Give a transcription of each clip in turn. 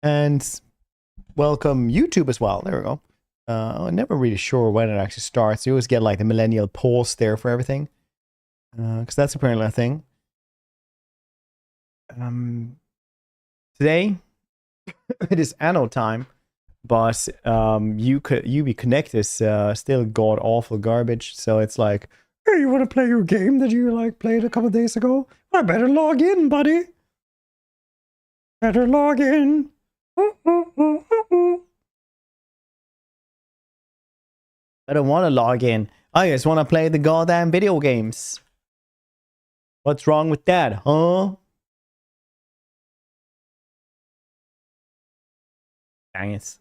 And welcome YouTube as well. There we go. I'm never really sure when it actually starts. You always get like the millennial pause there for everything. Because that's apparently a thing. Today, it is Anno time. But UB Connect is still god-awful garbage. So it's like, hey, you want to play your game that you like played a couple of days ago? I better log in, buddy. Better log in. I don't want to log in. I just want to play the goddamn video games. What's wrong with that, huh? Dang it.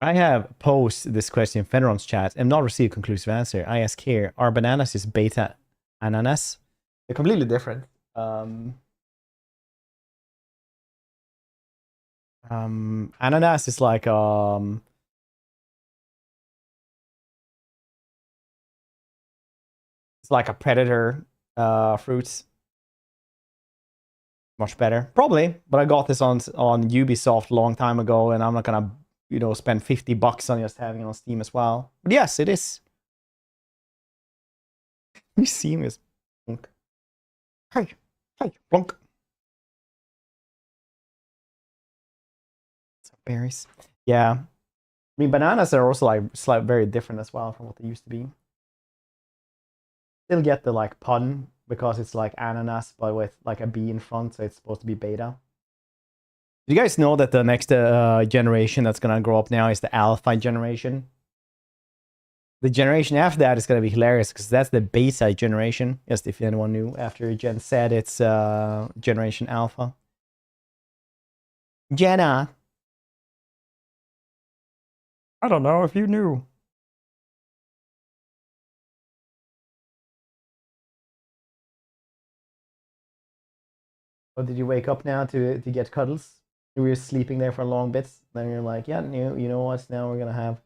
I have posed this question in Fenron's chat and not received a conclusive answer. I ask here, are bananas just beta ananas? They're completely different. Ananas is like it's like a predator fruit. Much better, probably. But I got this on Ubisoft a long time ago, and I'm not gonna, spend $50 on just having it on Steam as well. But yes, it is. You see me as plunk. Hey, plunk. Berries. Yeah. I mean, bananas are also like slightly very different as well from what they used to be. Still get the like pun because it's like ananas, but with like a B in front, so it's supposed to be beta. Do you guys know that the next generation that's gonna grow up now is the alpha generation? The generation after that is gonna be hilarious because that's the beta generation. Just if anyone knew, after Gen Z, it's generation alpha. Jenna. I don't know if you knew. Oh, did you wake up now to get cuddles? You were sleeping there for long bits. Then you're like, yeah, you know what? Now we're gonna have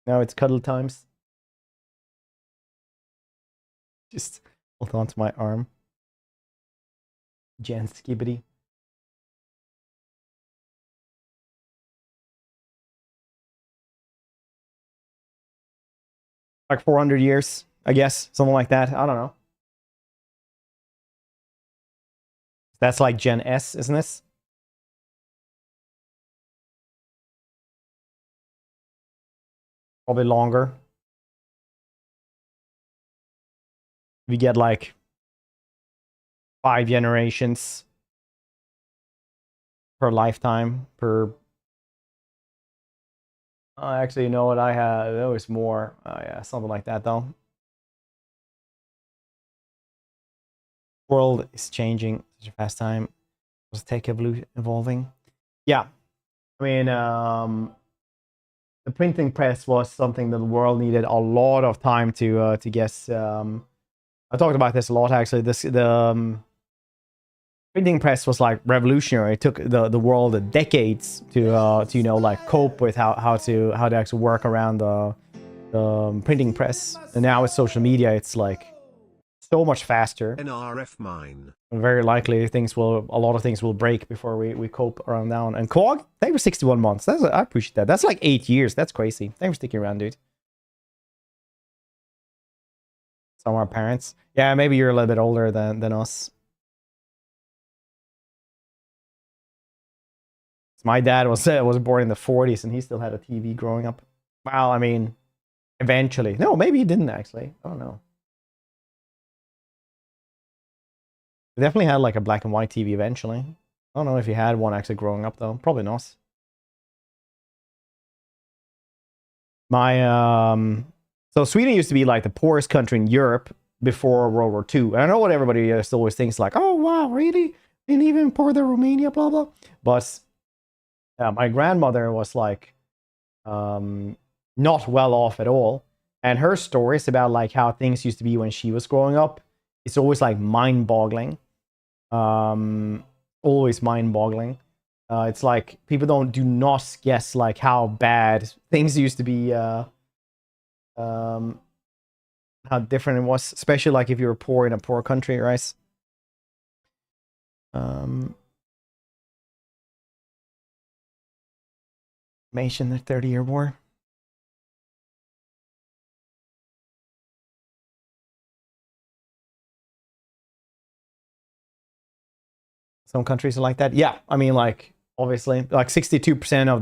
now it's cuddle times. Just hold on to my arm. Jan Skibbity. Like 400 years, I guess. Something like that. I don't know. That's like Gen S, isn't it? Probably longer. We get like 5 generations per lifetime per. Actually, you know what? I had there was more. Yeah, something like that though. World is changing such a fast time. Was tech evolving? Yeah, I mean, the printing press was something that the world needed a lot of time to guess. I talked about this a lot actually. The printing press was like revolutionary. It took the world decades to like cope with how to actually work around the printing press. And now with social media, it's like so much faster. NRF mine. Very likely a lot of things will break before we cope around down. And Quag, thank you for 61 months. I appreciate that. That's like 8 years. That's crazy. Thanks for sticking around, dude. Some of our parents. Yeah, maybe you're a little bit older than us. My dad was born in the 40s and he still had a TV growing up. Well, I mean, eventually. No, maybe he didn't actually. I don't know. He definitely had like a black and white TV eventually. I don't know if he had one actually growing up though. Probably not. My so Sweden used to be like the poorest country in Europe before World War II. And I know what everybody always thinks like, oh wow, really? Didn't even import the Romania, blah blah. But my grandmother was like not well off at all. And her stories about like how things used to be when she was growing up, it's always like mind-boggling. Always mind-boggling. It's like people do not guess like how bad things used to be. How different it was, especially like if you were poor in a poor country, right? Mention the 30-Year War. Some countries are like that. Yeah, I mean, like, obviously, like 62% of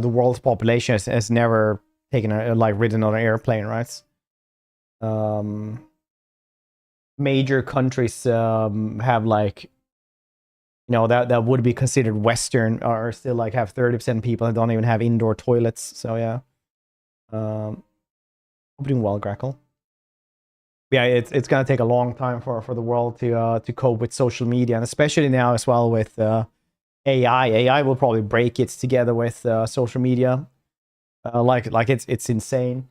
the world's population has never taken ridden on an airplane, right? Major countries have like, you know, that would be considered Western, or still like have 30% people that don't even have indoor toilets. So yeah, we're doing well, Grackle. Yeah, it's gonna take a long time for the world to cope with social media, and especially now as well with AI. AI will probably break it together with social media. Like it's insane.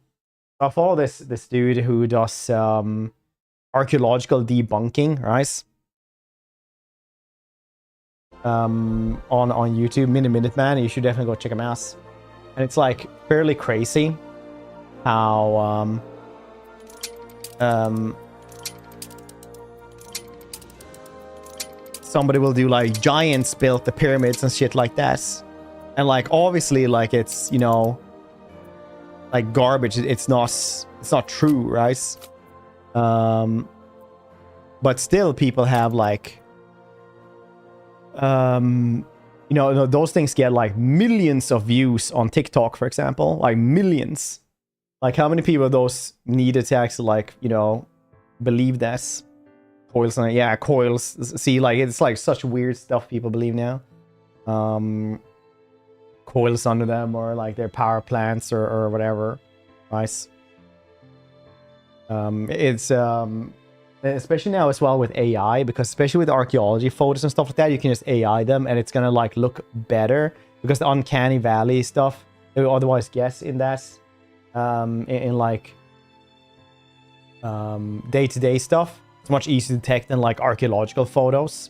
I follow this dude who does archaeological debunking, right? On YouTube, Minute Man. You should definitely go check him out. And it's like fairly crazy how somebody will do like giants built the pyramids and shit like that, and like obviously like it's, you know, like garbage. It's not true, right? But still people have like you know, those things get like millions of views on TikTok, for example, like millions. Like how many people those needed to actually, like, you know, believe this? Coils on it. Yeah, coils. See, like it's like such weird stuff people believe now. Coils under them, or like their power plants, or whatever. Right? It's especially now as well with AI, because especially with archaeology photos and stuff like that, you can just AI them and it's gonna like look better, because the uncanny valley stuff they would otherwise guess in that in like day-to-day stuff, it's much easier to detect than like archaeological photos.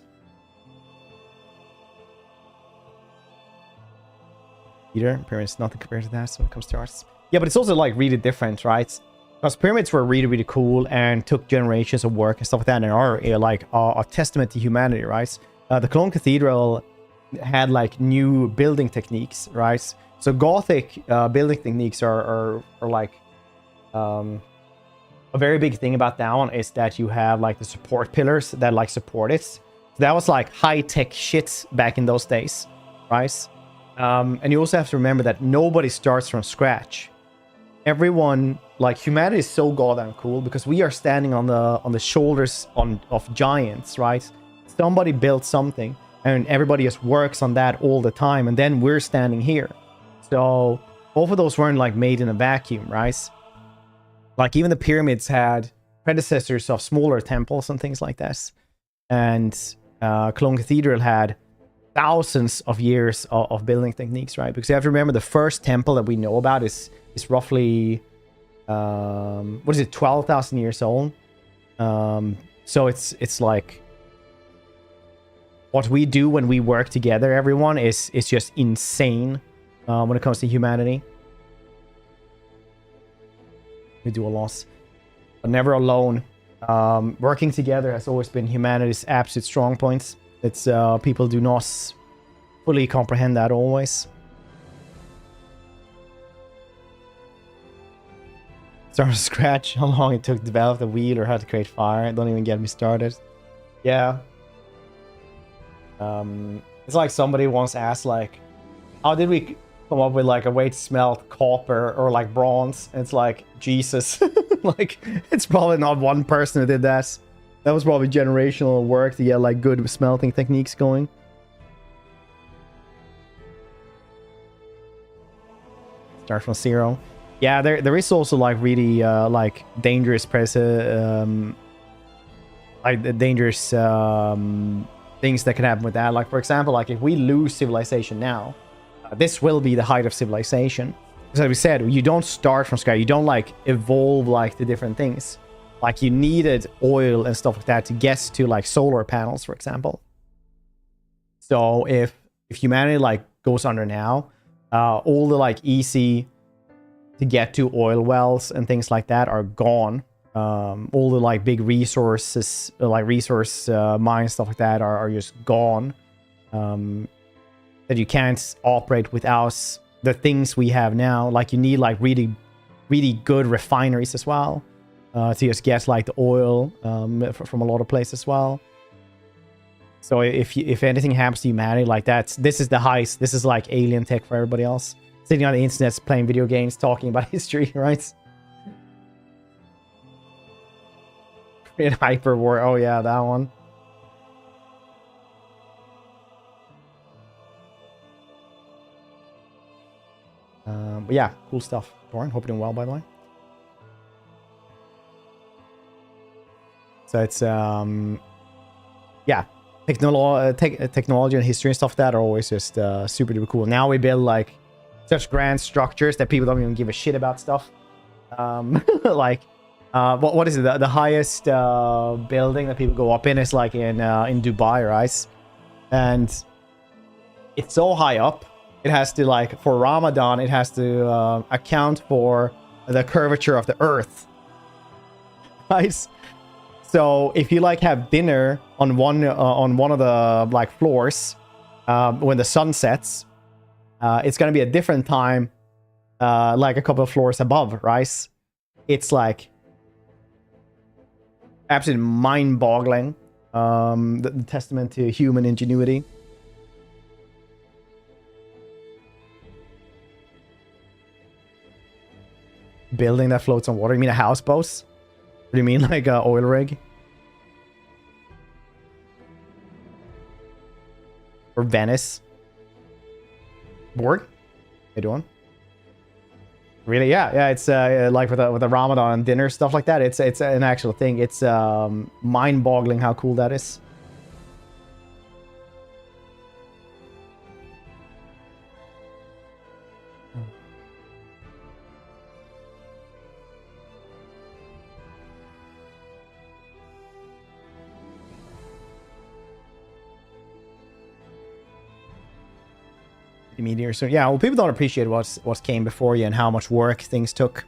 Peter, pyramids nothing compared to that when it comes to arts. Yeah, but it's also like really different, right? Because pyramids were really, really cool and took generations of work and stuff like that, and are like a testament to humanity, right? The Cologne Cathedral had like new building techniques, right? So Gothic building techniques are like a very big thing about that one is that you have like the support pillars that like support it. So that was like high-tech shit back in those days, right? And you also have to remember that nobody starts from scratch. Everyone, like, humanity is so goddamn cool because we are standing on the shoulders of giants, right? Somebody built something and everybody just works on that all the time, and then we're standing here. So both of those weren't like made in a vacuum, right? Like even the pyramids had predecessors of smaller temples and things like that. And Cologne Cathedral had thousands of years of building techniques, right? Because you have to remember the first temple that we know about is roughly what is it, 12,000 years old. So it's like what we do when we work together, everyone, is just insane when it comes to humanity. We do a loss, but never alone. Working together has always been humanity's absolute strong points. It's people do not fully comprehend that always. Start from scratch. How long it took to develop the wheel or how to create fire? Don't even get me started. Yeah. It's like somebody once asked, like, how did we come up with like a way to smelt copper or like bronze? And it's like, Jesus. Like, it's probably not one person who did that. That was probably generational work to get like good smelting techniques going. Start from zero. Yeah, there is also like really like dangerous like dangerous things that can happen with that. Like for example, like if we lose civilization now, this will be the height of civilization. Because like we said, you don't start from scratch. You don't like evolve like the different things. Like you needed oil and stuff like that to get to like solar panels, for example. So if humanity like goes under now, all the like easy to get to oil wells and things like that are gone. All the like big resources, like resource mines, stuff like that are just gone. That you can't operate without the things we have now. Like you need like really, really good refineries as well to just get like the oil from a lot of places as well. So if anything happens to humanity, like this is the heist. This is like alien tech for everybody else. Sitting on the internet, playing video games, talking about history, right? In hyper war. Oh yeah, that one. But yeah, cool stuff. Doran, hope you're doing well, by the way. So it's yeah, technology and history and stuff like that are always just super duper cool. Now we build like such grand structures that people don't even give a shit about stuff. Like what is it? The highest building that people go up in is like in Dubai, right? And it's so high up. It has to like for Ramadan. It has to account for the curvature of the Earth, right? So if you like have dinner on one of the like floors when the sun sets, it's gonna be a different time, like a couple of floors above, right? It's like absolutely mind-boggling. The testament to human ingenuity. Building that floats on water. You mean a houseboat? What do you mean, like a oil rig? Or Venice? Borg? How you doing? Really? Yeah. It's like with the Ramadan dinner stuff like that. It's an actual thing. It's mind-boggling how cool that is. The meteor. So yeah, well, people don't appreciate what came before you and how much work things took.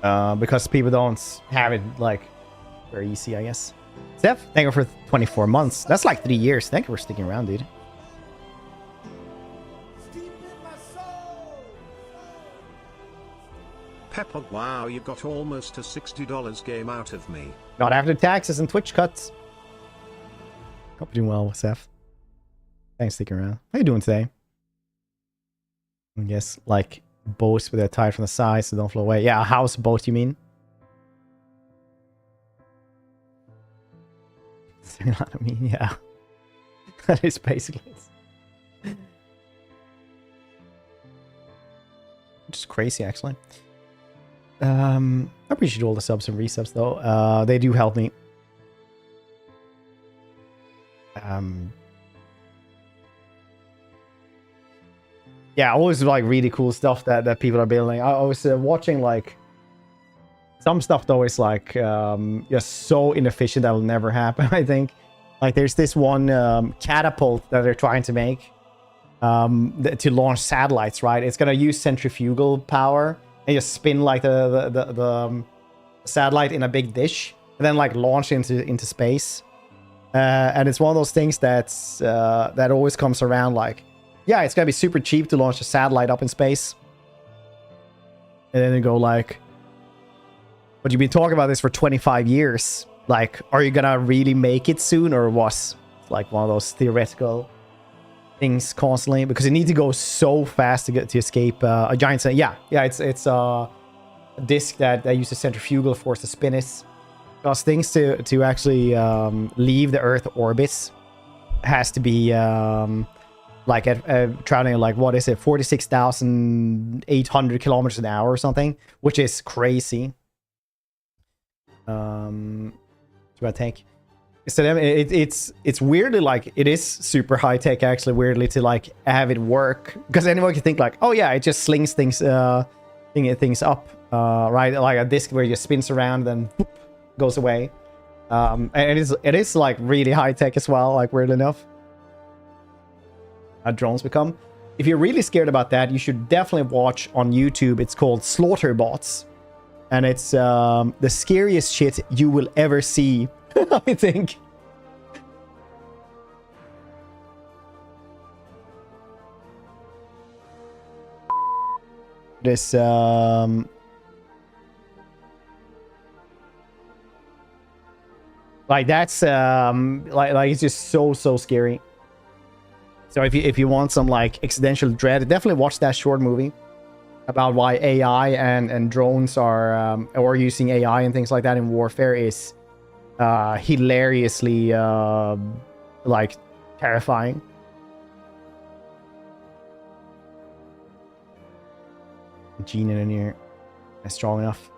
Because people don't have it like very easy, I guess. Steph, thank you for 24 months. That's like 3 years. Thank you for sticking around, dude. Pepper, wow, you got almost a $60 game out of me. Not after taxes and Twitch cuts. Hope you're doing well, Seth. Thanks for sticking around. How you doing today? I guess, like, boats with their tied from the side so they don't flow away. Yeah, a house boat, you mean? You know what I mean? Yeah. That is basically it. Which is crazy, actually. I appreciate all the subs and resubs though. They do help me. Yeah, always like really cool stuff that people are building. I was watching like some stuff though is like just so inefficient that will never happen. I think like there's this one catapult that they're trying to make to launch satellites. Right, it's gonna use centrifugal power. And just spin like the satellite in a big dish, and then like launch into space. And it's one of those things that's that always comes around. Like, yeah, it's gonna be super cheap to launch a satellite up in space, and then they go like, "But you've been talking about this for 25 years. Like, are you gonna really make it soon, or what?" It's like one of those theoretical things constantly, because you need to go so fast to escape a giant sun. Yeah, it's a disk that uses centrifugal force to spin it. Because things to actually leave the Earth orbits has to be like traveling like, what is it, 46,800 kilometers an hour or something, which is crazy. It's about take. So it's weirdly like it is super high tech actually, weirdly, to like have it work, because anyone can think like, oh yeah, it just slings things things up, right, like a disc where it just spins around and then goes away. And it is like really high tech as well, like, weirdly enough. drones become. If you're really scared about that, you should definitely watch on YouTube. It's called Slaughter Bots. And it's the scariest shit you will ever see, I think. This like that's like it's just so scary. So if you want some like existential dread, definitely watch that short movie about why AI and drones are or using AI and things like that in warfare is hilariously like terrifying. Gene in here is strong enough.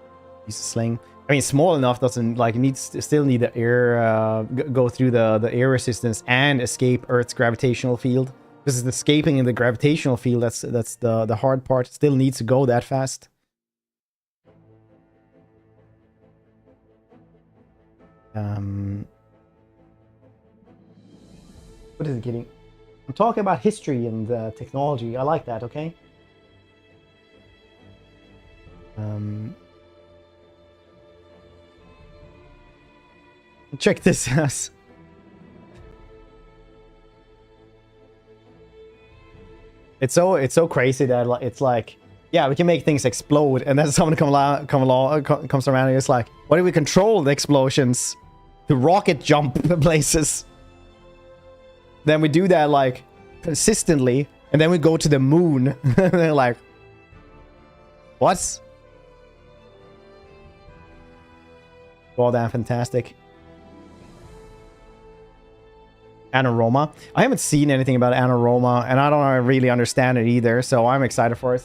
Use a sling. I mean, small enough doesn't like needs still need the air go through the air resistance and escape Earth's gravitational field. This is escaping in the gravitational field. That's the hard part. It still needs to go that fast. What is it getting? I'm talking about history and technology. I like that. Okay. Check this out. It's so crazy that it's like, yeah, we can make things explode, and then someone comes around and it's like, why do we control the explosions to rocket jump places? Then we do that like consistently, and then we go to the moon. And they're like, what? Well, damn fantastic. Anoroma. I haven't seen anything about Anoroma, and I don't really understand it either, so I'm excited for it.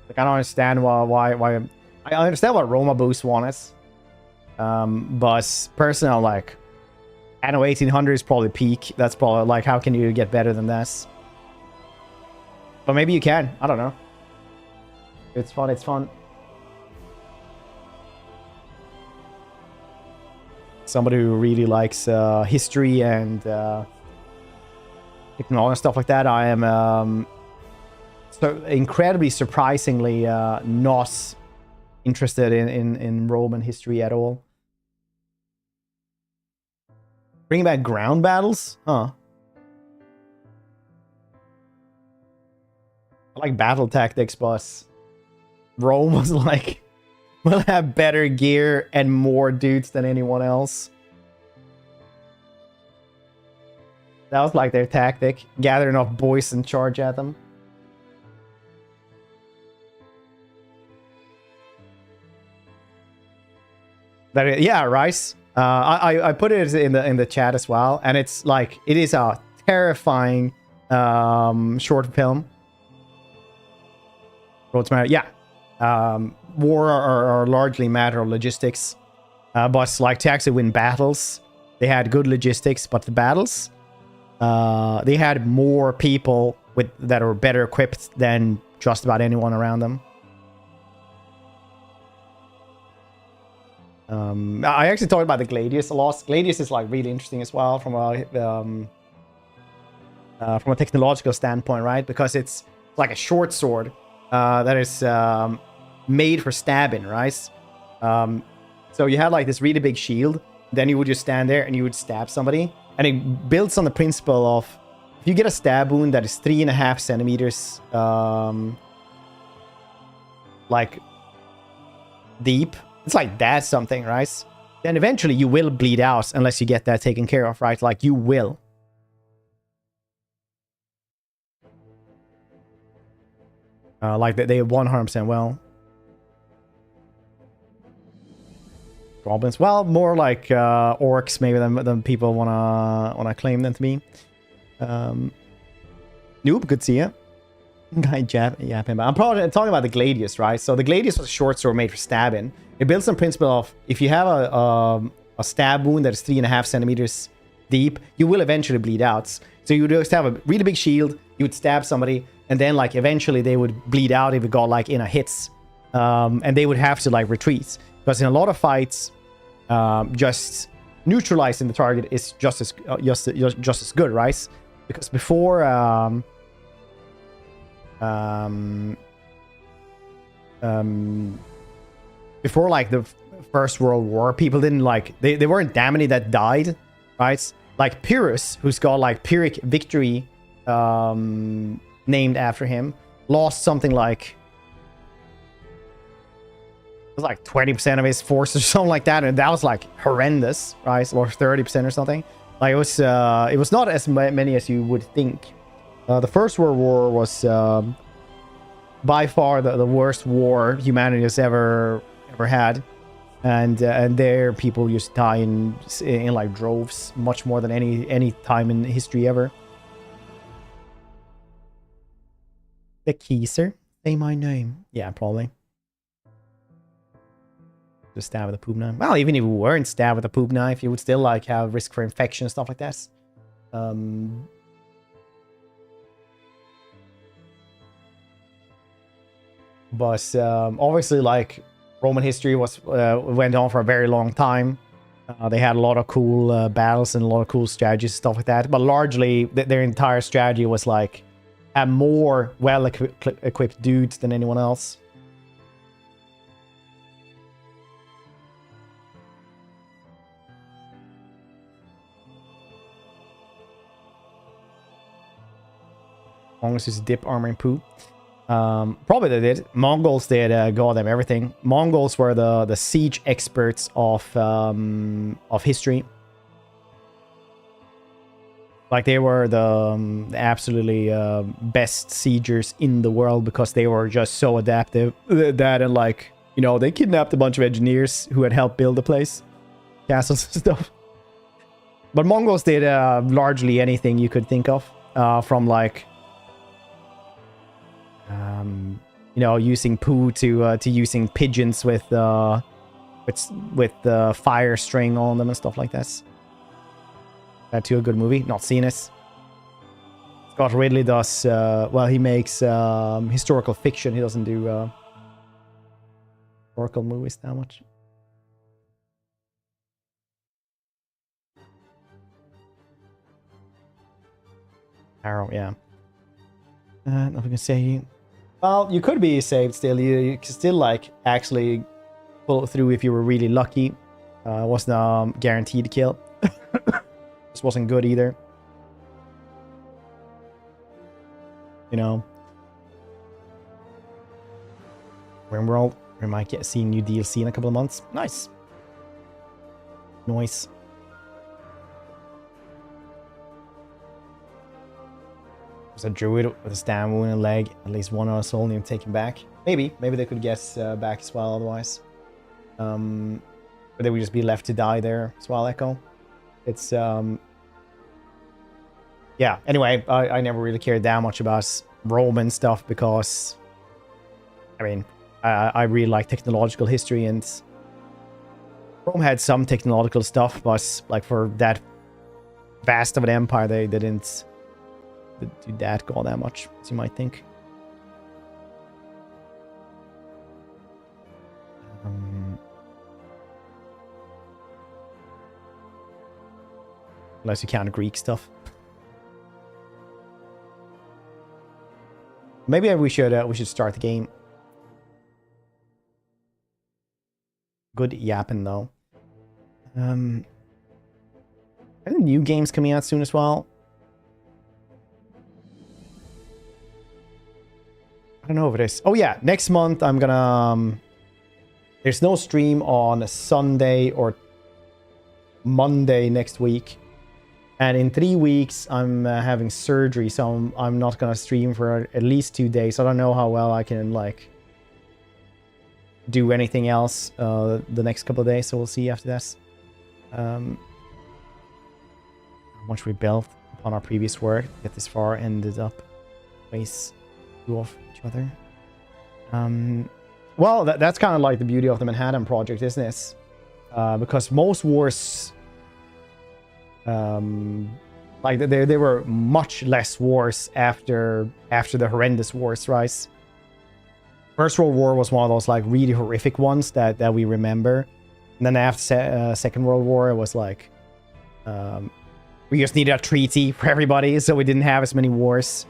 Like, I don't understand why I understand what Roma Boost one is. But personally, I'm like, Anno 1800 is probably peak. That's probably like, how can you get better than this? But maybe you can. I don't know. It's fun. It's fun. Somebody who really likes history and technology and stuff like that. I am so incredibly surprisingly not interested in Roman history at all. Bring back ground battles? Huh. I like battle tactics, but Rome was like, we'll have better gear and more dudes than anyone else. That was like their tactic. Gather enough boys and charge at them. Yeah, Rice. I put it in the chat as well, and it's like, it is a terrifying short film. Roads matter. Yeah. War are largely a matter of logistics. But like, to actually win battles, they had good logistics, but the battles, they had more people that were better equipped than just about anyone around them. I actually talked about the Gladius a lot. Gladius is like really interesting as well from a technological standpoint, right? Because it's like a short sword that is made for stabbing, right? So you had like this really big shield, then you would just stand there and you would stab somebody, and it builds on the principle of, if you get a stab wound that is 3.5 centimeters like deep, it's like that's something, right? Then eventually you will bleed out unless you get that taken care of, right? Like, you will. Like they 100% will. Goblins, well, more like orcs maybe than people wanna claim them to be. Noob, good to see you. Guy yapping. I'm probably talking about the Gladius, right? So the Gladius was a short sword made for stabbing. It builds on principle of, if you have a stab wound that is 3.5 centimeters deep, you will eventually bleed out. So you would just have a really big shield, you would stab somebody, and then like eventually they would bleed out if it got like in a hits. And they would have to like retreat. Because in a lot of fights, just neutralizing the target is just as good, right? Because before Before like the First World War, people didn't like they weren't that many that died, right? Like Pyrrhus, who's got like Pyrrhic victory named after him, lost something like it was like 20% of his force or something like that, and that was like horrendous, right? Or 30% or something. Like it was not as many as you would think. The First World War was by far the worst war humanity has ever had, and there people used to die in like droves, much more than any time in history ever. The Kaiser, say my name. Yeah, probably. Just stab with a poop knife. Well, even if you weren't stabbed with a poop knife, you would still like have risk for infection and stuff like that. But obviously, like Roman history went on for a very long time. They had a lot of cool battles and a lot of cool strategies, stuff like that. But largely, their entire strategy was like have more well-equipped dudes than anyone else. Mongols used to dip armor in poo. Probably they did. Mongols did goddamn everything. Mongols were the siege experts of history. Like they were the absolutely best siegers in the world because they were just so adaptive. That and like, you know, they kidnapped a bunch of engineers who had helped build the place, castles and stuff. But Mongols did largely anything you could think of, from like, you know, using poo to using pigeons with fire string on them and stuff like that. That too a good movie. Not seen it. Scott Ridley does well. He makes historical fiction. He doesn't do historical movies that much. Arrow, yeah. Nothing to say. Well, you could be saved still. You could still like actually pull it through if you were really lucky. Wasn't guaranteed kill. This wasn't good either. You know. RimWorld, we might see new DLC in a couple of months. Nice. Nice. There's a druid with a stab wound and a leg. At least one of us only am taken back. Maybe they could guess back as well otherwise. But they would just be left to die there as well, Echo. It's yeah, anyway, I never really cared that much about Roman stuff because I mean I really like technological history, and Rome had some technological stuff, but like for that vast of an empire they didn't do that all that much as you might think. Unless you count Greek stuff. Maybe we should start the game. Good yapping though. Are there new games coming out soon as well? I don't know if it is. Oh yeah, next month I'm gonna there's no stream on a Sunday or Monday next week. And in 3 weeks, I'm having surgery, so I'm not gonna stream for at least 2 days. I don't know how well I can like do anything else the next couple of days. So we'll see after this. How much we built upon our previous work to get this far ended up ways off each other. Well, that's kind of like the beauty of the Manhattan Project, isn't it? Because most wars. Like there were much less wars after the horrendous wars, right? First World War was one of those like really horrific ones that we remember, and then after Second World War it was like we just needed a treaty for everybody, so we didn't have as many wars.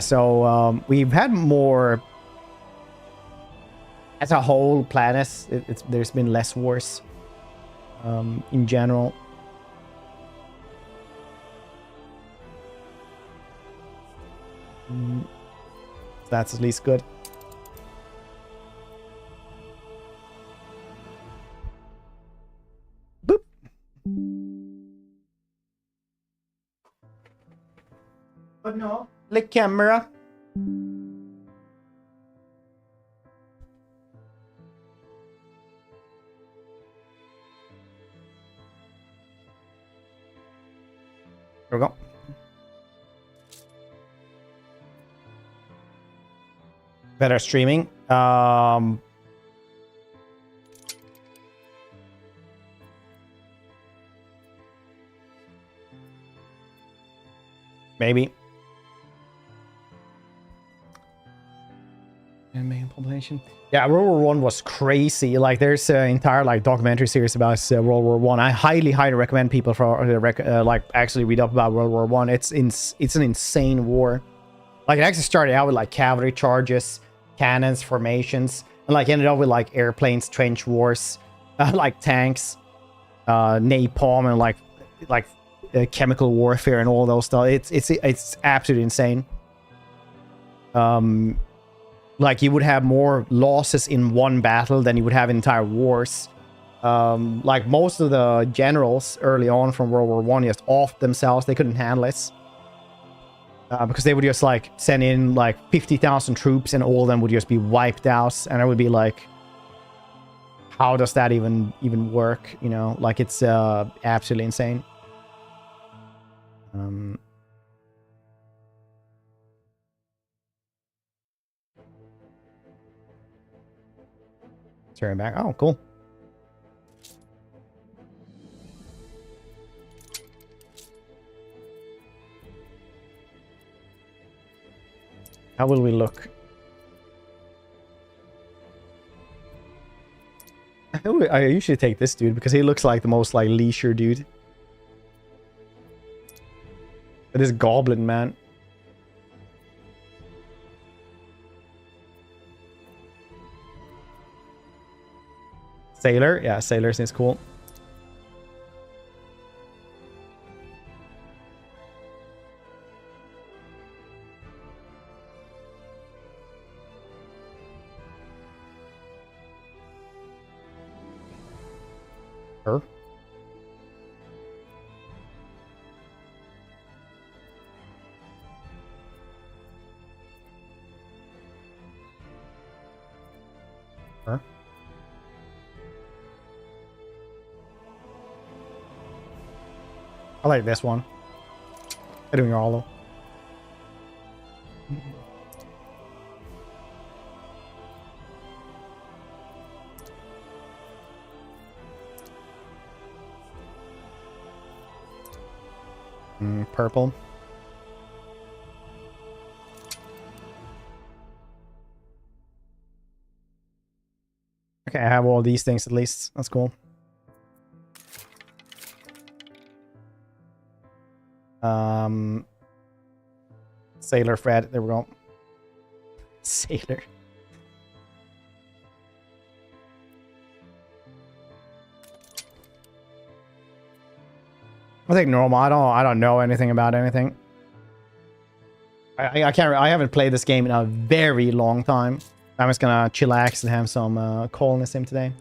So we've had more as a whole planet. There's been less wars in general. That's at least good. Boop. But no, like camera. There we go. Better streaming. Maybe. And main population. Yeah, World War One was crazy. Like, there's an entire like documentary series about World War One. I highly recommend people for like actually read up about World War One. It's an insane war. Like, it actually started out with like cavalry charges, cannons, formations, and like ended up with like airplanes, trench wars, like tanks, napalm, and like chemical warfare and all those stuff. It's absolutely insane. Like, you would have more losses in one battle than you would have in entire wars. Like, most of the generals early on from World War One just off themselves. They couldn't handle it. Because they would just like send in like 50,000 troops and all of them would just be wiped out. And I would be like, how does that even work? You know, like, it's absolutely insane. Turn back. Oh, cool. How will we look? I usually take this dude because he looks like the most like leisure dude. But this goblin man. Sailor? Yeah, sailor seems cool. Her? Her? I like this one. I'm doing all purple. Okay, I have all these things at least. That's cool. Sailor Fred. There we go. Sailor. I think normal. I don't know anything about anything. I can't. I haven't played this game in a very long time. I'm just gonna chillax and have some call in the sim today.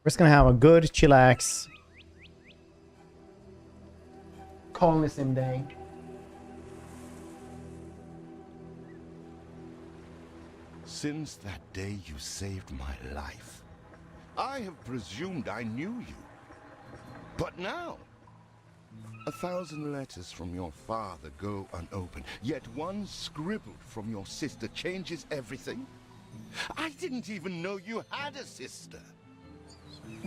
We're just gonna have a good chillax. Colonialism Day. Since that day you saved my life, I have presumed I knew you. But now, 1,000 letters from your father go unopened, yet one scribbled from your sister changes everything? I didn't even know you had a sister.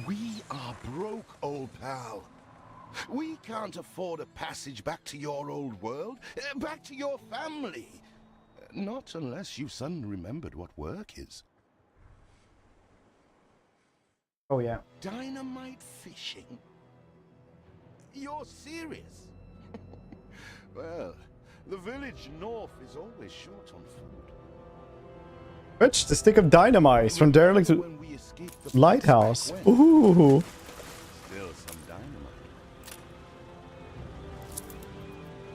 We are broke, old pal. We can't afford a passage back to your old world, back to your family. Not unless you suddenly remembered what work is. Oh yeah. Dynamite fishing? You're serious? Well, the village north is always short on food. Fetch the stick of dynamite from derelict When we escaped the lighthouse. place back when, Ooh. still some dynamite.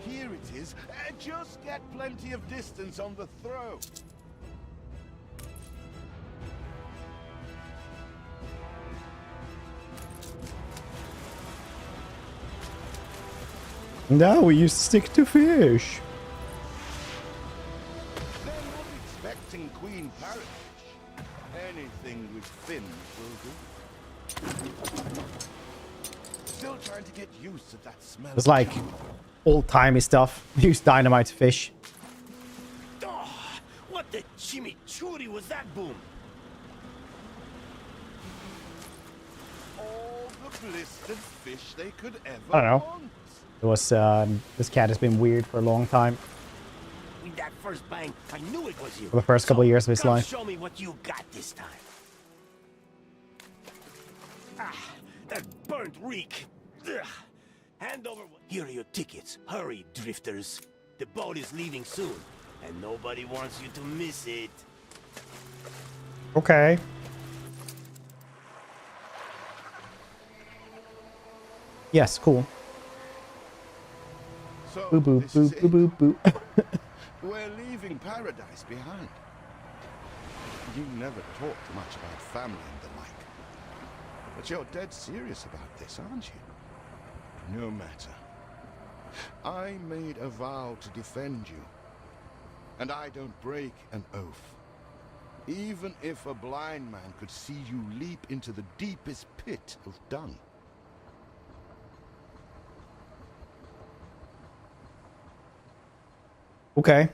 Here it is. Just get plenty of distance on the throw. Now we use stick to fish. They're not expecting Queen Parrotfish. Anything with fins will do. Still trying to get used to that smell. It's like old-timey stuff. Use dynamite to fish. Oh, what the chimichurri was that boom? All the blistered fish they could ever I don't know. want. It was this cat has been weird for a long time. With that first bang, I knew it was you. For the first couple of years of his come life. Show me what you got this time. Ah, that burnt reek. Ugh. Hand over. Here are your tickets. Hurry, drifters. The boat is leaving soon, and nobody wants you to miss it. Okay. Yes, cool. So, Boo boo this boo is boo it. boo boo. We're leaving paradise behind. You never talked much about family and the like. But you're dead serious about this, aren't you? No matter. I made a vow to defend you. And I don't break an oath. Even if a blind man could see you leap into the deepest pit of dung. Okay.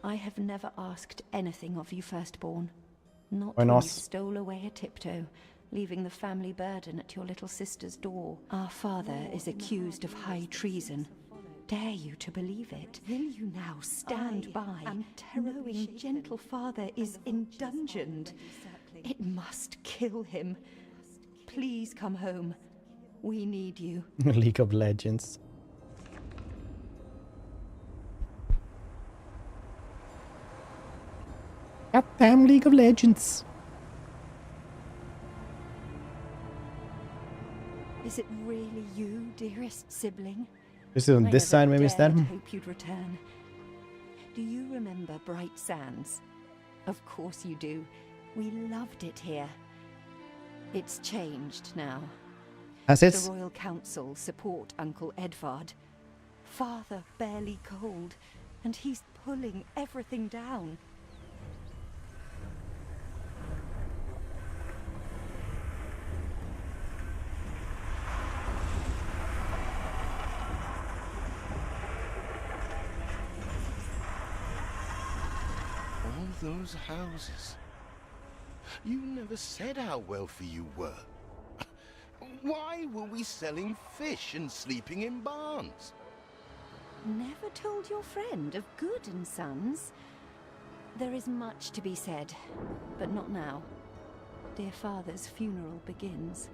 I have never asked anything of you, firstborn. Not Why when not? you stole away a tiptoe, leaving the family burden at your little sister's door. Our father is accused of high treason. Dare you to believe it? Will you now stand by, knowing gentle father is indungeoned? It must kill him. Please come home. We need you. League of Legends. Goddamn League of Legends. Is it really you, dearest sibling? This is on I this never side, maybe dared instead. hope you'd return. Do you remember Bright Sands? Of course you do. We loved it here. It's changed now. Has it? The Royal Council support Uncle Edvard. Father barely cold, and he's pulling everything down. All those houses. You never said how wealthy you were. Why were we selling fish and sleeping in barns? Never told your friend of Good and Sons? There is much to be said, but not now. Dear father's funeral begins.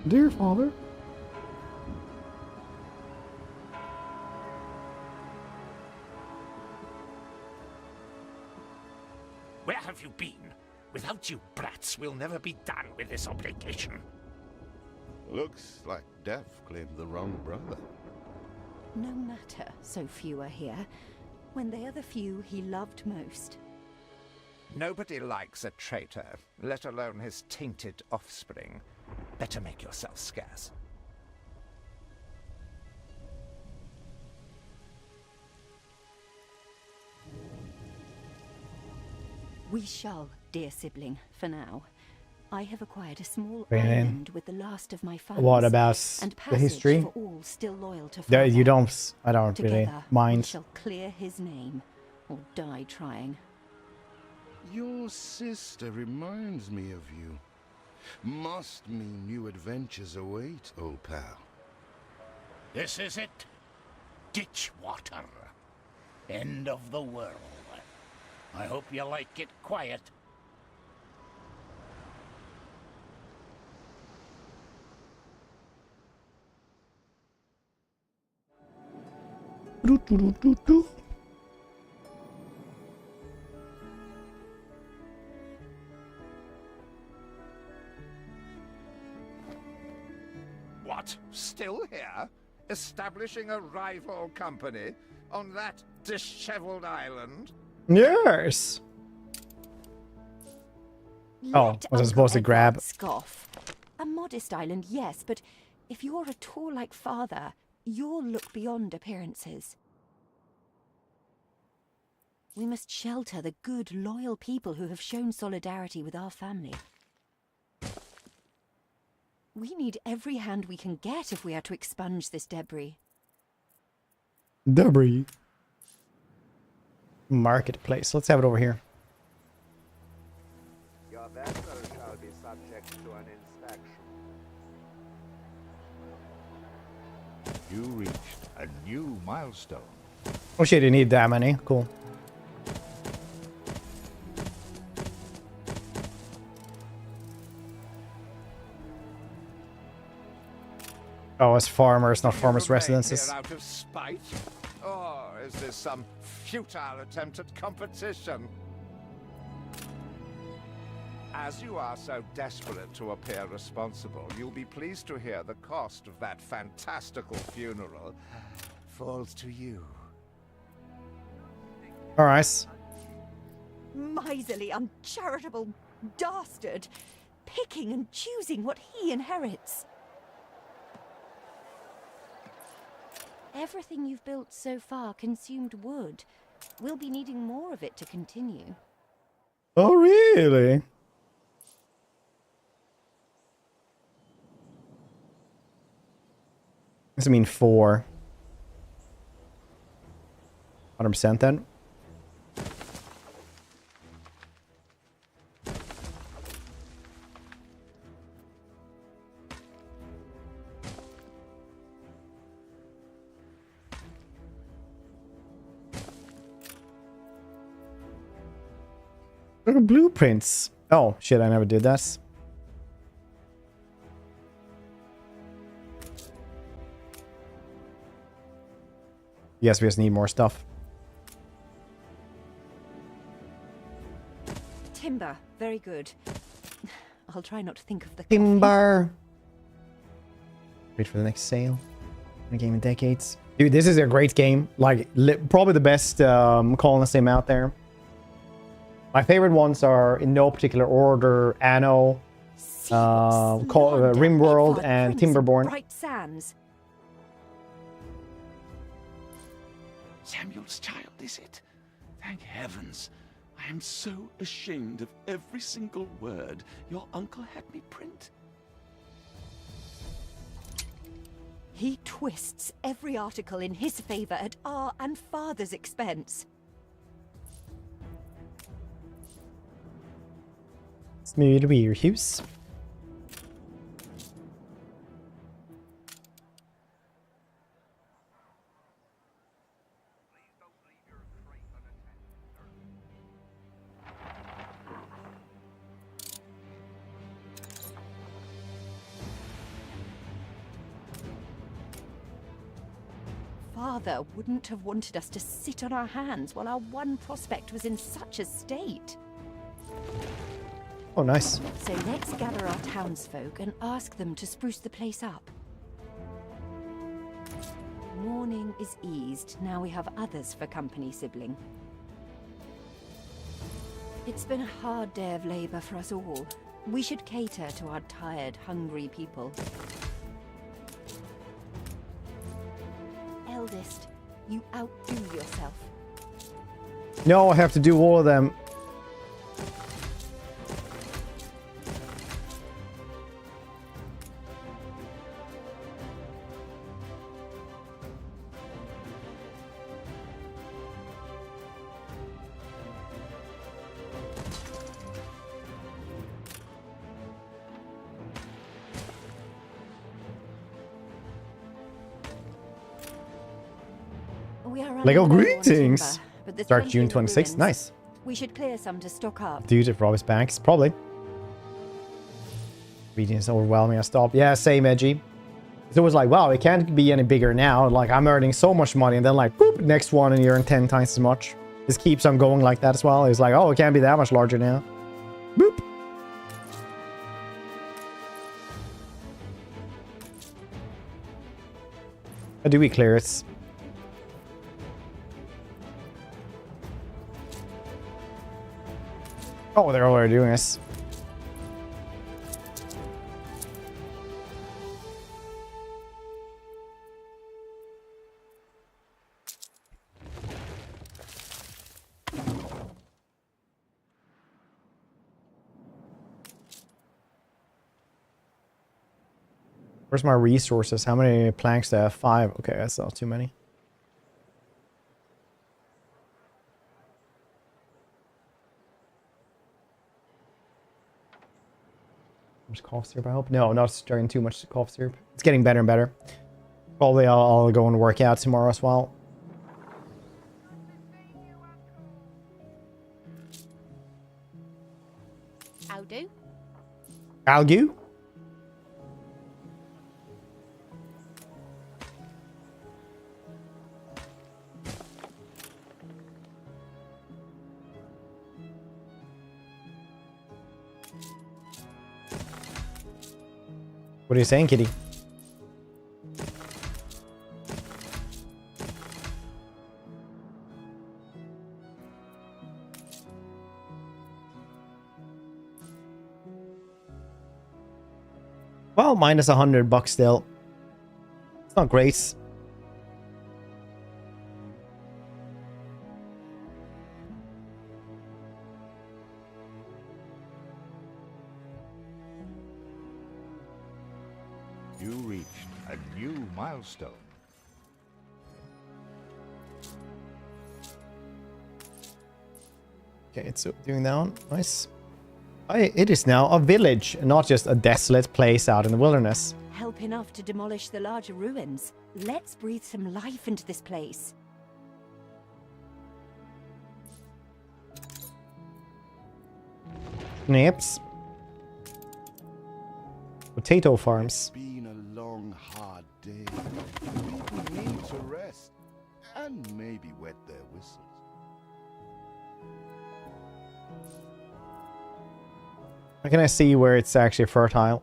Dear father. Where have you been? Without you brats, we'll never be done with this obligation. Looks like Death claimed the wrong brother. No matter, so few are here, when they are the few he loved most. Nobody likes a traitor, let alone his tainted offspring. Better make yourself scarce. We shall, dear sibling, for now. I have acquired a small Really? island with the last of my funds. What about and the passage history? for all still loyal to Yeah, father. you don't. I don't really Together, we mind. shall clear his name, or die trying. Your sister reminds me of you. Must mean new adventures await, old pal. This is it. Ditch water. End of the world. I hope you like it quiet. What? Still here? Establishing a rival company on that disheveled island? Yes. Oh, Let was I supposed to Uncle grab? Edward scoff. A modest island, yes, but if you're at all like father, you'll look beyond appearances. We must shelter the good, loyal people who have shown solidarity with our family. We need every hand we can get if we are to expunge this debris. Debris. Marketplace. Let's have it over here. Your vessel shall be subject to an inspection. You reached a new milestone. Oh shit, you need that many. Cool. Oh, it's farmers, not farmers' residences. Here out of spite? Or is this some futile attempt at competition? As you are so desperate to appear responsible, you'll be pleased to hear the cost of that fantastical funeral falls to you. Alright. Miserly, uncharitable dastard, picking and choosing what he inherits. Everything you've built so far consumed wood. We'll be needing more of it to continue. Oh, really? Does it mean 4? 100% then? What are blueprints? Oh, shit, I never did that. Yes, we just need more stuff. Timber, very good. I'll try not to think of the Timber. Wait for the next sale. In a game in decades. Dude, this is a great game. Like, probably the best colonist game out there. My favorite ones are, in no particular order, Anno, Rimworld, and Timberborn. Bright sands. Samuel's child, is it? Thank heavens. I am so ashamed of every single word your uncle had me print. He twists every article in his favor at our and father's expense. Smooth Weirhus. Father wouldn't have wanted us to sit on our hands while our one prospect was in such a state. Oh, nice. So let's gather our townsfolk and ask them to spruce the place up. Mourning is eased, now we have others for company, sibling. It's been a hard day of labor for us all. We should cater to our tired, hungry people. Eldest, you outdo yourself. No, I have to do all of them. We are running Lego low on greetings. timber, but there's Start plenty June in the 26th. ruins. Nice. We should clear some to stock up. Dude, if Robbie's banks, probably. Reading is overwhelming. I stopped. Yeah, same, Edgy. So it was like, wow, it can't be any bigger now. Like, I'm earning so much money, and then like, boop, next one, and you earn 10 times as much. This keeps on going like that as well. It's like, oh, it can't be that much larger now. Boop. How do we clear it? Oh, they're already doing this. Where's my resources? How many planks do I have? 5. Okay, that's not too many. Much cough syrup, I hope. No, not stirring too much cough syrup. It's getting better and better. Probably I'll go and work out tomorrow as well. I'll do. Algu? What are you saying, kitty? Well, minus $100 still. It's not great. You reached a new milestone. Okay, it's doing that one. Nice. It is now a village, not just a desolate place out in the wilderness. Help enough to demolish the larger ruins. Let's breathe some life into this place. Nips. Potato farms. It's been a long, hard day. People need to rest and maybe wet their whistles. How can I see where it's actually fertile?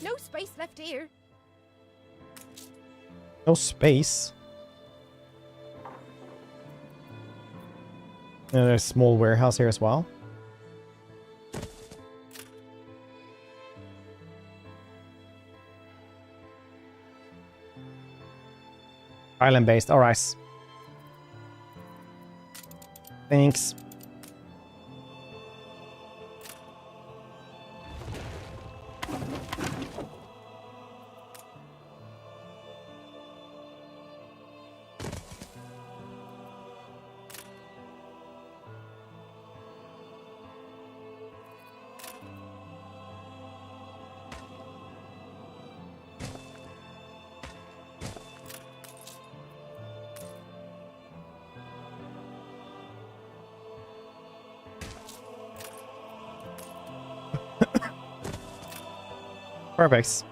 No space left here. No space. And there's a small warehouse here as well. Island based, alright. Thanks. Perfect.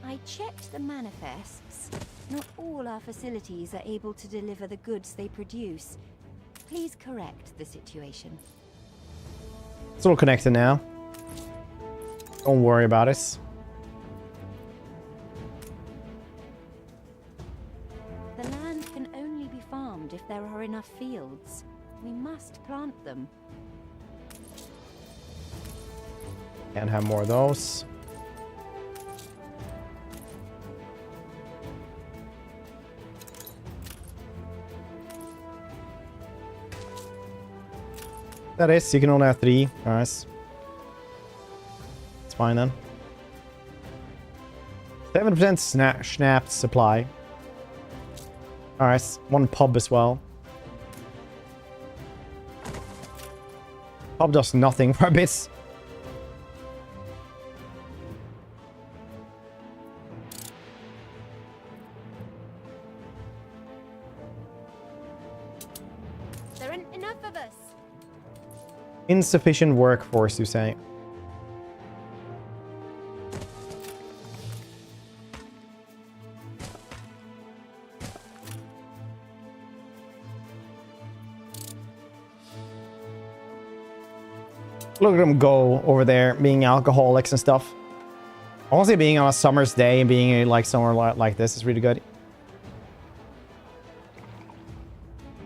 I checked the manifests. Not all our facilities are able to deliver the goods they produce. Please correct the situation. It's all connected now. Don't worry about it. The land can only be farmed if there are enough fields. We must plant them. Can't have more of those. That is, you can only have 3. Nice. It's fine then. 7% snapped supply. Alright, 1 pub as well. Pub does nothing for a bit. There aren't enough of us. Insufficient workforce, you say? Look at them go over there, being alcoholics and stuff. Honestly, being on a summer's day and being like somewhere like this is really good.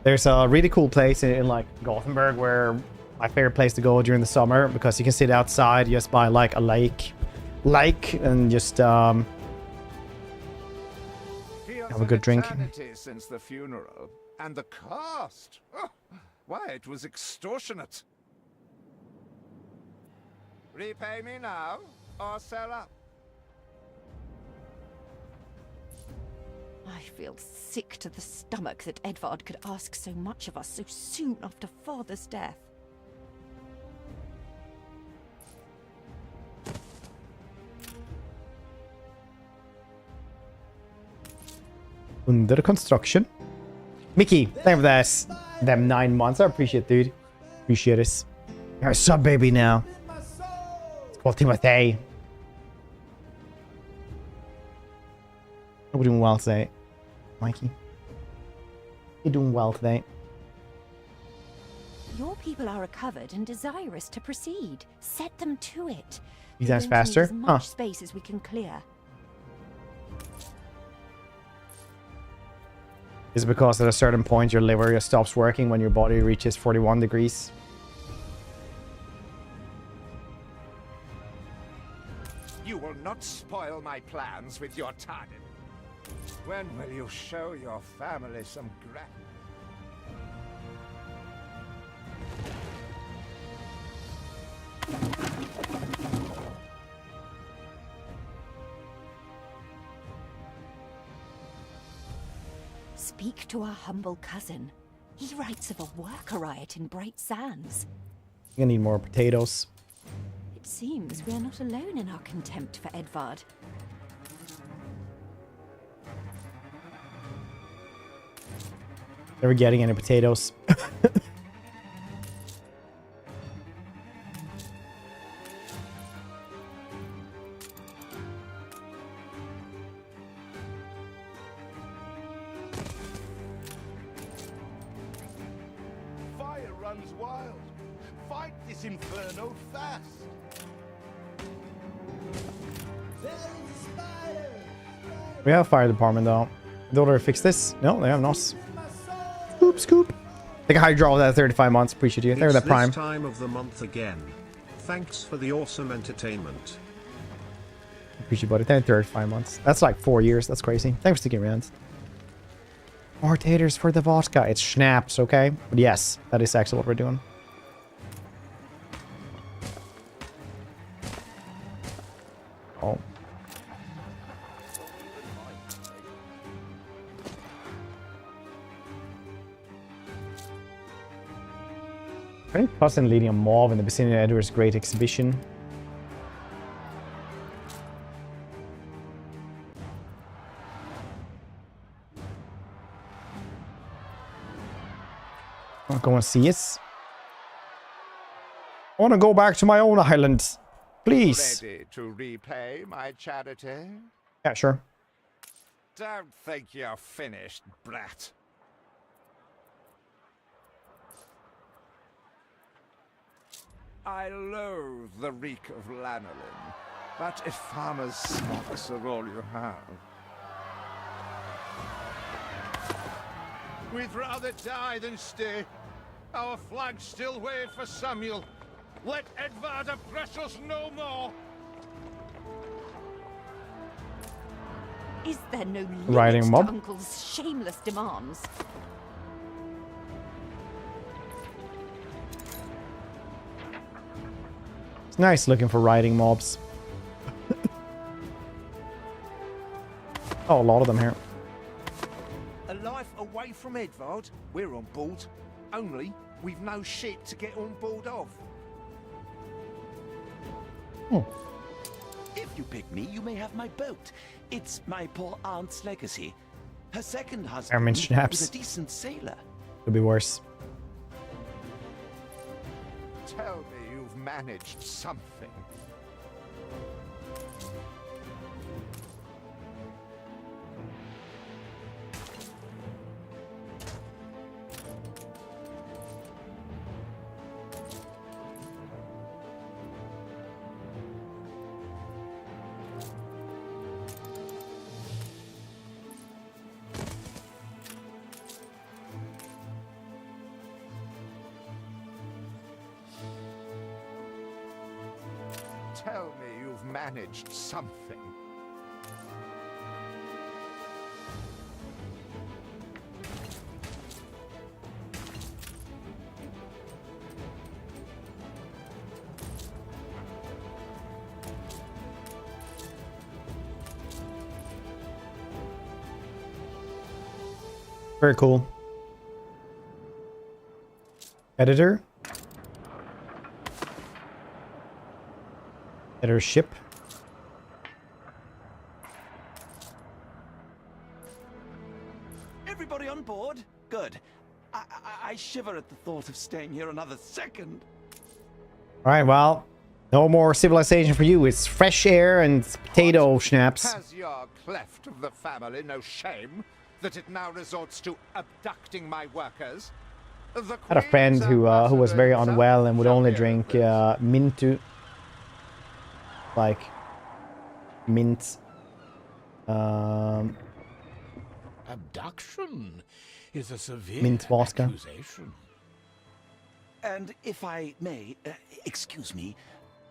There's a really cool place in like Gothenburg where my favorite place to go during the summer, because you can sit outside just by like a lake and just have a good drink. Since the funeral, and the cost. Oh, why, it was extortionate. Repay me now, or sell up. I feel sick to the stomach that Edvard could ask so much of us so soon after father's death. Under construction. Mickey, thank you for that. Them 9 months. I appreciate it, dude. Appreciate it. You're a sub baby now. It's called Timothy. We're doing well today, Mikey. You're doing well today. Your people are recovered and desirous to proceed. Set them to it. You We're guys going to need faster? as much space as we can clear. Is it because at a certain point your liver just stops working when your body reaches 41 degrees? You will not spoil my plans with your target. When will you show your family some gratitude? Speak to our humble cousin. He writes of a worker riot in Bright Sands. I'm gonna need more potatoes. It seems we are not alone in our contempt for Edvard. Never getting any potatoes. Fire runs wild. Fight this inferno fast. We have a fire department though. Did they fix this? No, they have not. Scoop, scoop. Take a hydro that 35 months. Appreciate you. There, that prime. This time of the month again. Thanks for the awesome entertainment. Appreciate you, buddy. 35 months. That's like 4 years. That's crazy. Thanks for sticking around. More taters for the vodka. It's schnapps, okay? But yes, that is actually what we're doing. Oh. Very cousin leading a mob in the vicinity of Edward's great exhibition. I'll go and see it. I want to go back to my own island. Please. Ready to repay my charity? Yeah, sure. Don't think you're finished, brat. I loathe the reek of lanolin, but if farmers' smocks are all you have... We'd rather die than stay. Our flags still wave for Samuel. Let Edvard oppress us no more. Is there no Riding limit mob? to Uncle's shameless demands? It's nice looking for riding mobs. Oh, a lot of them here. A life away from Edvard? We're on board. Only, we've no shit to get on board of. If you pick me, you may have my boat. It's my poor aunt's legacy. Her second husband schnapps. was a decent sailor. Could be worse. Tell me you've managed something. Tell me you've managed something. Very cool. Editor. Editor ship. Everybody on board? Good. I shiver at the thought of staying here another second. Alright, well, no more civilization for you. It's fresh air and potato schnapps. Has your cleft of the family no shame that it now resorts to abducting my workers? I had a friend who was very unwell and would only drink Mintu. Like mint. Abduction is a severe Mint vodka. accusation. And if I may, excuse me,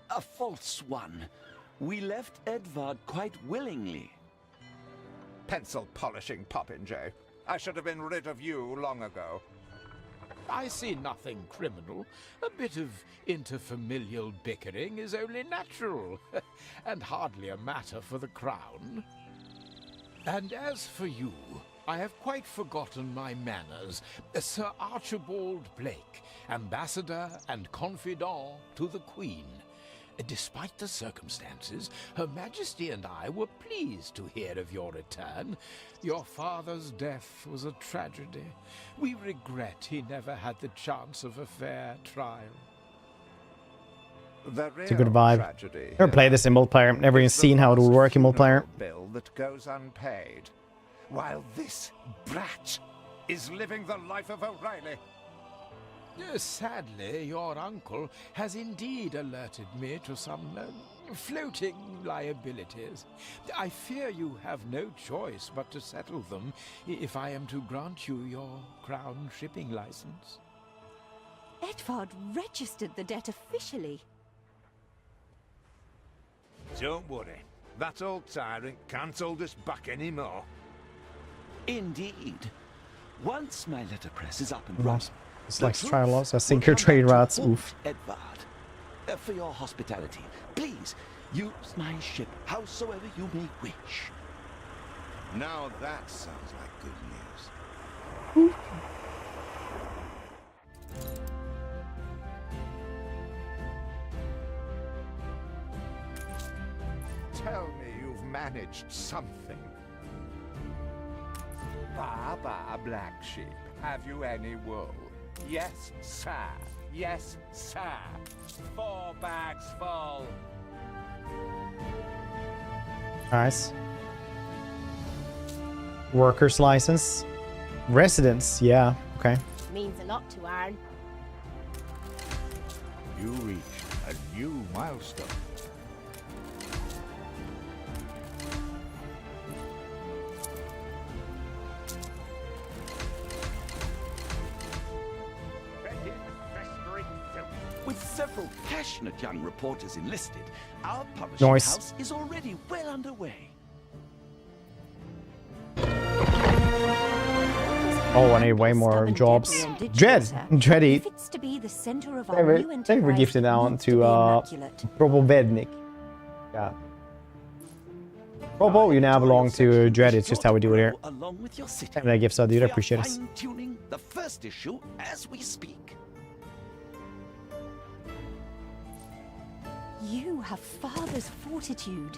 a false one. We left Edvard quite willingly. Pencil polishing popinjay. I should have been rid of you long ago. I see nothing criminal. A bit of interfamilial bickering is only natural, and hardly a matter for the crown. And as for you, I have quite forgotten my manners. Sir Archibald Blake, ambassador and confidant to the Queen. Despite the circumstances, Her Majesty and I were pleased to hear of your return. Your father's death was a tragedy. We regret he never had the chance of a fair trial. It's a good vibe. Never played this in multiplayer. Never even seen how it would work in multiplayer. Bill that goes unpaid, while this brat is living the life of O'Reilly. Sadly, your uncle has indeed alerted me to some floating liabilities. I fear you have no choice but to settle them if I am to grant you your crown shipping license. Edvard registered the debt officially. Don't worry. That old tyrant can't hold us back anymore. Indeed. Once my letterpress is up and running, It's like trials. I think your trade routes. Oof. Edvard, for your hospitality, please use my ship howsoever you may wish. Now that sounds like good news. Tell me you've managed something. Bah, black sheep. Have you any wool? Yes, sir. Yes, sir. 4 bags full. Worker's license. Residence, yeah, okay. Means a lot to Arn. You reached a new milestone. With several passionate young reporters enlisted, our publishing Nice. house is already well underway. Oh, I need way more jobs. Dready. If it's to be the center of They our were, new they were enterprise, gifted it out needs to be immaculate. Propovednik. Yeah. Propo, you now belong to Dread. It's just how we do it here. Along with your city. And that gifts I do, I appreciate it. Fine-tuning the first issue as we speak. You have father's fortitude.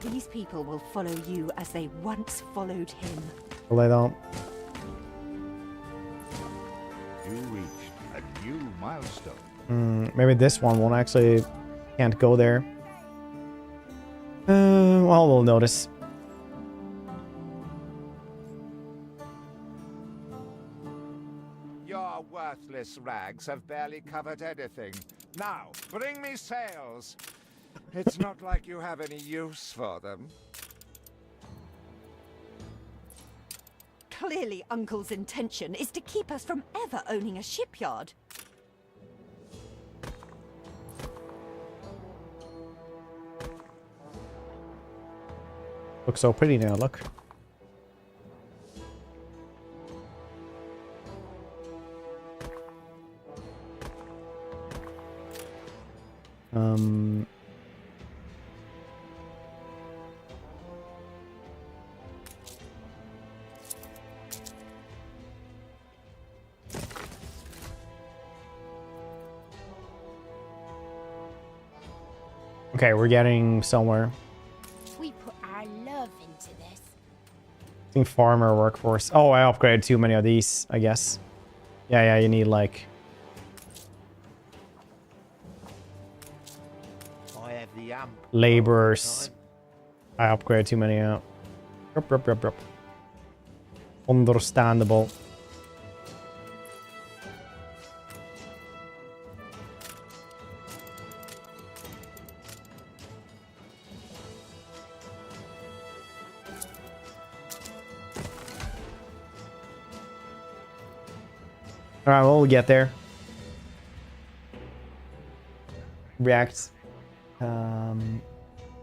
These people will follow you as they once followed him. Well, they don't. You reached a new milestone. Maybe this one won't actually... Can't go there. Well, we'll notice. Your worthless rags have barely covered anything. Now, bring me sails. It's not like you have any use for them. Clearly, Uncle's intention is to keep us from ever owning a shipyard. Looks so pretty now, look. Okay, we're getting somewhere. We put our love into this. I think farmer workforce. Oh, I upgraded too many of these, I guess. Yeah, you need like... I have the amp. laborers. I upgraded too many out. Yup. Understandable. Alright, well, we'll get there. Reacts.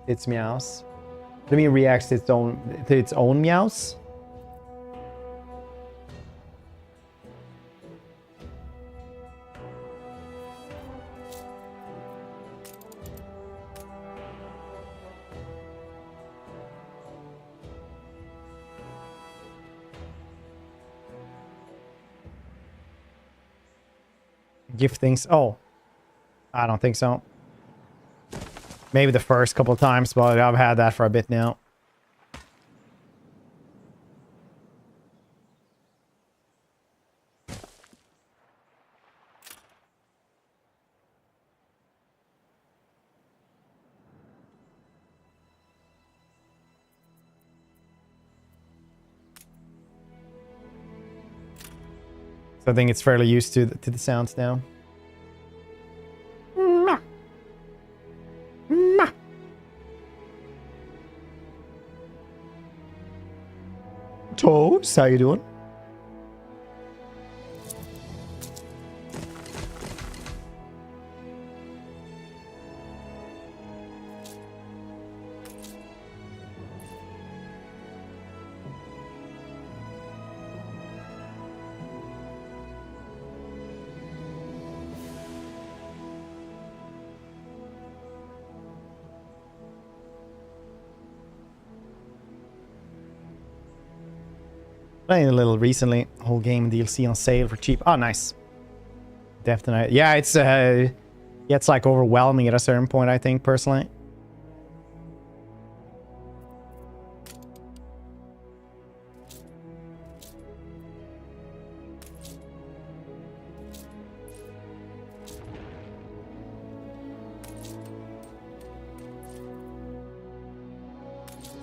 Its meows. What do you mean reacts to its own meows? Give things. Oh, I don't think so. Maybe the first couple of times, but I've had that for a bit now. So I think it's fairly used to the sounds now. Toads, how you doing? Playing a little recently. Whole game DLC on sale for cheap. Oh, nice. Definitely. Yeah, it's like overwhelming at a certain point, I think, personally.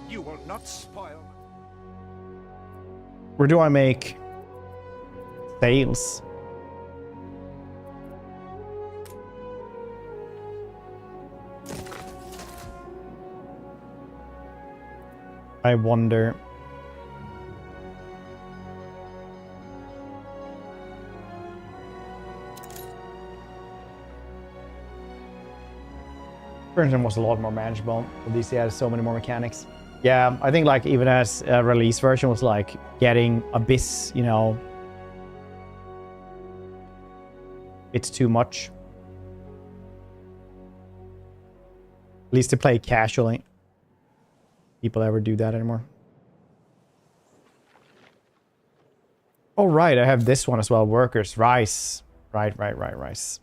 You will not spoil. Where do I make sales? I wonder. Version was a lot more manageable. But DC has so many more mechanics. Yeah, I think like even as a release version was like getting Abyss, you know, it's too much. At least to play casually. People ever do that anymore? Oh right, I have this one as well. Workers, rice. Right, rice.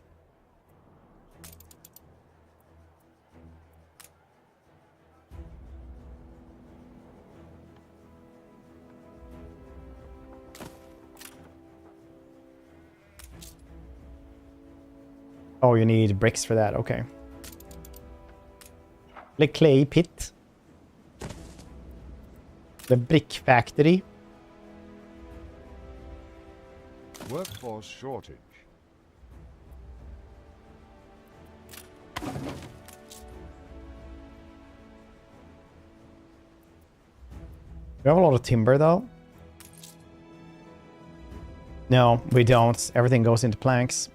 Oh, you need bricks for that. Okay. The clay pit. The brick factory. Workforce shortage. We have a lot of timber though. No, we don't. Everything goes into planks.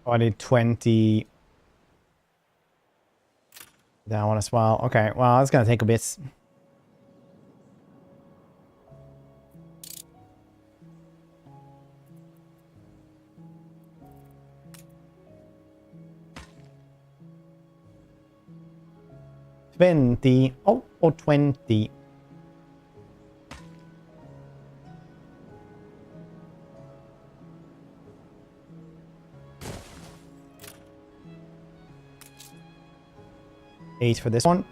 Oh, I need 20. That one as well. Okay, well, it's gonna take a bit. Oh, 20. $8 for this one.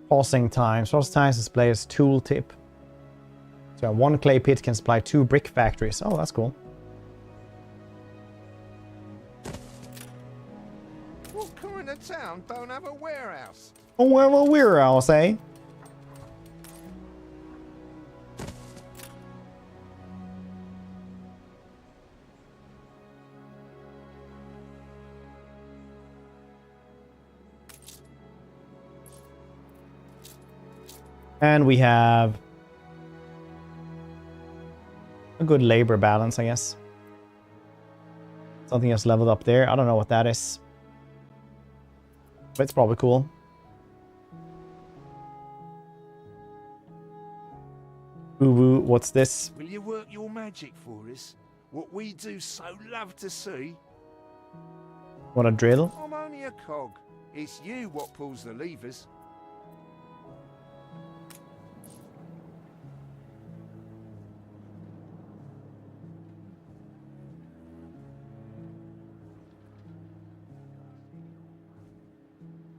Processing times. Processing times display as tooltip. So one clay pit can supply 2 brick factories. Oh, that's cool. What kind of town don't have a warehouse? Oh, well, a warehouse, eh? And we have a good labor balance, I guess. Something else leveled up there. I don't know what that is. But it's probably cool. Ooh, what's this? Will you work your magic for us? What we do so love to see. Want a drill? I'm only a cog. It's you what pulls the levers.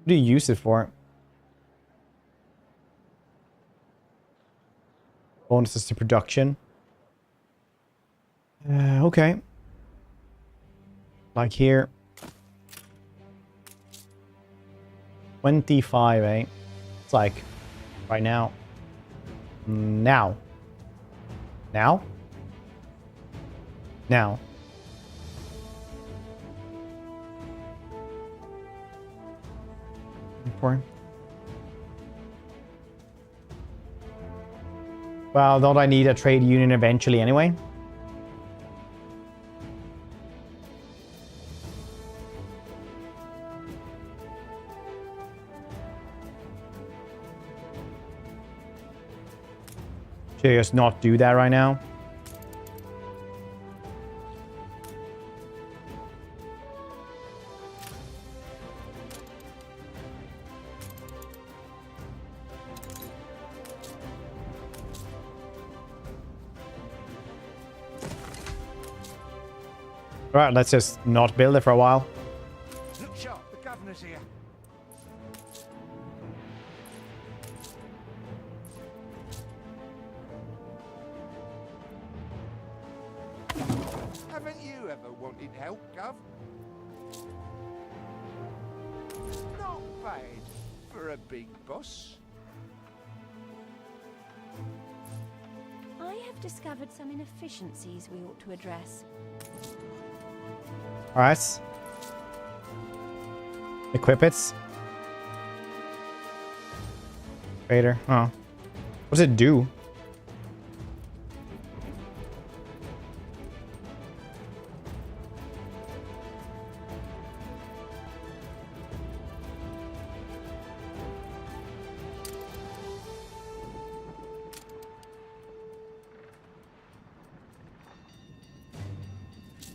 What do you use it for? Bonuses to production. Okay. Like here. 25, eh? It's like right now. Now. Now? Now. Well, don't I need a trade union eventually anyway? Should I just not do that right now? Right, let's just not build it for a while. Look sharp, the governor's here. Haven't you ever wanted help, Gov? Not bad for a big boss. I have discovered some inefficiencies we ought to address. Alright. Equip it. Raider. Oh. What does it do?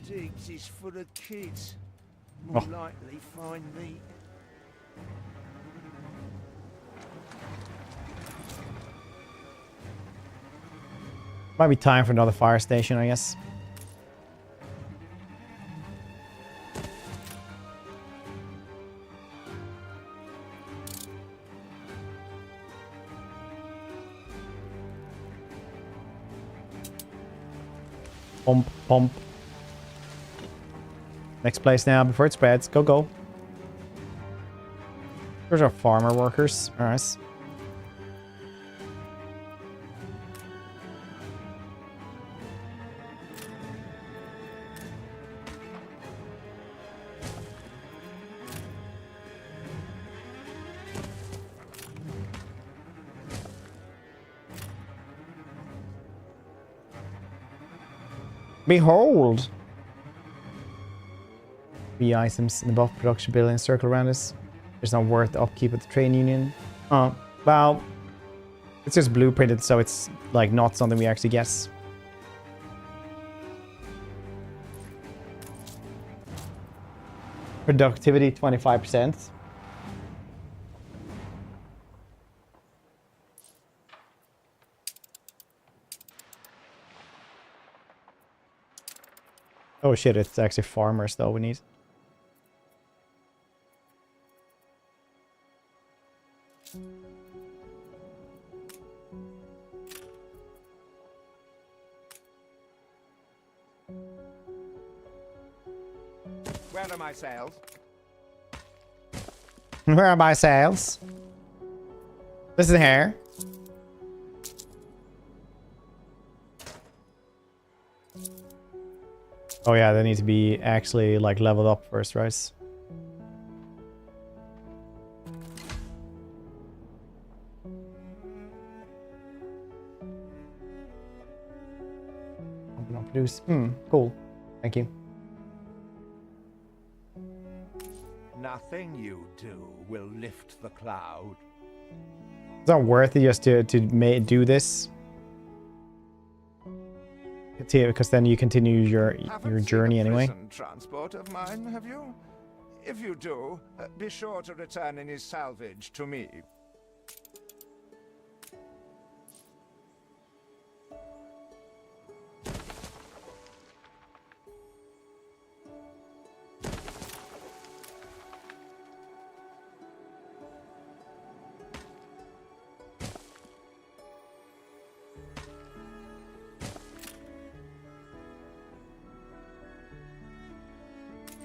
Diggs is full of kids. More likely find the... Might be time for another fire station, I guess. Pump, pump. Next place now before it spreads. Go, go. There's our farmer workers. Alright. Behold! The items in the buff production building circle around us. It's not worth the upkeep of the trade union. Well, it's just blueprinted, so it's like not something we actually guess. Productivity 25%. Oh shit, it's actually farmers though we need. Where are my sails? Where are my sails? This is here. Oh yeah, they need to be actually like leveled up first, right? Open up, produce. Cool. Thank you. Nothing you do will lift the cloud. It's not worth it just to do this. Because then you continue your journey anyway. Transport of mine, have you? If you do, be sure to return any salvage to me.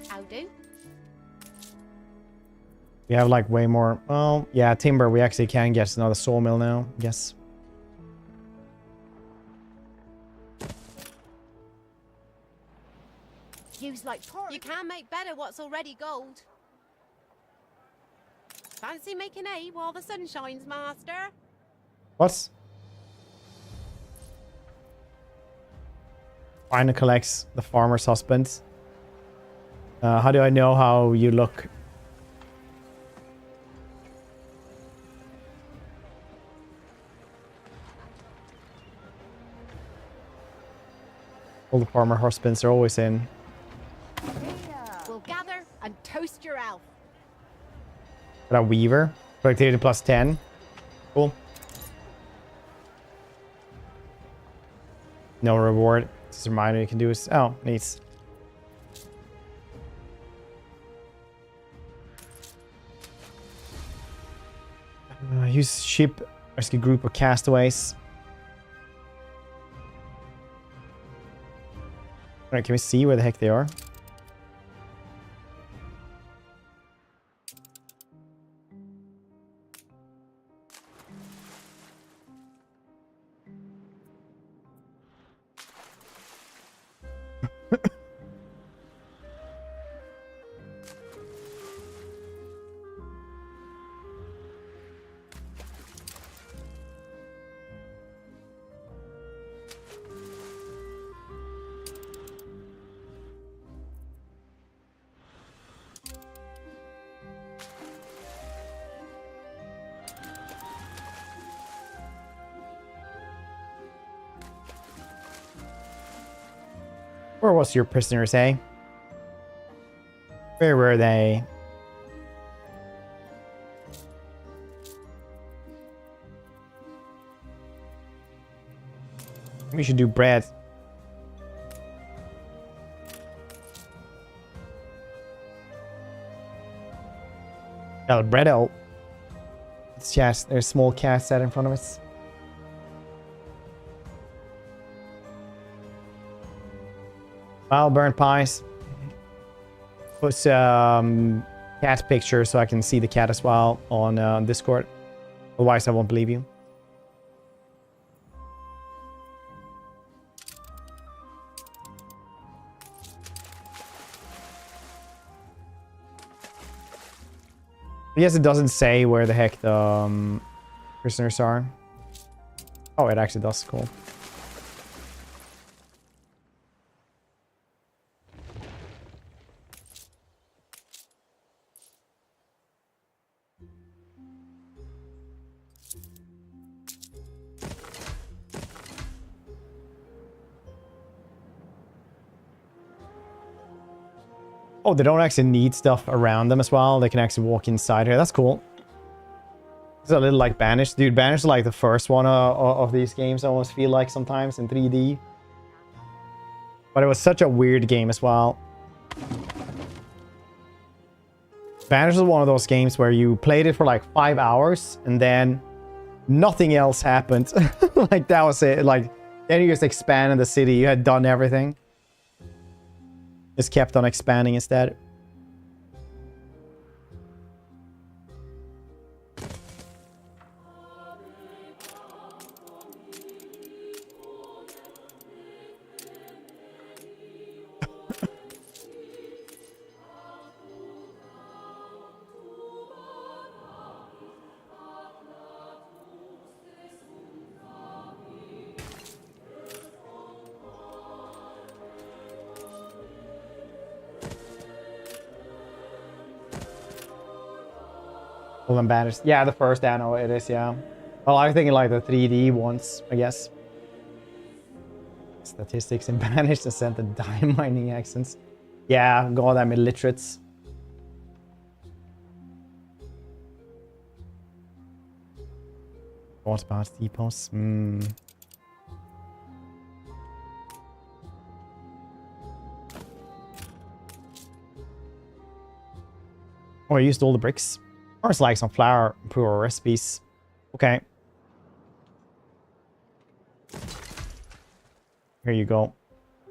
How do? We have like way more. Well, yeah, timber. We actually can get another sawmill now. Yes. Use like pork. You can make better what's already gold. Fancy making hay while the sun shines, master? What? Find and collects the farmer's husband. How do I know how you look? All the farmer husbands are always in. We'll gather and toast your elf. Got a weaver. Productivity plus 10. Cool. No reward. Just a reminder you can do is... Oh, neat. Use ship. Rescue group of castaways. Alright, can we see where the heck they are? Where was your prisoners, eh? Where were they? We should do bread. Bread out. It's just there's a small cat sat in front of us. Well, burnt pies. Put cat picture so I can see the cat as well on Discord. Otherwise, I won't believe you. Yes, it doesn't say where the heck the prisoners are. Oh, it actually does. Cool. Oh, they don't actually need stuff around them as well. They can actually walk inside here. That's cool. It's a little like Banished. Dude, Banished is like the first one of these games, I almost feel like sometimes in 3D. But it was such a weird game as well. Banished is one of those games where you played it for like 5 hours and then nothing else happened. Like that was it. Like then you just expanded the city. You had done everything. Just kept on expanding instead. Well, I'm banished. Yeah, the first Anno it is, yeah. Well, I'm thinking like the 3D ones, I guess. Statistics in banished and sent the dime mining accents. Yeah, god, I'm illiterates. What about depots? Oh, I used all the bricks. Or it's like some flour, improve our recipes. Okay. Here you go.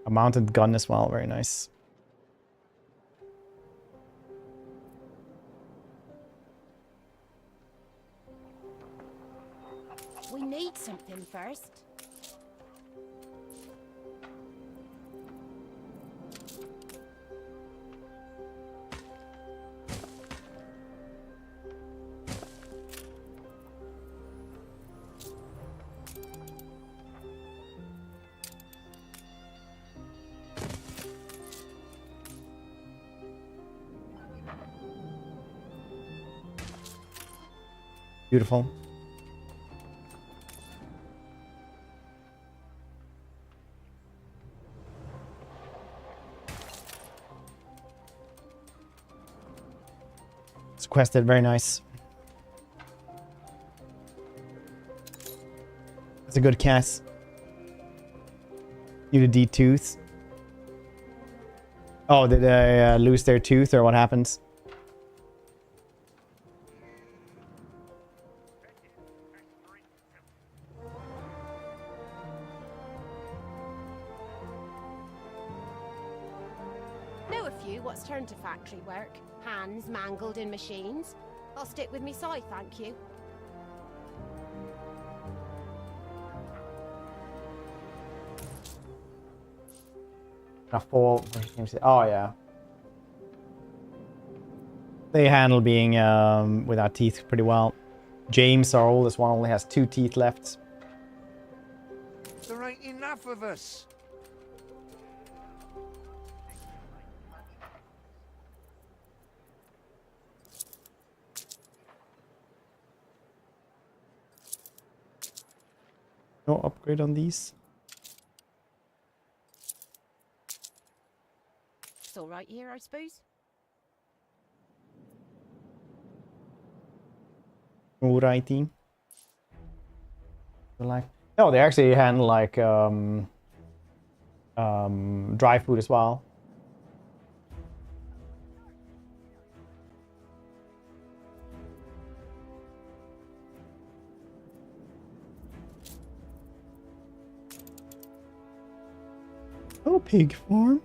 A mounted gun as well. Very nice. We need something first. Beautiful. quested. Very nice. It's a good cast. Need a D tooth. Oh, did they lose their tooth or what happens? Know a few what's turned to factory work. Hands mangled in machines. I'll stick with me side, thank you. A fall. Oh yeah. They handle being without teeth pretty well. James, our oldest one, only has 2 teeth left. There ain't enough of us. No upgrade on these. It's all right here, I suppose. Alrighty. Like, no, they actually handle like dry food as well. Oh, pig farm.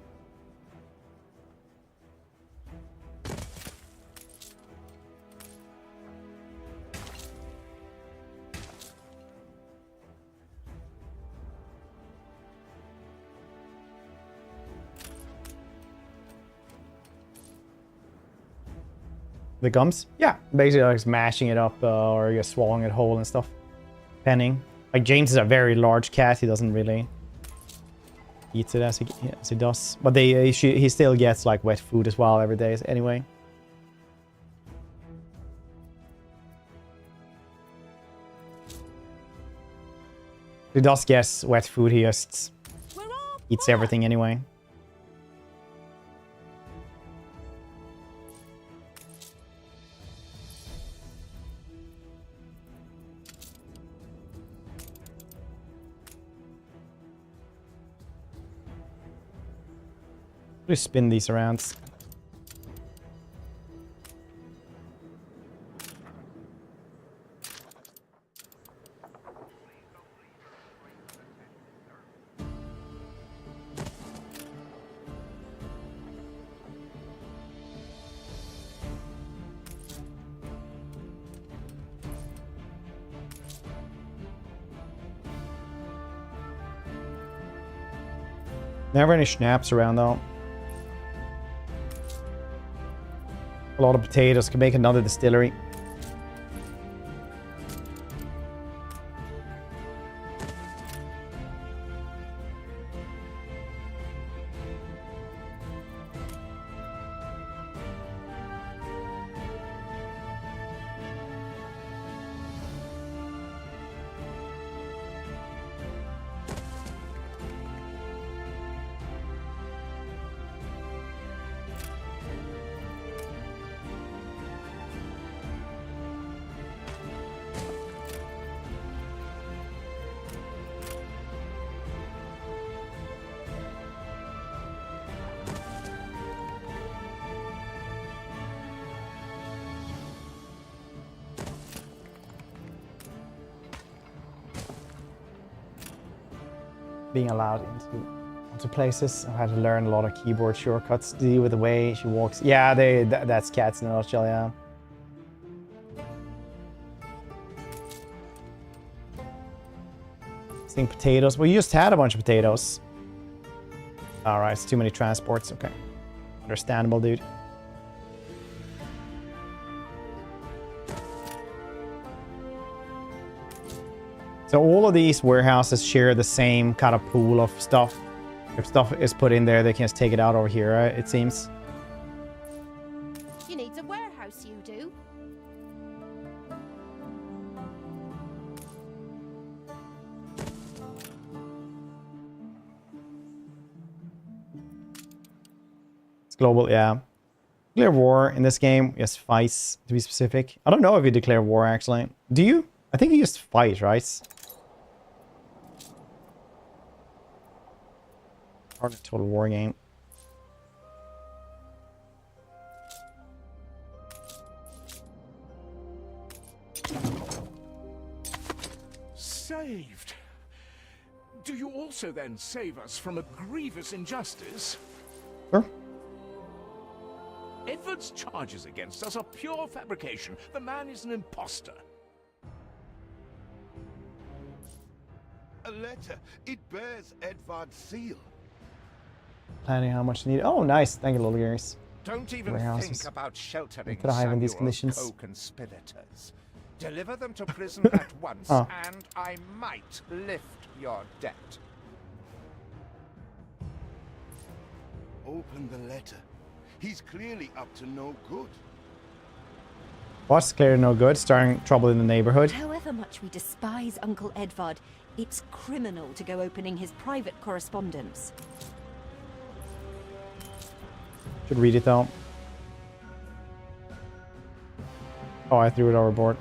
The gums? Yeah, basically like smashing it up or just swallowing it whole and stuff. Penning. Like James is a very large cat. He doesn't really eat it as he does. But he still gets like wet food as well every day anyway. He does get wet food. He just eats everything anyway. Just spin these around. Never any schnapps around though. A lot of potatoes. Can make another distillery. Being allowed into places. I've had to learn a lot of keyboard shortcuts to deal with the way she walks. Yeah, that's cats in a nutshell, yeah. Think potatoes. Well, you just had a bunch of potatoes. Alright, it's too many transports. Okay. Understandable, dude. So all of these warehouses share the same kind of pool of stuff. If stuff is put in there, they can just take it out over here, it seems. You need a warehouse, you do. It's global, yeah. Declare war in this game. Yes, fights to be specific. I don't know if you declare war actually. Do you? I think you just fight, right? Part of total war game. Saved. Do you also then save us from a grievous injustice? Sure. Edward's charges against us are pure fabrication. The man is an imposter. A letter. It bears Edvard's seal. Planning how much you need. Oh, nice. Thank you, little gears. Don't even Warehouses. think about sheltering Thrive in these Samuel conditions. co-conspirators. Deliver them to prison at once, Oh. and I might lift your debt. Open the letter. He's clearly up to no good. What's clearly no good? Starting trouble in the neighborhood. However much we despise Uncle Edvard, it's criminal to go opening his private correspondence. Should read it though. Oh, I threw it overboard.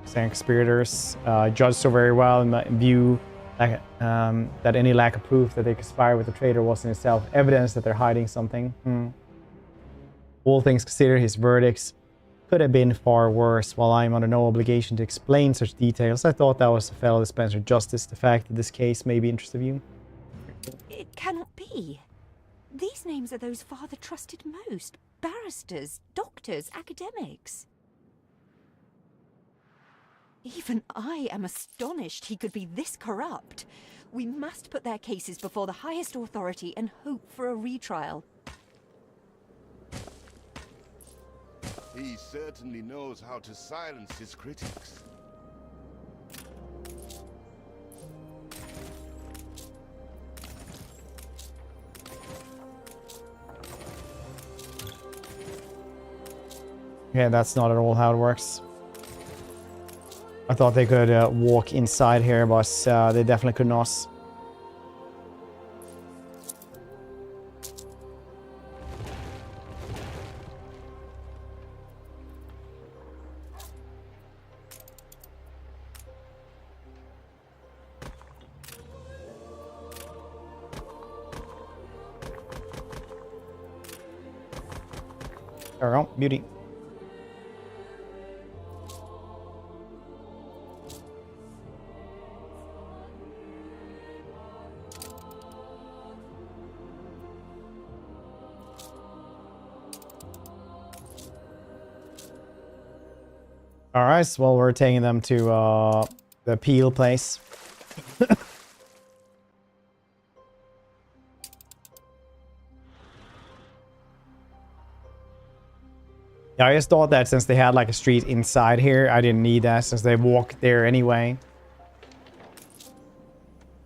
Saying conspirators judge so very well and view that any lack of proof that they conspire with the traitor was in itself evidence that they're hiding something. All things considered, his verdicts could have been far worse. While I am under no obligation to explain such details, I thought that was a fellow dispenser of justice. The fact that this case may be interest of you. It cannot be. These names are those Father trusted most. Barristers, doctors, academics. Even I am astonished he could be this corrupt. We must put their cases before the highest authority and hope for a retrial. He certainly knows how to silence his critics. Yeah, that's not at all how it works. I thought they could walk inside here, but they definitely could not. There we go, beauty. All right, so well, we're taking them to the Peel place. Yeah, I just thought that since they had like a street inside here, I didn't need that since they walked there anyway.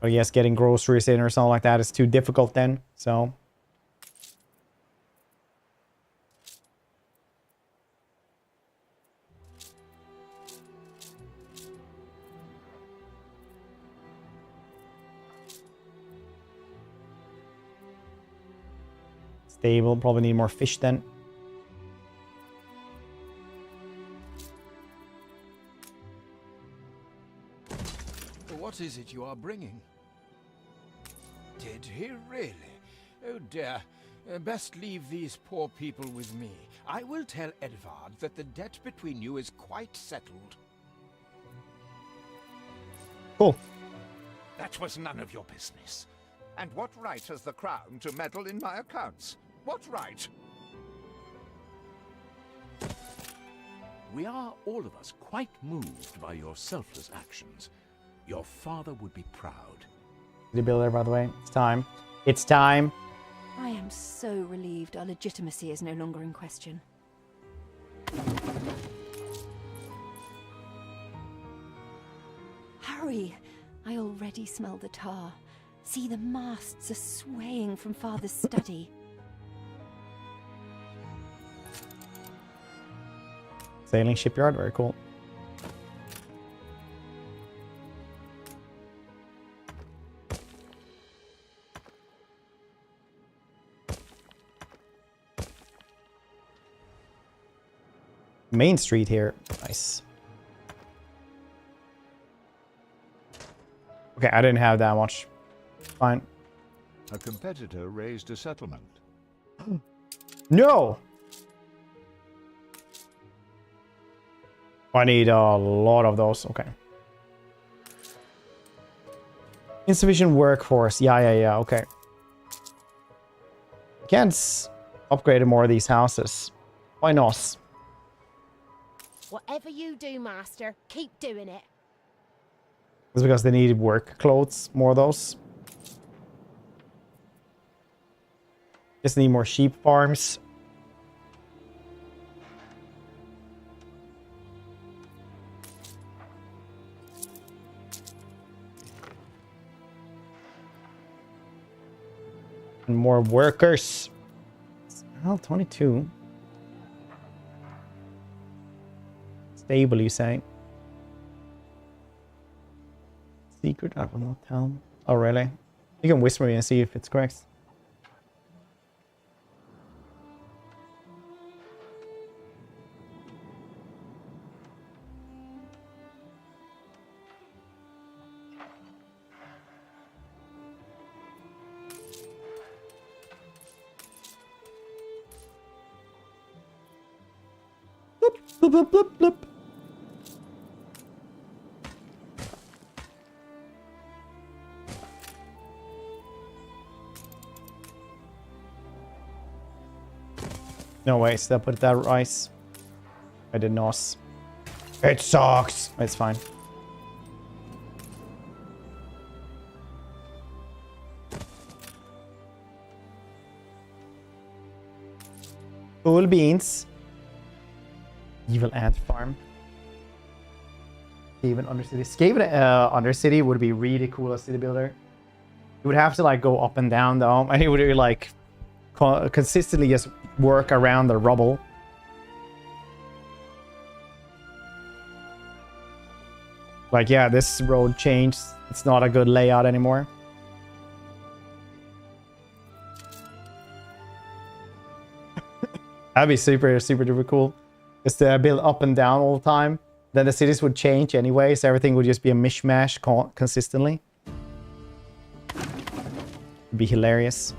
But yes, getting groceries in or something like that is too difficult then, so... Stable, probably need more fish then. What is it you are bringing? Did he really? Oh dear. Best leave these poor people with me. I will tell Edvard that the debt between you is quite settled. Cool. That was none of your business. And what right has the Crown to meddle in my accounts? What right? We are, all of us, quite moved by your selfless actions. Your father would be proud. The builder, by the way. It's time. It's time. I am so relieved our legitimacy is no longer in question. Hurry! I already smell the tar. See, the masts are swaying from Father's study. Sailing shipyard, very cool. Main street here. Nice. Okay, I didn't have that much. Fine. A competitor raised a settlement. No! I need a lot of those. Okay. Insufficient workforce. Yeah. Okay. Can't upgrade more of these houses. Why not? Whatever you do, Master, keep doing it. It's because they need work clothes. More of those. Just need more sheep farms. And more workers. Well, 22. Stable, you say? Secret, I will not tell. Oh, really? You can whisper me and see if it's correct. Bloop, bloop, bloop, bloop, bloop. No way, still put that rice. I did not. It sucks. It's fine. Full beans. Evil ant farm. Skaven Undercity. Skaven Undercity would be really cool as city builder. You would have to like go up and down though, and it would be like consistently just work around the rubble. Like, yeah, this road changed. It's not a good layout anymore. That'd be super duper cool. Just to build up and down all the time. Then the cities would change anyway, so everything would just be a mishmash consistently. It'd be hilarious.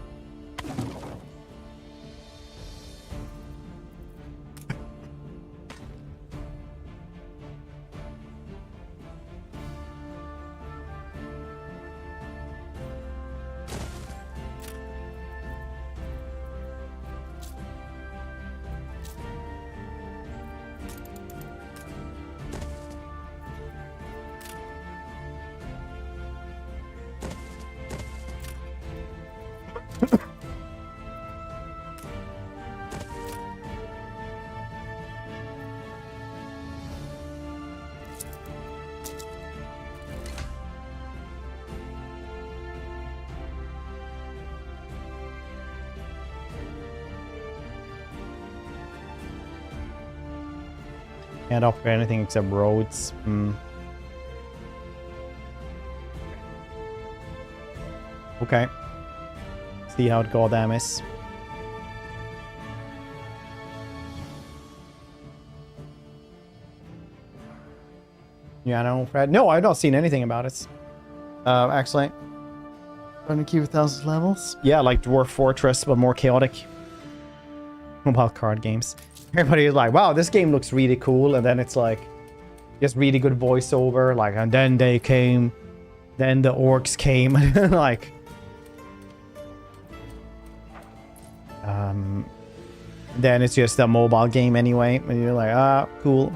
Can't upgrade anything except roads. Okay. See how it goddamn is. Yeah, I know, Fred. No, I've not seen anything about it. Actually. Trying to keep 1,000 levels. Yeah, like Dwarf Fortress, but more chaotic. Mobile card games. Everybody is like, wow, this game looks really cool. And then it's like, just really good voiceover. Like, and then they came. Then the orcs came. Like. Then it's just a mobile game anyway. And you're like, ah, cool.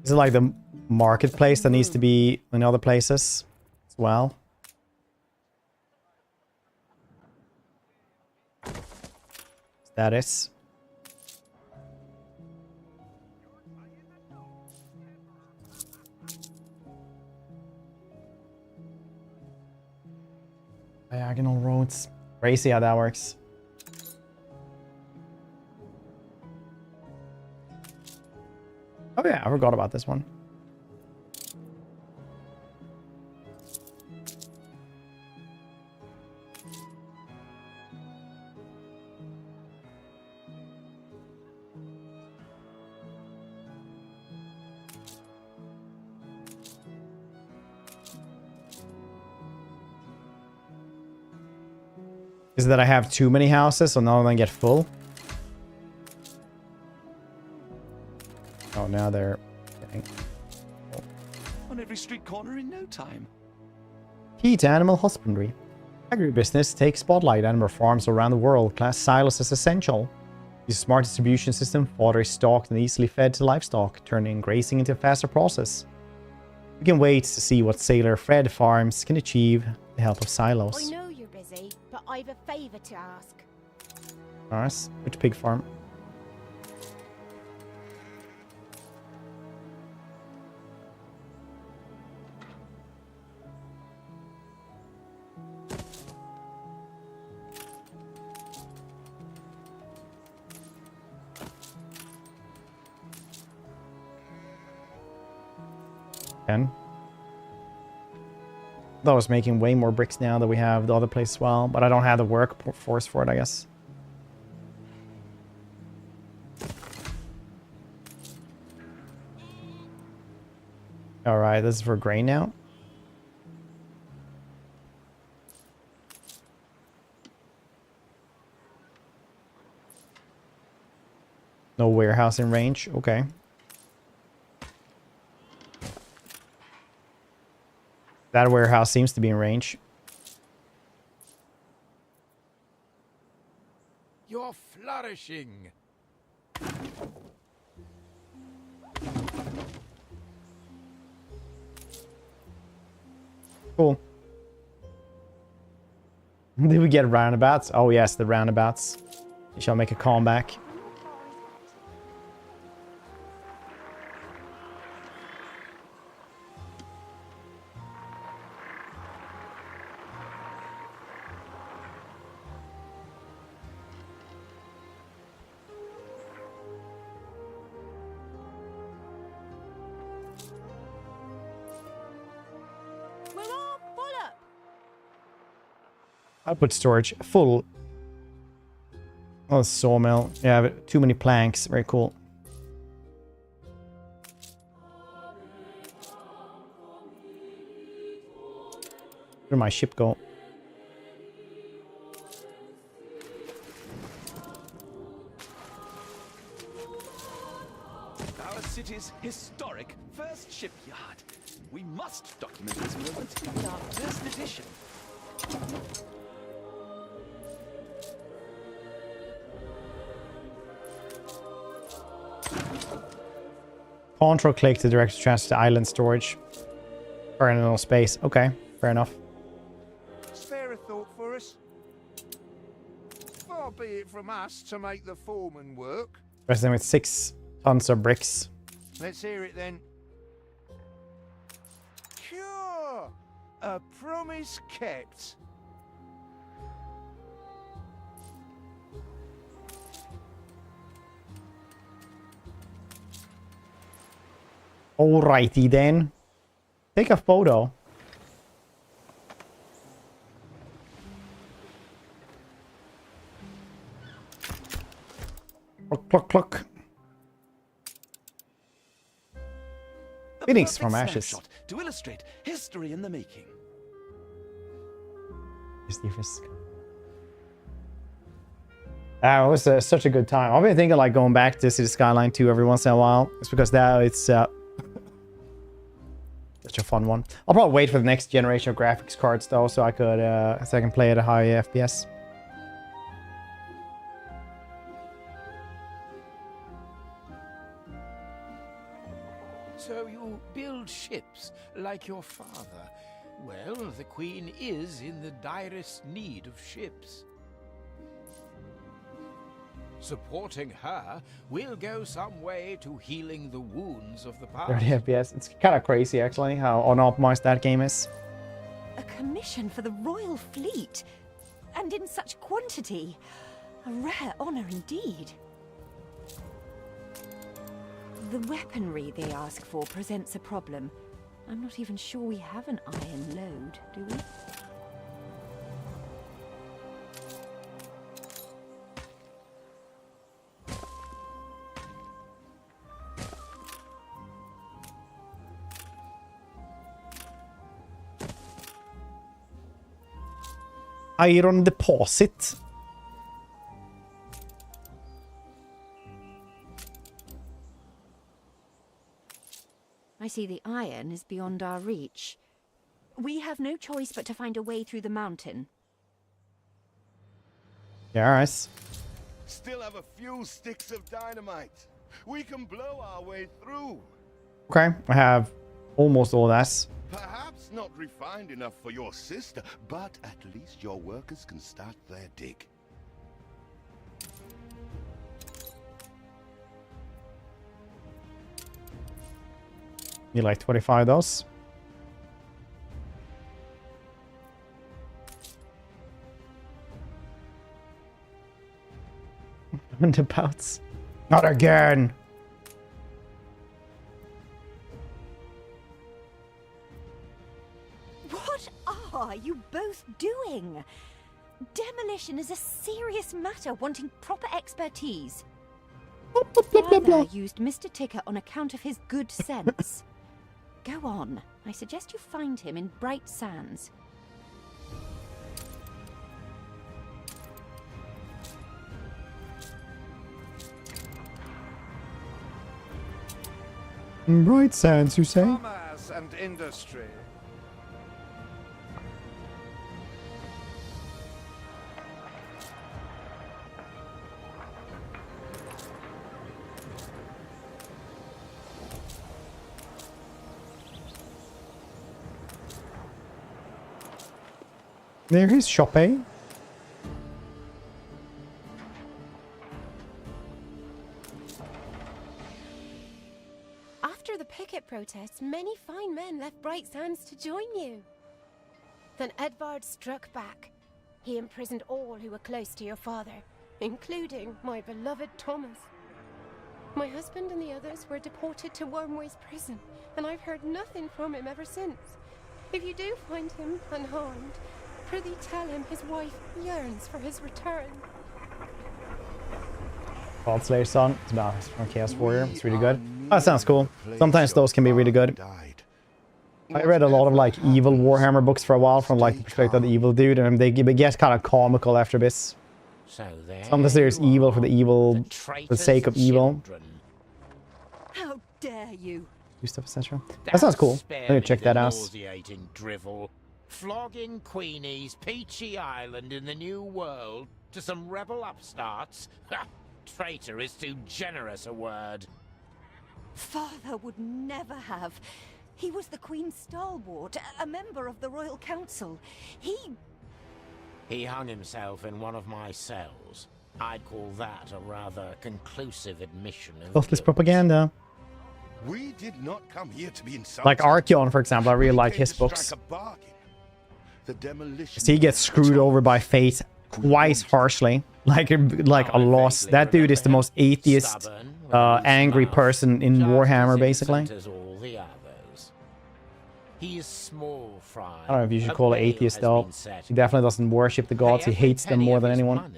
Is it like the marketplace that needs to be in other places as well? Status. Diagonal roads. Crazy how that works. Oh yeah, I forgot about this one. Is it that I have too many houses, so none of them get full? Oh, now they're getting... On every street corner in no time. Key to animal husbandry. Agribusiness takes spotlight. Animal farms around the world class silos as essential. Use a smart distribution system, fodder is stocked and easily fed to livestock, turning grazing into a faster process. We can wait to see what Sailor Fred Farms can achieve with the help of silos. I know you're busy, but I've a favour to ask. Nice. Which pig farm? That was making way more bricks now that we have the other place as well, but I don't have the workforce for it, I guess. Alright, this is for grain now. No warehouse in range, okay. That warehouse seems to be in range. You're flourishing. Cool. Did we get roundabouts? Oh yes, the roundabouts. We shall make a comeback. Output storage full. Oh, sawmill. Yeah, but too many planks. Very cool. Where did my ship go? Our city's historic first shipyard. We must document this moment in our first edition. Control-click to direct transfer to island storage. Or in space. Okay, fair enough. Spare a thought for us? Far be it from us to make the foreman work. Rest them with 6 tons of bricks. Let's hear it then. Cure! A promise kept. Alrighty then. Take a photo. Cluck, cluck, cluck. Phoenix from ashes. To illustrate history in the making. It was such a good time. I've been thinking like going back to City Skyline 2 every once in a while. It's because now it's such a fun one. I'll probably wait for the next generation of graphics cards though, so I can play at a high FPS. So you build ships like your father. Well, the Queen is in the direst need of ships. Supporting her will go some way to healing the wounds of the past. 30 FPS. It's kind of crazy actually how unoptimized that game is. A commission for the Royal Fleet? and in such quantity. A rare honor indeed. The weaponry they ask for presents a problem. I'm not even sure we have an iron load, do we? Iron deposit. I see the iron is beyond our reach. We have no choice but to find a way through the mountain. Yeah, alright. Still have a few sticks of dynamite. We can blow our way through. Okay, I have almost all that. Perhaps not refined enough for your sister, but at least your workers can start their dig. You like 25 of those? Roundabouts. Not again! What are you both doing? Demolition is a serious matter wanting proper expertise. Father used Mr. Ticker on account of his good sense. Go on. I suggest you find him in Bright Sands. Bright Sands, you say? Commerce and industry. There is shop, eh? After the picket protests, many fine men left Bright Sands to join you. Then Edvard struck back. He imprisoned all who were close to your father, including my beloved Thomas. My husband and the others were deported to Wormway's prison, and I've heard nothing from him ever since. If you do find him unharmed, prithee tell him his wife yearns for his return. Vault Slayer song. It's about from Chaos Warrior. It's really good. Oh, that sounds cool. Sometimes those can be really good. I read a lot of like evil Warhammer books for a while from like the perspective of the evil dude, and they get kind of comical after this. Sometimes there's evil for the sake of evil. How dare you? Do stuff, etc. That sounds cool. Let me check that out. Drivel. Flogging Queenie's peachy island in the New World to some rebel upstarts? Traitor is too generous a word. Father would never have. He was the Queen's stalwart, a member of the Royal Council. He hung himself in one of my cells. I'd call that a rather conclusive admission of Both this guilt. propaganda. We did not come here to be insulted. Like Archeon, for example, I really like his books. The demolition. He gets screwed over by fate quite harshly. Like a loss. That dude is the most atheist, angry person in Warhammer, basically. He is small fry. I don't know if you should call it atheist, though. He definitely doesn't worship the gods. He hates them more than anyone.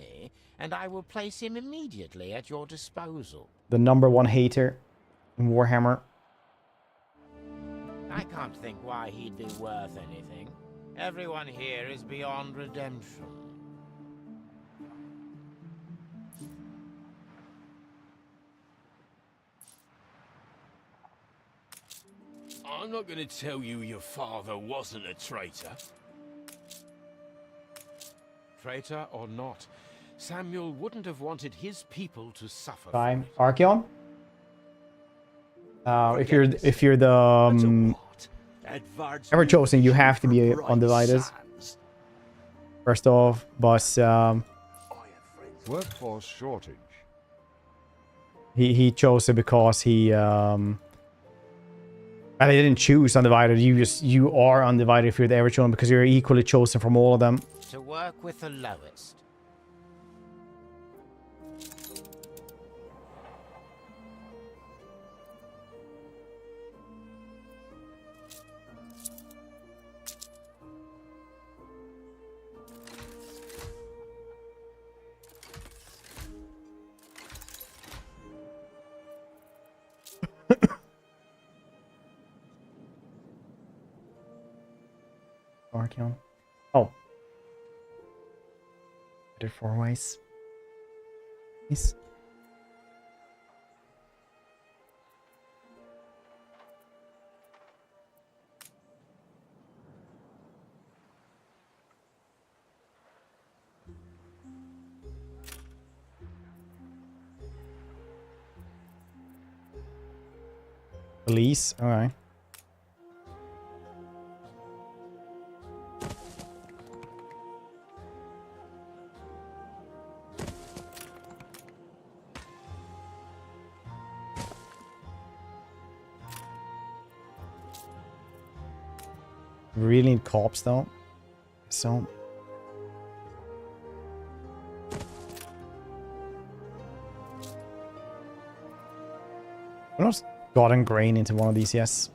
And I will place him immediately at your disposal. The #1 hater in Warhammer. I can't think why he'd be worth anything. Everyone here is beyond redemption. I'm not going to tell you your father wasn't a traitor. Traitor or not, Samuel wouldn't have wanted his people to suffer. Fine. Archeon? If you're the ever chosen, you have to be undivided. First off, but workforce shortage. He chose it because he And I didn't choose undivided. You are undivided if you're the ever chosen because you're equally chosen from all of them. To work with the lowest. Archeon. Oh. I did 4 ways. Nice. Police, alright. Really need cops though. So almost gotten grain into one of these, yes.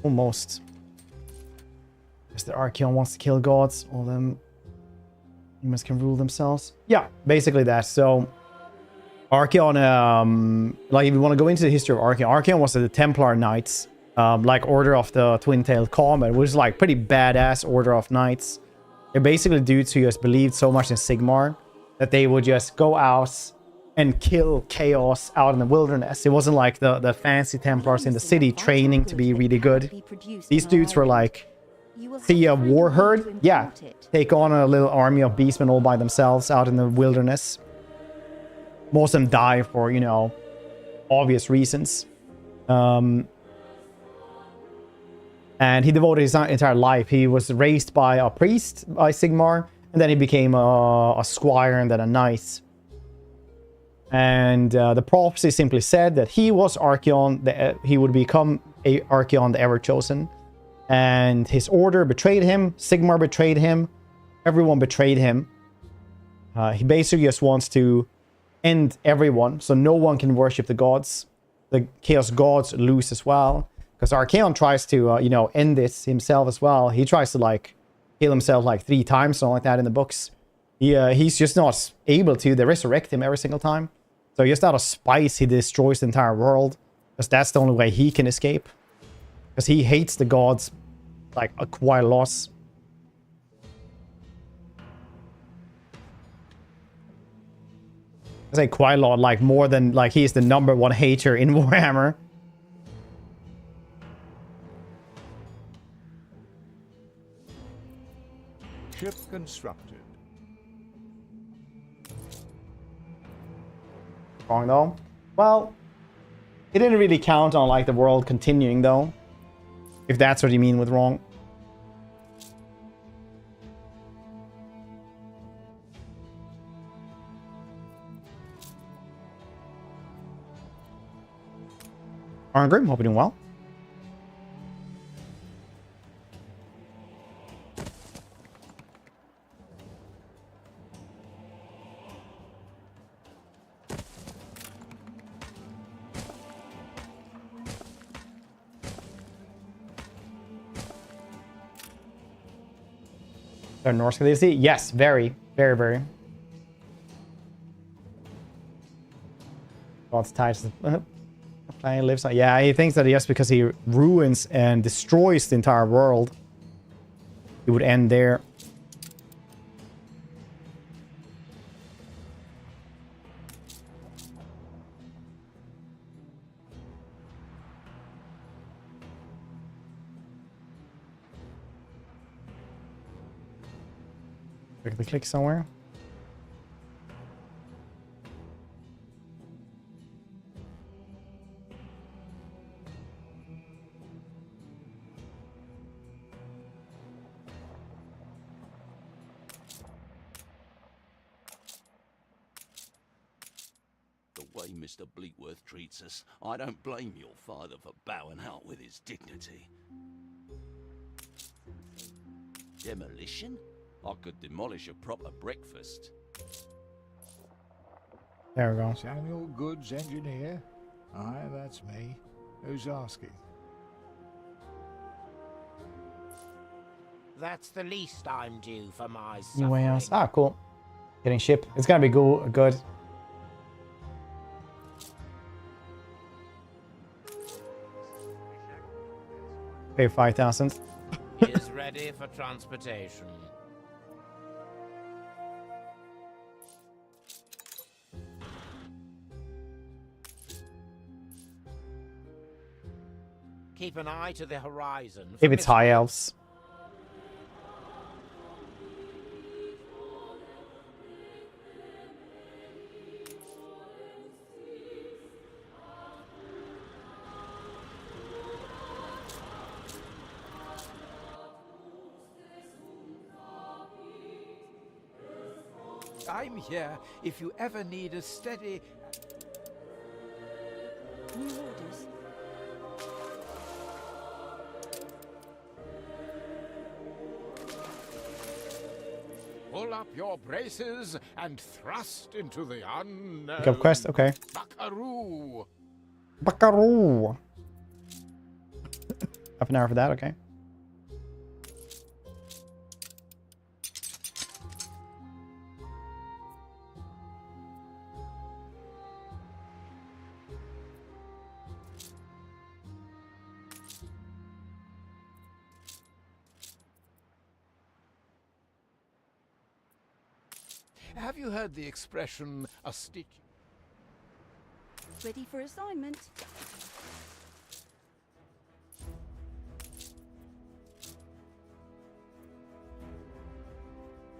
Almost. Because the Archeon wants to kill gods. All them humans can rule themselves. Yeah, basically that. So Archeon, like if you want to go into the history of Archeon, Archeon was the Templar Knights. Like Order of the Twin-Tailed Comet, which is like pretty badass Order of Knights. They're basically dudes who just believed so much in Sigmar that they would just go out and kill chaos out in the wilderness. It wasn't like the fancy Templars in the city training to be really good. These dudes were like, see a war herd? Yeah, take on a little army of beastmen all by themselves out in the wilderness. Most of them die for, you know, obvious reasons. And he devoted his entire life. He was raised by a priest, by Sigmar, and then he became a squire and then a knight. And the prophecy simply said that he was Archeon, he would become a Archeon, the Ever-Chosen. And his order betrayed him, Sigmar betrayed him, everyone betrayed him. He basically just wants to end everyone, so no one can worship the gods. The Chaos Gods lose as well. Because Archeon tries to, you know, end this himself as well. He tries to, like, kill himself, like, 3 times, something like that in the books. He's just not able to. They resurrect him every single time. So just out of spite, he destroys the entire world. Because that's the only way he can escape. Because he hates the gods, like, quite a lot. I say quite a lot, like, more than, like, he's the #1 hater in Warhammer. Ship constructed. Wrong though. Well, it didn't really count on like the world continuing though. If that's what you mean with wrong. Arngrim, hope you're doing well. They're Norse Khaleesi? Yes, very, very, very. God's tied to the planet lives on. Yeah, he thinks that just because he ruins and destroys the entire world, it would end there. Quickly click somewhere. The white way Mr. Bleakworth treats us, I don't blame your father for bowing out with his dignity. Demolition? I could demolish a proper breakfast. There we go. Samuel Goods, engineer? Aye, that's me. Who's asking? That's the least I'm due for my Anyway else? suffering. Ah, cool. Getting ship. It's gonna be good. Pay 5,000. Is ready for transportation. Keep an eye to the horizon. If it's high elves. I'm here if you ever need a steady... New orders. Pull up your braces and thrust into the unknown. Pick up quest, okay. Buckaroo. Buckaroo. Half an hour for that, okay. Have you heard the expression, a stitch? Ready for assignment.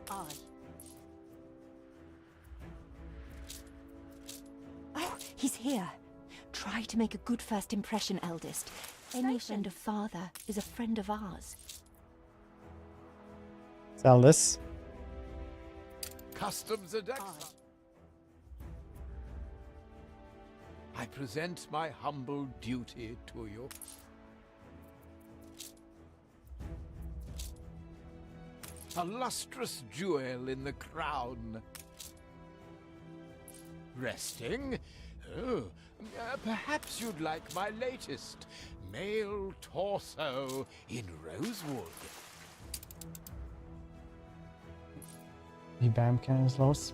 Aye. Oh, he's here. Try to make a good first impression, eldest. Any friend of father is a friend of ours. Sell this. Customs and excise. I present my humble duty to you. A lustrous jewel in the crown. Resting? Oh, perhaps you'd like my latest male torso in rosewood. The Bam Cannons Lost.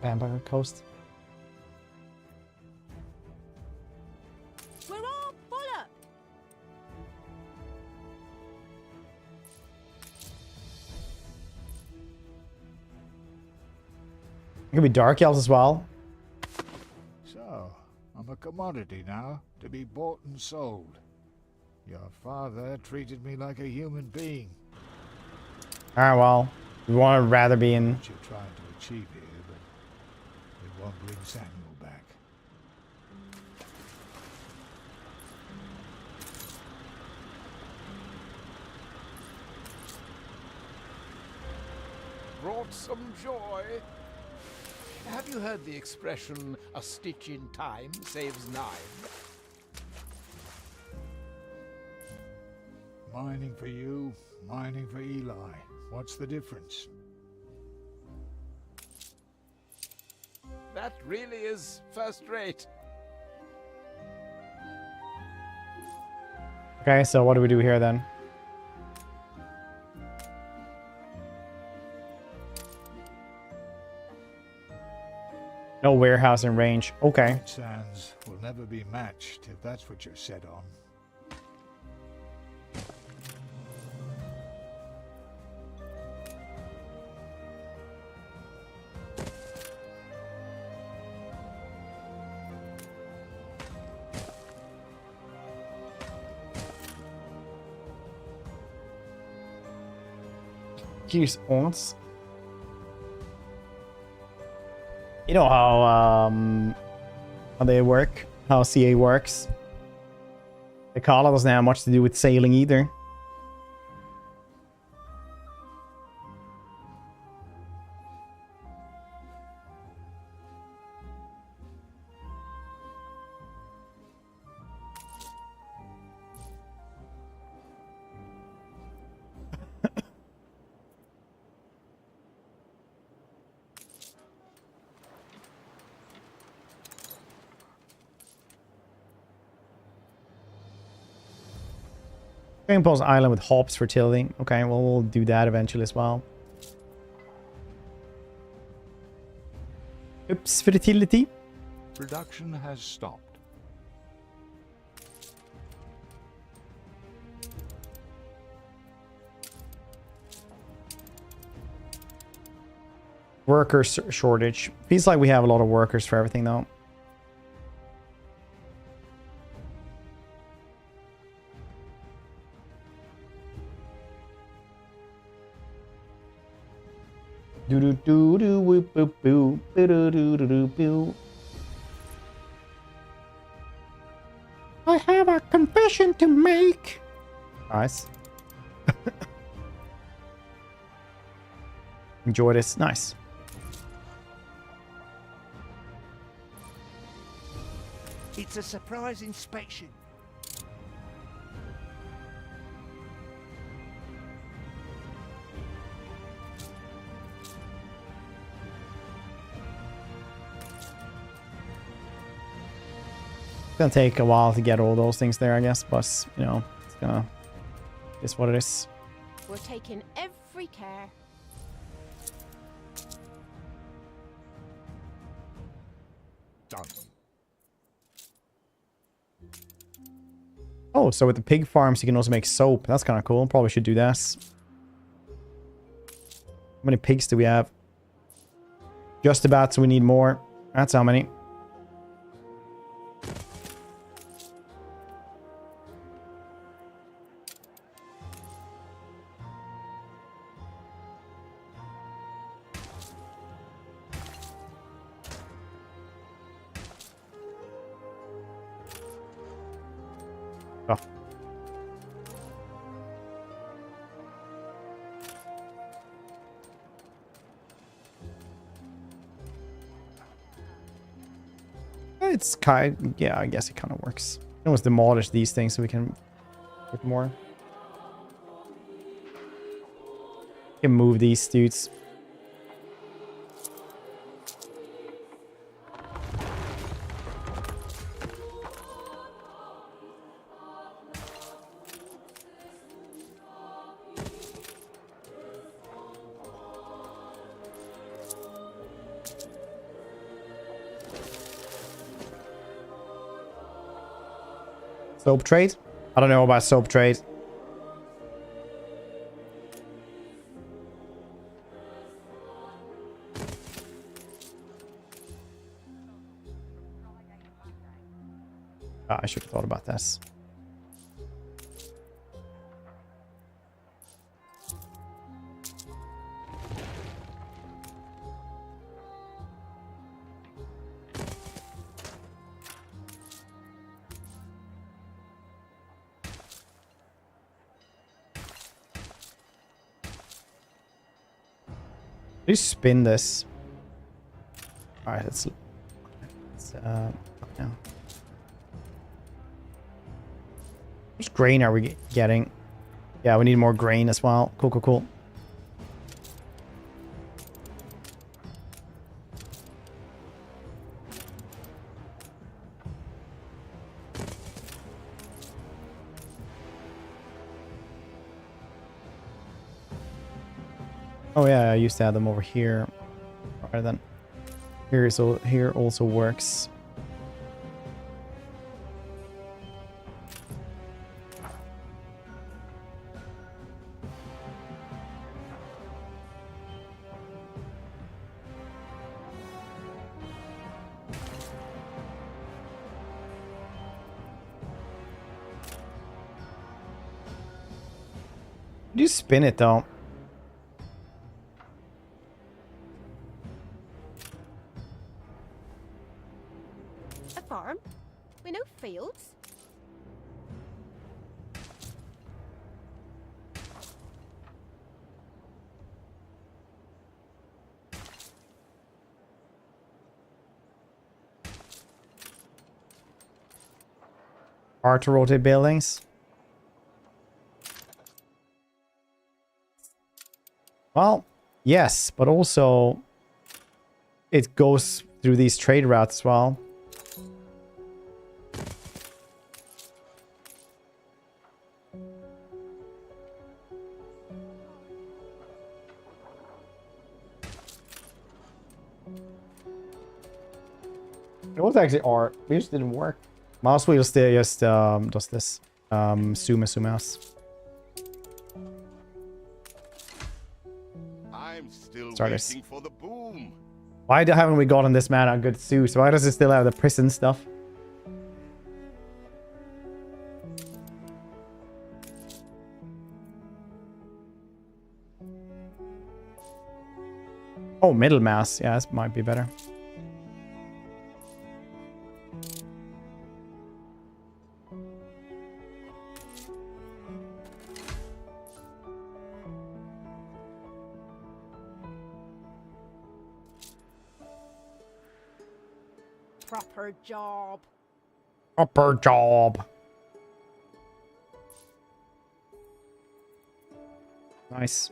Vampire Coast. We're all full up. It could be Dark Elves as well. So, I'm a commodity now, to be bought and sold. Your father treated me like a human being. Alright, well. We want to rather be in... What you're trying to achieve here, but it won't bring Samuel back. Brought some joy. Have you heard the expression, a stitch in time saves 9? Mining for you, mining for Eli. What's the difference? That really is first rate. Okay, so what do we do here then? No warehouse in range. Okay. White Sands will never be matched if that's what you're set on. Use ons. You know how they work, how CA works. The Kala doesn't have much to do with sailing either. Impose island with hops for tilling. Okay, well, we'll do that eventually as well. Oops, fertility. Production has stopped. Worker shortage. Feels like we have a lot of workers for everything though. Do do do do whoop boop boo do do do do do boo. I have a confession to make. Nice. Enjoy this. Nice. It's a surprise inspection. It's gonna take a while to get all those things there, I guess, but you know, it's what it is. We're taking every care. Done. Oh, so with the pig farms, you can also make soap. That's kind of cool. Probably should do that. How many pigs do we have? Just about, so we need more. That's how many. Oh. It's kind, yeah, I guess it kind of works. We can always demolish these things so we can get more. We can move these dudes. Soap trade? I don't know about soap trade. I should have thought about this. You spin this. All right, let's yeah. How much grain are we getting? Yeah, we need more grain as well. Cool, cool, cool. Oh yeah, I used to have them over here. Alright then. Here also works. Do you spin it though? A farm? We know fields. Hard to rotate buildings. Well, yes, but also it goes through these trade routes as well. It was actually art. It just didn't work. Mouse wheel still just does this. Zoom mouse. I'm still Start this. waiting for the boom. Why haven't we gotten this man a good suit? Why does it still have the prison stuff? Oh, middle mass. Yeah, this might be better. Proper job. Proper job. Nice.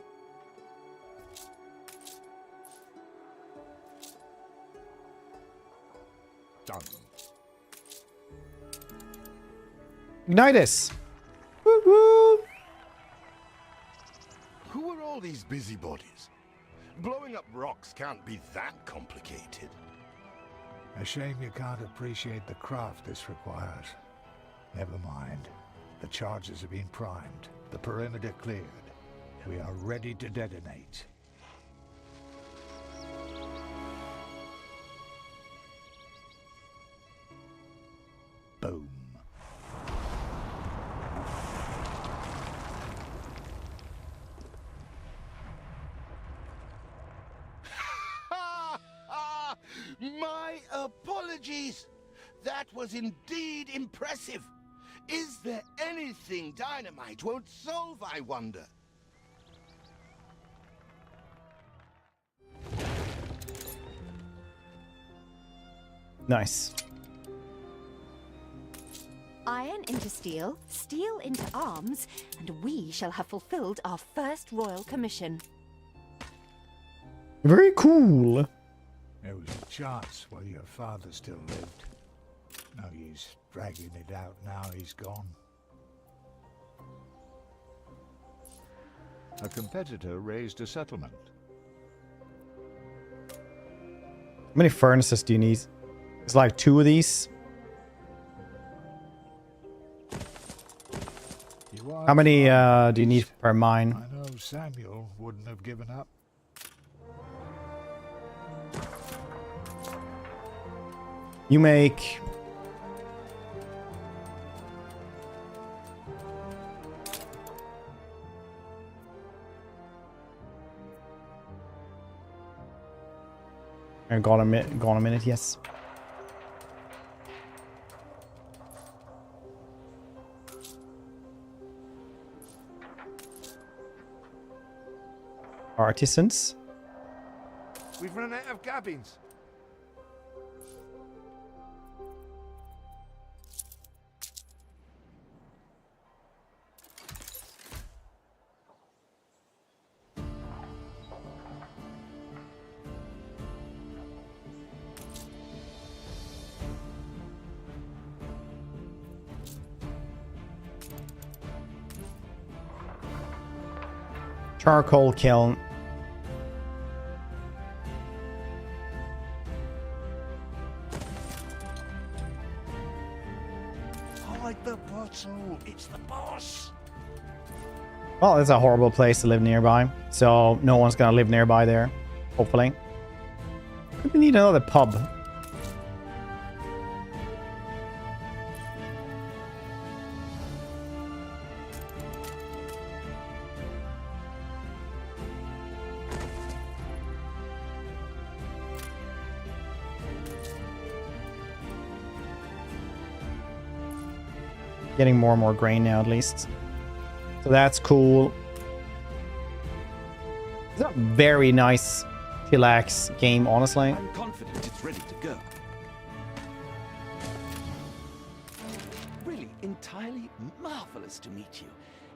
Done. Ignite this. Woo woo. Who are all these busybodies? Blowing up rocks can't be that complicated. A shame you can't appreciate the craft this requires. Never mind. The charges have been primed. The perimeter cleared. We are ready to detonate. Boom. My apologies. That was indeed impressive. Is there anything dynamite won't solve, I wonder? Nice. Iron into steel, steel into arms, and we shall have fulfilled our first royal commission. Very cool. There was a chance while your father still lived. No use dragging it out now he's gone. A competitor raised a settlement. How many furnaces do you need? It's like 2 of these. How many do you need per mine? I know Samuel wouldn't have given up. You make... Gone a minute, yes. Artisans. We've run out of cabins. Charcoal kiln. Hide the bottle. It's the boss. Well, it's a horrible place to live nearby, so no one's gonna live nearby there, hopefully. We need another pub. Getting more and more grain now, at least. So that's cool. It's a very nice, chillax game, honestly. I'm confident it's ready to go. Really, entirely marvelous to meet you.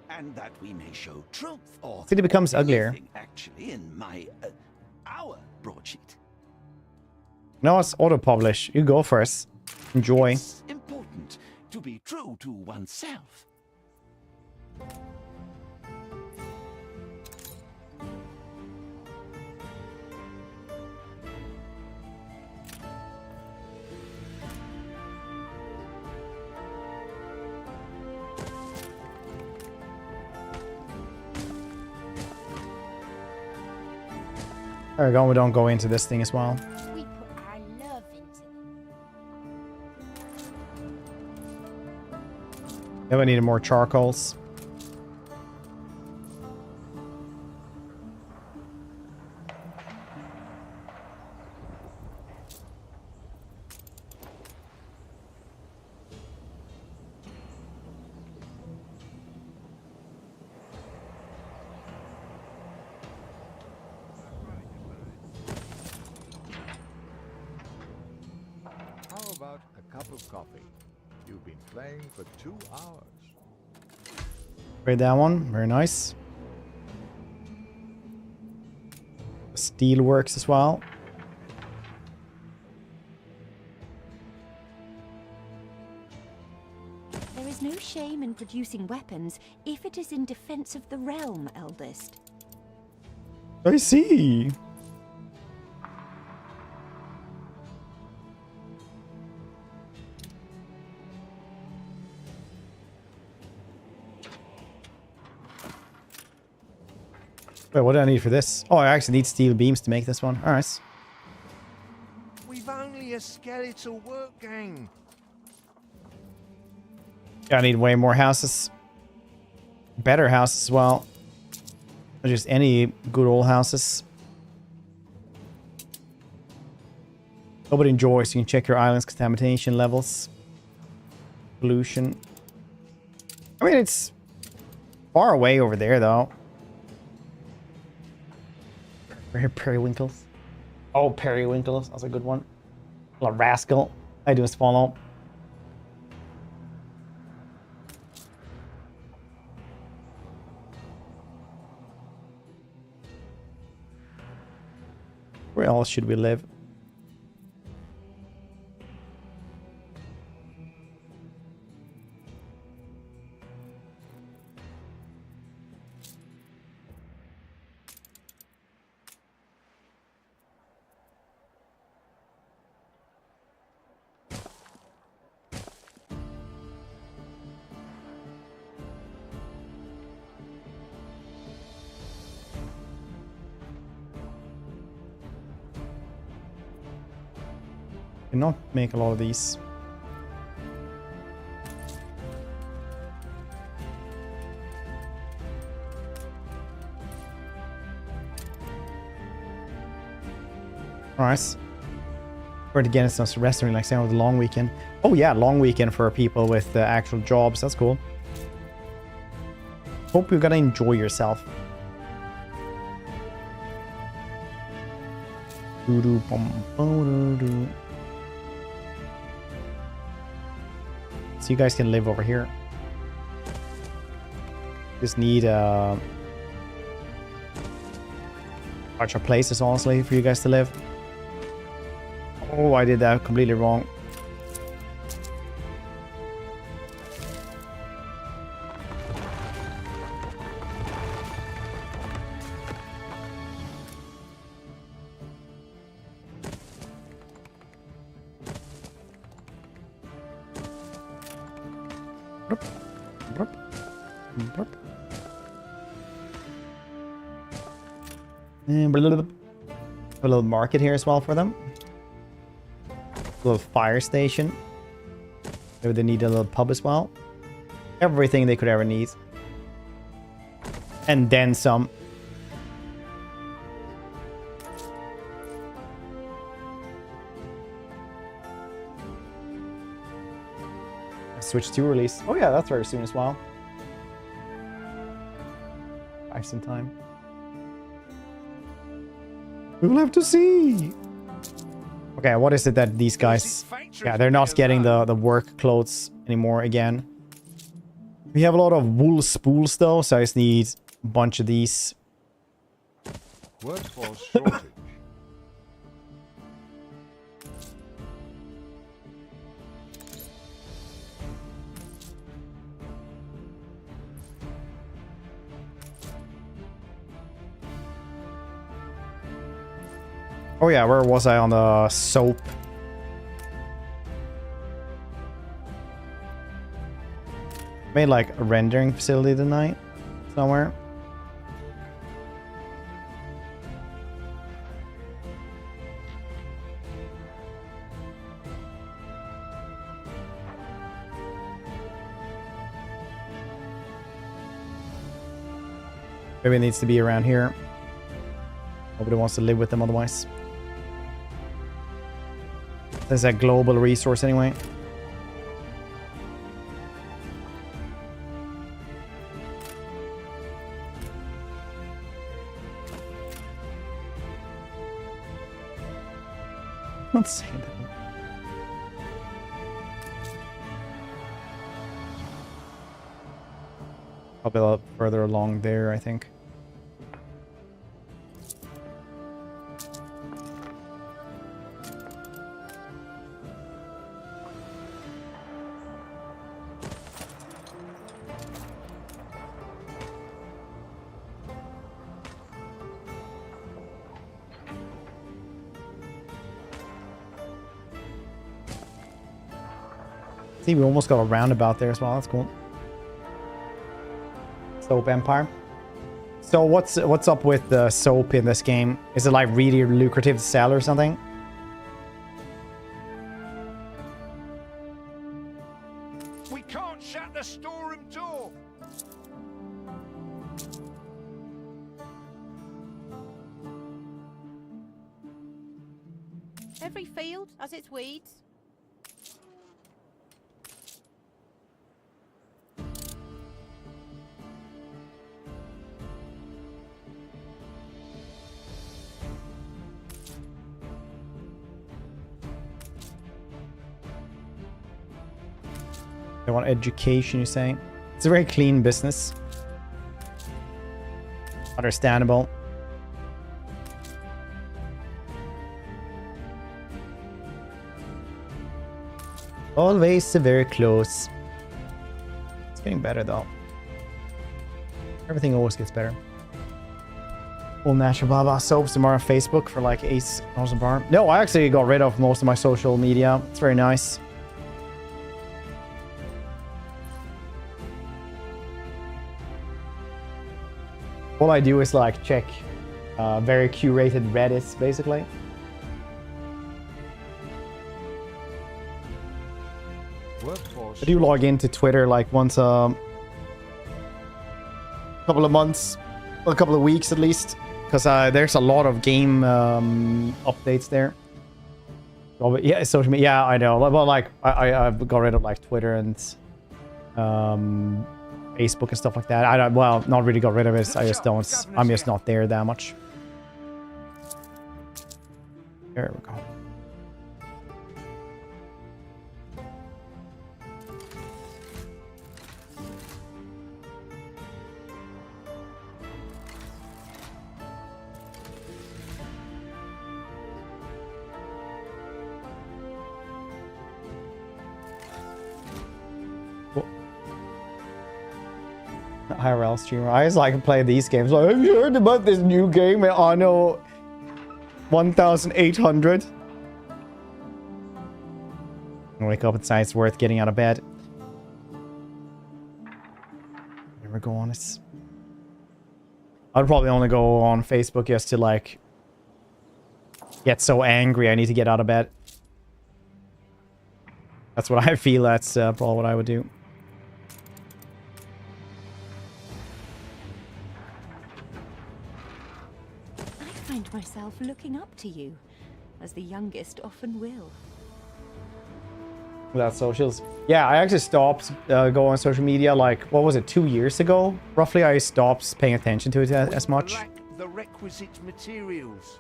And that we may show truth or... City becomes uglier. anything actually in my... our broadsheet. No, it's auto-publish. You go first. Enjoy. It's important to be true to oneself. There we go. We don't go into this thing as well. We put our love into them. Yeah, we needed more charcoals. How about a cup of coffee? You've been playing for 2 hours. Trade that one. Very nice. Steel works as well. There is no shame in producing weapons if it is in defense of the realm, eldest. I see. Wait, what do I need for this? Oh, I actually need steel beams to make this one. All right. We've only a skeletal work gang. Yeah, I need way more houses. Better houses as well. Not just any good old houses. Nobody enjoys. You can check your island's contamination levels. Pollution. I mean, it's far away over there, though. Periwinkles. Oh, periwinkles. That's a good one. A rascal. I do is follow. Where else should we live? Cannot make a lot of these. Alright. But again, it's not restaurant like saying with the long weekend. Oh yeah, long weekend for people with actual jobs. That's cool. Hope you're gonna enjoy yourself. So you guys can live over here. Just need a bunch of places, honestly, for you guys to live. Oh, I did that completely wrong. And a little market here as well for them. A little fire station. Maybe they need a little pub as well. Everything they could ever need. And then some. Switch 2 release. Oh yeah, that's very soon as well. Back some time. We'll have to see. Okay, what is it that these guys... Yeah, they're not getting the work clothes anymore again. We have a lot of wool spools though, so I just need a bunch of these. Workforce shortage. Oh yeah, where was I on the soap? Made like a rendering facility tonight somewhere. Maybe it needs to be around here. Nobody wants to live with them otherwise. This is a global resource anyway. Let's say that. Probably a lot further along there, I think. See, we almost got a roundabout there as well. That's cool. Soap Empire. So what's up with the soap in this game? Is it like really lucrative to sell or something? We can't shut the storeroom door. Every field has its weeds. They want education, you say? It's a very clean business. Understandable. Always very close. It's getting better though. Everything always gets better. All natural blah blah soaps tomorrow on Facebook for like $8 a bar. No, I actually got rid of most of my social media. It's very nice. All I do is like check very curated Reddits, basically. I do log into Twitter like once a couple of months, a couple of weeks at least, because there's a lot of game updates there. Oh, but yeah, social media. Yeah, I know. Well, like I've got rid of like Twitter and Facebook and stuff like that. I don't. Well, not really got rid of it. I just don't. I'm just not there that much. There we go. IRL streamer. I just like to play these games. Like, have you heard about this new game? Anno 1800. I wake up and say it's worth getting out of bed. Here we go on it. I'd probably only go on Facebook just to like get so angry I need to get out of bed. That's what I feel. That's probably what I would do. I find myself looking up to you, as the youngest often will. Without socials. Yeah, I actually stopped going on social media like, what was it, 2 years ago? Roughly, I stopped paying attention to it as much. The requisite materials.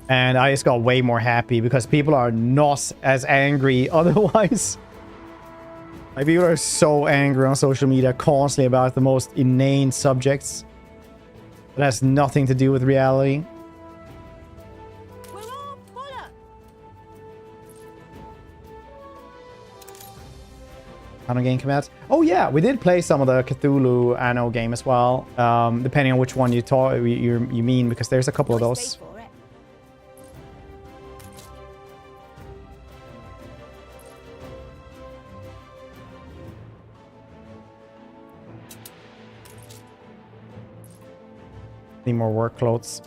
And I just got way more happy because people are not as angry otherwise. Like, people are so angry on social media constantly about the most inane subjects. That has nothing to do with reality. Anno game come out. Oh yeah, we did play some of the Cthulhu Anno game as well. Depending on which one you mean, because there's a couple of those. Need more work clothes.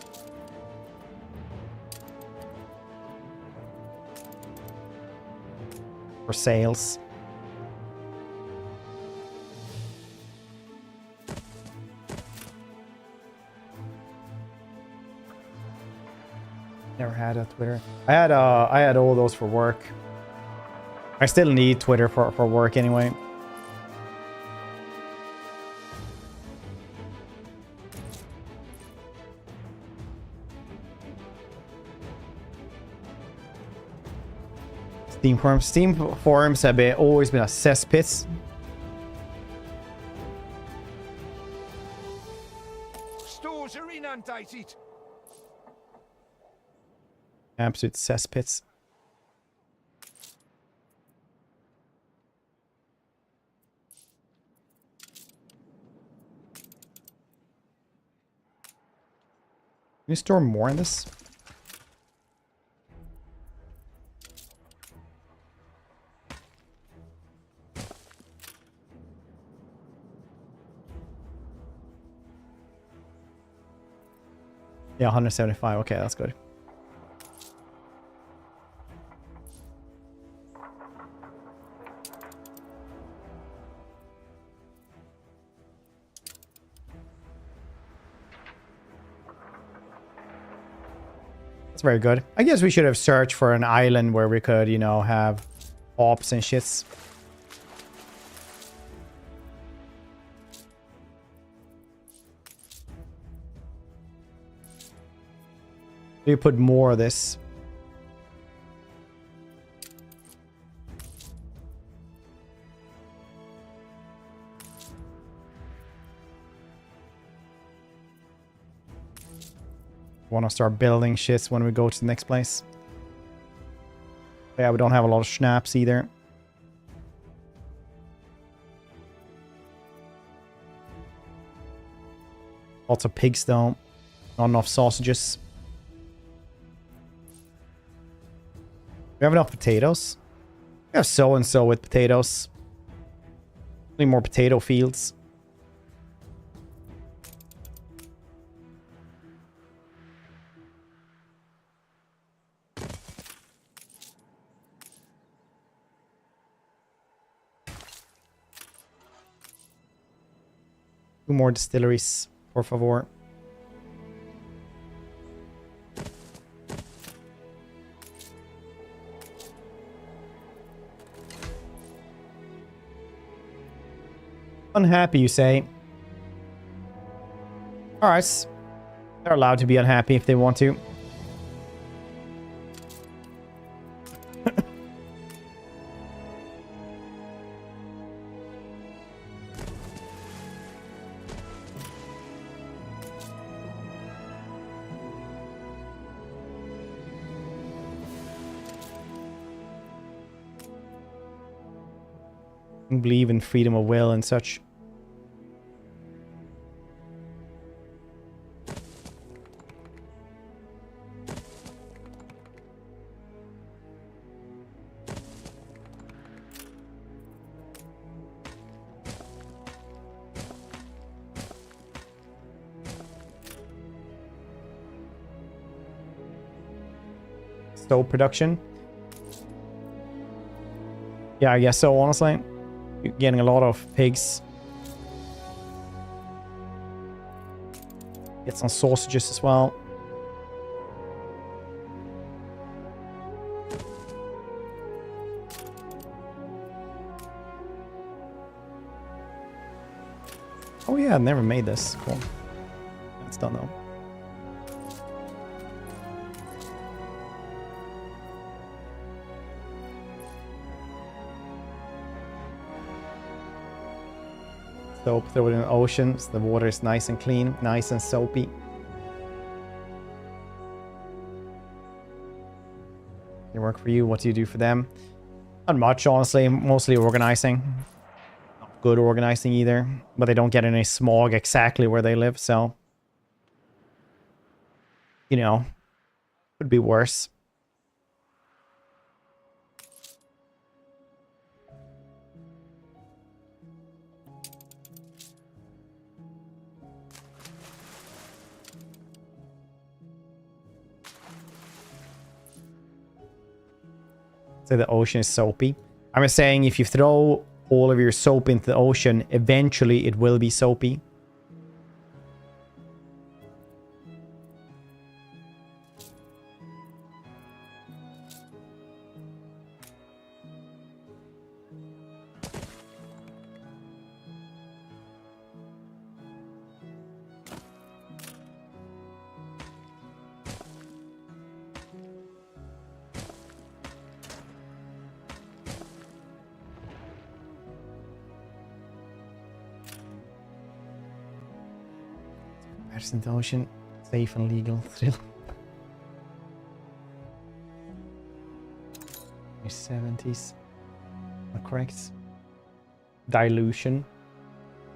For sales. Twitter. I had all those for work. I still need Twitter for work anyway. Steam forums. Steam forums have always been a cesspit. Stores are inundated. Absolute cesspits. Can you store more in this? Yeah, 175. Okay, that's good. That's very good. I guess we should have searched for an island where we could, you know, have ops and shits. Do you put more of this? Want to start building shits when we go to the next place. Yeah, we don't have a lot of schnapps either. Lots of pigs though. Not enough sausages. We have enough potatoes. We have so-and-so with potatoes. Need more potato fields. Two more distilleries, por favor. Unhappy, you say? Alright. They're allowed to be unhappy if they want to. Believe in freedom of will and such. Stove production. Yeah, I guess so, honestly. You're getting a lot of pigs. Get some sausages as well. Oh yeah, I never made this. Cool. It's done though. Soap, throw it in the ocean so the water is nice and clean, nice and soapy. They work for you. What do you do for them? Not much, honestly. Mostly organizing. Not good organizing either. But they don't get any smog exactly where they live, so... You know, could be worse. Say the ocean is soapy. I'm saying if you throw all of your soap into the ocean, eventually it will be soapy. Crashed in the ocean. Safe and legal. Thrill. 70s. Correct. Dilution.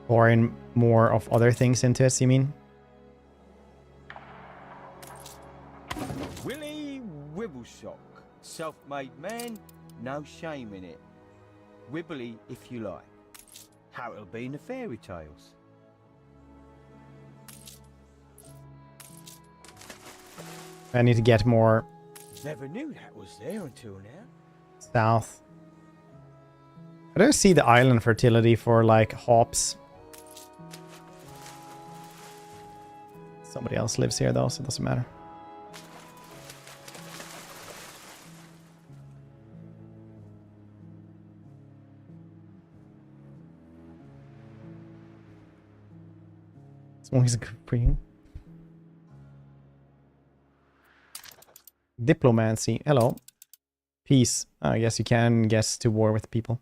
Pouring more of other things into it, you mean? Willie Wibblesock. Self-made man, no shame in it. Wibbly if you like. How it'll be in the fairy tales. I need to get more Never knew that was there until now. south. I don't see the island fertility for like hops. Somebody else lives here though, so it doesn't matter. Smog is good for you. Diplomacy. Hello. Peace. I guess you can guess to war with people.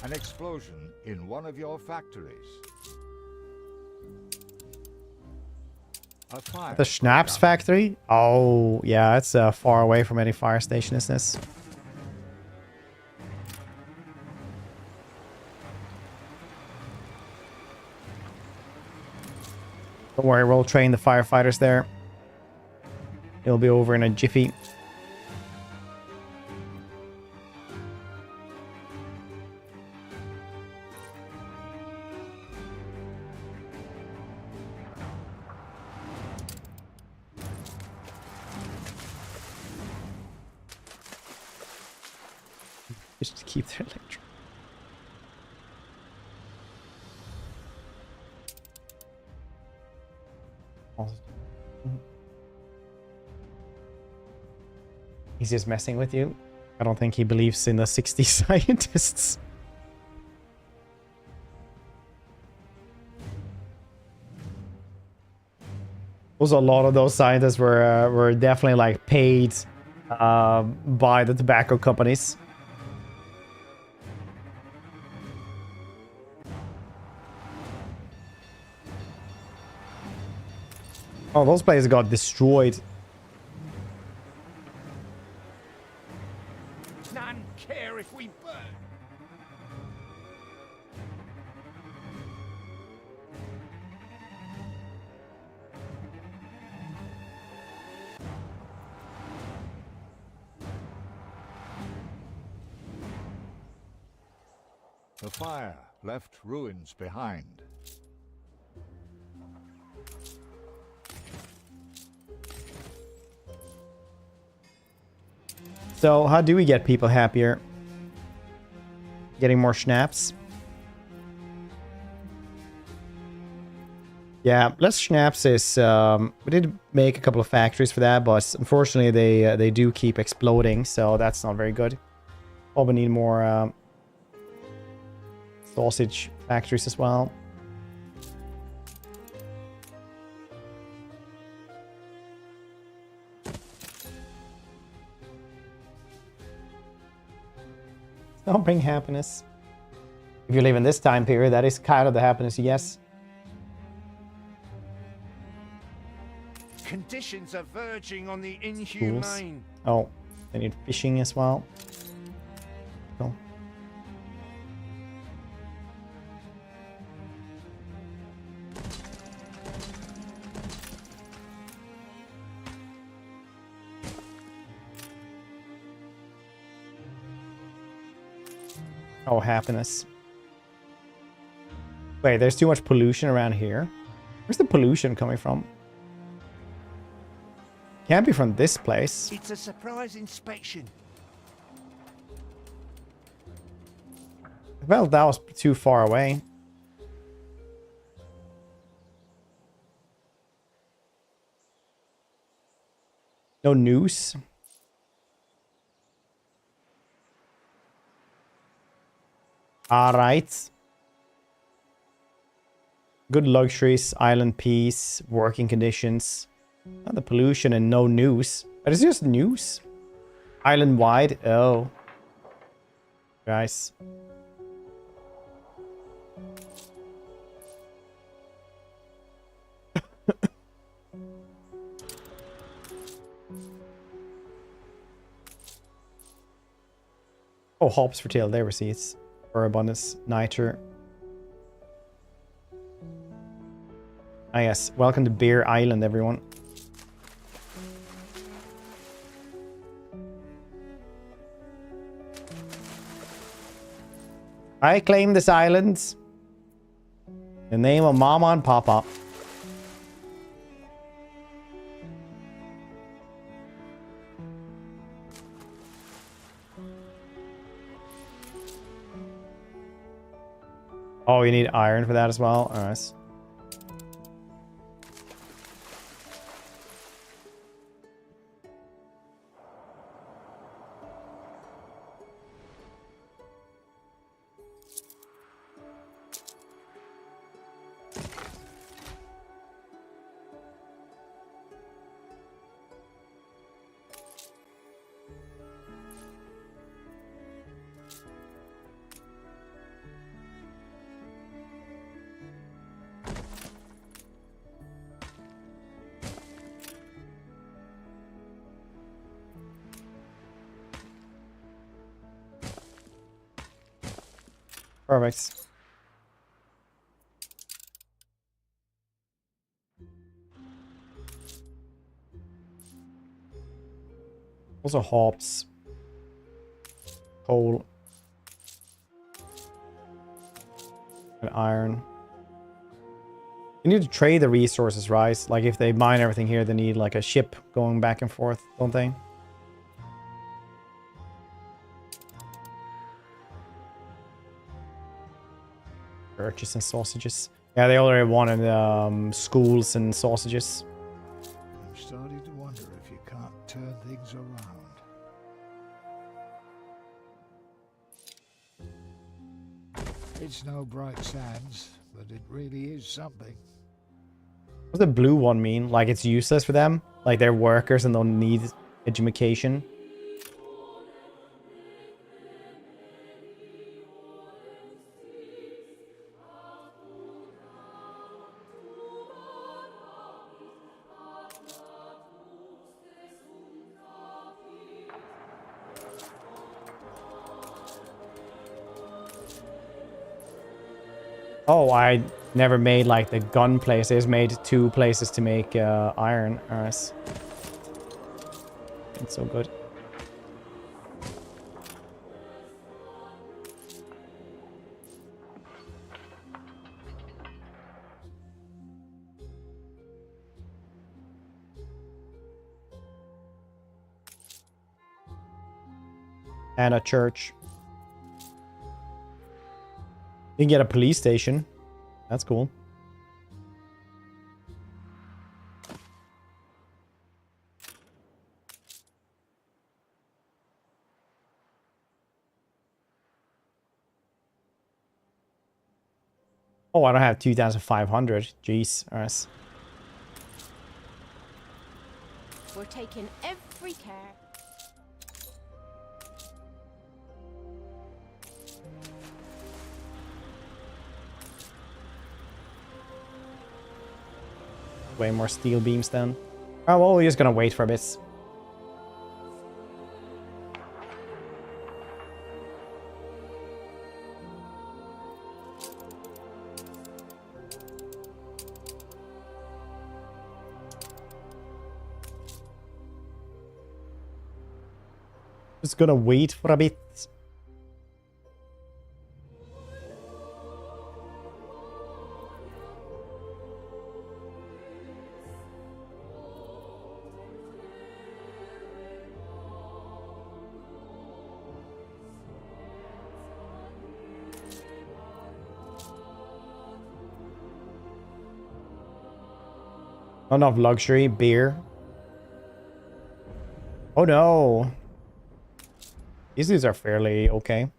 An explosion in one of your factories. A fire. The Schnapps factory? Oh, yeah, it's far away from any fire station, isn't this? Don't worry, we'll train the firefighters there. It'll be over in a jiffy. Just to keep their electric. He's just messing with you. I don't think he believes in the 60 scientists. Also, a lot of those scientists were definitely like paid by the tobacco companies. Oh, those places got destroyed. None care if we burn. The fire left ruins behind. So, how do we get people happier? Getting more schnapps? Yeah, less schnapps is... we did make a couple of factories for that, but unfortunately they do keep exploding, so that's not very good. Probably need more sausage factories as well. Don't bring happiness. If you live in this time period, that is kind of the happiness you guess. Conditions are verging on the inhumane. Oh, they need fishing as well. Cool. Oh, happiness. Wait, there's too much pollution around here. Where's the pollution coming from? Can't be from this place. It's a surprise inspection. Well, that was too far away. No news. Alright. Good luxuries, island peace, working conditions. Not the pollution and no news. But it's just news. Island wide. Oh. Guys. Oh, hops for tail. There receipts. For abundance. Niter. Ah yes. Welcome to Beer Island, everyone. I claim this island. In the name of Mama and Papa. Oh, you need iron for that as well? Alright. Perfect. Also hops. Coal. And iron. You need to trade the resources, right? Like if they mine everything here, they need like a ship going back and forth, don't they? Churches and sausages. Yeah, they already wanted schools and sausages. I'm starting to wonder if you can't turn things around. It's no bright sands, but it really is something. What does the blue one mean? Like it's useless for them? Like they're workers and don't need education? Oh, I never made like the gun place. I just made 2 places to make iron. Alright. It's so good. And a church. You can get a police station. That's cool. Oh, I don't have 2,500. Jeez. Alright. We're taking every care. Way more steel beams then. Oh, well, we're just gonna wait for a bit. Just gonna wait for a bit. Not enough luxury, beer. Oh no. These dudes are fairly okay.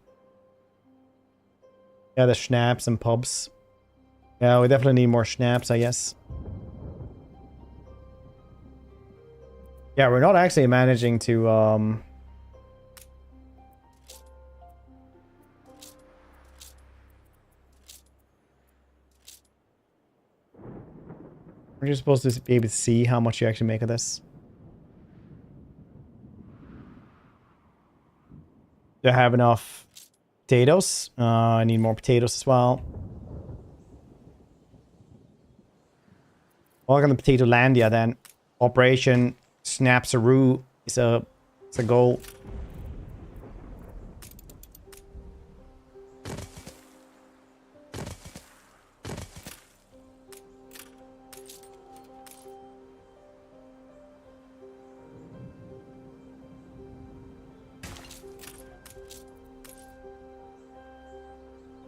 Yeah, the schnapps and pubs. Yeah, we definitely need more schnapps, I guess. Yeah, we're not actually managing to we're just supposed to be able to see how much you actually make of this. Do I have enough potatoes? I need more potatoes as well. Welcome to Potato Landia then. Operation Snapsaroo is a goal.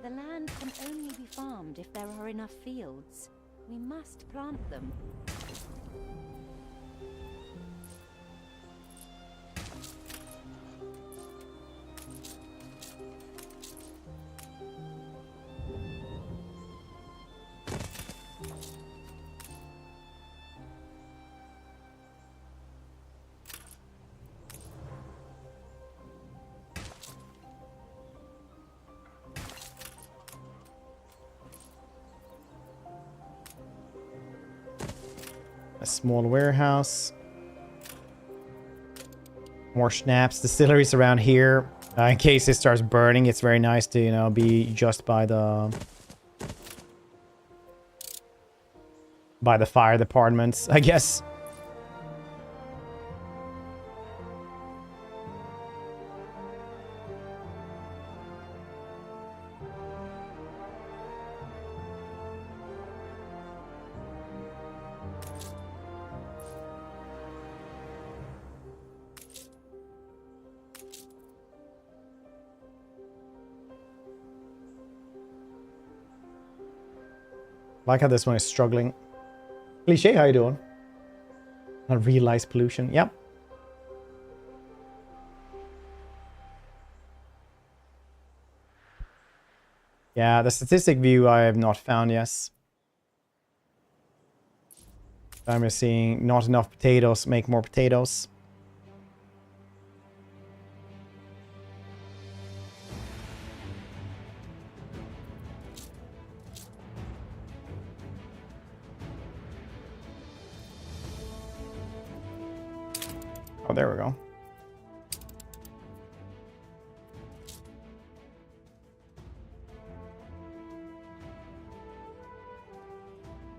The land can only be farmed if there are enough fields. We must plant them. A small warehouse. More schnapps. Distilleries around here. In case it starts burning, it's very nice to, you know, be just by the fire departments, I guess. Like how this one is struggling. Cliche, how you doing? Not realized pollution. Yep. Yeah, the statistic view I have not found, yes. I'm just seeing not enough potatoes, make more potatoes. Oh, there we go.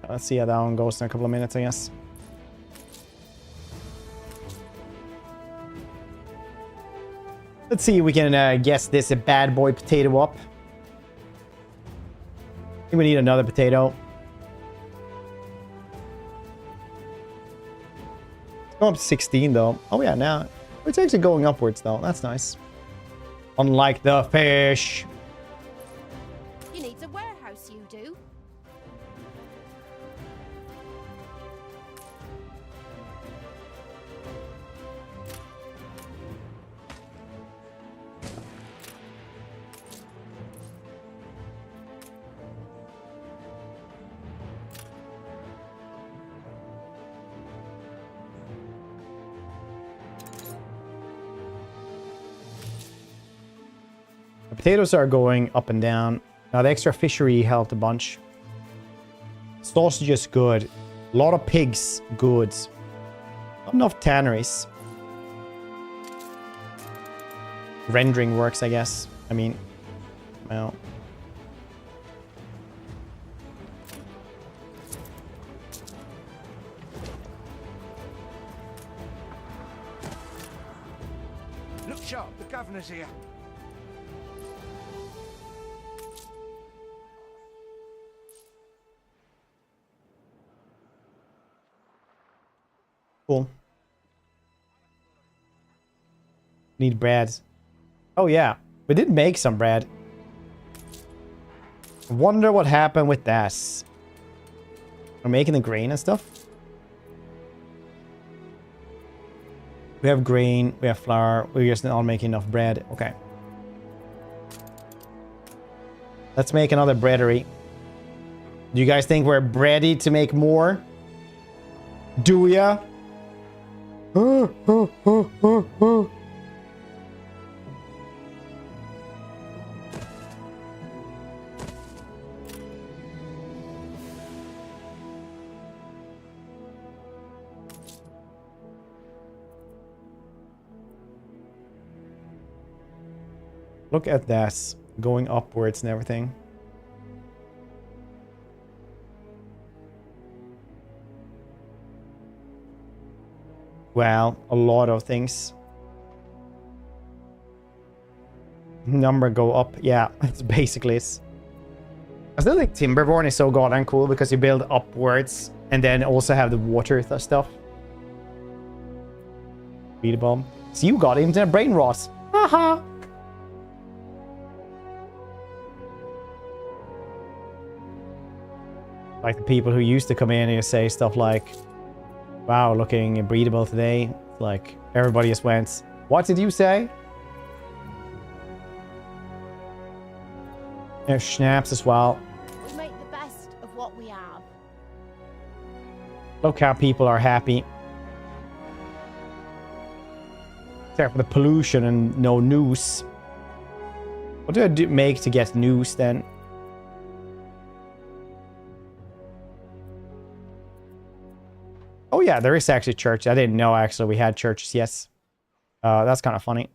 Let's see how that one goes in a couple of minutes, I guess. Let's see if we can guess this a bad boy potato up. I think we need another potato. It's going up to 16 though. Oh yeah, now it's actually going upwards though. That's nice. Unlike the fish. You need a warehouse, you do. The potatoes are going up and down. Now the extra fishery helped a bunch. Sausage is good. A lot of pigs, good. Not enough tanneries. Rendering works, I guess. I mean, well. Look sharp, the governor's here. Cool. Need bread. Oh yeah, we did make some bread. Wonder what happened with that. We're making the grain and stuff. We have grain, we have flour, we're just not making enough bread. Okay. Let's make another breadery. Do you guys think we're ready to make more? Do ya? Look at that, going upwards and everything. Well, a lot of things. Number go up. Yeah, it's basically it. I still think Timberborn is so goddamn cool because you build upwards and then also have the water stuff. Beat a bomb. So you got into a brain rot. Haha. Like the people who used to come in and say stuff like, wow, looking breedable today. Like, everybody just went, what did you say? There's schnapps as well. We make the best of what we have. Look how people are happy. Except for the pollution and no news. What do I make to get news then? Oh yeah, there is actually church. I didn't know actually we had churches. Yes. That's kind of funny.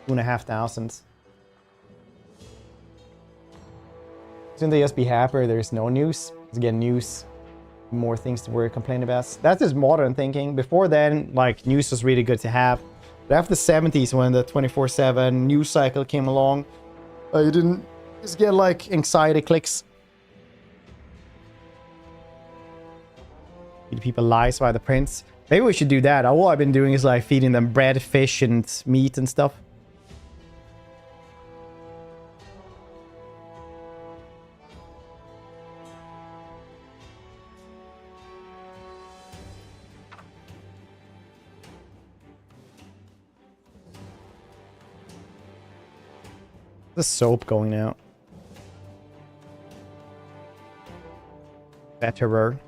$2,500. Shouldn't they just be happier there's no news? Let's get news. More things to worry, complain about. That's just modern thinking. Before then, like, news was really good to have. But after the 70s, when the 24/7 news cycle came along, you didn't just get like anxiety clicks. Feed people lies by the prince. Maybe we should do that. All I've been doing is like feeding them bread, fish, and meat and stuff. The soap going out. Betterer.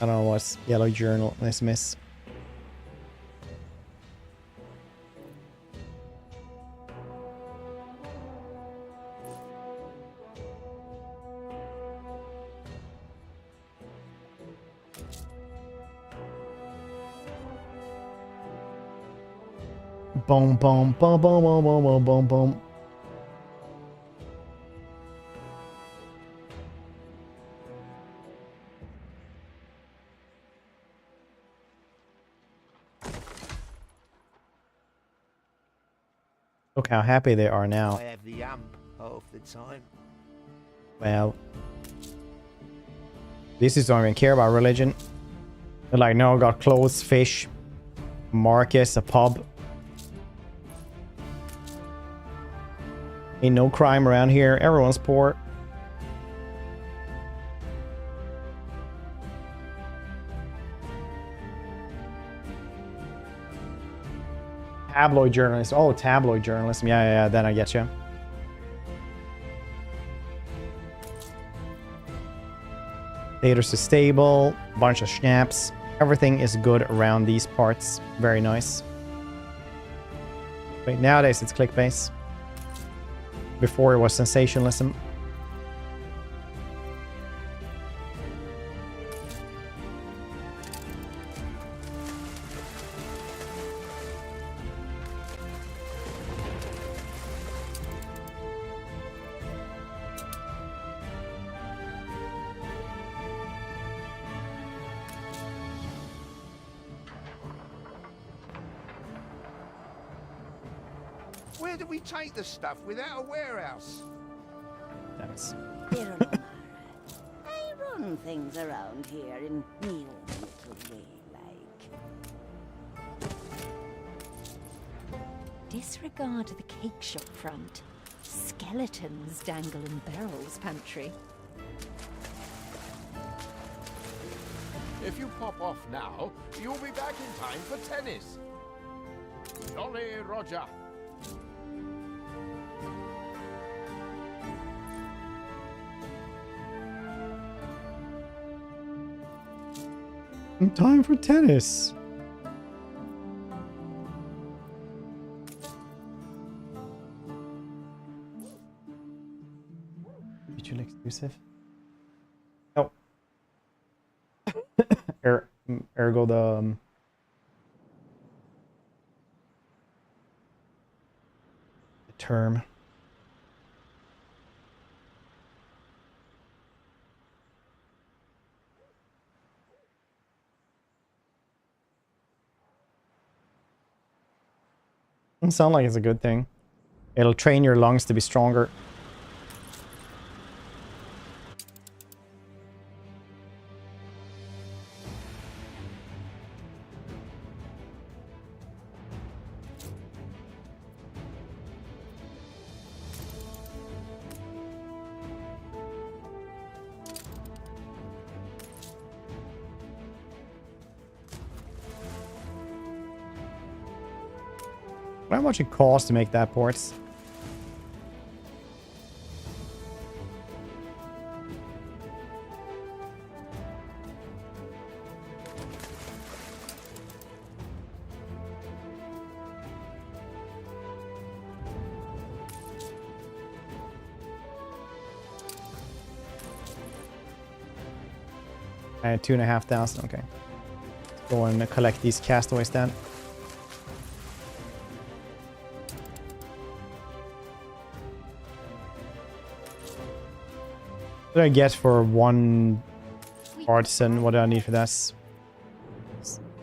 I don't know what's yellow journal. Nice miss. Boom, boom, boom, boom, boom, boom, boom, boom, boom. Look how happy they are now. I have the amp half the time. Well, this is don't even care about religion. They're like, no, got clothes, fish, Marcus, a pub. Ain't no crime around here. Everyone's poor. Tabloid journalist. Oh, tabloid journalism. Yeah, then I get you. Status is stable. Bunch of schnapps. Everything is good around these parts. Very nice. But nowadays it's clickbait. Before it was sensationalism. Where do we take the stuff without a warehouse? That's I run things around here in me own little way, like. Disregard the cake shop front. Skeletons dangle in Beryl's pantry. If you pop off now, you'll be back in time for tennis. Jolly Roger. time for tennis. Mutual exclusive. Oh. Ergo the term. Doesn't sound like it's a good thing. It'll train your lungs to be stronger. How much it costs to make that port? And 2,500. Okay. Let's go and collect these castaways then. What do I get for one artisan? What do I need for that?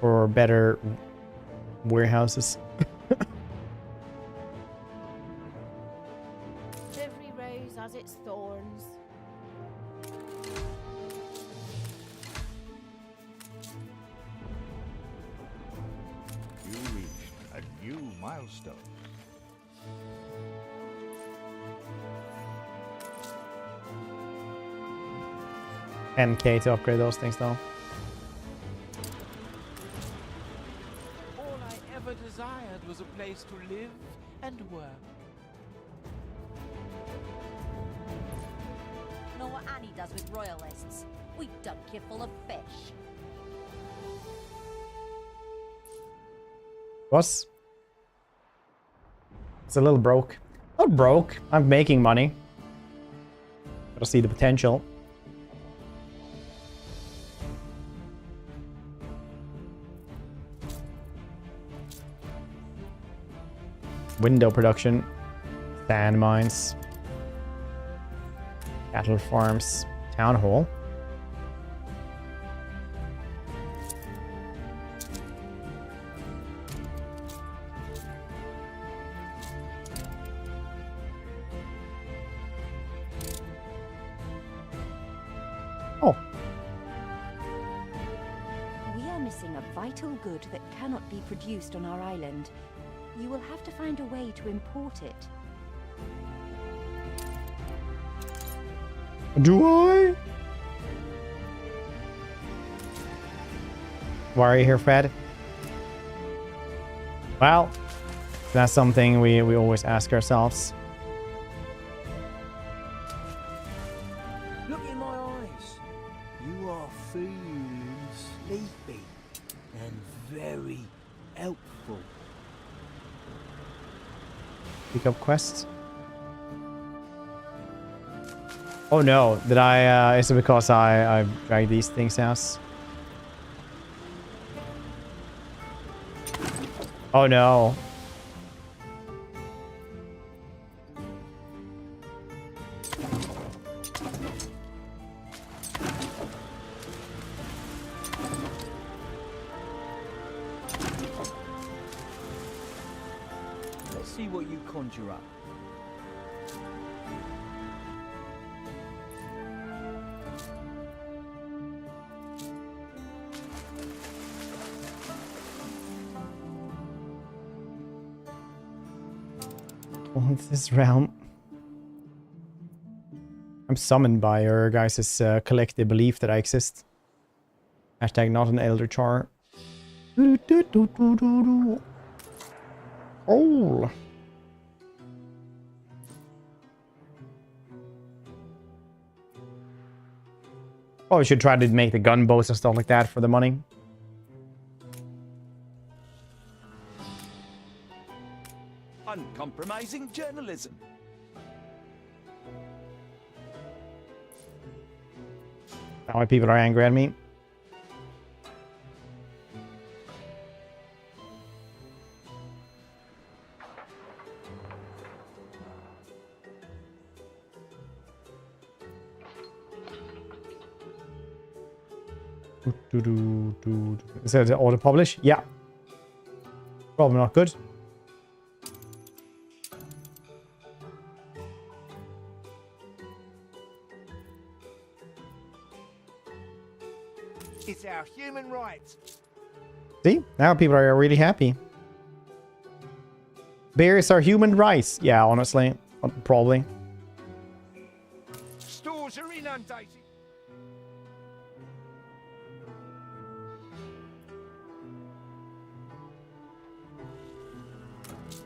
For better warehouses. Every rose has its thorns. You reached a new milestone. $10K to upgrade those things though. All I ever desired was a place to live and work. Know what Annie does with royalists? We dunk you full of fish. What's? It's a little broke. Not broke. I'm making money. Gotta see the potential. Window production, sand mines, cattle farms, town hall. Oh. We are missing a vital good that cannot be produced on our island. You will have to find a way to import it. Do I? Why are you here, Fred? Well, that's something we always ask ourselves. Look in my eyes. You are feeling sleepy and very helpful. Pick up quests. Oh no, did I, is it because I dragged these things out? Oh no. see what you conjure up. What's this realm? I'm summoned by your guys' collective belief that I exist. Hashtag not an elder char. Oh. Probably should try to make the gunboats and stuff like that for the money. Uncompromising journalism. Now why people are angry at me. Is that auto publish? Yeah. Probably not good. It's our human rights. See? Now people are really happy. Bears are human rights. Yeah, honestly. Probably. Stores are inundated.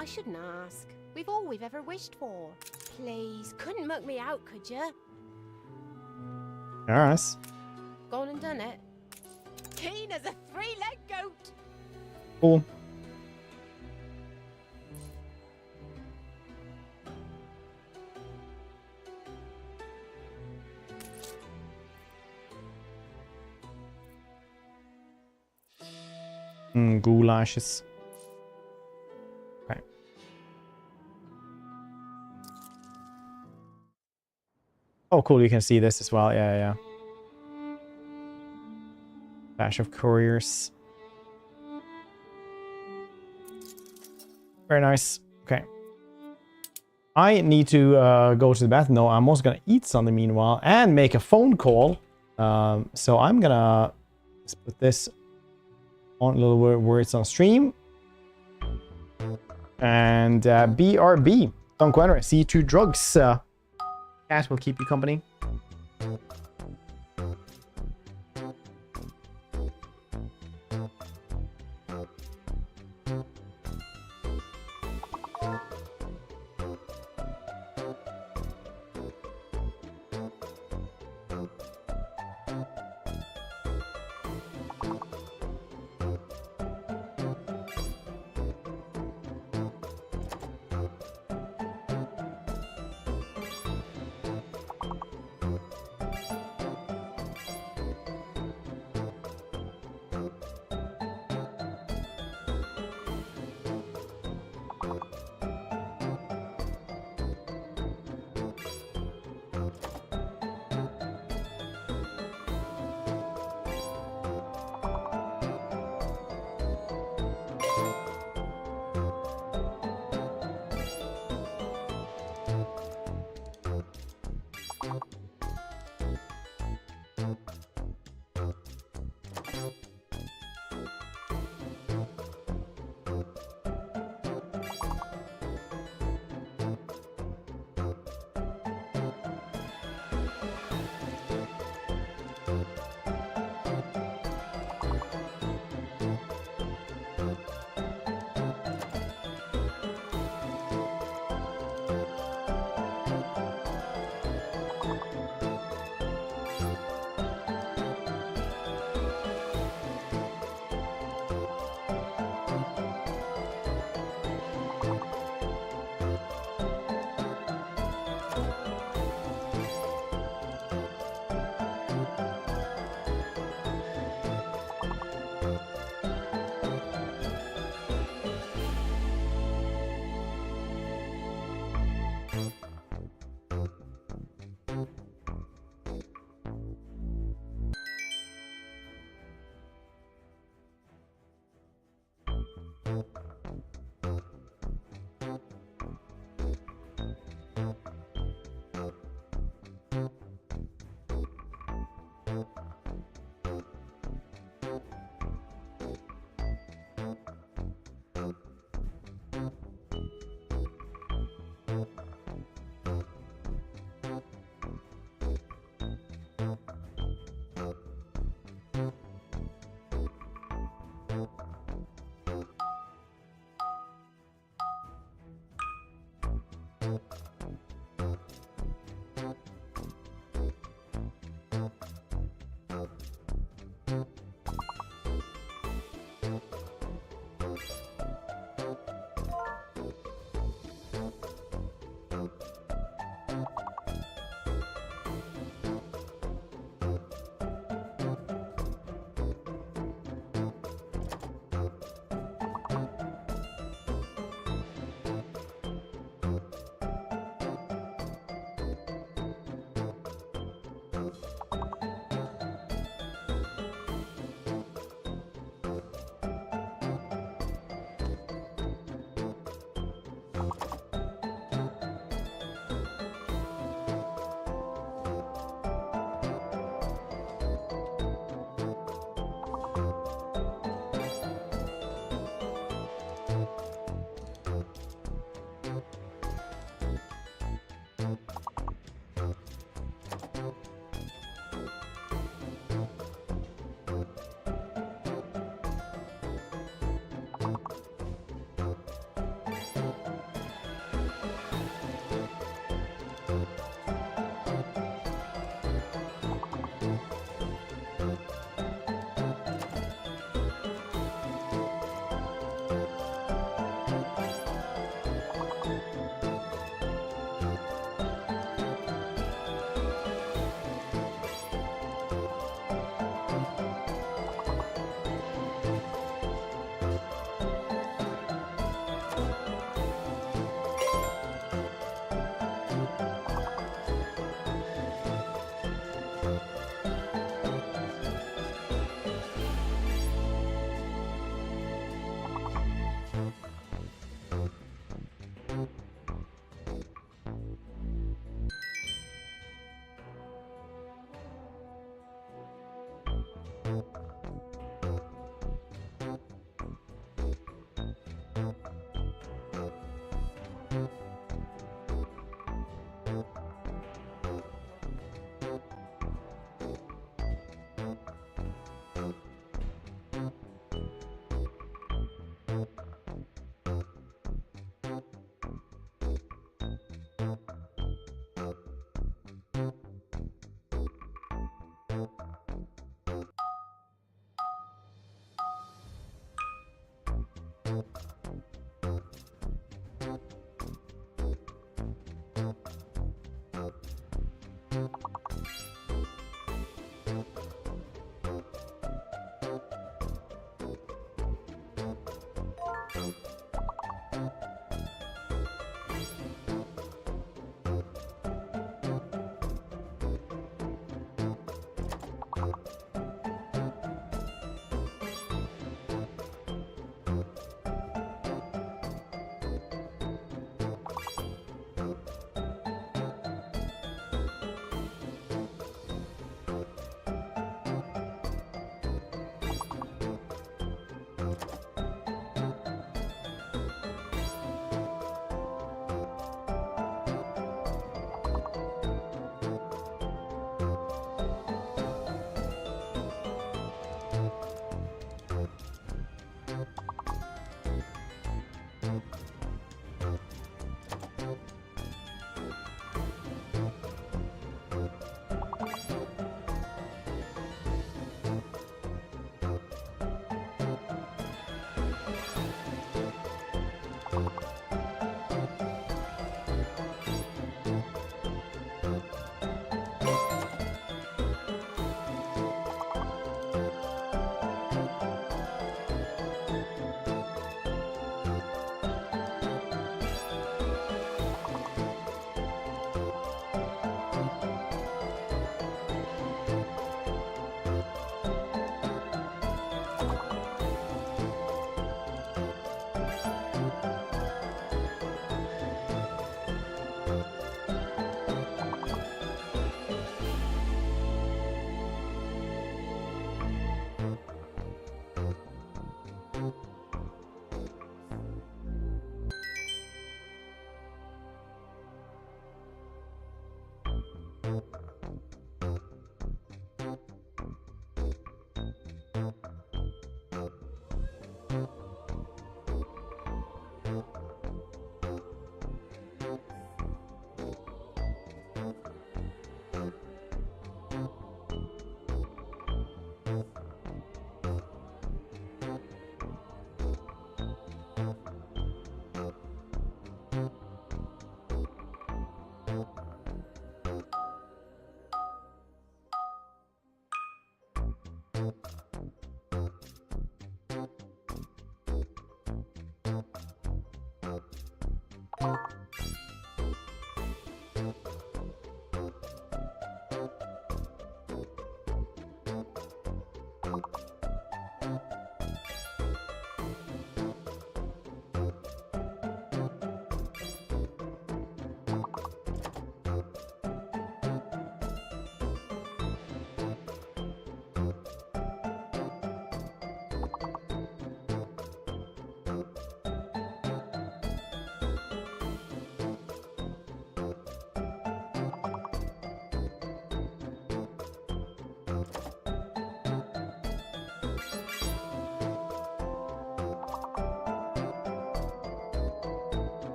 I shouldn't ask. We've all we've ever wished for. Please, couldn't mug me out, could you? Alright. Gone and done it. Keen as a three-legged goat. Cool. Goulashes. Okay. Oh, cool. You can see this as well. Yeah, yeah. Dash of couriers. Very nice. Okay. I need to go to the bathroom. No, I'm also gonna eat something meanwhile and make a phone call. So I'm gonna just put this on a little words on stream. And BRB. Conqueror. C2 drugs. Cat will keep you company.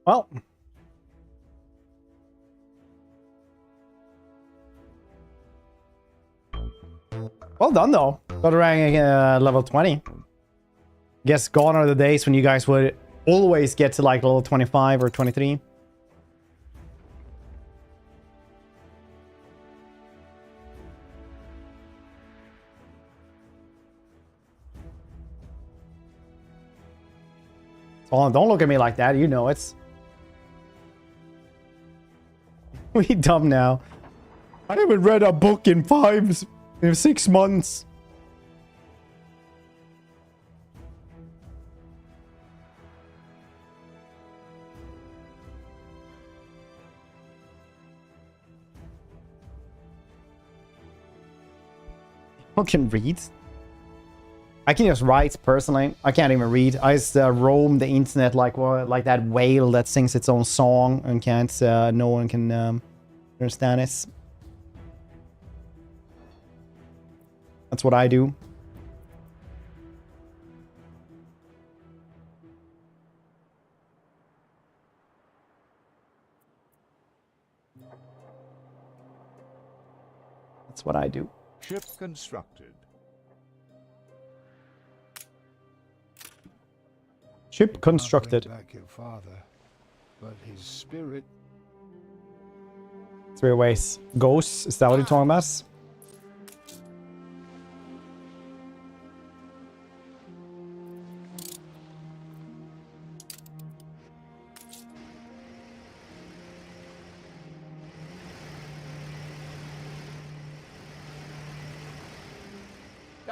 Well, well done though. Got a rank level 20. Guess gone are the days when you guys would always get to like level 25 or 23. Oh, don't look at me like that. You know it's. We dumb now. I haven't read a book in 6 months. I can read. I can just write personally. I can't even read. I just roam the internet like that whale that sings its own song and can't. No one can understand it. That's what I do. That's what I do. Ship constructed. Ship constructed. Back your father, but his spirit. 3 ways. Ghosts. Is that what you're talking about?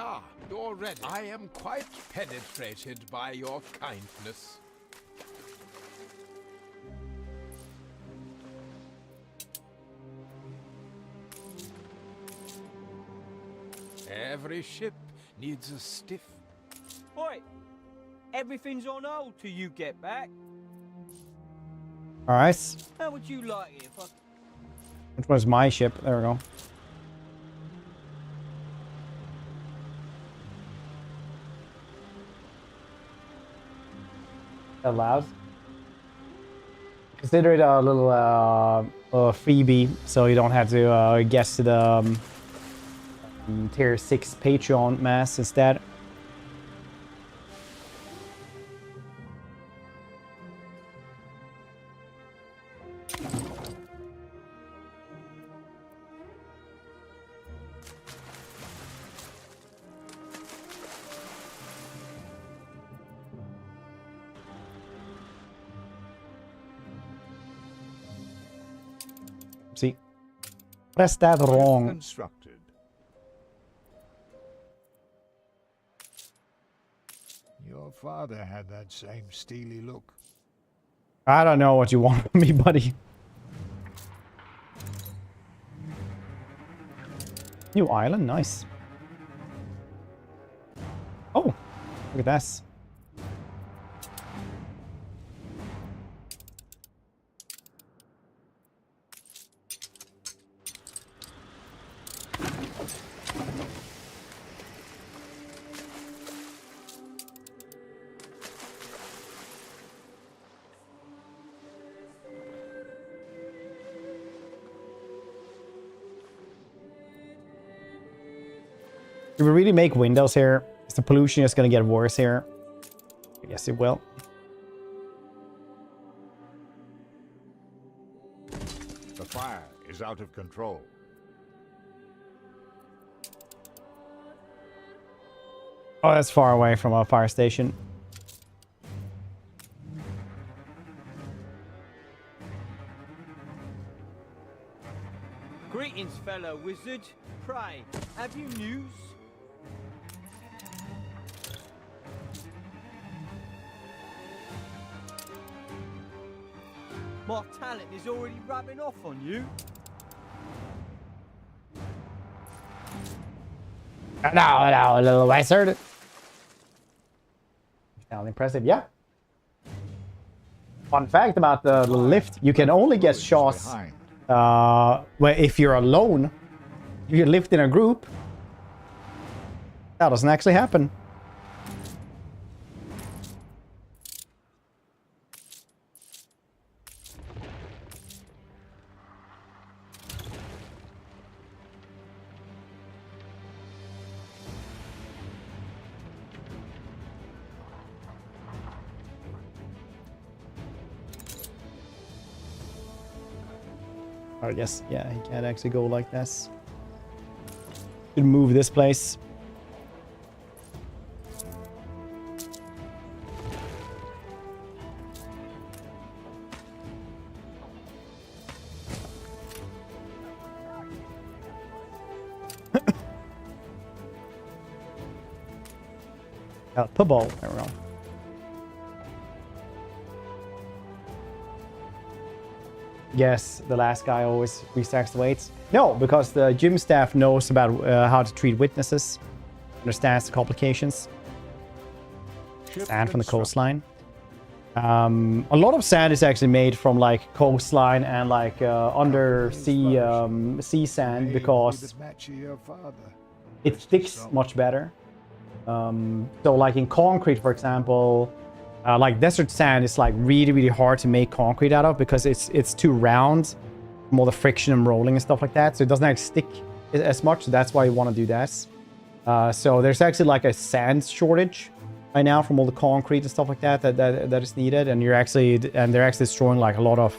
Ah, you're ready. I am quite penetrated by your kindness. Every ship needs a stiff. Oi! Everything's on hold till you get back. Alright. How would you like it if I... Which was my ship? There we go. That loud. Consider it a little freebie, so you don't have to guess to the tier 6 Patreon mass instead. See, press that wrong. Constructed. Your father had that same steely look. I don't know what you want from me, buddy. New island, nice. Oh, look at this. If we really make windows here, is the pollution just gonna get worse here? I guess it will. The fire is out of control. Oh, that's far away from a fire station. Greetings, fellow wizard. Pray, have you news? My talent is already rubbing off on you. No, little wizard. Sound impressive, yeah. Fun fact about the lift, you can only get shots if you're alone. If you lift in a group, that doesn't actually happen. Oh, yes, yeah, he can't actually go like this. Should move this place. Palpable. There we go. Yes, the last guy always restacks the weights. No, because the gym staff knows about how to treat witnesses, understands the complications. Sand from the coastline. A lot of sand is actually made from like coastline and like undersea sea sand because it sticks much better. So like in concrete, for example, like desert sand is like really hard to make concrete out of because it's too round from all the friction and rolling and stuff like that. So it doesn't actually stick as much. So that's why you want to do that. So there's actually like a sand shortage right now from all the concrete and stuff like that is needed, and they're actually destroying like a lot of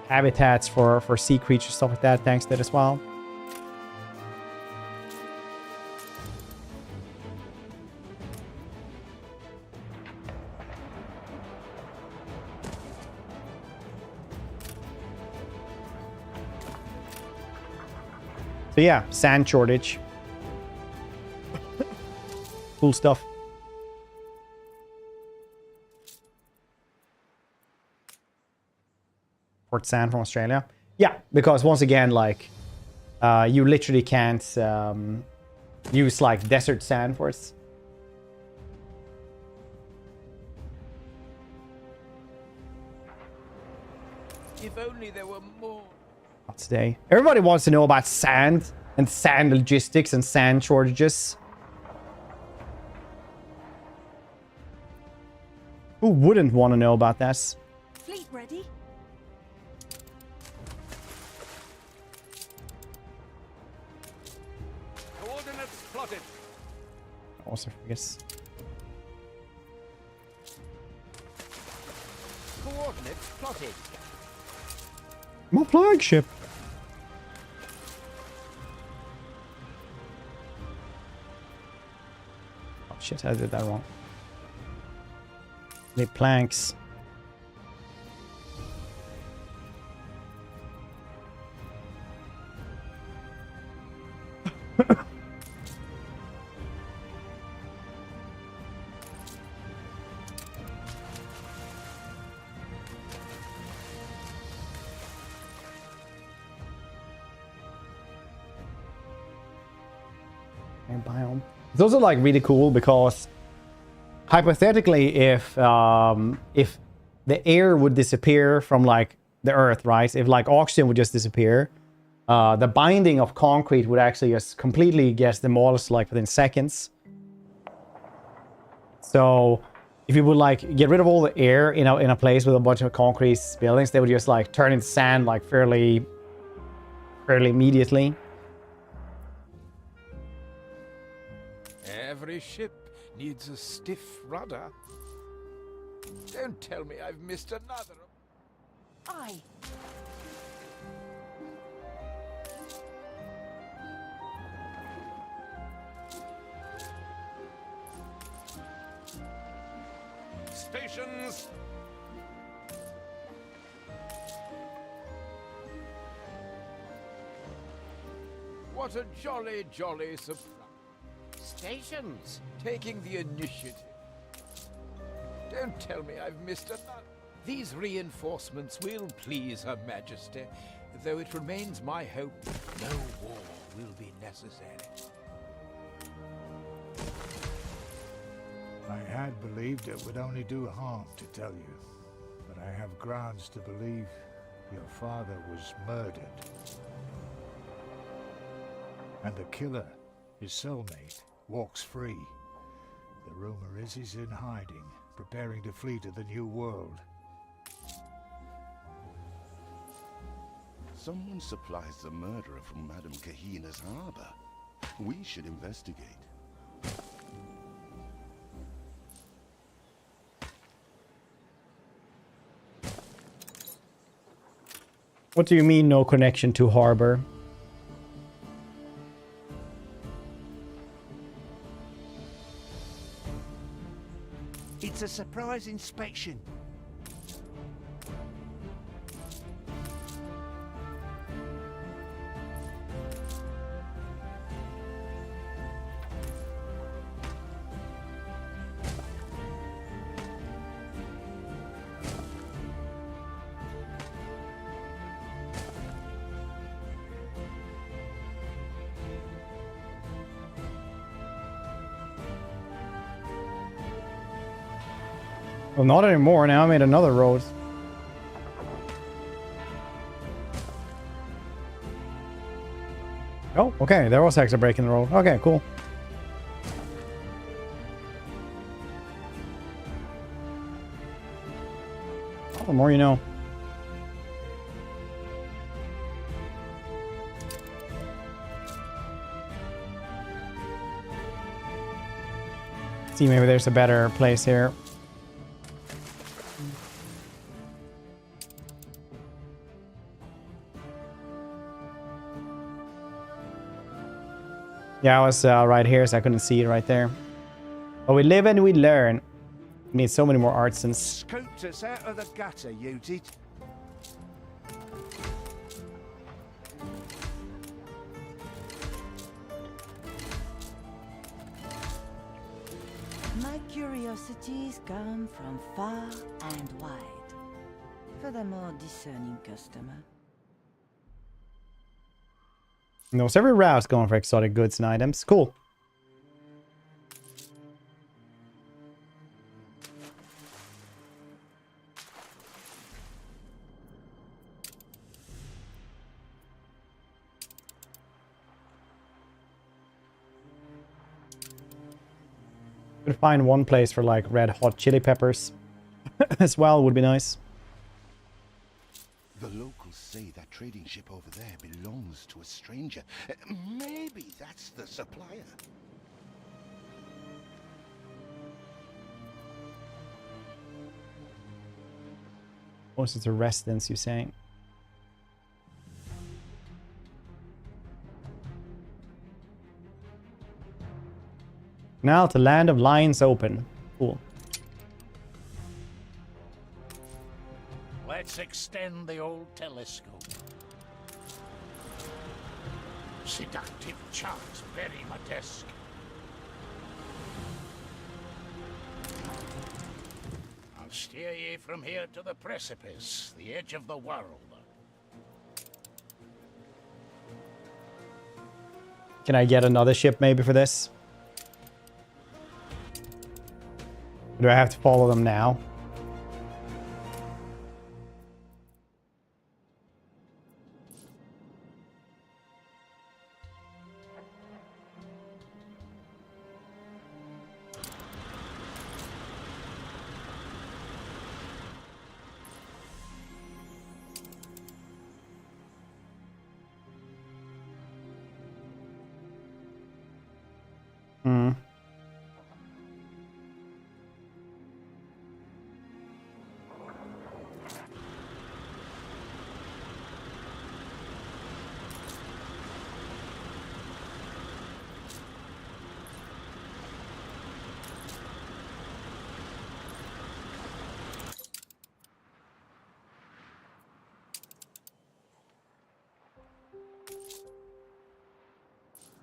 habitats for sea creatures, stuff like that, thanks to that as well. So yeah, sand shortage. Cool stuff. Port sand from Australia. Yeah, because once again, like, you literally can't use like desert sand for it. If only there were more. Not today. Everybody wants to know about sand and sand logistics and sand shortages. Who wouldn't want to know about this? Fleet ready? Coordinates plotted. Also, I guess. Coordinates plotted. My flagship. Oh shit, I did that wrong. The planks. Biome. It's also like really cool because hypothetically, if the air would disappear from like the earth, right? If like oxygen would just disappear, the binding of concrete would actually just completely get demolished like within seconds. So if you would like get rid of all the air in a place with a bunch of concrete buildings, they would just like turn into sand like fairly immediately. Every ship needs a stiff rudder. Don't tell me I've missed another. Aye. Stations. What a jolly surprise. Stations taking the initiative. Don't tell me I've missed another. These reinforcements will please Her Majesty, though it remains my hope no war will be necessary. I had believed it would only do harm to tell you, but I have grounds to believe your father was murdered. And the killer, his cellmate, walks free. The rumor is he's in hiding, preparing to flee to the New World. Someone supplies the murderer from Madame Kahina's harbor. We should investigate. What do you mean, no connection to harbor? It's a surprise inspection. Well, not anymore. Now I made another road. Oh, okay. There was actually a break in the road. Okay, cool. Oh, the more you know. See, maybe there's a better place here. Yeah, I was right here, so I couldn't see it right there. But we live and we learn. We need so many more artisans. Scooped us out of the gutter, you did. My curiosities come from far and wide. For the more discerning customer. Knows every route's going for exotic goods and items. Cool. Could find one place for like red hot chili peppers as well would be nice. The locals say that trading ship over there belongs to a stranger. Maybe that's the supplier. Oh, so it's a residence, you're saying? Now the land of lions open. Cool. Let's extend the old telescope. Seductive charts bury my desk. I'll steer ye from here to the precipice, the edge of the world. Can I get another ship maybe for this? Do I have to follow them now? Hmm.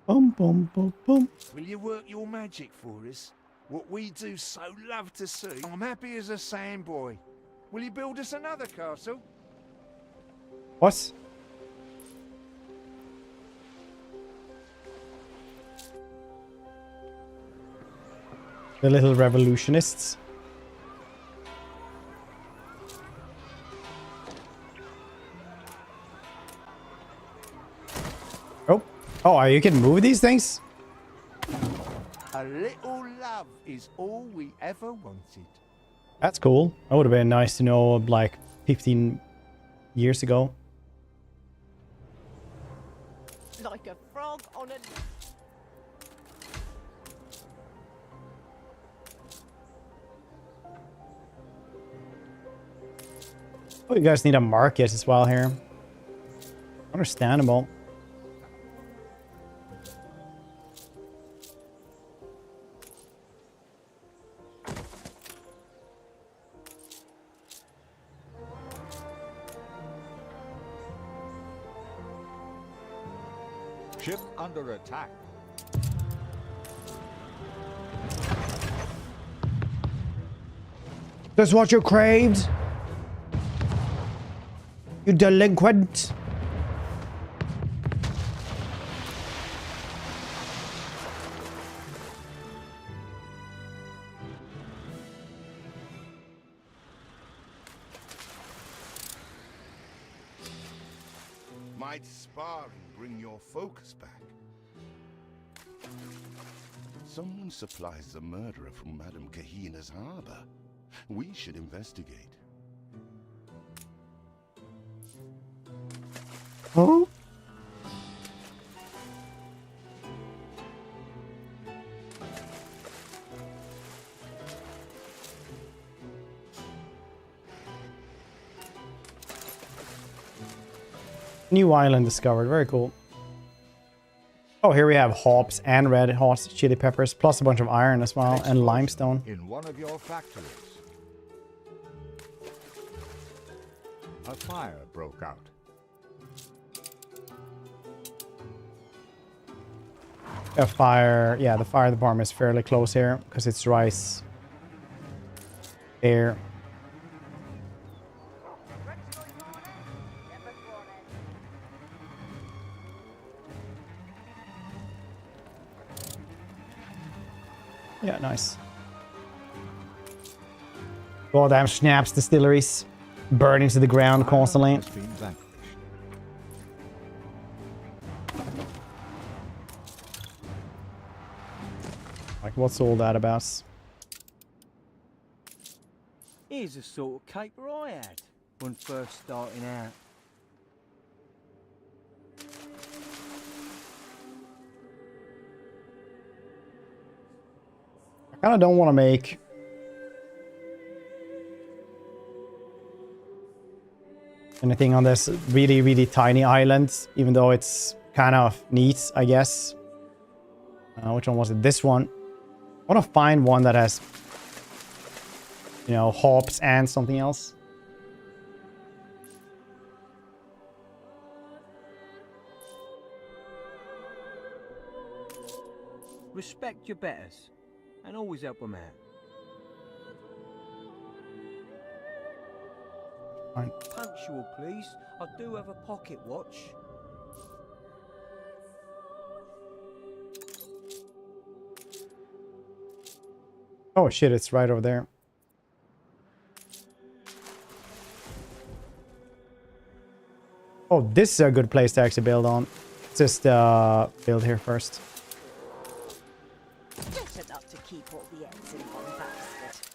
Bum, bum, bum, bum. Will you work your magic for us? What we do so love to see. I'm happy as a sandboy. Will you build us another castle? What? The little revolutionists. Oh. Oh, you can move these things? A little love is all we ever wanted. That's cool. That would have been nice to know like 15 years ago. Like a frog on a... Oh, you guys need a market as well here. Understandable. Ship under attack. That's what you craved? You delinquent. Might sparring bring your focus back? Someone supplies the murderer from Madame Kahina's harbor. We should investigate. Oh? New island discovered. Very cool. Oh, here we have hops and red hot chili peppers, plus a bunch of iron as well, and limestone. In one of your factories. A fire broke out. A fire, yeah, the fire department is fairly close here because it's rice there. Yeah, nice. Goddamn schnapps distilleries burning to the ground constantly. Like, what's all that about? Here's the sort of caper I had when first starting out. I kind of don't want to make anything on this really, really tiny island, even though it's kind of neat, I guess. Which one was it? This one. I want to find one that has, you know, hops and something else. Respect your betters, and always help them out. Fine. Punctual, please. I do have a pocket watch. Oh shit, it's right over there. Oh, this is a good place to actually build on. Just build here first. Just enough to keep all the eggs in one basket.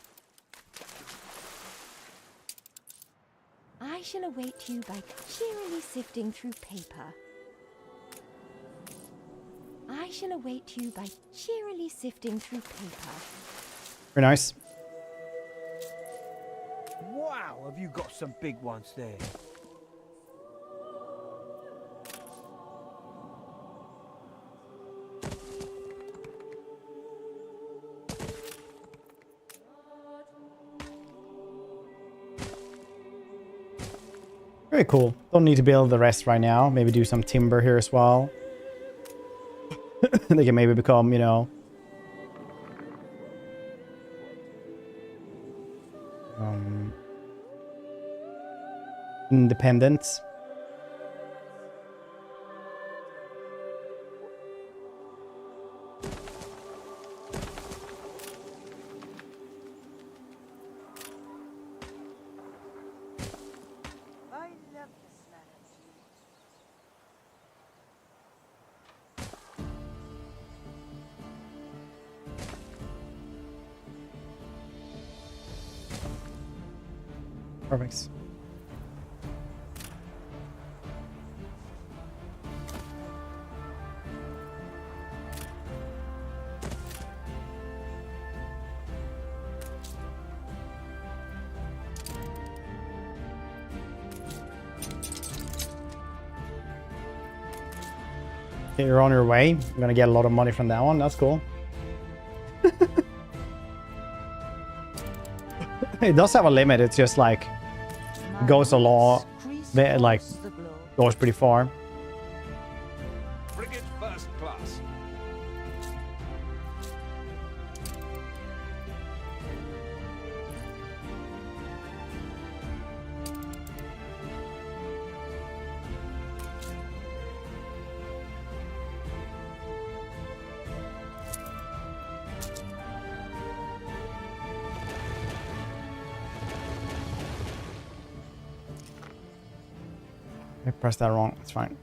I shall await you by cheerily sifting through paper. I shall await you by cheerily sifting through paper. Very nice. Wow, have you got some big ones there? Very cool. Don't need to build the rest right now. Maybe do some timber here as well. They can maybe become, you know, independent. I love the smell of tea. Perfect. Okay, you're on your way. You're gonna get a lot of money from that one. That's cool. It does have a limit. It's just like goes a lot, like goes pretty far. Frigate first class. I pressed that wrong. It's fine.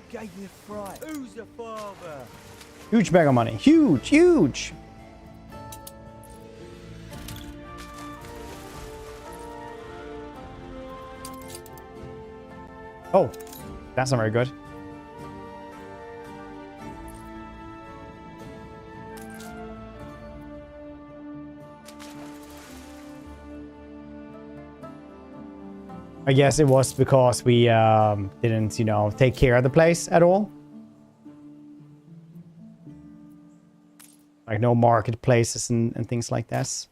Gave me a fright. Who's the father? Huge bag of money. Huge, huge. Oh, that's not very good. I guess it was because we didn't, you know, take care of the place at all. Like no marketplaces and things like this.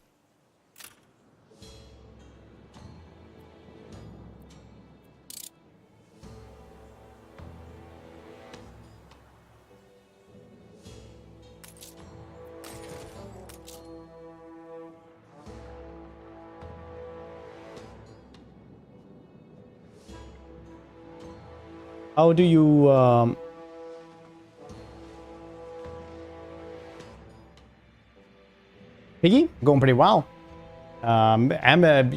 How do you Piggy? Going pretty well. I'm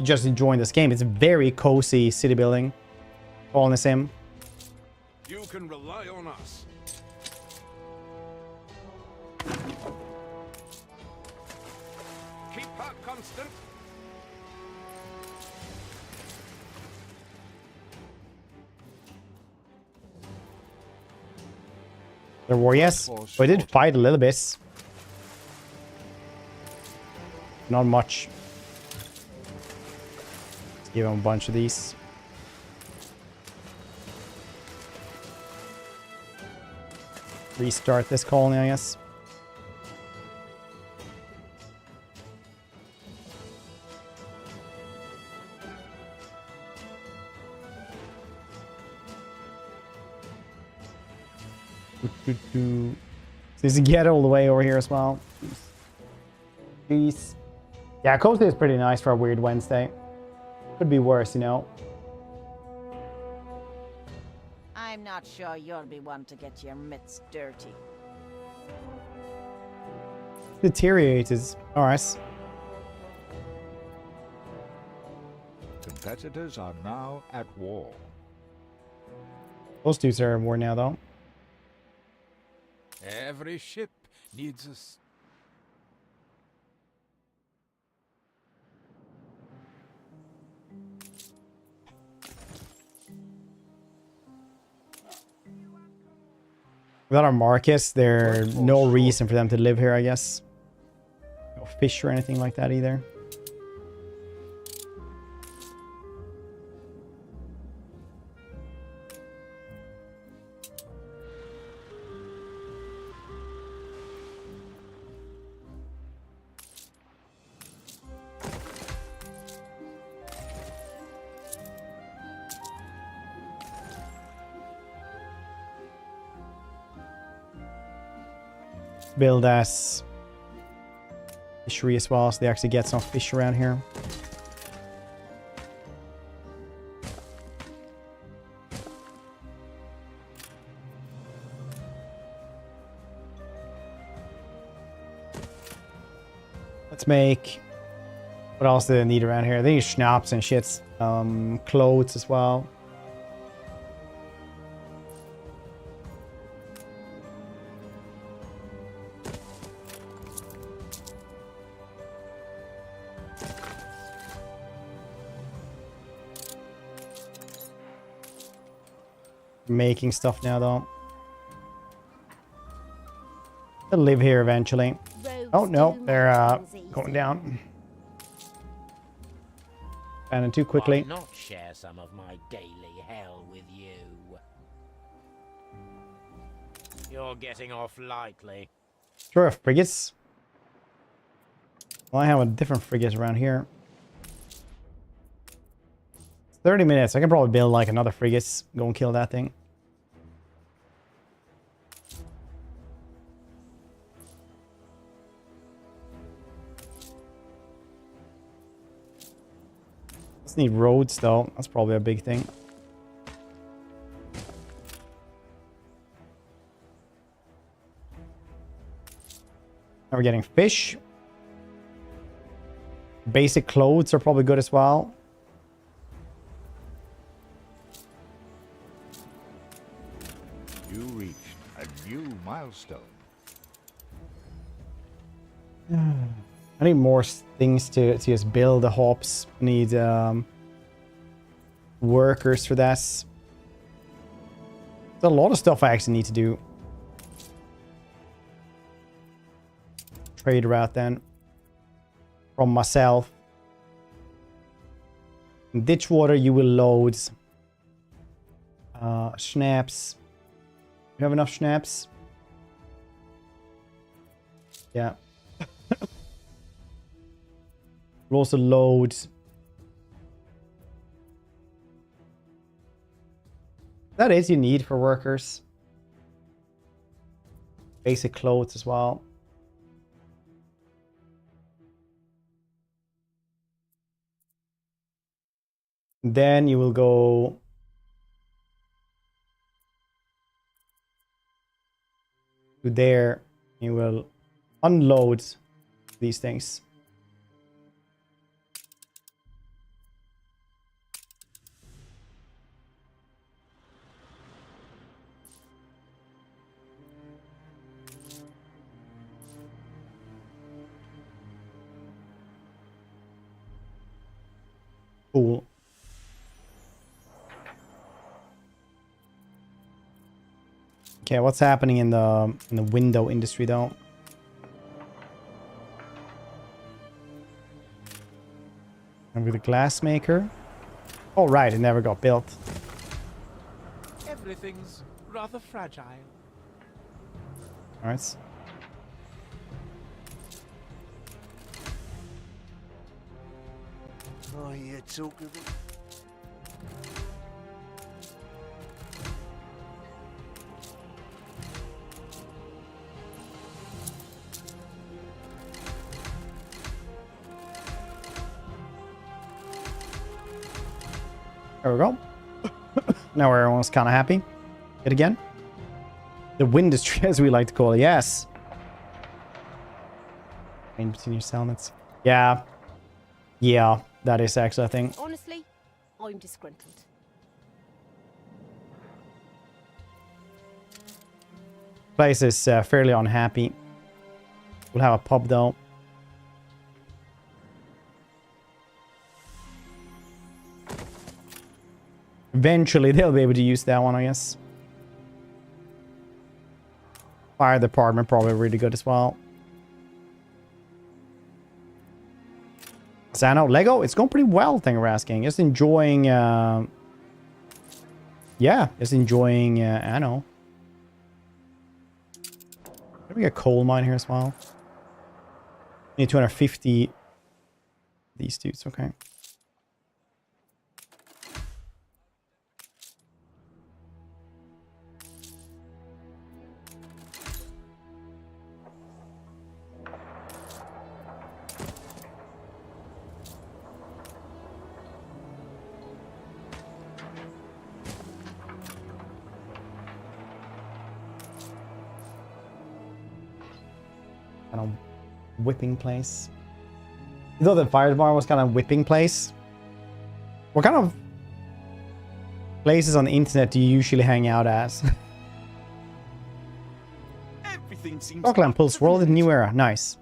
just enjoying this game. It's a very cozy city building. Colony sim. You can rely on us. Keep her constant. There were, yes. We did fight a little bit. Not much. Let's give him a bunch of these. Restart this colony, I guess. There's a ghetto all the way over here as well. Jeez. Yeah, cozy is pretty nice for a weird Wednesday. Could be worse, you know. I'm not sure you'll be one to get your mitts dirty. Deteriorated. Alright. Competitors are now at war. Those dudes are at war now, though. Every ship needs a... Without our markets, there's no reason for them to live here, I guess. No fish or anything like that either. Build as fishery as well, so they actually get some fish around here. Let's make... What else do they need around here? They need schnapps and shits. Clothes as well. Making stuff now, though. They'll live here eventually. Oh no, they're going down. And too quickly. Why not share some of my daily hell with you? You're getting off lightly. Sure, frigates. Well, I have a different frigate around here. 30 minutes. I can probably build like another frigate. Go and kill that thing. Just need roads though. That's probably a big thing. Now we're getting fish. Basic clothes are probably good as well. You reached a new milestone. I need more things to just build the hops. I need workers for that. There's a lot of stuff I actually need to do. Trade route then. From myself. In ditch water you will load schnapps. You have enough schnapps? Yeah. We'll also load that is you need for workers. Basic clothes as well. Then you will go to there. You will unload these things. Cool. Okay, what's happening in the window industry though? And with the glass maker. Oh right, it never got built. Everything's rather fragile. Alright. Oh, you're talking about... There we go. Now everyone's kind of happy. Yet again. The windustry, as we like to call it. Yes. In between your settlements. Yeah. Yeah, that is actually a thing. Honestly, I'm disgruntled. Place is fairly unhappy. We'll have a pub though. Eventually they'll be able to use that one, I guess. Fire department probably really good as well. Anno, Lego, it's going pretty well, thank you for asking. Just enjoying, yeah, just enjoying Anno. Let me get a coal mine here as well. Need 250 these dudes, okay. Kind of whipping place. You thought the fire department was kind of whipping place? What kind of places on the internet do you usually hang out as? Everything seems Dockland Pulse, World in New Era. Nice.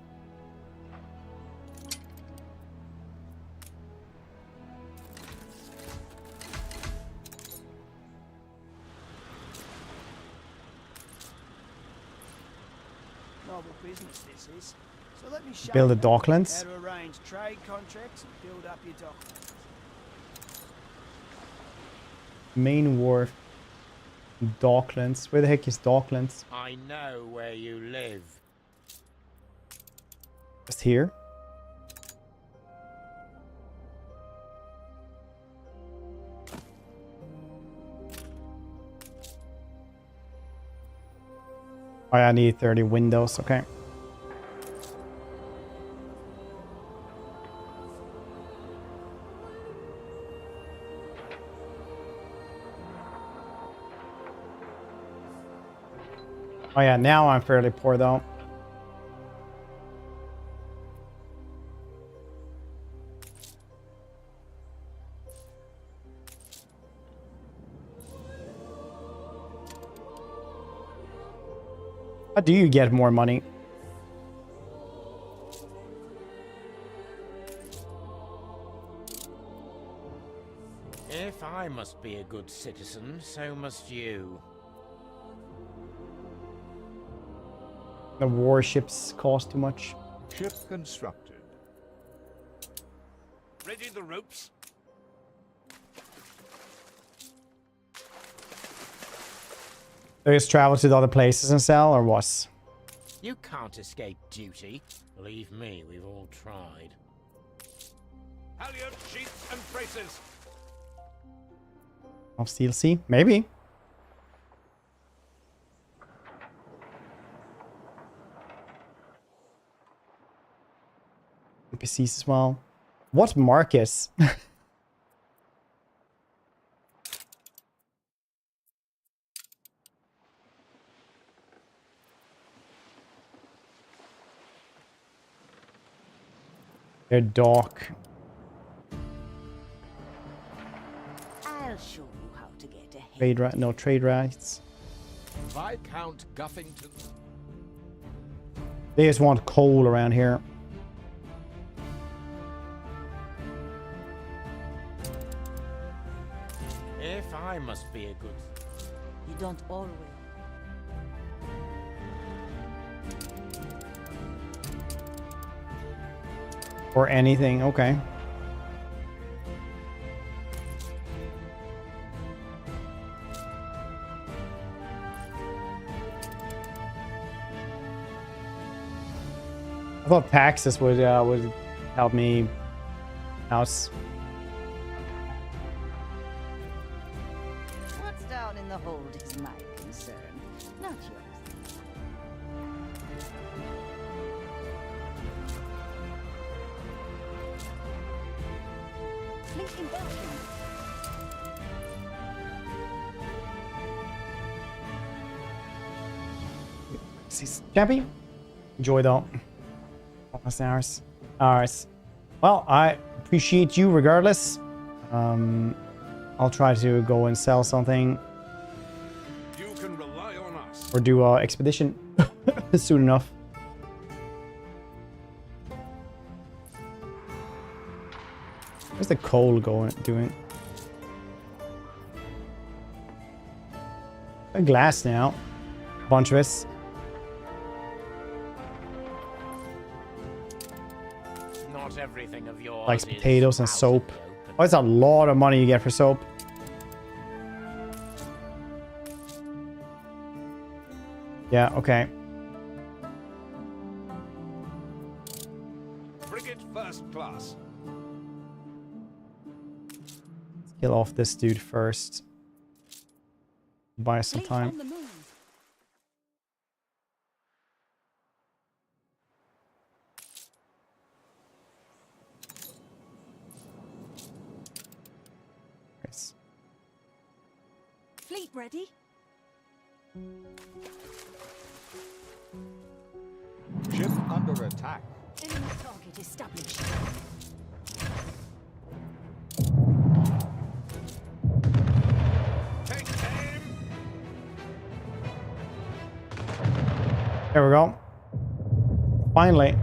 Novel business this is. So let me show Build the you Docklands. how to arrange trade contracts and build up your Docklands. Main wharf. Docklands. Where the heck is Docklands? I know where you live. Just here. Oh, I need 30 windows. Okay. Oh yeah, now I'm fairly poor though. How do you get more money? If I must be a good citizen, so must you. The warships cost too much. Ship constructed. Ready the ropes? Do you just travel to the other places and sell, or what? You can't escape duty. Believe me, we've all tried. Halyard, sheets, and braces. Of Steel Sea? Maybe. NPCs as well. What markets? They're dark. I'll show you how to get ahead. Trade right? No trade rights. Viscount Guffington. They just want coal around here. If I must be a good... You don't always. Or anything, okay. I thought taxes would help me house. What's down in the hold is my concern, not yours. Fleet embarking. Chappy? Enjoy though. Almost hours. Alright. Well, I appreciate you regardless. I'll try to go and sell something. You can rely on us. Or do a expedition soon enough. Where's the coal doing? A glass now. A bunch of us. Not everything of yours Like is potatoes and out soap. in the open. Oh, that's a lot of money you get for soap. Yeah, okay. Frigate first class. Kill off this dude first. Buy some time. Nice. Fleet ready? Ship under attack. Enemy target established. Take aim. There we go. Finally.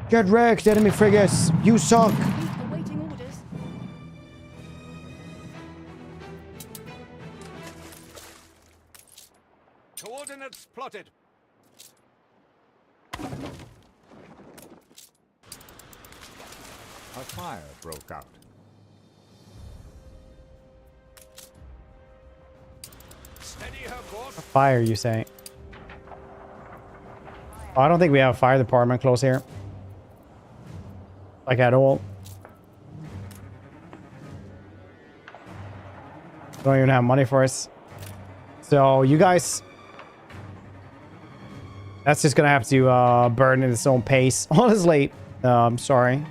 Get wrecked, enemy frigates. You suck. Awaiting orders. Coordinates plotted. A fire broke out. Steady her course. Fire, you say? Oh, I don't think we have a fire department close here. Like at all. Don't even have money for us. So you guys... That's just gonna have to burn at its own pace. Honestly, I'm sorry.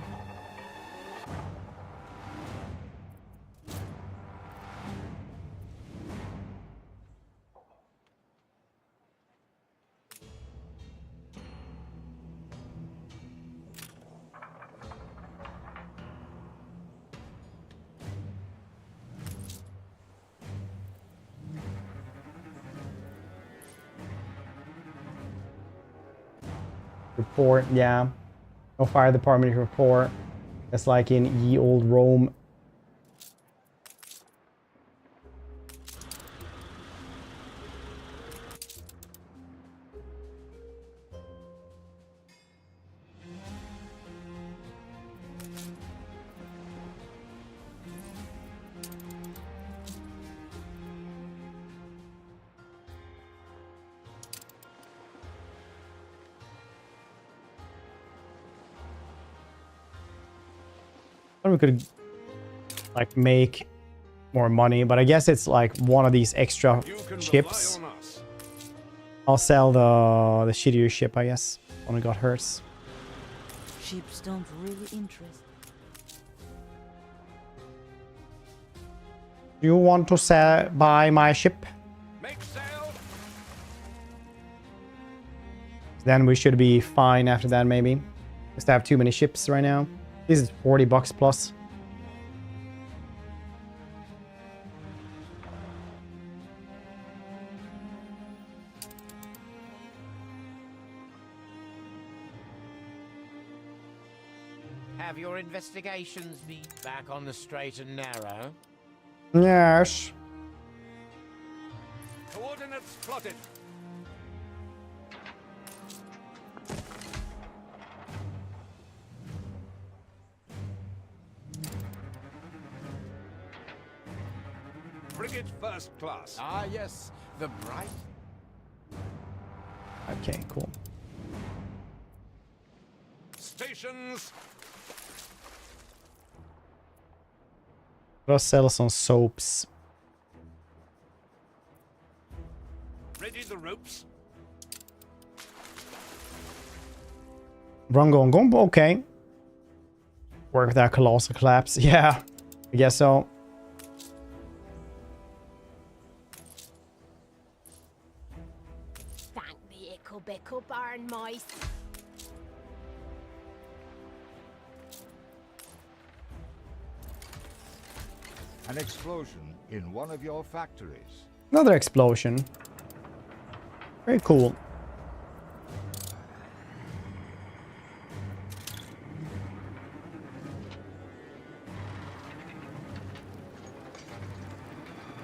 report. Yeah. No fire department report. It's like in ye old Rome. We could like make more money, but I guess it's like one of these extra ships. I'll sell the shittier ship, I guess. Only got hers. Ships don't really interest. Do you want to buy my ship? Make sail. Then we should be fine after that, maybe. Just have too many ships right now. This is $40 plus. Have your investigations be back on the straight and narrow? Yes. Coordinates plotted. Frigate first class. Ah, yes. The bright. Okay, cool. Stations. Let's sell some soaps. Ready the ropes. Rungongombo, okay. Work with that colossal collapse. Yeah, I guess so. Thank the ickle-bickle barn mice. An explosion in one of your factories. Another explosion. Very cool.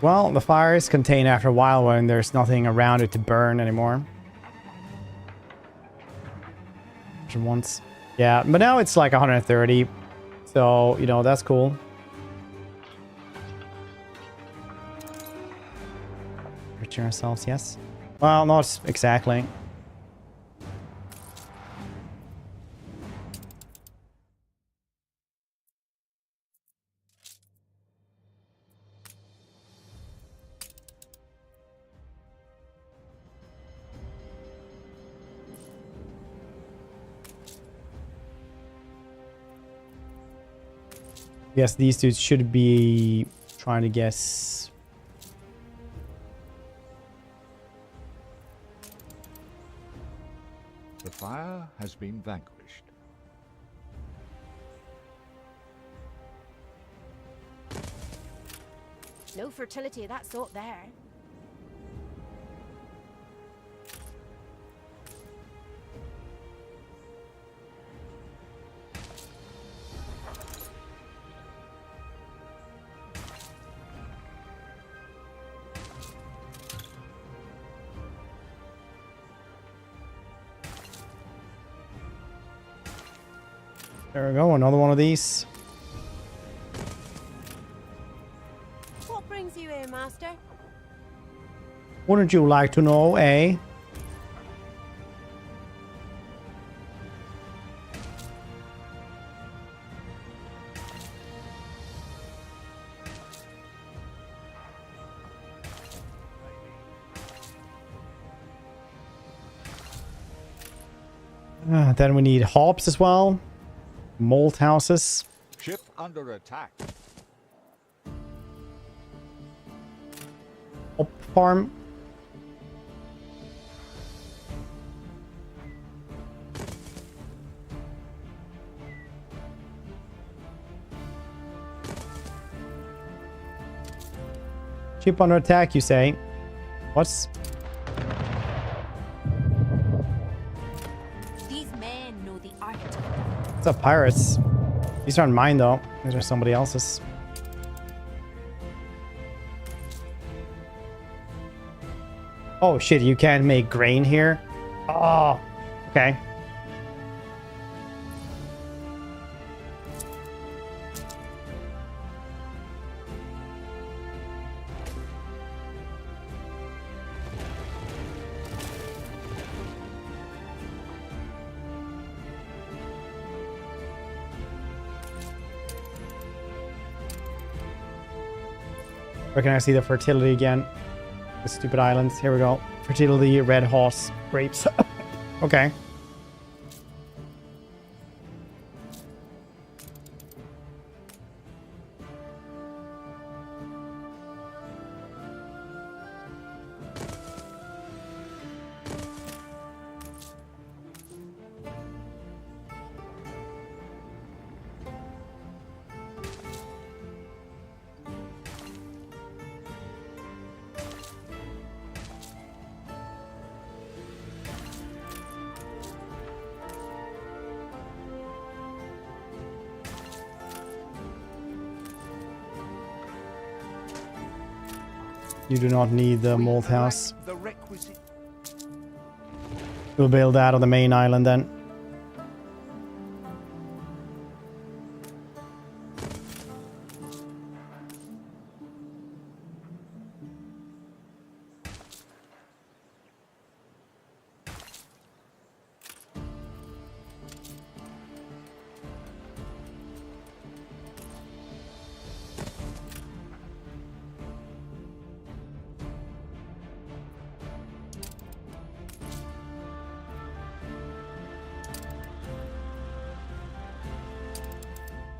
Well, the fire is contained after a while when there's nothing around it to burn anymore. Once. Yeah, but now it's like 130. So, you know, that's cool. Return ourselves, yes. Well, not exactly. Yes, these dudes should be trying to guess. The fire has been vanquished. No fertility of that sort there. There we go, another one of these. What brings you here, master? Wouldn't you like to know, eh? Then we need hops as well. Malt houses. Ship under attack. Hop farm. Ship under attack, you say? What's... These men know the art. What's up, pirates? These aren't mine though. These are somebody else's. Oh shit, you can't make grain here? Oh, okay. Where can I see the fertility again? The stupid islands. Here we go. Fertility, red horse, grapes. Okay. You do not need the mold house. We'll build that on the main island then.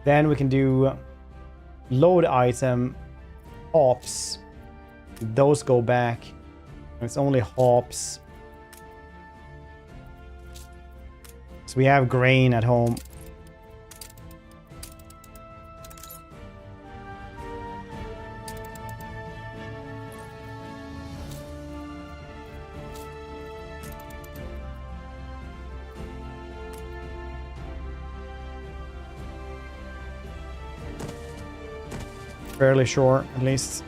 Then we can do load item, hops. Those go back. It's only hops. So we have grain at home. Fairly sure, at least.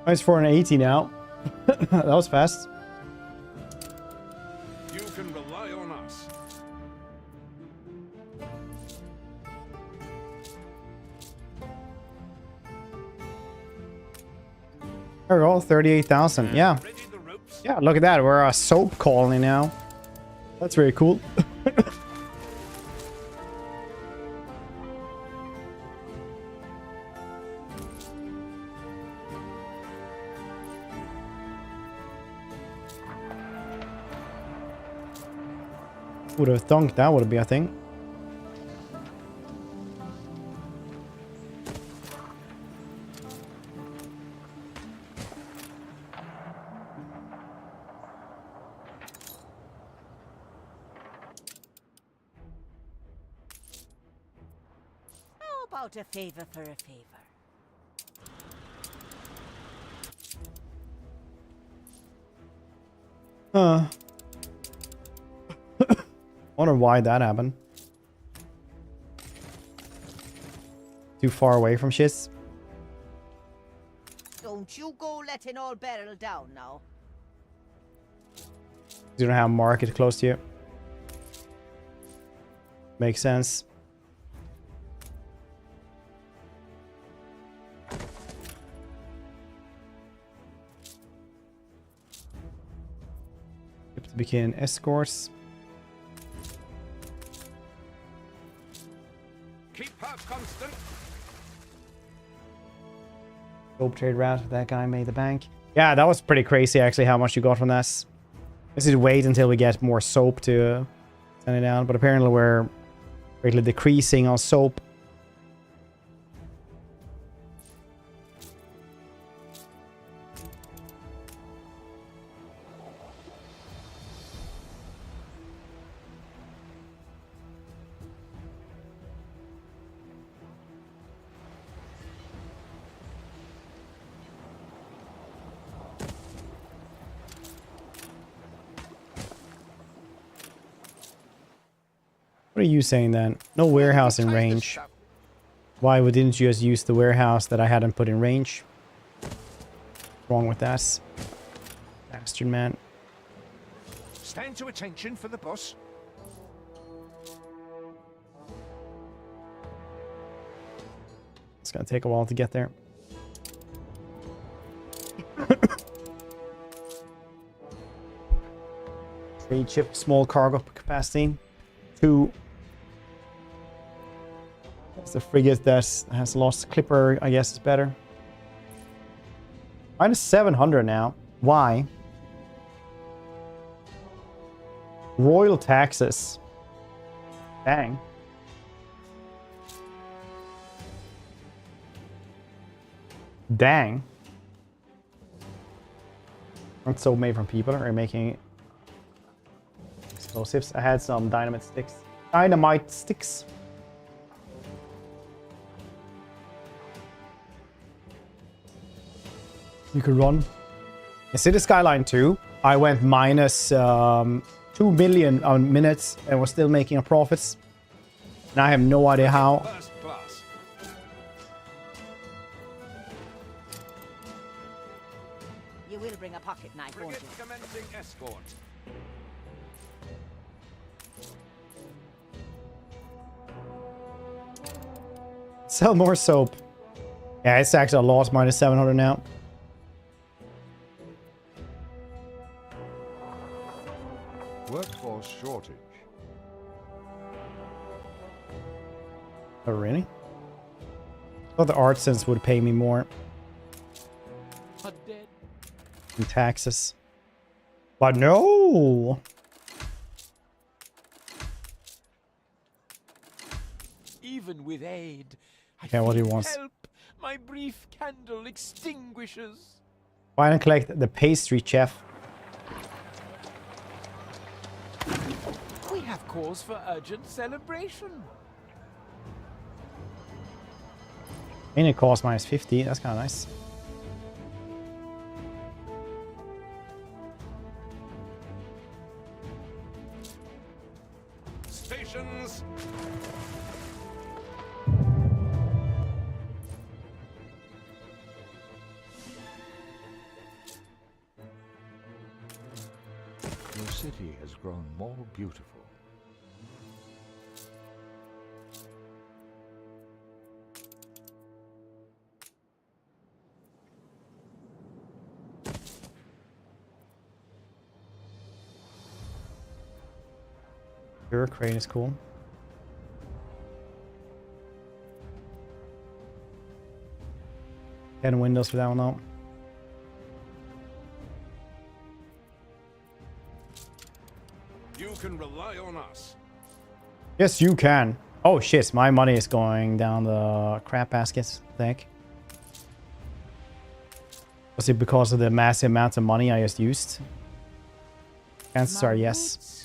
It's 480 now. That was fast. You can rely on us. There we go, 38,000. Yeah. Yeah, look at that. We're a soap colony now. That's very cool. Would have thunk that would be a thing. How about a favor for a favor? Huh. Wonder why that happened. Too far away from shits. Don't you go letting all barrel down now. You don't have a market close to you. Makes sense. Have to begin escorts. Keep her constant. Soap trade route. That guy made the bank. Yeah, that was pretty crazy actually how much you got from this. This is wait until we get more soap to send it down, but apparently we're greatly decreasing on soap. What are you saying then? No warehouse in range. Why didn't you just use the warehouse that I hadn't put in range? What's wrong with that? Bastard, man. Stand to attention for the boss. It's gonna take a while to get there. 3 chip small cargo capacity. 2. That's the frigate that has lost clipper, I guess is better. Minus 700 now. Why? Royal taxes. Dang. Dang. Aren't so made from people are making explosives. I had some dynamite sticks. Dynamite sticks. You could run. In City Skyline 2, I went minus 2 million on minutes and was still making a profit. And I have no idea how. First class. You will bring a pocket knife, won't you? Frigate commencing escort. Sell more soap. Yeah, it's actually a loss, minus 700 now. Workforce shortage. Oh, really? I thought the artisans would pay me more in taxes. But no! Even with aid, I Okay, what do you feel want? help. My brief candle extinguishes. Why don't collect the pastry chef? We have cause for urgent celebration. And it costs minus 50. That's kind of nice. Stations. Your city has grown more beautiful. Your crane is cool. And windows for that one though. You can rely on us. Yes, you can. Oh shit, my money is going down the crap baskets. Thank. Was it because of the massive amount of money I just used? Chances are yes.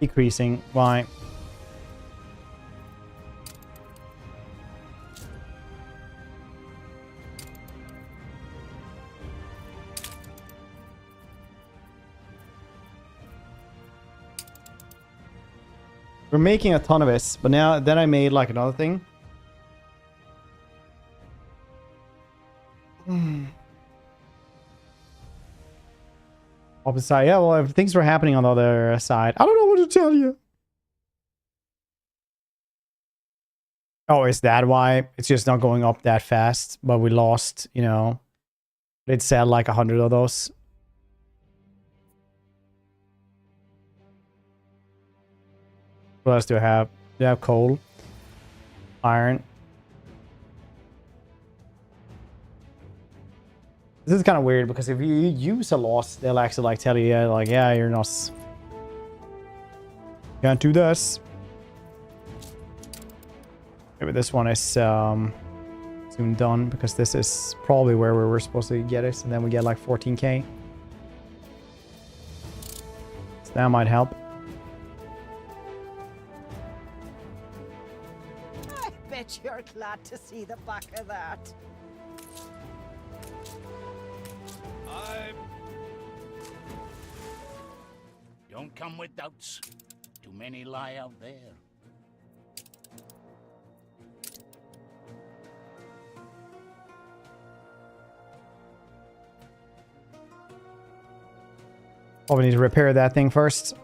Decreasing. Why? We're making a ton of this, but now then I made like another thing. Opposite side. Yeah, well, if things were happening on the other side, I don't know what to tell you. Oh, is that why? It's just not going up that fast, but we lost, you know. They'd sell like 100 of those. What else do I have? Do I have coal? Iron. This is kind of weird because if you use a loss, they'll actually like tell you, like, yeah, you're not. Can't do this. Maybe this one is soon done, because this is probably where we were supposed to get it, and then we get like 14k. So that might help. I bet you're glad to see the back of that. Don't come with doubts. Too many lie out there. Probably need to repair that thing first.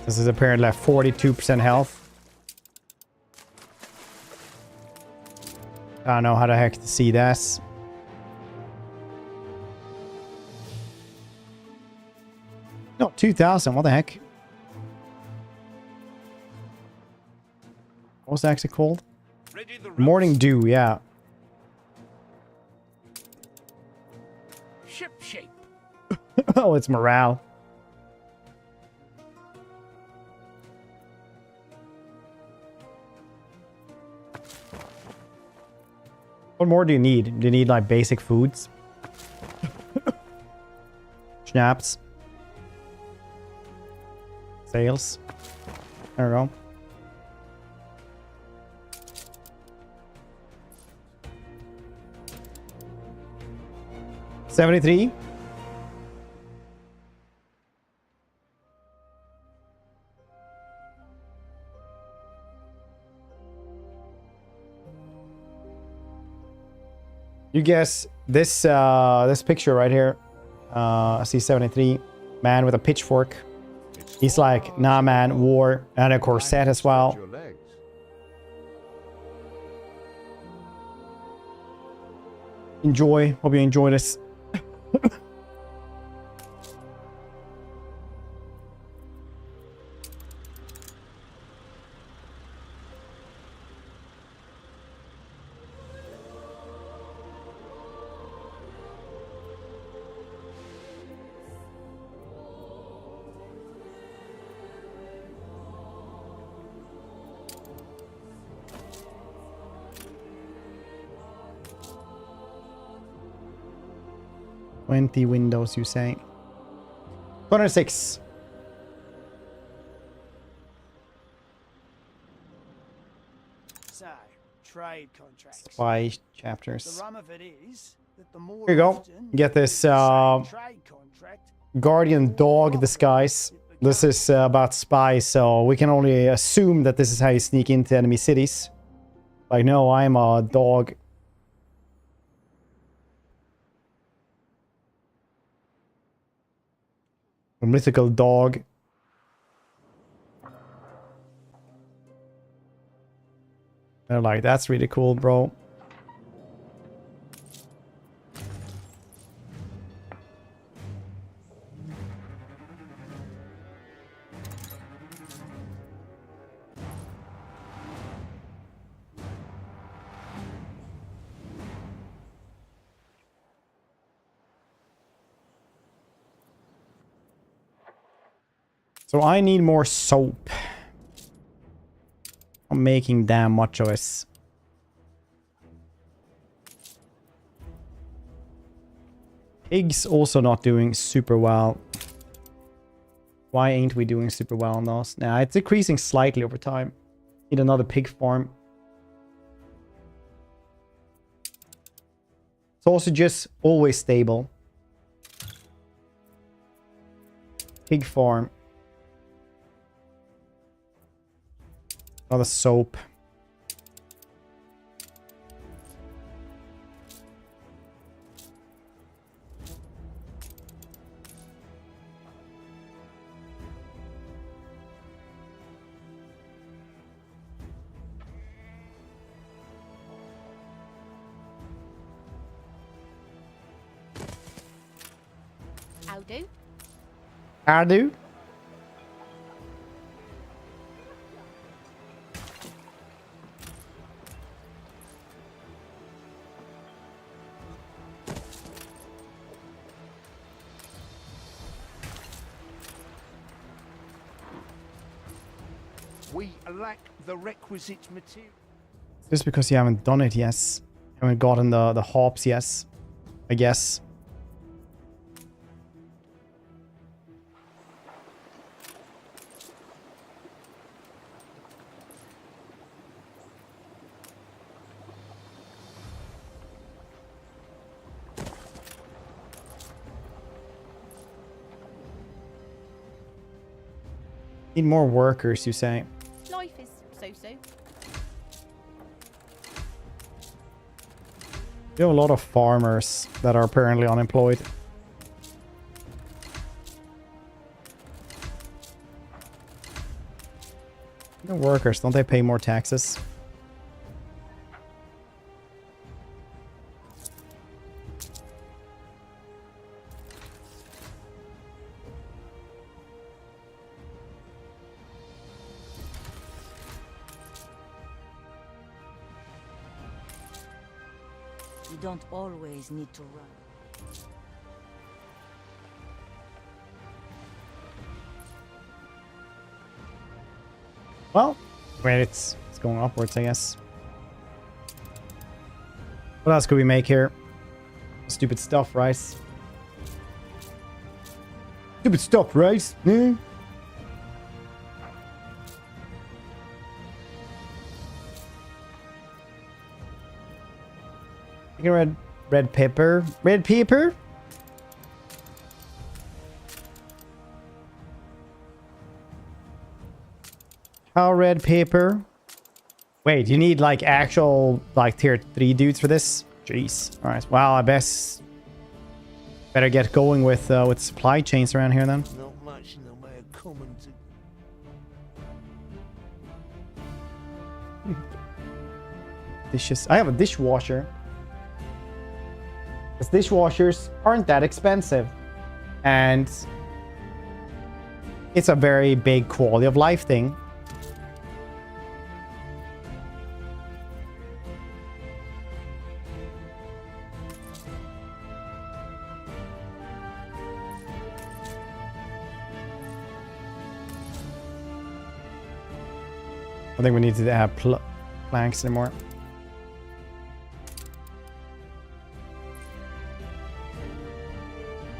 This is apparently at 42% health. I don't know how the heck to see this. No, 2,000. What the heck? What was it actually called? Morning Dew, yeah. Ship shape. Oh, it's morale. What more do you need? Do you need like basic foods? Schnapps. Sales. There we go. $73. You guess this this picture right here. I see 73. Man with a pitchfork. He's like, nah man, war, and a corset as well. Enjoy. Hope you enjoy this. $20 windows, you say? 206. So, trade contracts. Spy chapters. The rum of it is that the more Here you go. often Get this trade contract, guardian dog disguise. This is about spies, so we can only assume that this is how you sneak into enemy cities. Like, no, I'm a dog. A mythical dog. They're like, that's really cool, bro. So I need more soap. I'm making damn much of this. Pigs also not doing super well. Why ain't we doing super well on those? Nah, it's decreasing slightly over time. Need another pig farm. It's also just always stable. Pig farm. Another soap. Howdo. Howdo. We lack the requisite material. Just because you haven't done it, yes. Haven't gotten the hops, yes. I guess. Need more workers, you say? Life is so-so. We have a lot of farmers that are apparently unemployed. The workers, don't they pay more taxes? You don't always need to run. Well, wait, it's going upwards, I guess. What else could we make here? Stupid stuff, rice. Stupid stuff, rice. Hmm? Red pepper. Red pepper? How red paper? Wait, you need like actual like tier 3 dudes for this? Jeez. Alright, well I best better get going with supply chains around here then. Not much in the way of common to... Dishes. I have a dishwasher. Because dishwashers aren't that expensive. And it's a very big quality of life thing. I think we need to have planks anymore.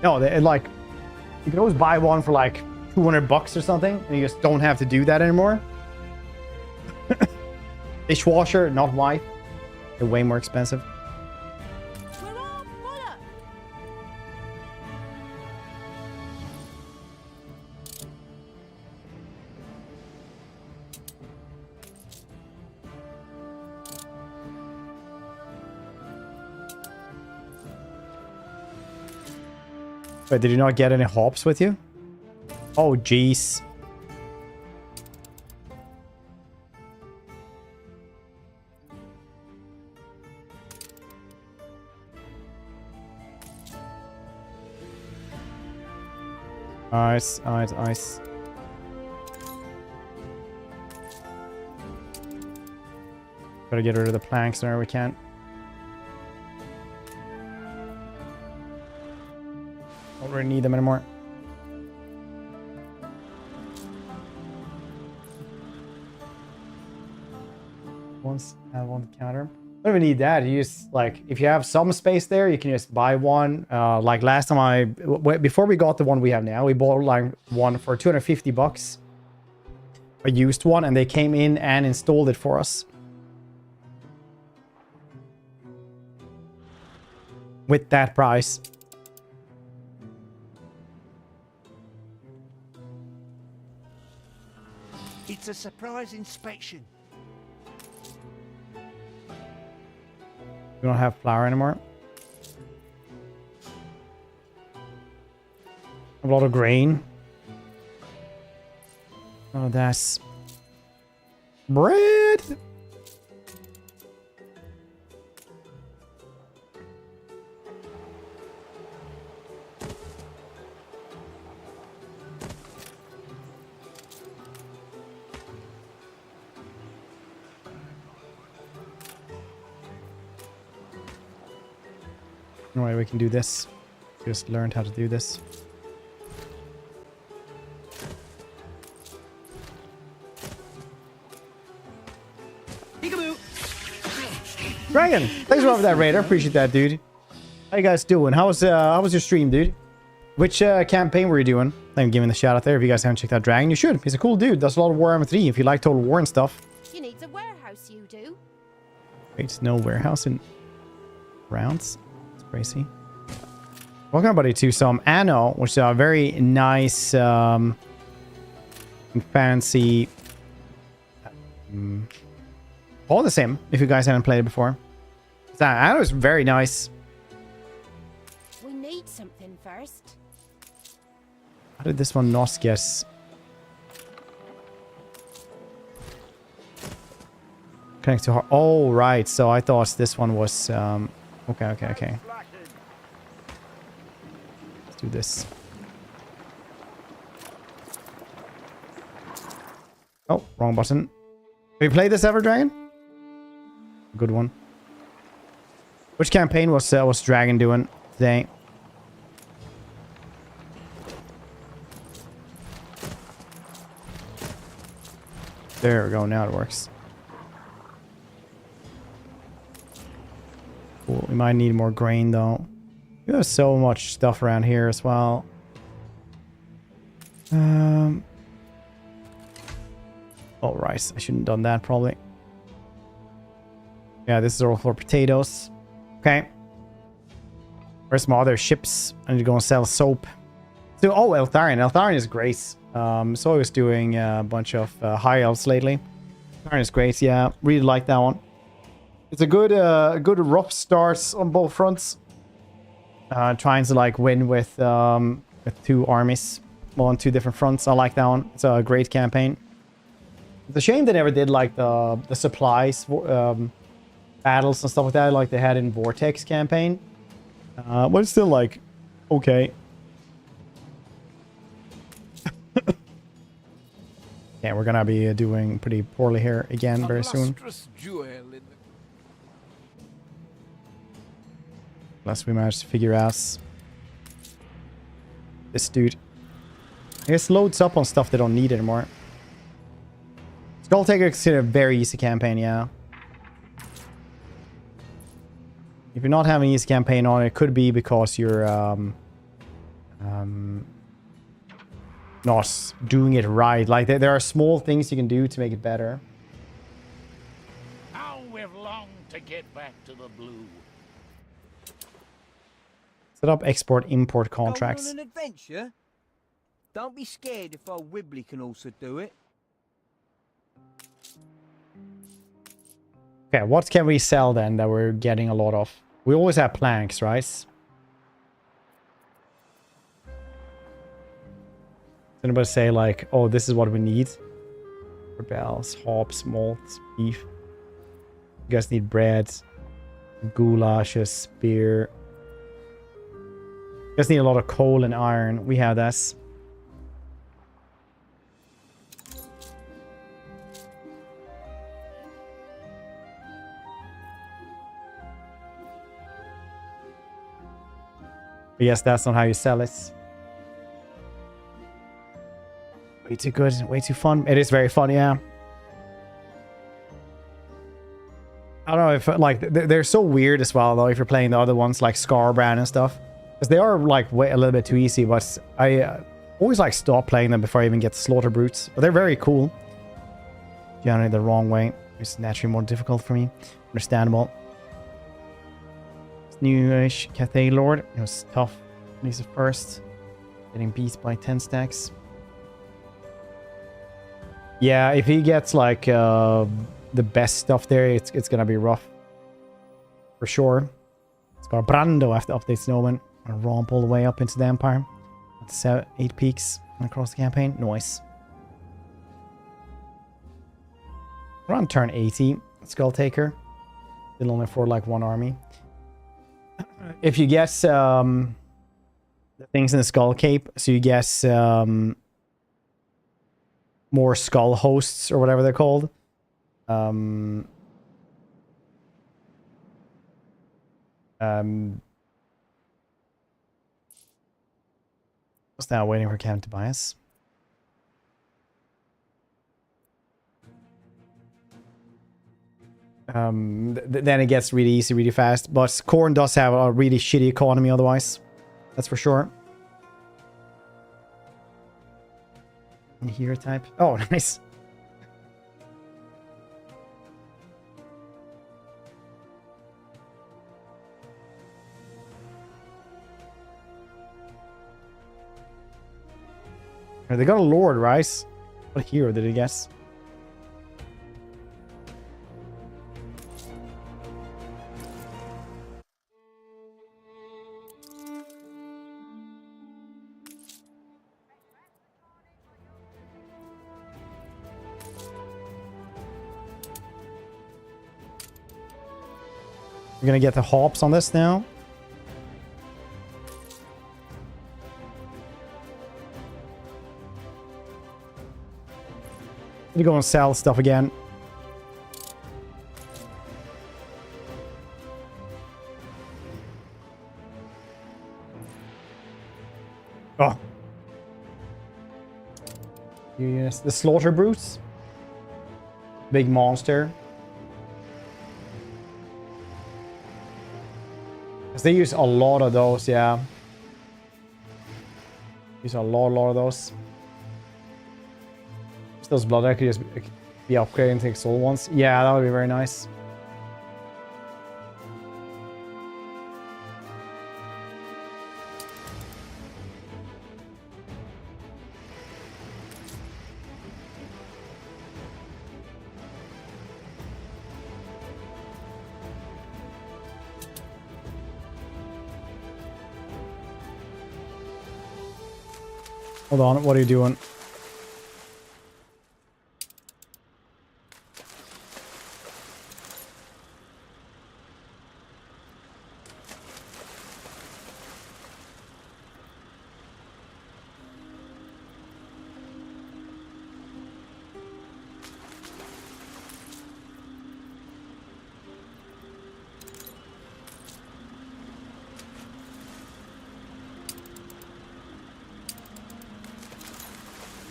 No, like you can always buy one for like 200 bucks or something, and you just don't have to do that anymore. Dishwasher, not wife. They're way more expensive. Wait, did you not get any hops with you? Oh, jeez. Nice, nice, nice. Gotta get rid of the planks whenever we can. Don't really need them anymore. Once have one counter. Don't even need that. You just like if you have some space there, you can just buy one. Like last time before we got the one we have now, we bought like one for 250 bucks. A used one, and they came in and installed it for us. With that price. It's a surprise inspection. We don't have flour anymore. A lot of grain. Oh, that's bread. Anyway, we can do this. Just learned how to do this. Dragon, thanks a lot for that raid. I appreciate that, dude. How you guys doing? How was your stream, dude? Which campaign were you doing? I'm giving the shout out there. If you guys haven't checked out Dragon, you should. He's a cool dude. Does a lot of Warhammer 3 if you like Total War and stuff. She needs a warehouse, you do. Wait, no warehouse in rounds. It's crazy. Welcome everybody to some Anno, which is a very nice and fancy all the same if you guys haven't played it before. Anno is very nice. We need something first. How did this one not get connect to her? Oh right, so I thought this one was okay. Let's do this. Oh, wrong button. Have you played this ever, Dragon? Good one. Which campaign was Dragon doing today? There we go. Now it works. Cool. We might need more grain though. We have so much stuff around here as well. Oh, rice. I shouldn't have done that probably. Yeah, this is all for potatoes. Okay. Where's my other ships? I need to go and sell soap. So, oh, Eltharion. Eltharion is great. So I was doing a bunch of high elves lately. Eltharion is great. Yeah, really like that one. It's a good rough start on both fronts. Trying to like win with two armies on two different fronts. I like that one. It's a great campaign. It's a shame they never did like the supplies battles and stuff like that like they had in Vortex campaign. But it's still like okay. Yeah, we're gonna be doing pretty poorly here again very soon. Unless we manage to figure out this dude. I guess loads up on stuff they don't need anymore. Skull Taker is a very easy campaign, yeah. If you're not having an easy campaign on, it could be because you're not doing it right. Like there are small things you can do to make it better. How we've longed to get back to the blue. Set up export-import contracts. Going on an adventure? Don't be scared if old Wibbly can also do it. Okay, what can we sell then that we're getting a lot of? We always have planks, right? Does anybody say like, oh, this is what we need? Rebels, hops, malt, beef. You guys need bread, goulashes, spear. You guys need a lot of coal and iron. We have this. But yes, that's not how you sell it. Way too good, way too fun. It is very fun, yeah. I don't know if like they're so weird as well though if you're playing the other ones like Scarbrand and stuff. Because they are like a little bit too easy, but I always like stop playing them before I even get Slaughter Brutes. But they're very cool. Generally the wrong way. It's naturally more difficult for me. Understandable. Newish Cathay Lord. It was tough. He's the first. Getting beat by 10 stacks. Yeah, if he gets like the best stuff there, it's gonna be rough. For sure. It's got Brando after update Snowman. Gonna romp all the way up into the Empire. That's 8 peaks across the campaign. Nice. Around turn 80. Skull Taker. Still only for like one army. If you guess the things in the Skull Cape, so you guess more Skull Hosts or whatever they're called. What's that? Waiting for Cam to buy us. then it gets really easy really fast. But corn does have a really shitty economy otherwise. That's for sure. And here type. Oh, nice. They got a lord, right? What hero did he guess? We're gonna get the hops on this now. You go and sell stuff again. Oh. Yes, the slaughter brutes. Big monster. Because they use a lot of those, yeah. Use a lot of those. Those blood I could just be upgrading to soul ones. Yeah, that would be very nice. Hold on, what are you doing?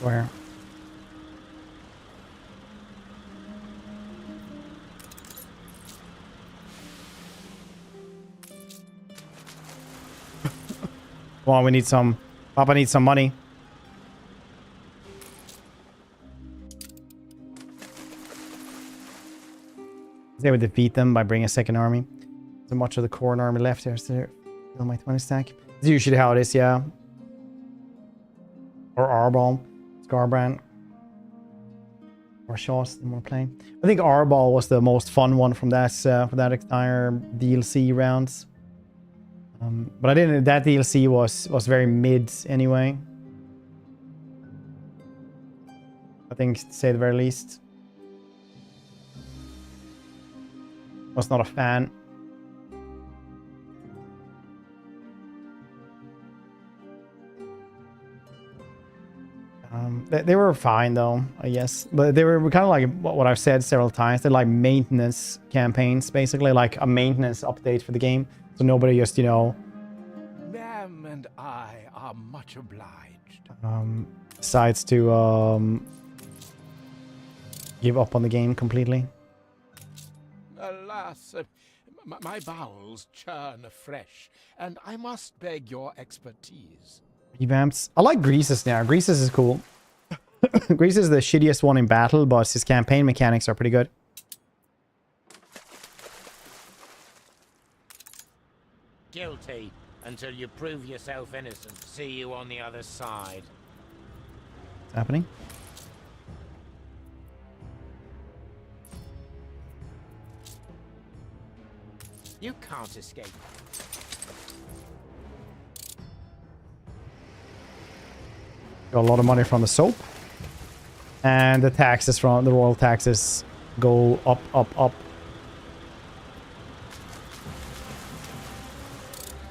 Where? Come on, we need some... Papa needs some money. They would defeat them by bringing a second army. So much of the core army left here. So fill my 20 stack. It's usually how it is, yeah. Or Arbol. Scarbrand. Or Shaw's the more playing. I think Arbol was the most fun one from that for that entire DLC rounds. But I didn't. That DLC was very mid anyway. I think, to say the very least. Was not a fan. They were fine though, I guess. But they were kind of like what I've said several times. They're like maintenance campaigns, basically like a maintenance update for the game. So nobody just, you know... Ma'am and I are much obliged. Decides to give up on the game completely. Alas, my bowels churn afresh, and I must beg your expertise. Revamps. I like Greases now. Greases is cool. Greases is the shittiest one in battle, but his campaign mechanics are pretty good. Guilty until you prove yourself innocent. See you on the other side. What's happening? You can't escape. Got a lot of money from the soap. And the taxes from the royal taxes go up, up, up.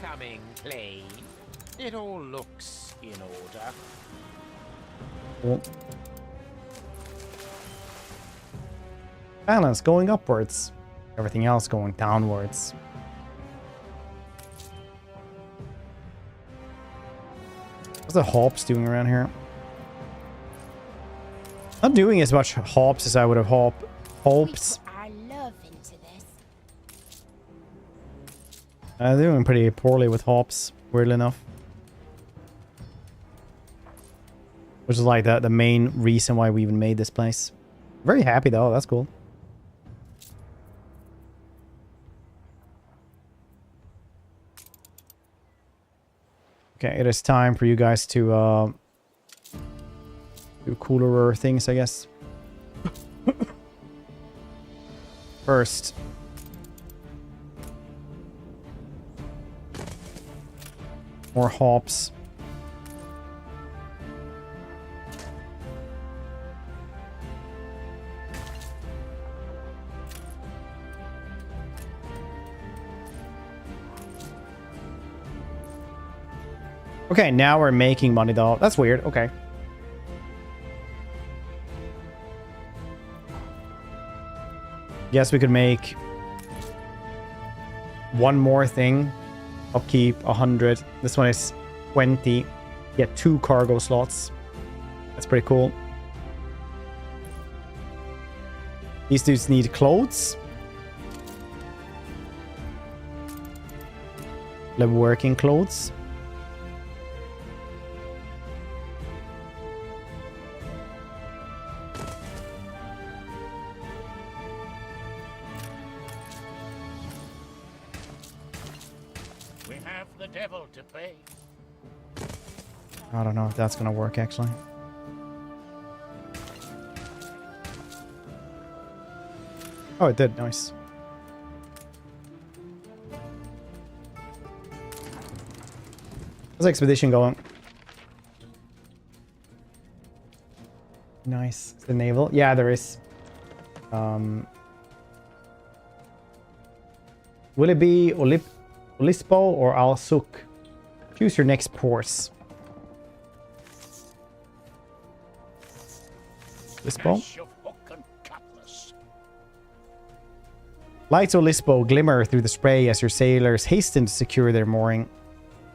Coming clean. It all looks in order. Cool. Balance going upwards. Everything else going downwards. What's the hops doing around here? Not doing as much hops as I would have hoped. Are loving to They're doing pretty poorly with hops, weirdly enough. Which is like the main reason why we even made this place. Very happy though, that's cool. Okay, it is time for you guys to do cooler things, I guess. First. More hops. Okay, now we're making money though. That's weird. Okay. Guess we could make one more thing. Upkeep 100. This one is 20. Get 2 cargo slots. That's pretty cool. These dudes need clothes. Live working clothes. I don't know if that's gonna work actually. Oh, it did. Nice. How's the expedition going? Nice. The naval? Yeah, there is. Will it be Olispo or Al Suk? Choose your next ports. Lispo. Lights of Lispo glimmer through the spray as your sailors hasten to secure their mooring.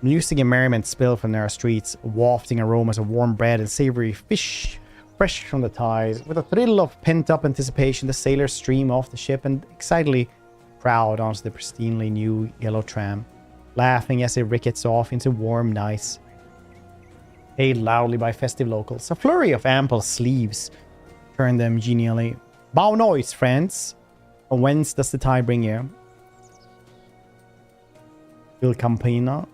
Music and merriment spill from narrow streets, wafting aromas of warm bread and savory fish fresh from the ties. With a thrill of pent-up anticipation, the sailors stream off the ship and excitedly crowd onto the pristinely new yellow tram, laughing as it rickets off into warm nights, hailed loudly by festive locals. A flurry of ample sleeves turn them genially. Bow noise, friends! From whence does the tide bring you? Il Campina.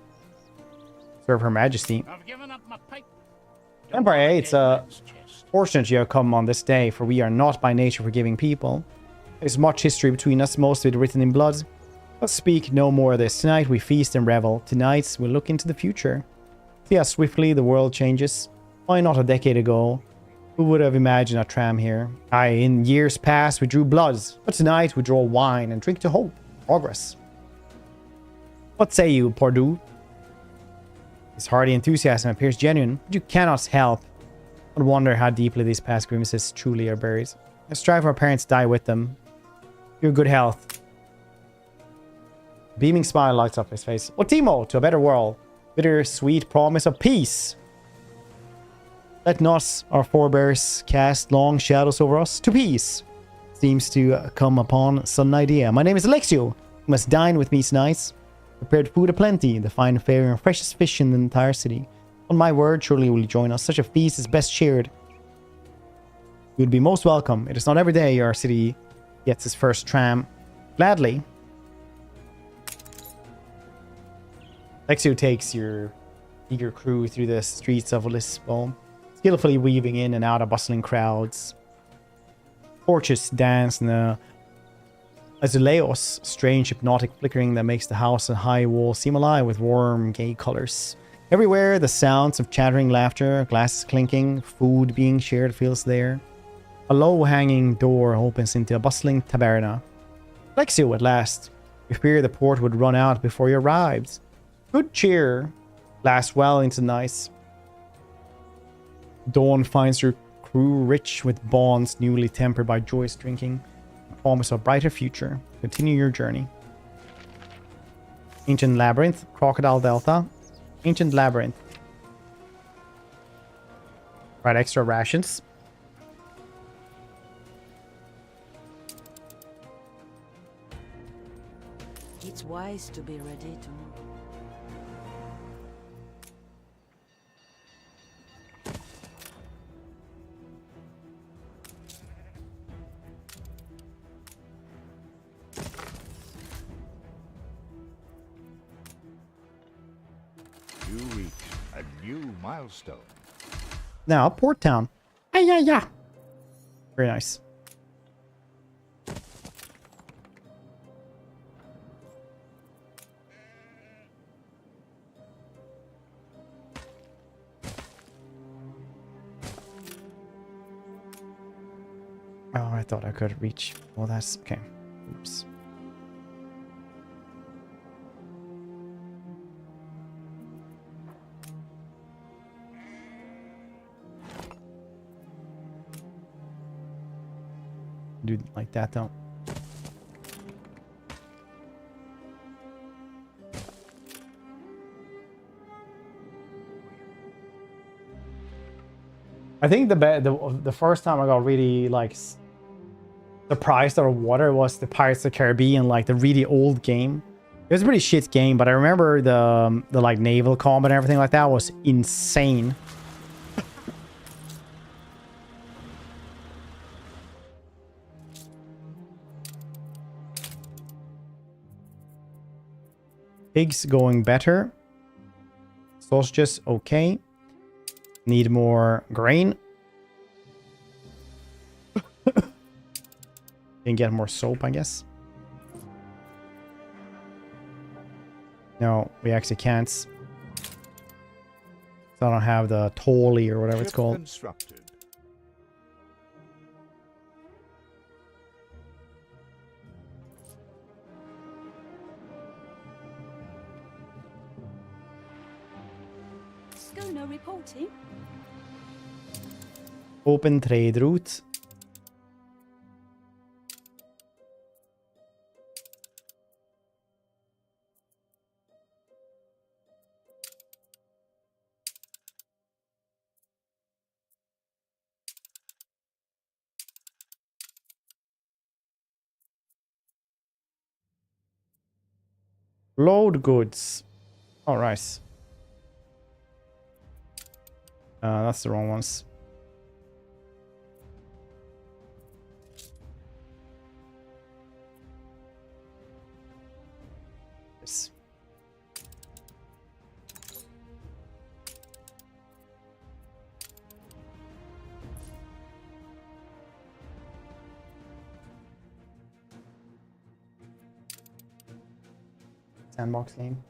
Serve Her Majesty. I've given up my pipe. Empire 8, it's fortunate you have come on this day, for we are not by nature forgiving people. There's much history between us, most of it written in blood. Let's speak no more of this. Tonight we feast and revel. Tonight we look into the future. See how swiftly the world changes. Why not a decade ago? Who would have imagined a tram here? Aye, in years past we drew blood, but tonight we draw wine and drink to hope, progress. What say you, Pordu? His hearty enthusiasm appears genuine, but you cannot help but wonder how deeply these past grimaces truly are buried. I strive for our parents die with them. Your good health. Beaming smile lights up his face. Ultimo, to a better world. Bitter, sweet promise of peace. Let not our forebears cast long shadows over us. To peace. Seems to come upon sudden idea. My name is Alexio. You must dine with me tonight. Prepared food aplenty, the fine fare and freshest fish in the entire city. On my word, surely you will join us. Such a feast is best shared. You would be most welcome. It is not every day our city gets its first tram. Gladly. Alexio takes your eager crew through the streets of Lisbon, skillfully weaving in and out of bustling crowds. Torches dance in the azuleos, strange hypnotic flickering that makes the house and high wall seem alive with warm, gay colors. Everywhere, the sounds of chattering laughter, glasses clinking, food being shared fills the air. A low-hanging door opens into a bustling taberna. Alexio, at last. You fear the port would run out before you arrived. Good cheer lasts well into the night. Dawn finds your crew rich with bonds newly tempered by joyous drinking. Promise of a brighter future. Continue your journey. Ancient Labyrinth, Crocodile Delta. Ancient Labyrinth. Right, extra rations. It's why wise to be ready to move. You reach a new milestone. Now, Port Town. Yeah. Very nice. Oh, I thought I could reach. Well, that's okay. Oops. Do like that though. I think the first time I got really like surprised out of water was the Pirates of the Caribbean, like the really old game. It was a pretty shit game, but I remember the like naval combat and everything like that was insane. Pigs going better. Sausages okay. Need more grain. Can get more soap, I guess. No, we actually can't. So I don't have the Tolly or whatever it's called. Constructed. Schooner reporting. Open trade route. Load goods. Oh, right. That's the wrong ones. Yes. Sandbox game.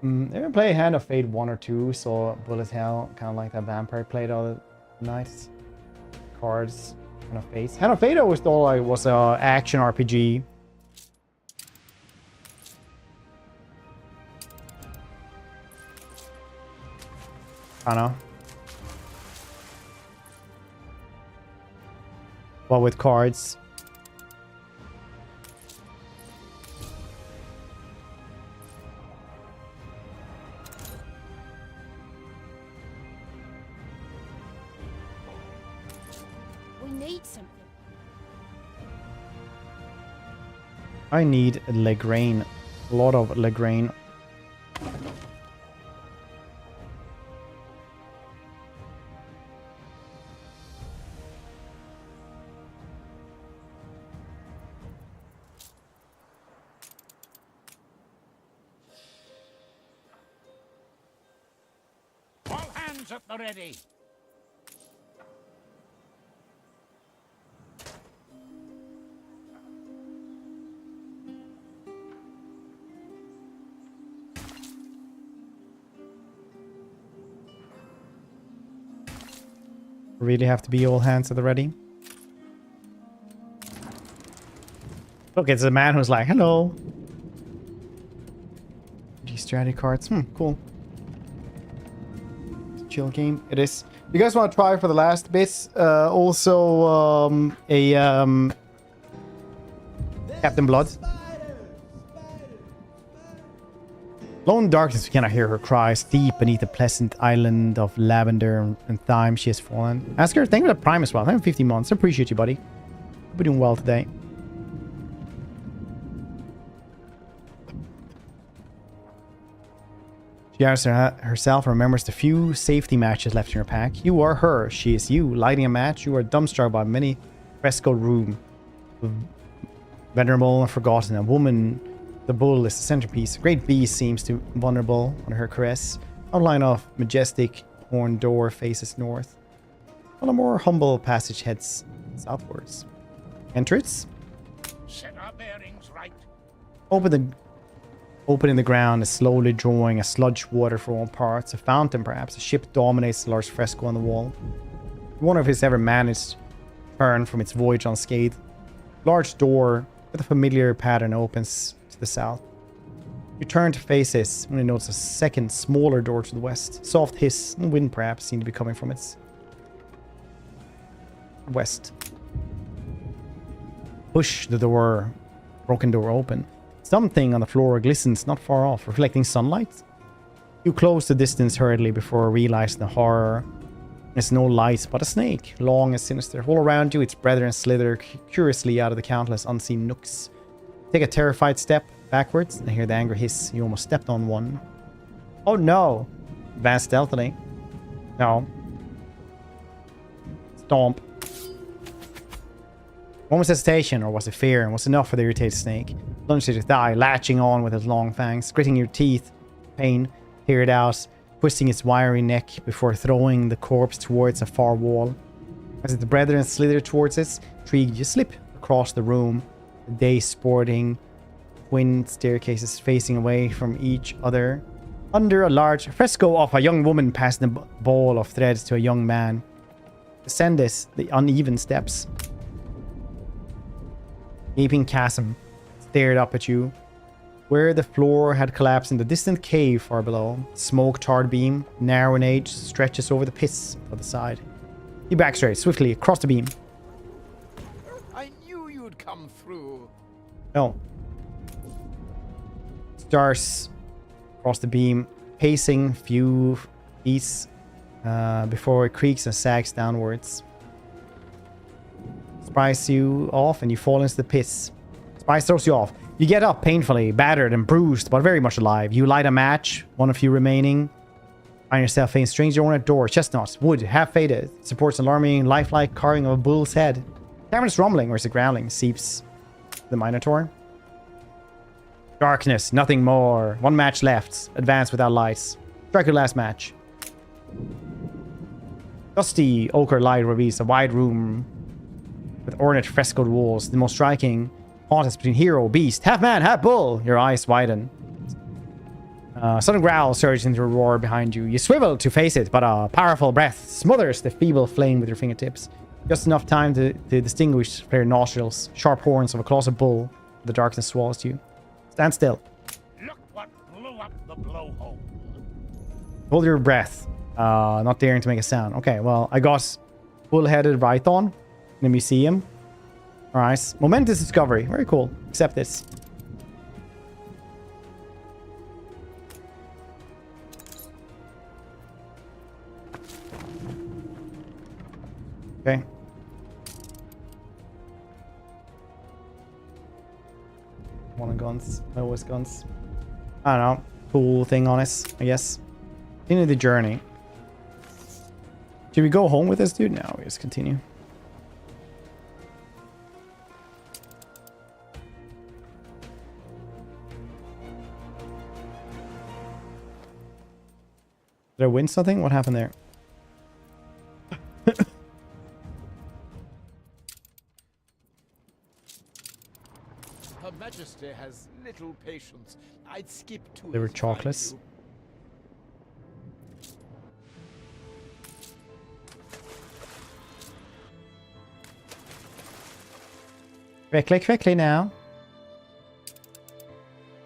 I haven't played Hand of Fate 1 or 2, so Bullet Hell, kind of like that vampire played all the nice cards. Hand of Fate. Hand of Fate always thought like was a action RPG. Kinda. But with cards. I need Legrain. A lot of Legrain. All hands at the ready. Really have to be all hands at the ready. Look, it's a man who's like, hello. These strategy cards. Cool. It's a chill game. It is. You guys want to try for the last bits? Also, Captain Blood. Lone darkness, we cannot hear her cries. Deep beneath the pleasant island of lavender and thyme, she has fallen. Asker, thank you for the prime as well. Thank you for 15 months. I appreciate you, buddy. Hope you're doing well today. She gathers herself and remembers the few safety matches left in her pack. You are her. She is you. Lighting a match, you are dumbstruck by many frescoed room. Venerable and forgotten. A woman, the bull, is the centerpiece. A great beast seems to vulnerable under her caress. Outline of majestic horned door faces north, while a more humble passage heads southwards. Entrance. Set our bearings right. Opening the ground is slowly drawing a sludge water from all parts. A fountain, perhaps. A ship dominates the large fresco on the wall. I wonder if it's ever managed to turn from its voyage unscathed. Large door with a familiar pattern opens to the south. You turn to face this when you notice a second, smaller door to the west. Soft hiss and wind, perhaps, seem to be coming from its west. Push the door, broken door open. Something on the floor glistens not far off, reflecting sunlight. You close the distance hurriedly before realizing the horror. There's no light but a snake, long and sinister. All around you, its brethren slither curiously out of the countless unseen nooks. Take a terrified step backwards and hear the angry hiss. You almost stepped on one. Oh no! Advance stealthily. No. Stomp. Moment's hesitation, or was it fear, and was enough for the irritated snake. Lunged at your thigh, latching on with its long fangs, gritting your teeth. Pain, tear it out, twisting its wiry neck before throwing the corpse towards a far wall. As the brethren slither towards it, intrigued, you slip across the room, the day sporting twin staircases facing away from each other. Under a large fresco of a young woman passing a ball of threads to a young man. Descend this, the uneven steps. Gaping chasm stared up at you, where the floor had collapsed in the distant cave far below. Smoke-tarred beam, narrow in edge, stretches over the pits of the side. You back straight, swiftly across the beam. I knew you'd come through. No. Stars across the beam, pacing few feet before it creaks and sags downwards. Spies you off and you fall into the pits. Spies throws you off. You get up painfully, battered and bruised, but very much alive. You light a match, one of you remaining. Find yourself facing stranger on a door. Chestnuts, wood, half faded. Supports an alarming, lifelike carving of a bull's head. Cavernous rumbling, or is it growling? Seeps the Minotaur. Darkness, nothing more. One match left. Advance without lights. Strike your last match. Dusty ochre light reveals a wide room with ornate frescoed walls. The most striking contest between hero, beast, half man, half bull. Your eyes widen. Sudden growl surges into a roar behind you. You swivel to face it, but a powerful breath smothers the feeble flame with your fingertips. Just enough time to distinguish their nostrils. Sharp horns of a colossal bull. The darkness swallows you. Stand still. Look what blew up the blowhole. Hold your breath. Not daring to make a sound. Okay, well, I got bull-headed Rhython in the museum. Alright. Momentous discovery. Very cool. Accept this. Okay. One of guns. Always guns. I don't know. Cool thing on us, I guess. Continue the journey. Should we go home with this dude? No, we just continue. Did I win something? What happened there? Her Majesty has little patience. I'd skip to They were chocolates. Quickly now.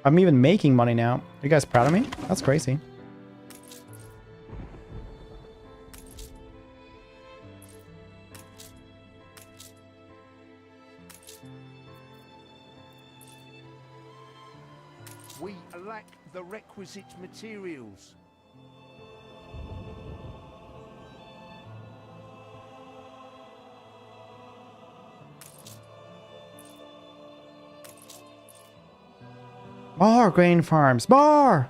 I'm even making money now. Are you guys proud of me? That's crazy. We lack the requisite materials. More grain farms. More!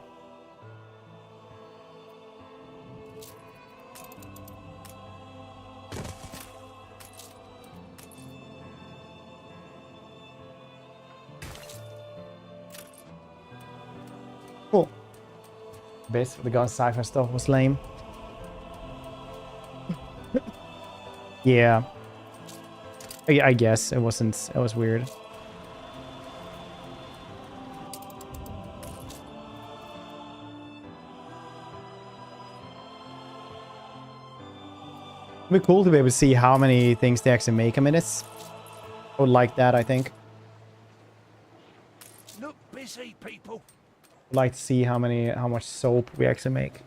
bits for the gun siphon stuff was lame. Yeah. I guess it wasn't. It was weird. It'd be cool to be able to see how many things they actually make a minute. I would like that, I think. Look busy, people. I'd like to see how much soap we actually make.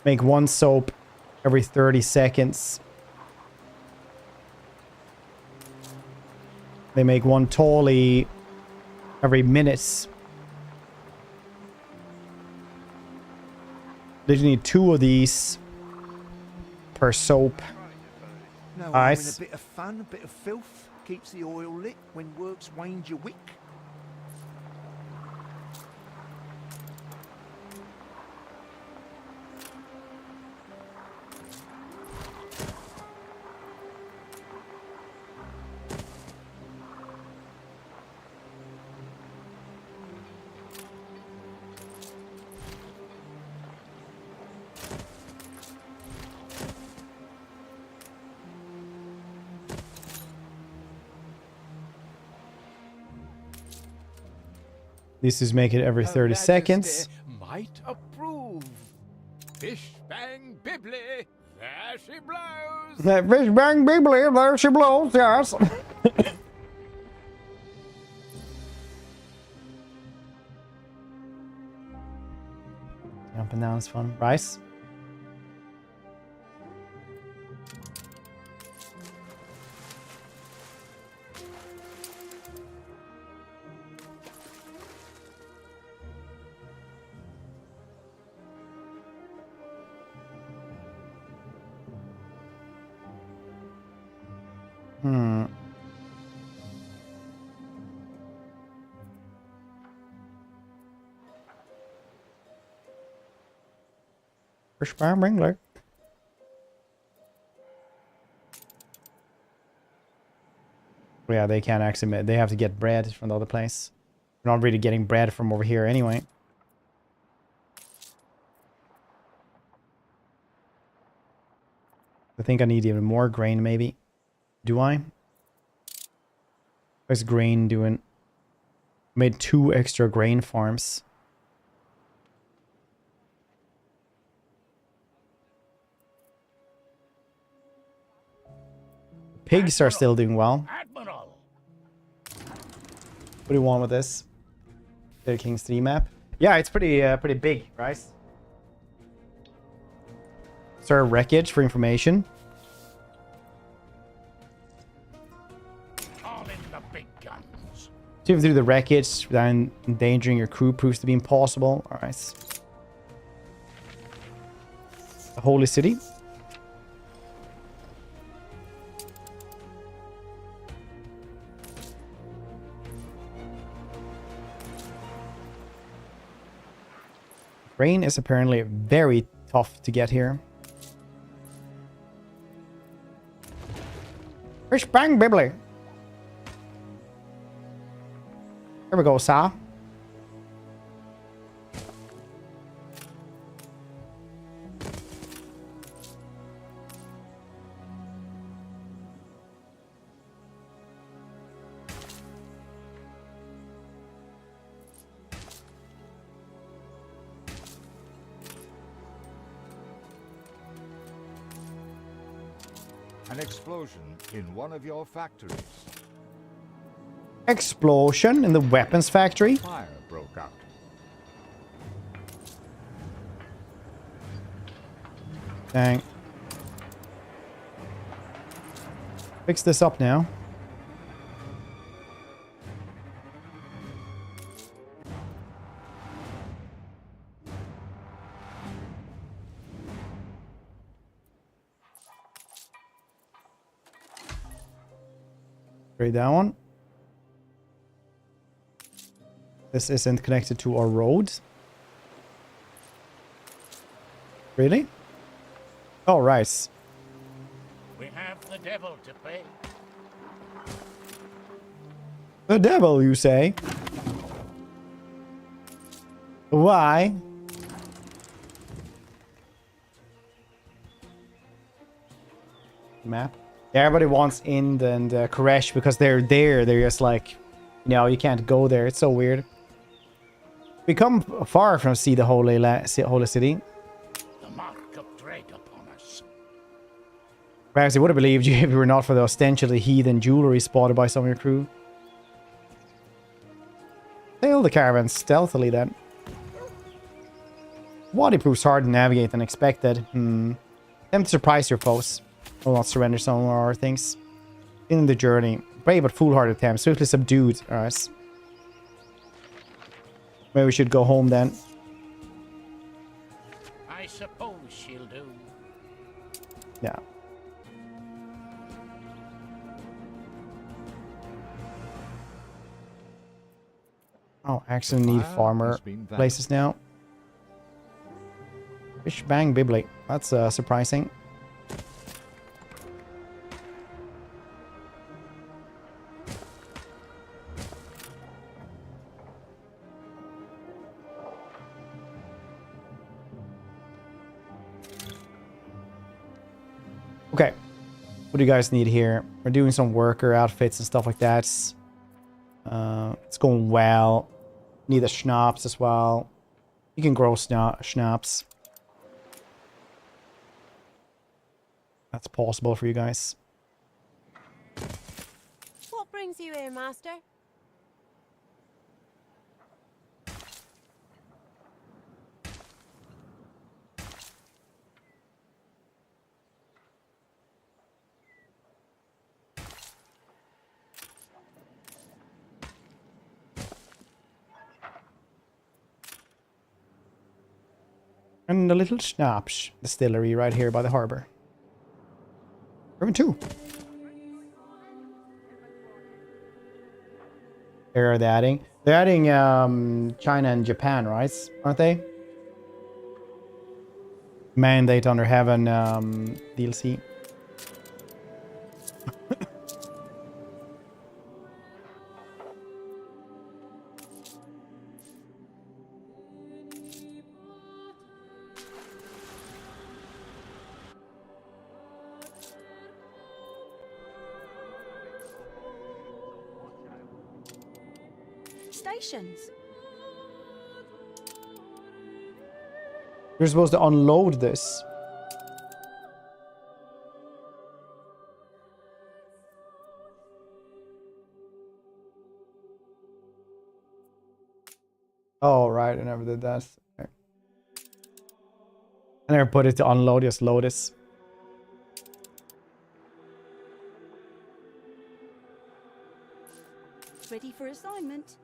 Make one soap every 30 seconds. They make one tolly every minute. They need 2 of these per soap. No, Nice. a bit of fun, a bit of filth. Keeps the oil lit when work's waned your wick. This is make it every 30 seconds. Might approve. Fish bang bibbly, there she blows. That fish bang bibbly, there she blows, yes. Jumping down is fun. Rice. Fish bang bibbly. Yeah, they can't actually. They have to get bread from the other place. We're not really getting bread from over here anyway. I think I need even more grain, maybe. Do I? What's grain doing? Made 2 extra grain farms. Pigs are still doing well. Admiral. What do you want with this? The King's 3 map? Yeah, it's pretty big, right? Sir, wreckage for information. All in the big guns. Swim through the wreckage without endangering your crew proves to be impossible. Alright. The Holy City. Grain is apparently very tough to get here. Fish bang bibbly. There we go, sir. An explosion in one of your factories. Explosion in the weapons factory. Fire broke out. Dang. Fix this up now. Trade that one. This isn't connected to our road. Really? Oh, right. We have the devil to pay. The devil, you say? Why? Map. Yeah, everybody wants Ind and Koresh because they're there. They're just like, you know, you can't go there. It's so weird. We come far from see the holy city. The mark of dread upon us. Perhaps I would have believed you if it were not for the ostensibly heathen jewelry spotted by some of your crew. Sail the caravan stealthily then. Wadi proves harder to navigate than expected. Them to surprise your foes. Will not surrender some of our things. In the journey. Brave but foolhardy attempt. Swiftly subdued. Alright. Maybe we should go home then. I suppose she'll do. Yeah. Oh, actually need farmer places now. Fish bang bibbly. That's surprising. Okay, what do you guys need here? We're doing some worker outfits and stuff like that. It's going well. Need the schnapps as well. You can grow schnapps. That's possible for you guys. What brings you here, Master? And a little schnapps distillery right here by the harbor. Urban 2. They're adding. They're adding China and Japan, right? Aren't they? Mandate under heaven DLC. Stations. You're supposed to unload this. Oh, right. I never did that. Okay. I never put it to unload, just load this. Ready for assignment.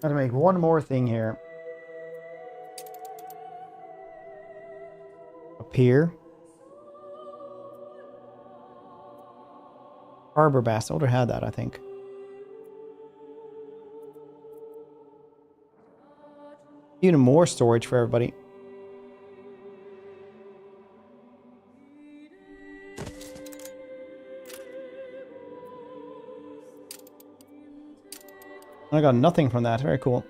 Gotta make one more thing here. A pier. Harbor bass. Older had that, I think. Even more storage for everybody. I got nothing from that. Very cool.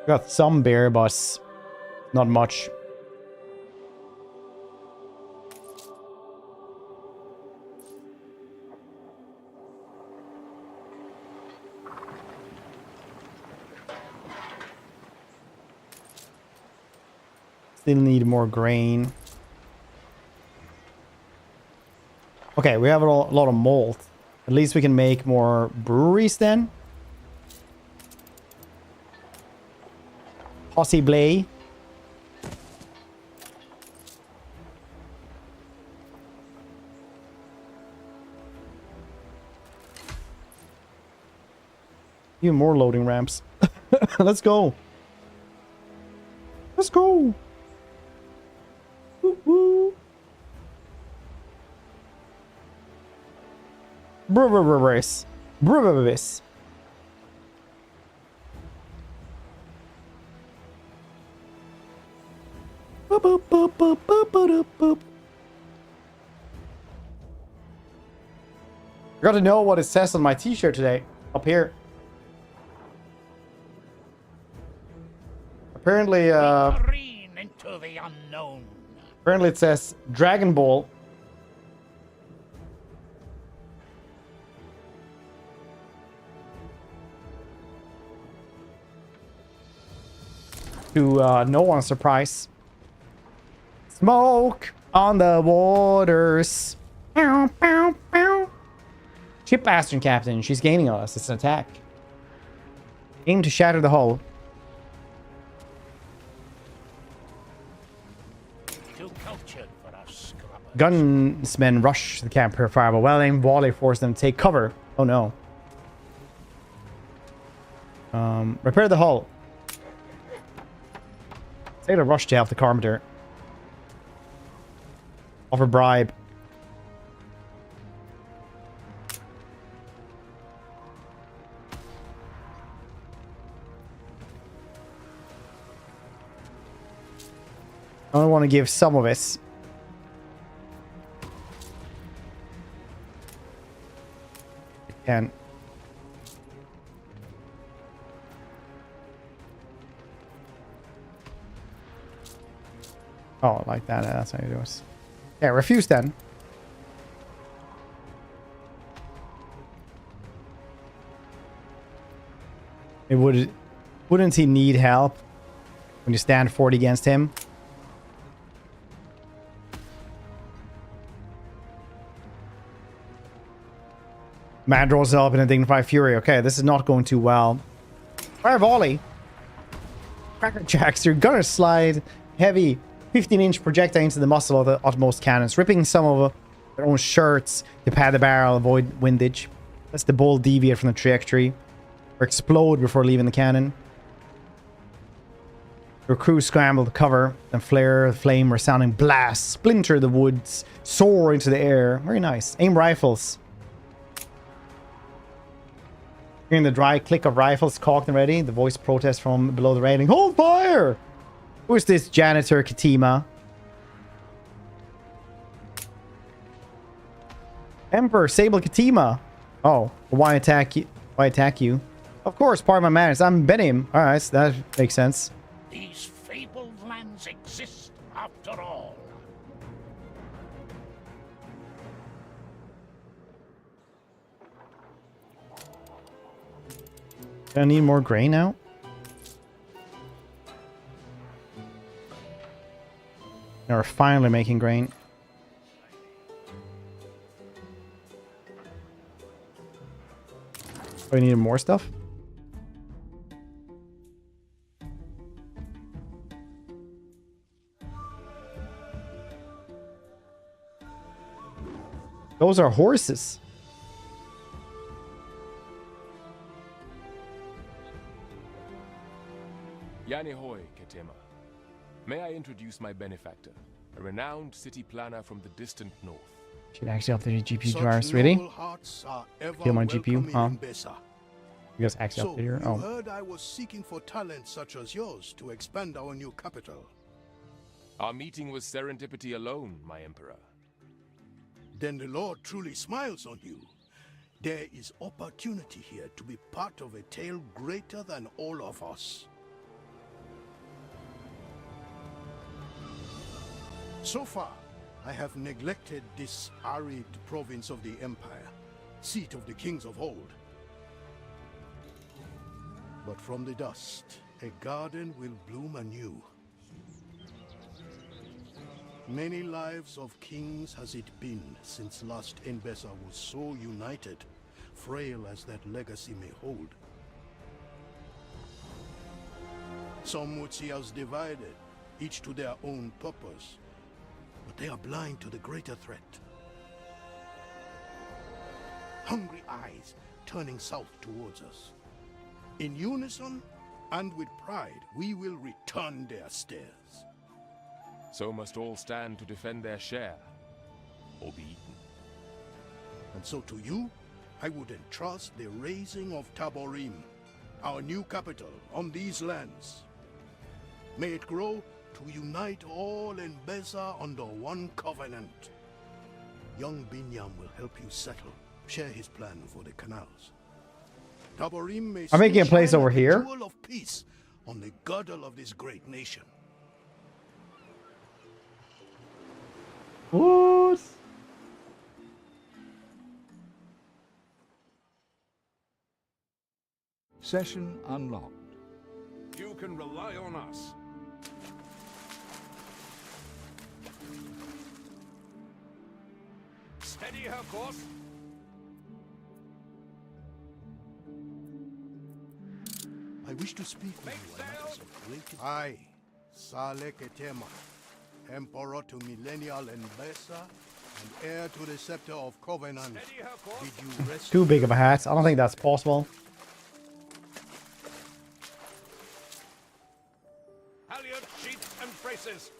Got some beer, but not much. Still need more grain. Okay, we have a lot of malt. At least we can make more breweries then. Possibly. Even more loading ramps. Let's go. Let's go. Woo woo. Brubis. Brubis. Boop, boop, boop, boop, boop, boop, boop. I got to know what it says on my t-shirt today. Up here. Apparently, into the unknown. Apparently it says Dragon Ball. To no one's surprise. Smoke on the waters. Bow, bow, bow. Ship Bastion Captain. She's gaining on us. It's an attack. Aim to shatter the hull. Too cultured for us scrubbers. Gunsmen rush the camp per fire, but well-aimed volley forces them to take cover. Oh no. Repair the hull. Say to rush to help the carpenter. Offer bribe. I only want to give some of it. Can. Oh, like that. That's how you do it. Yeah, refuse then. Wouldn't he need help when you stand 40 against him? Man draws up in a dignified fury. Okay, this is not going too well. Fire volley. Cracker jacks. Your gunner slide heavy 15-inch projectile into the muzzle of the utmost cannons, ripping some of their own shirts to pad the barrel, avoid windage. Let's the bolt deviate from the trajectory or explode before leaving the cannon. Your crew scramble to cover, then flare the flame, resounding blasts splinter the woods, soar into the air. Very nice. Aim rifles. Hearing the dry click of rifles cocked and ready, the voice protests from below the railing. Hold fire! Who is this janitor Katima? Emperor Sable Katima. Oh, why attack you? Why attack you? Of course, part of my manners. I'm Benim. All right, that makes sense. These fabled lands exist after all. Do I need more grain now? Now we're finally making grain. Oh, we need more stuff? Those are horses. Yani hoi, Ketema. May I introduce my benefactor, a renowned city planner from the distant north. Should actually update the GPU drivers, really? Kill my GPU, huh? You guys actually update here? Oh. Heard I was seeking for talent such as yours to expand our new capital. Our meeting was serendipity alone, my emperor. Then the Lord truly smiles on you. There is opportunity here to be part of a tale greater than all of us. So far, I have neglected this arid province of the Empire, seat of the kings of old. But from the dust, a garden will bloom anew. Many lives of kings has it been since last Enbesa was so united, frail as that legacy may hold. Some would see us divided, each to their own purpose, but they are blind to the greater threat. Hungry eyes turning south towards us. In unison and with pride, we will return their stares. So must all stand to defend their share, or be eaten. And so to you, I would entrust the raising of Taborim, our new capital, on these lands. May it grow to unite all in Beza under one covenant. Young Binyam will help you settle, share his plan for the canals. Taborim may I'm making a place shine over like a here. jewel of peace on the girdle of this great nation. What? Session unlocked. You can rely on us. Steady her course. I wish to speak with you on matters of great... I, Saleh Ketema, Emperor to Millennial and Besa, and heir to the scepter of Covenant. Did you rest? Too big of a hat. I don't think that's possible. Halyard, sheets, and braces.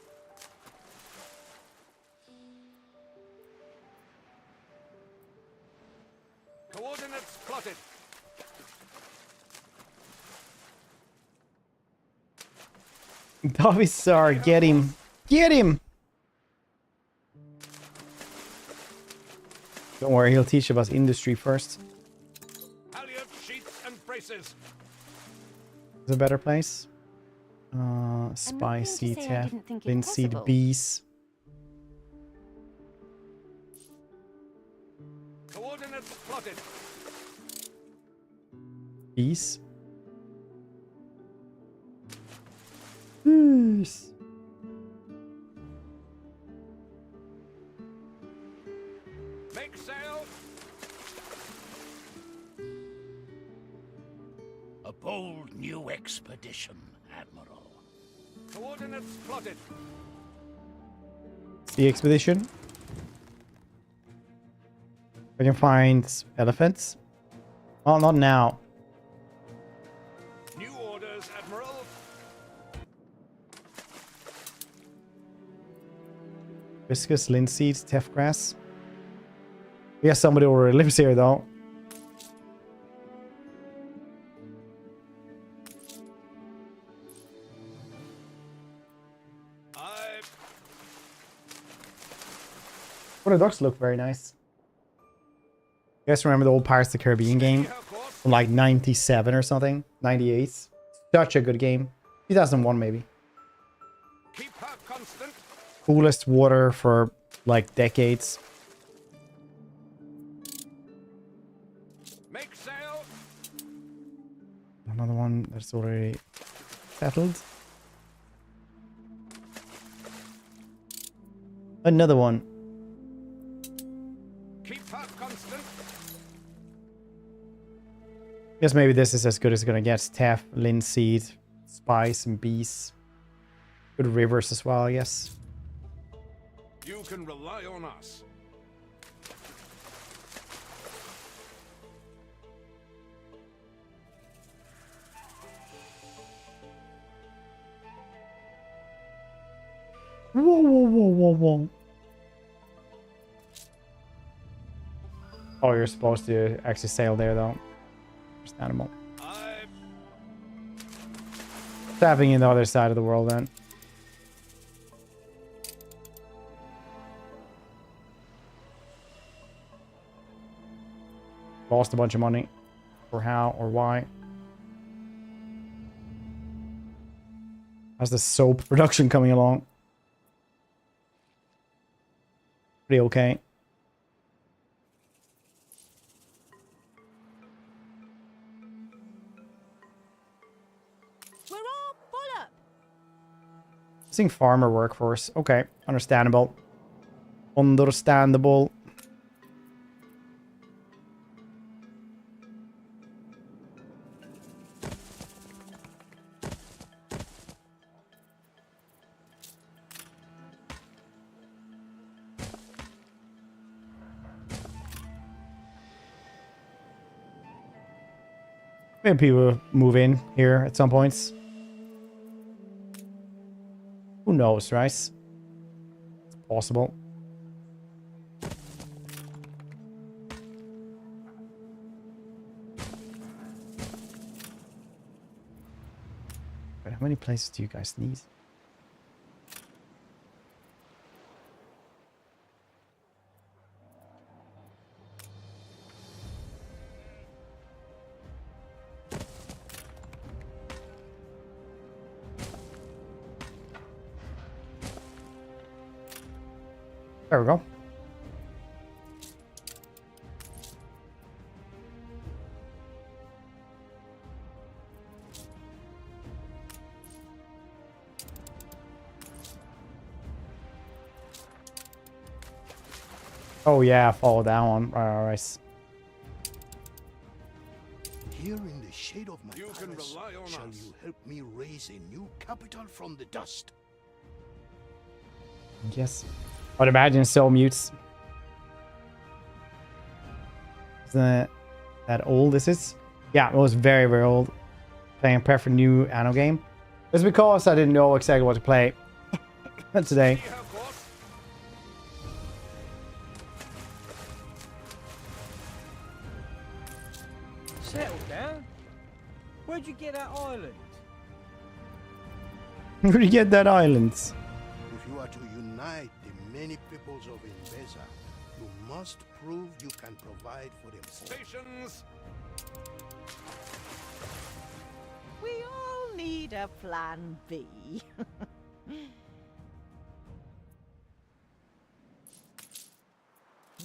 Coordinates plotted. Davisar, get him. Get him! Don't worry, he'll teach us industry first. Halyard, sheets, and braces. Is a better place? Spicy teff, linseed bees. Coordinates plotted. Bees? Bees. Make sail. A bold new expedition, Admiral. Coordinates plotted. The expedition. I can find elephants. Oh, not now. New orders, Admiral. Viscous linseed, teff grass. Yeah, somebody already lives here though. Well, the ducks look very nice. You guys remember the old Pirates of the Caribbean game from like 97 or something? 98. Such a good game. 2001 maybe. Keep her constant. Coolest water for like decades. Make sail. Another one that's already settled. Another one. Keep her constant. Guess maybe this is as good as it's gonna get. Teff, linseed, spice, and bees. Good rivers as well, I guess. You can rely on us. Whoa, whoa, whoa, whoa, whoa. Oh, you're supposed to actually sail there, though. Understandable. Tapping in the other side of the world, then. Lost a bunch of money. Or how, or why. How's the soap production coming along? Pretty okay. We're all full up. Seeing farmer workforce. Okay, understandable. Understandable. Maybe people move in here at some points. Who knows, right? It's possible. How many places do you guys need? There we go. Oh yeah, follow that one. Right. Here in the shade of my palace, shall you help me raise a new capital from the dust? Yes. I'd imagine so mutes. Isn't it that old this is? Yeah, it was very, very old. Playing a perfect new Anno game. It's because I didn't know exactly what to play today. Settle down. Where'd you get that island? Where'd you get that island? If you are to unite the many peoples of Inbeza, you must prove you can provide for them. Stations! We all need a plan B.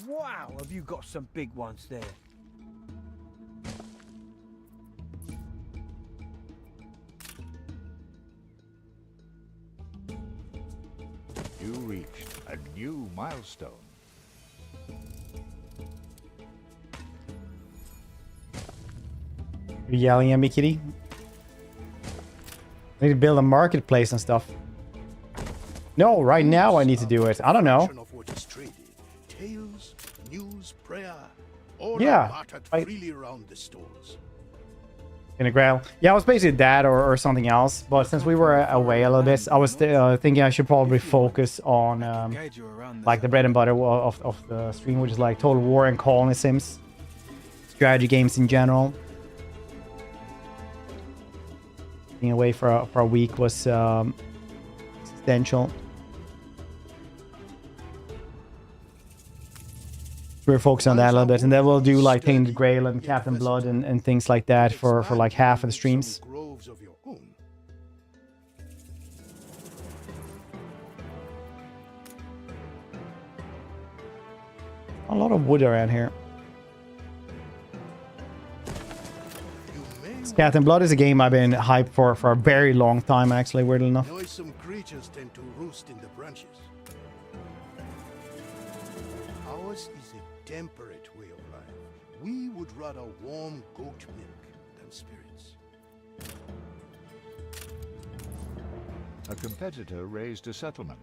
Wow, have you got some big ones there? You reached a new milestone. You yelling at me, kitty? I need to build a marketplace and stuff. No, right now I need to do it. I don't know. Tales, news, prayer, all Yeah, are bartered freely around the stores. In a grail. Yeah, I was basically that or something else. But since we were away a little bit, I was thinking I should probably focus on like the bread and butter of the stream, which is like Total War and colony sims, strategy games in general. Being away for a week was essential. We're focusing on that a little bit, and then we'll do like Tainted Grail and Captain Blood and things like that for like half of the streams. A lot of wood around here. Captain Blood is a game I've been hyped for a very long time, actually, weirdly enough. Noisome creatures tend to roost in the branches. Ours is a temperate way of life. We would rather warm goat milk than spirits. A competitor raised a settlement.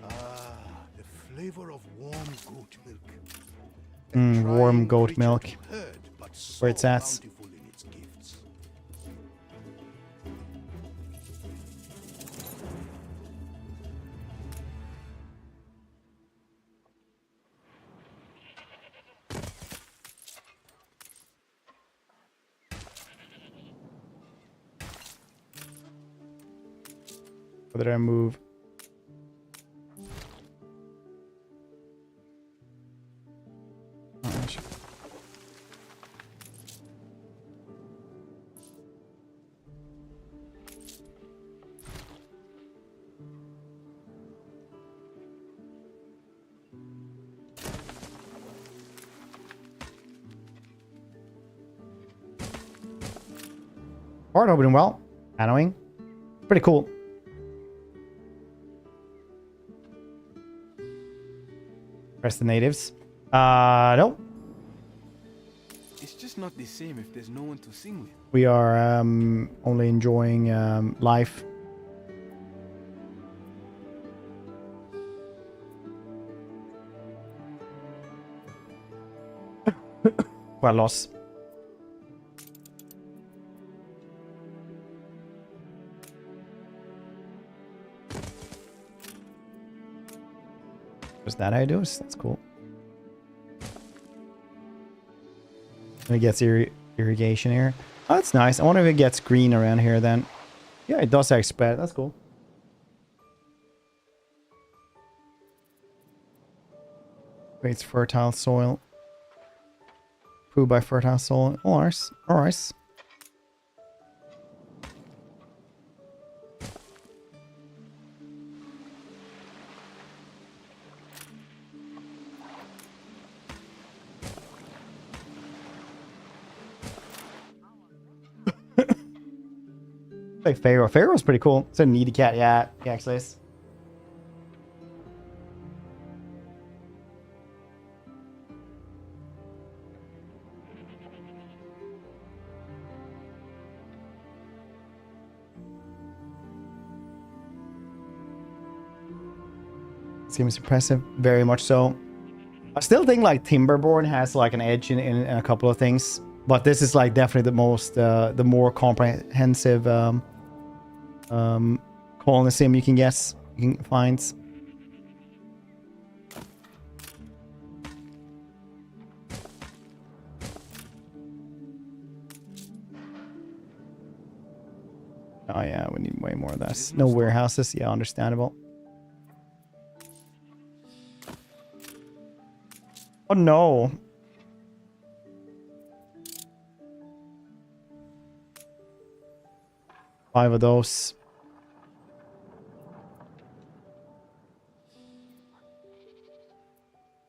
Ah, the flavor of warm goat milk. Warm goat milk. Where it's at. Where did I move? Part opening well. Annoying. Pretty cool. Press the natives. No. It's just not the same if there's no one to sing with. We are only enjoying life. Well, loss. Was that how you do it? That's cool. Let me get irrigation here. Oh, that's nice. I wonder if it gets green around here then. Yeah, it does expand. That's cool. Creates fertile soil. Food by fertile soil. Alright. Alright. Like Pharaoh. Pharaoh's pretty cool. It's a needy cat. Yeah, he actually is. This game is impressive. Very much so. I still think like Timberborn has like an edge in a couple of things. But this is like definitely the most, the more comprehensive colony sim you can guess, you can find. Oh yeah, we need way more of this. No warehouses, yeah, understandable. Oh no. Five of those.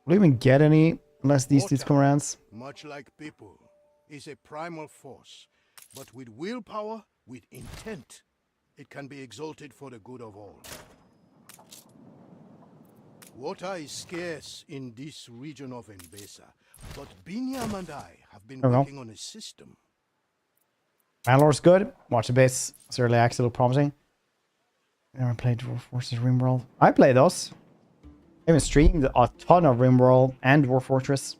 Will we even get any unless these dudes come around? Much like people, is a primal force, but with willpower, with intent, it can be exalted for the good of all. Water is scarce in this region of Mbesa, but Binyam and I have been working on a system. Malor's good. Watch a bit. It's early access, look promising. Never played Dwarf Fortress Rimworld. I play those. I even streamed a ton of Rimworld and Dwarf Fortress.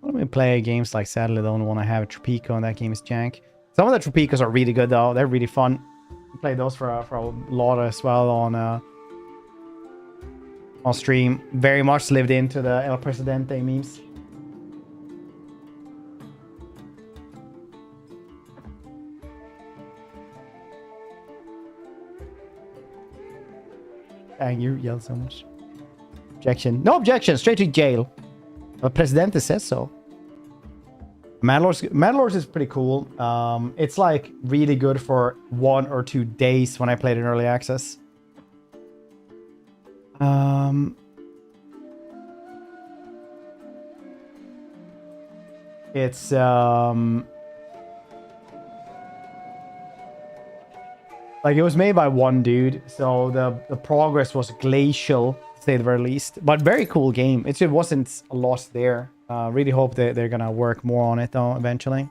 Let me play games like sadly the only one I have, Tropico, and that game is jank. Some of the Tropicos are really good though. They're really fun. I played those for a lot as well on stream. Very much lived into the El Presidente memes. Dang, you yelled so much. Objection. No objection. Straight to jail. El Presidente says so. Mandalores is pretty cool. It's like really good for 1 or 2 days when I played in early access. It's like it was made by one dude, so the progress was glacial, to say the very least. But very cool game. It wasn't a loss there. Really hope that they're gonna work more on it though eventually.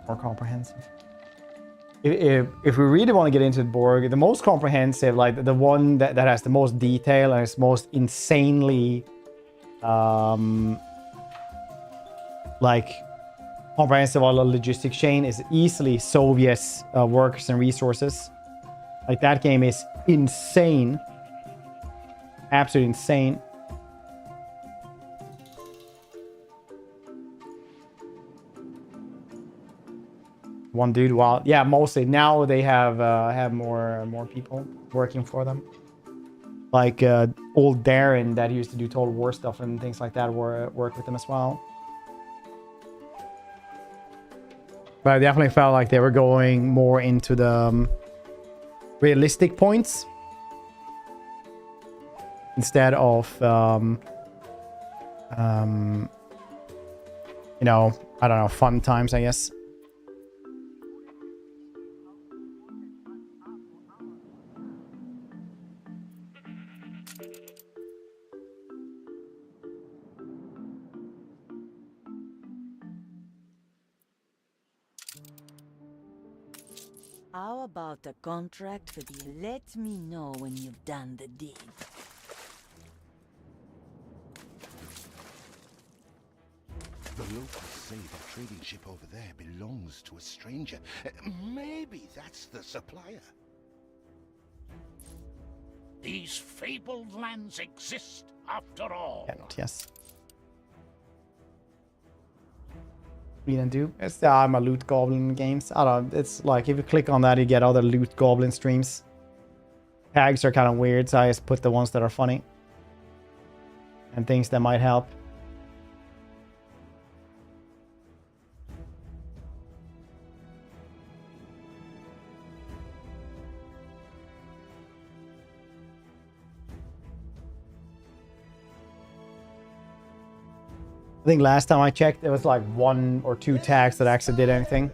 More comprehensive. If we really want to get into the Borg, the most comprehensive, like the one that has the most detail and is most insanely like comprehensive on the logistic chain is easily Soviet's workers and resources. Like that game is insane. Absolutely insane. One dude, wow. Yeah, mostly. Now they have more people working for them. Like old Darren that used to do Total War stuff and things like that work with them as well. But I definitely felt like they were going more into the realistic points instead of you know, I don't know, fun times, I guess. How about a contract with you? Let me know when you've done the deed. The locals say the trading ship over there belongs to a stranger. Maybe that's the supplier. These fabled lands exist after all. Yeah, not yes. We didn't do. It's I'm a loot goblin games. I don't know. It's like if you click on that, you get other loot goblin streams. Tags are kind of weird, so I just put the ones that are funny and things that might help. I think last time I checked, there was like 1 or 2 tags that actually did anything.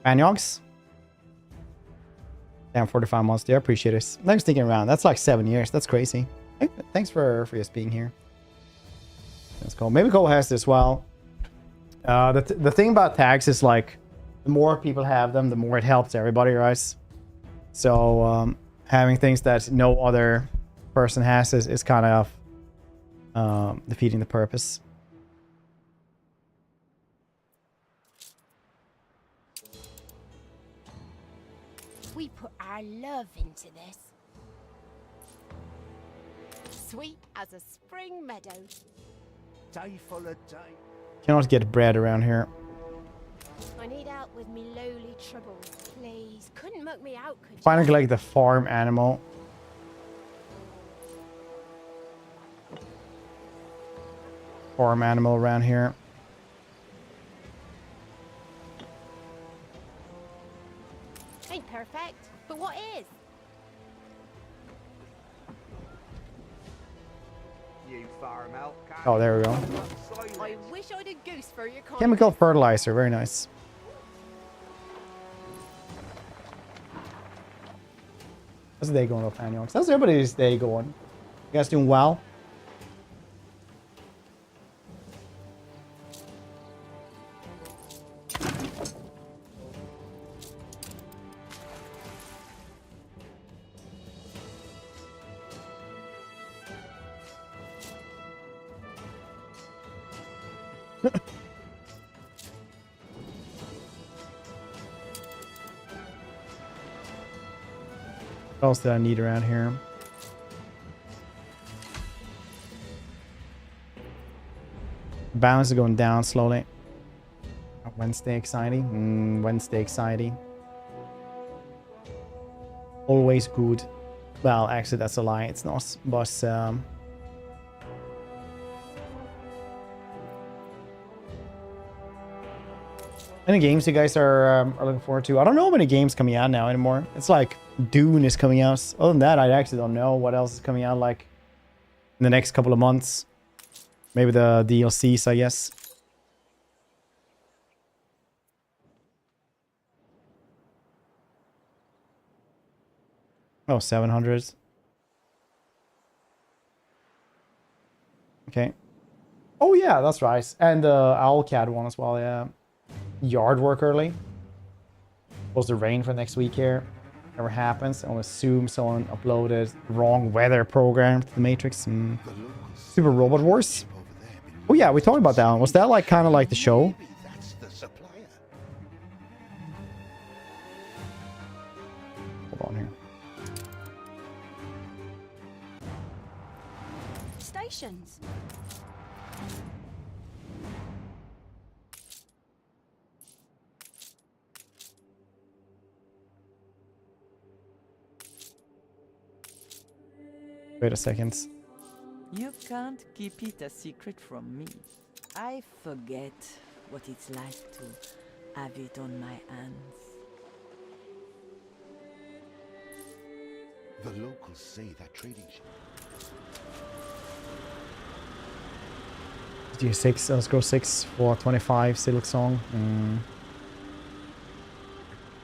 Anyogs? Damn, 45 months there. Appreciate it. Thanks for sticking around. That's like 7 years. That's crazy. Hey, thanks for just being here. That's cool. Maybe Cole has this as well. The thing about tags is like, the more people have them, the more it helps everybody, right? So, having things that no other person has is kind of defeating the purpose. We put our love into this. Sweet as a spring meadow. Day full of day. Cannot get bread around here. I need help with me lowly troubles, please. Couldn't muck me out, could you? Finally, like the farm animal. Farm animal around here. Ain't perfect, but what is? You farm out. Oh, there we go. I wish I'd a goose for your kind. Chemical fertilizer, very nice. How's the day going up, Anoo? How's everybody's day going? You guys doing well? What else did I need around here? Balance is going down slowly. Wednesday exciting. Wednesday exciting. Always good. Well, actually, that's a lie. It's not. But any games you guys are looking forward to? I don't know how many games coming out now anymore. It's like Dune is coming out. Other than that, I actually don't know what else is coming out like in the next couple of months. Maybe the DLCs, I guess. Oh, 700. Okay. Oh yeah, that's right. And the Owlcat one as well, yeah. Yard work early. Supposed to rain for next week here. Never happens. I'll assume someone uploaded wrong weather program to the Matrix. Super Robot Wars. Oh yeah, we talked about that one. Was that like kind of like the show? Hold on here. Stations. Wait a second. You can't keep it a secret from me. I forget what it's like to have it on my hands. The locals say that trading ship. Do 6, let's go 6 for 25 Silk Song.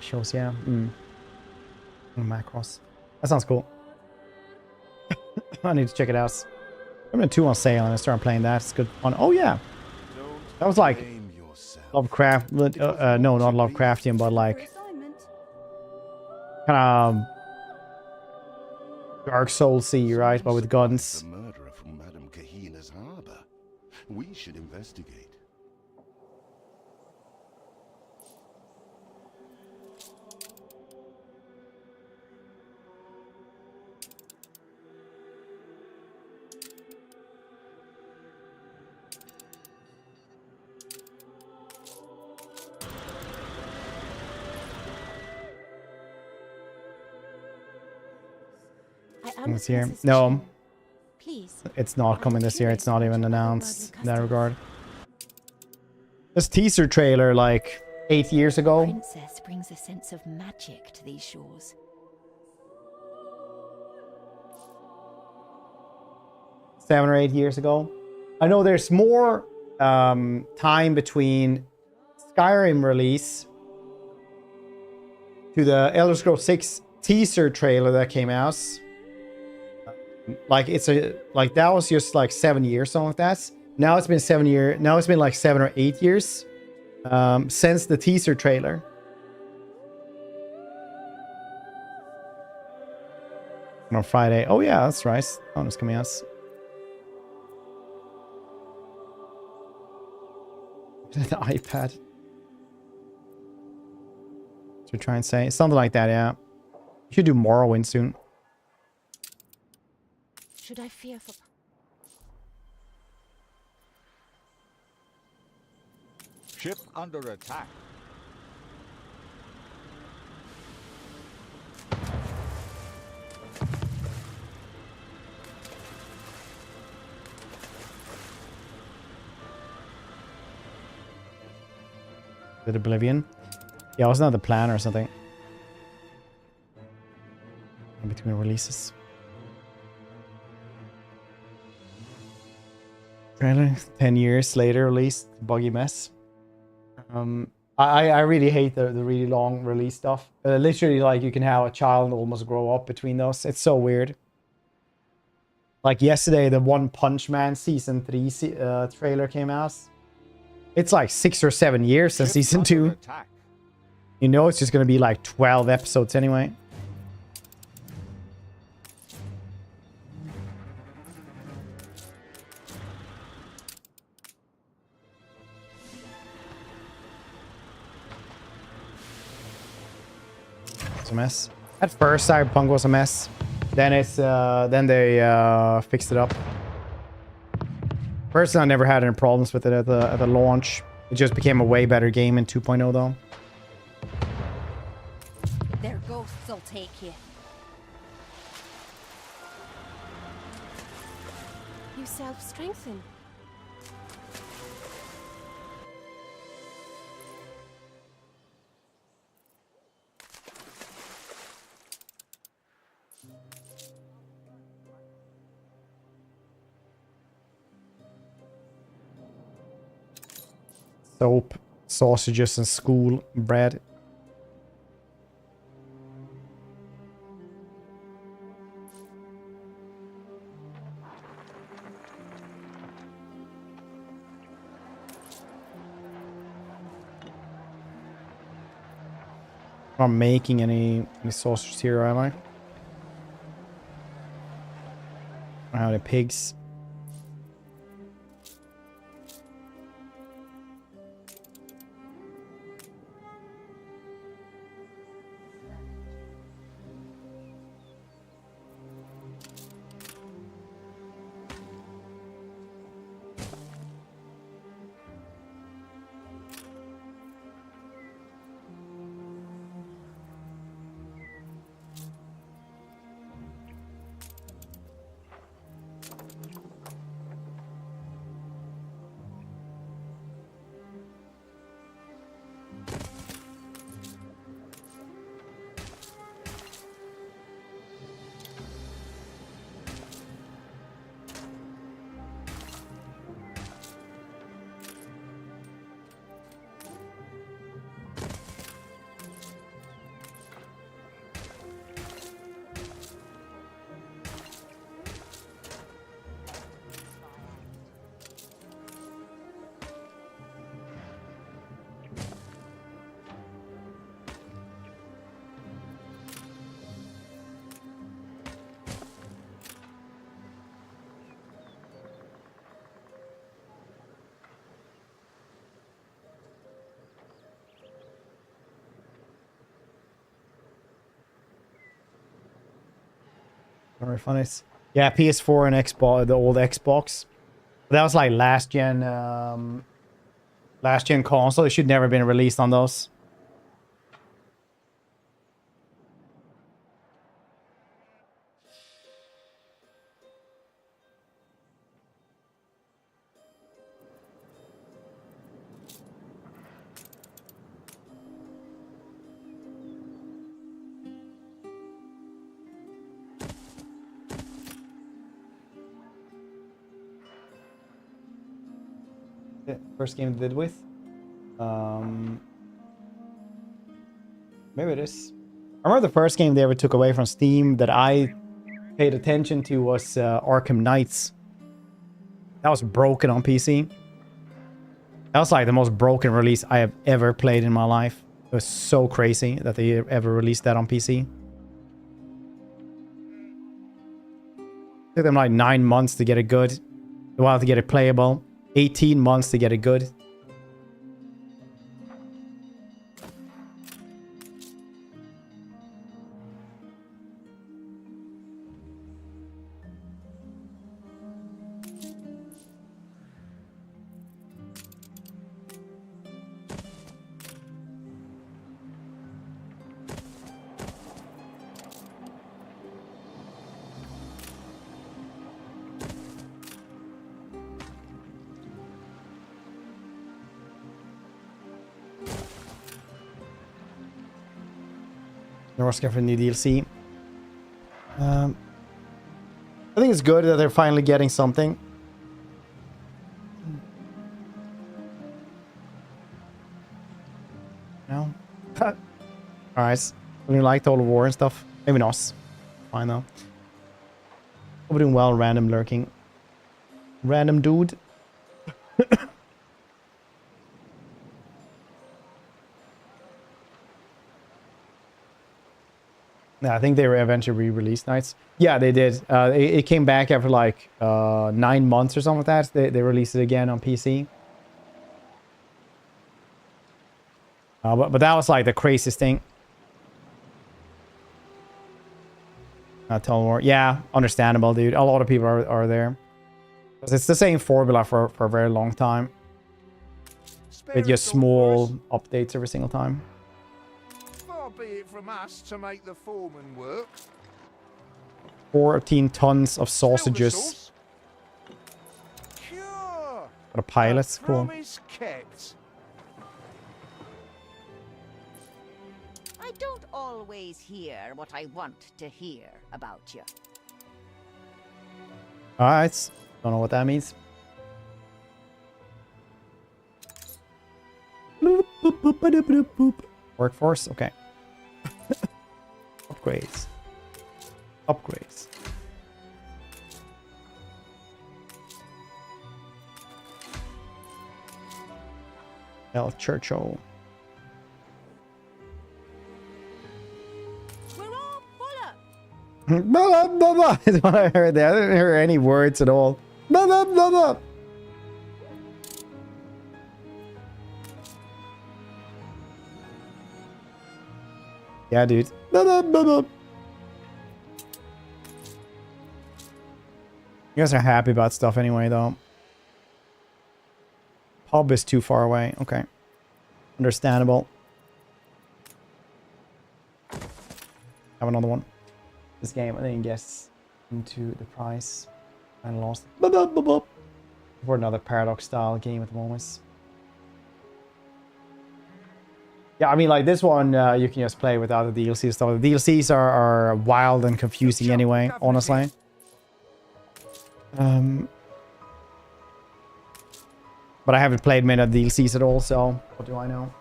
Shows, yeah. Macross. That sounds cool. I need to check it out. I'm in 2 on sale and I started playing that. It's good fun. Oh yeah, that was like Lovecraft. No, not Lovecraftian, but like kind of Dark Soul-y, right? But with guns. The murderer from Madame Kahina's harbor. We should investigate. this year. Princess No, Jane. Please. it's not coming this year. It's not even announced in that regard. This teaser trailer like 8 years ago. Princess brings a sense of magic to these shores. 7 or 8 years ago. I know there's more time between Skyrim release to the Elder Scrolls 6 teaser trailer that came out. Like that was just like 7 years, something like that. Now it's been 7 years. Now it's been like 7 or 8 years since the teaser trailer. And on Friday. Oh yeah, that's right. Oh, it's coming out. The iPad. To try and say something like that, yeah. You should do Morrowind soon. Should I fear for... Ship under attack. With Oblivion. Yeah, wasn't that the plan or something? In between releases. Trailer 10 years later released. Buggy mess. I really hate the really long release stuff. Literally, like, you can have a child almost grow up between those. It's so weird. Like yesterday, the One Punch Man Season 3 trailer came out. It's like 6 or 7 years since Season 2. You know it's just going to be like 12 episodes anyway. It's a mess. At first, Cyberpunk was a mess. Then then they fixed it up. Personally, I never had any problems with it at the launch. It just became a way better game in 2.0 though. Their ghosts will take you. You self-strengthen. Soap, sausages, and school bread. I'm not making any sausages here, am I? How many pigs? Very funny. Yeah, PS4 and Xbox, the old Xbox. That was like last gen console. It should never have been released on those. First game they did with. Maybe it is. I remember the first game they ever took away from Steam that I paid attention to was Arkham Knights. That was broken on PC. That was like the most broken release I have ever played in my life. It was so crazy that they ever released that on PC. It took them like 9 months to get it good. A while to get it playable. 18 months to get it good. Norska for new DLC. I think it's good that they're finally getting something. No? Alright. When you like Total War and stuff. Maybe not. Fine though. Hope we're doing well, random lurking. Random dude. Yeah, I think they were eventually re-released Nights. Yeah, they did. It came back after like 9 months or something like that. They released it again on PC. But that was like the craziest thing. Total War. Yeah, understandable, dude. A lot of people are there. Because it's the same formula for a very long time. With just small updates every single time. Be it from us to make the foreman work. 14 tons of sausages. Cure. What a pilot. Cool. Promise kept. I don't always hear what I want to hear about you. Alright. Don't know what that means. Boop, boop, boop, boop, boop, boop. Workforce? Okay. Upgrades. Upgrades. El Churchill. We're all full up. Blah, blah, blah. Is what I heard there. I didn't hear any words at all. Blah, blah, blah, blah. Yeah, dude. Blah, blah, blah, blah. You guys are happy about stuff anyway, though. Pub is too far away. Okay. Understandable. Have another one. This game, I didn't guess into the price. And lost. Blah, blah, blah, blah. For another Paradox style game at the moment. Yeah, I mean, like this one, you can just play without the DLC stuff. The DLCs are wild and confusing anyway, honestly. But I haven't played many of the DLCs at all, so what do I know?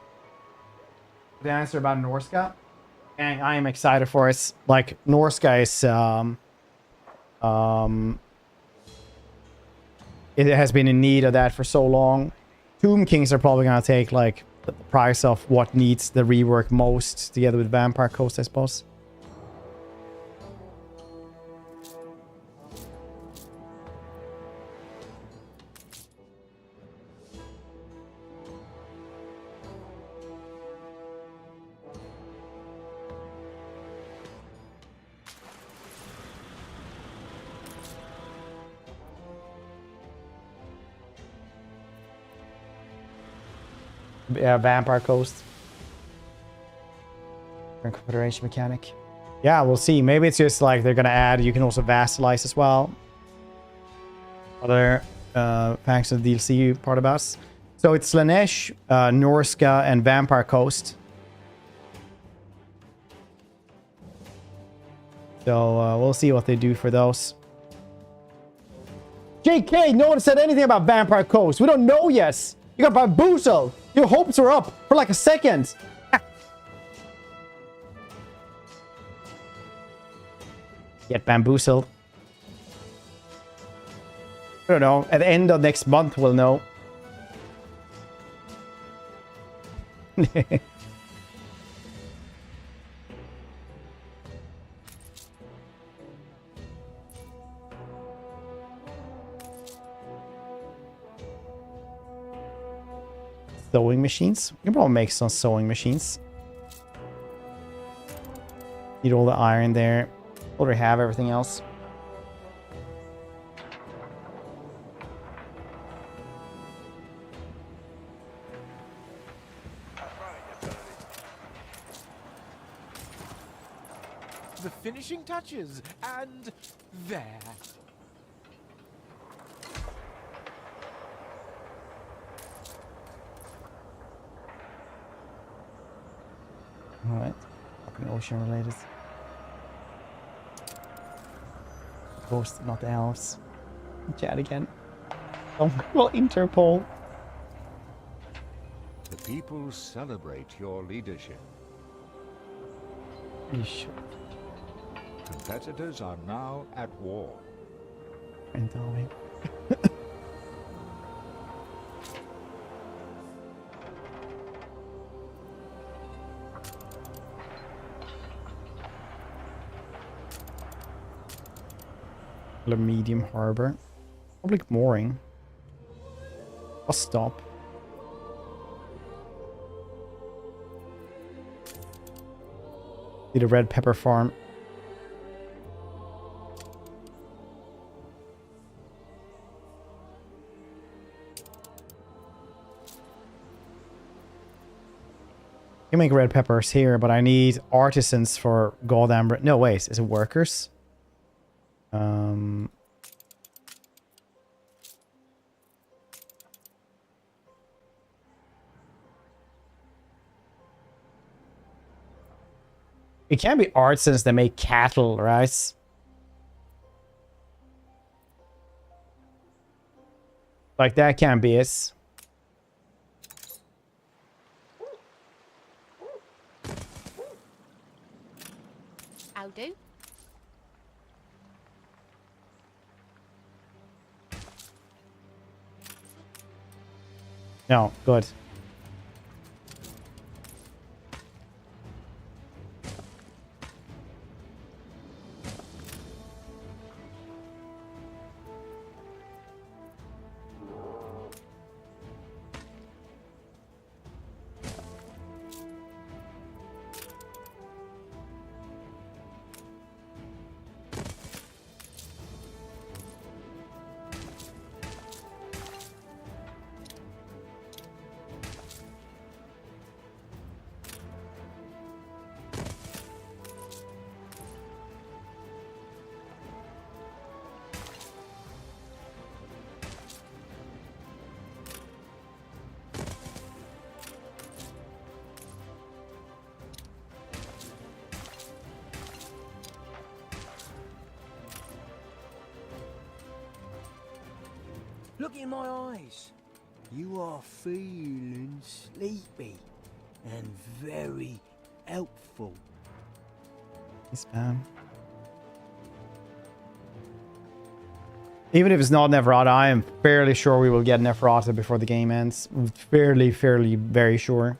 The answer about Norska, and I am excited for it. Like Norska is, it has been in need of that for so long. Tomb Kings are probably gonna take like the price of what needs the rework most, together with Vampire Coast, I suppose. Yeah, Vampire Coast. Confederation mechanic. Yeah, we'll see. Maybe it's just like they're gonna add, you can also vassalize as well. Other factions of the DLC part about us. So it's Slanesh, Norska, and Vampire Coast. So we'll see what they do for those. JK, no one said anything about Vampire Coast. We don't know yet. You got bamboozled. Your hopes were up for like a second. Get bamboozled. I don't know. At the end of next month, we'll know. Sewing machines. We can probably make some sewing machines. Need all the iron there. Already have everything else. The finishing touches, and there. Alright. Fucking ocean related. Ghost, not the elves. Chat again. Oh, well, Interpol. The people celebrate your leadership. You should. Competitors are now at war. And darling. Medium harbor. Public mooring. Bus stop. Need a red pepper farm. You can make red peppers here, but I need artisans for goddamn... No, wait. Is it workers? It can't be artisans that make cattle, right? Like, that can't be it. I'll do. No, good. Look in my eyes. You are feeling sleepy and very helpful. Spam. Even if it's not Neferata, I am fairly sure we will get Neferata before the game ends. Fairly, very sure.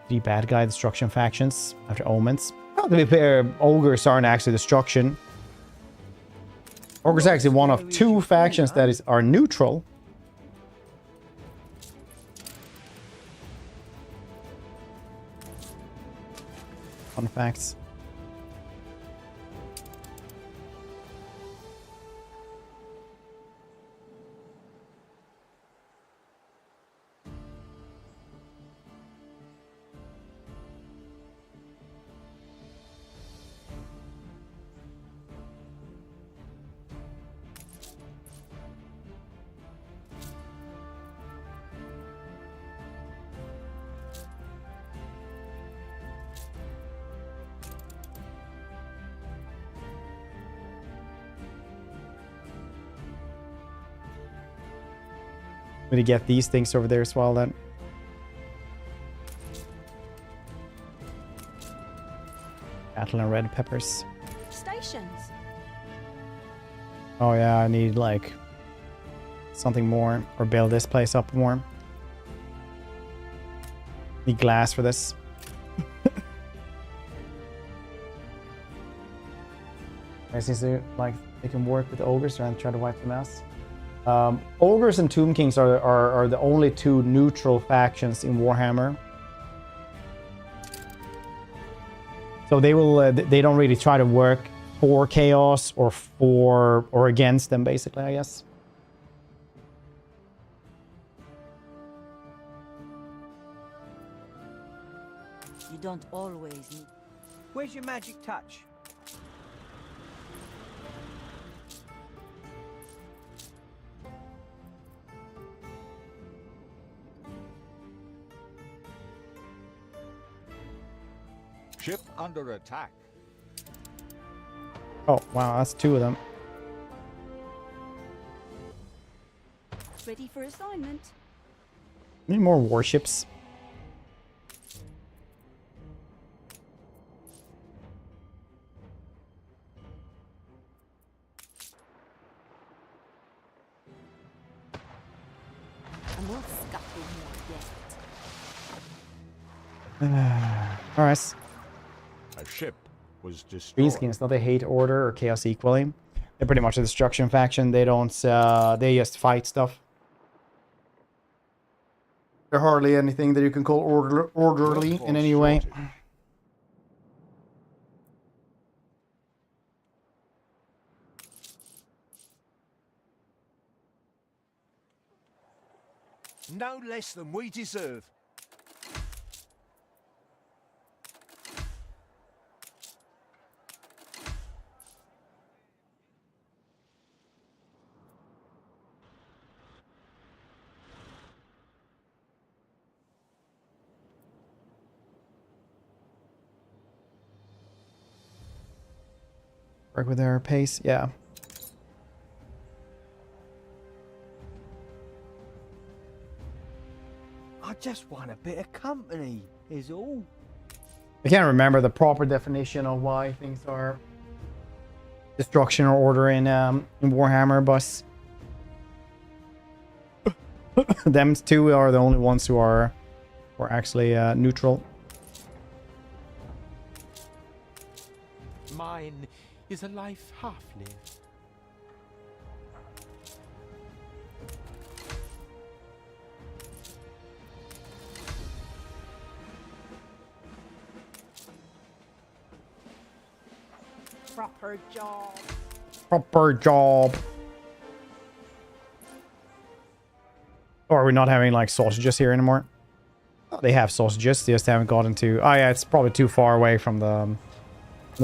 The bad guy destruction factions after omens. Well, to be fair, ogres aren't actually destruction. Ogres are actually one of two factions that are neutral. Fun facts. Gonna get these things over there as well then. Cattle and red peppers. Stations. Oh yeah, I need like something more, or build this place up more. Need glass for this. It seems to like they can work with ogres and try to wipe them out. Ogres and Tomb Kings are the only two neutral factions in Warhammer. So they will they don't really try to work for chaos or for or against them, basically, I guess. You don't always need... Where's your magic touch? Ship under attack. Oh, wow, that's two of them. Ready for assignment. Need more warships. And we'll scuffle more yet. Alright. A ship was destroyed. Greenskins, don't they hate order or chaos equally? They're pretty much a destruction faction. They don't, they just fight stuff. They're hardly anything that you can call orderly in any way. No less than we deserve. Work with their pace, yeah. I just want a bit of company, is all. I can't remember the proper definition of why things are destruction or order in Warhammer, but them two are the only ones who are actually neutral. Mine is a life half lived. Proper job. Proper job. Or are we not having like sausages here anymore? Oh, they have sausages, they just haven't gotten to... Oh yeah, it's probably too far away from the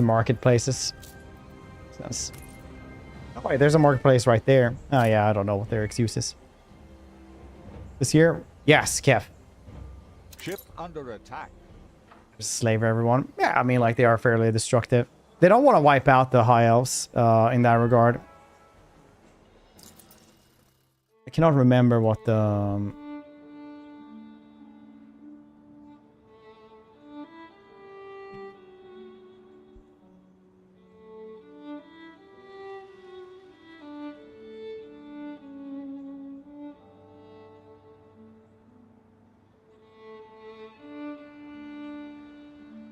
marketplaces. Sense. Oh wait, there's a marketplace right there. Oh yeah, I don't know what their excuse is. This year? Yes, Kev. Ship under attack. Slave everyone. Yeah, I mean, like, they are fairly destructive. They don't want to wipe out the high elves in that regard. I cannot remember what the...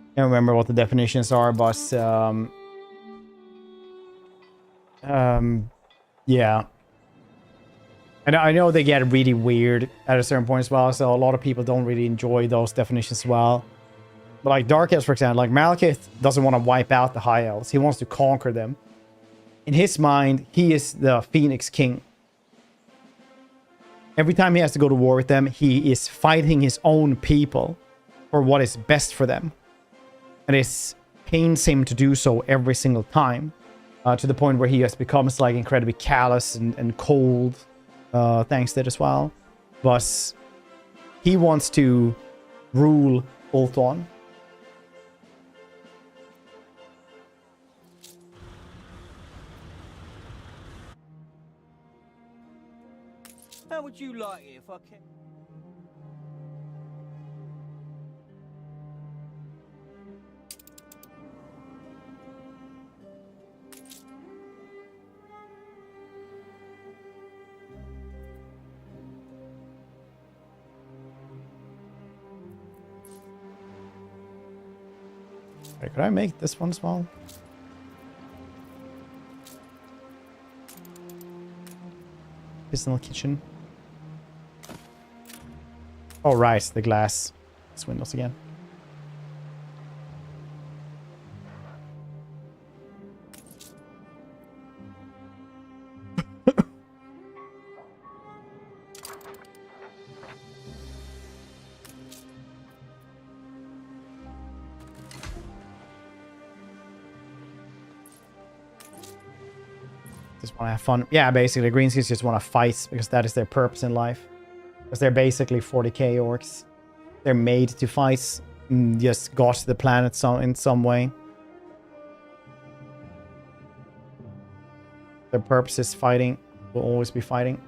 I can't remember what the definitions are, but yeah. And I know they get really weird at a certain point as well, so a lot of people don't really enjoy those definitions as well. But like Dark Elves, for example, like Malekith doesn't want to wipe out the High Elves. He wants to conquer them. In his mind, he is the Phoenix King. Every time he has to go to war with them, he is fighting his own people for what is best for them. And it pains him to do so every single time. To the point where he just becomes like incredibly callous and cold. Thanks to it as well. But he wants to rule Ultron. How would you like it if I kept... Wait, could I make this one small? Personal kitchen. Oh, right, the glass. It's windows again. Just want to have fun. Yeah, basically, green skins just want to fight because that is their purpose in life. Because they're basically 40k orcs. They're made to fight. Just got to the planet in some way. Their purpose is fighting. Will always be fighting.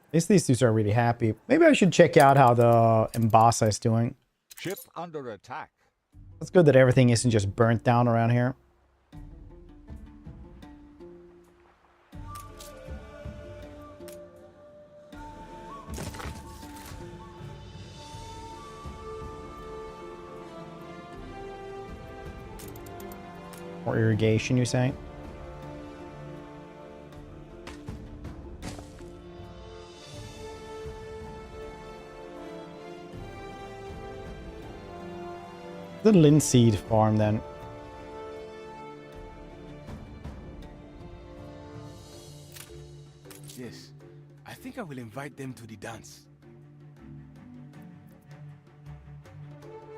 At least these dudes are really happy. Maybe I should check out how the Embasa is doing. Ship under attack. It's good that everything isn't just burnt down around here. More irrigation, you say? The linseed farm then. Yes, I think I will invite them to the dance.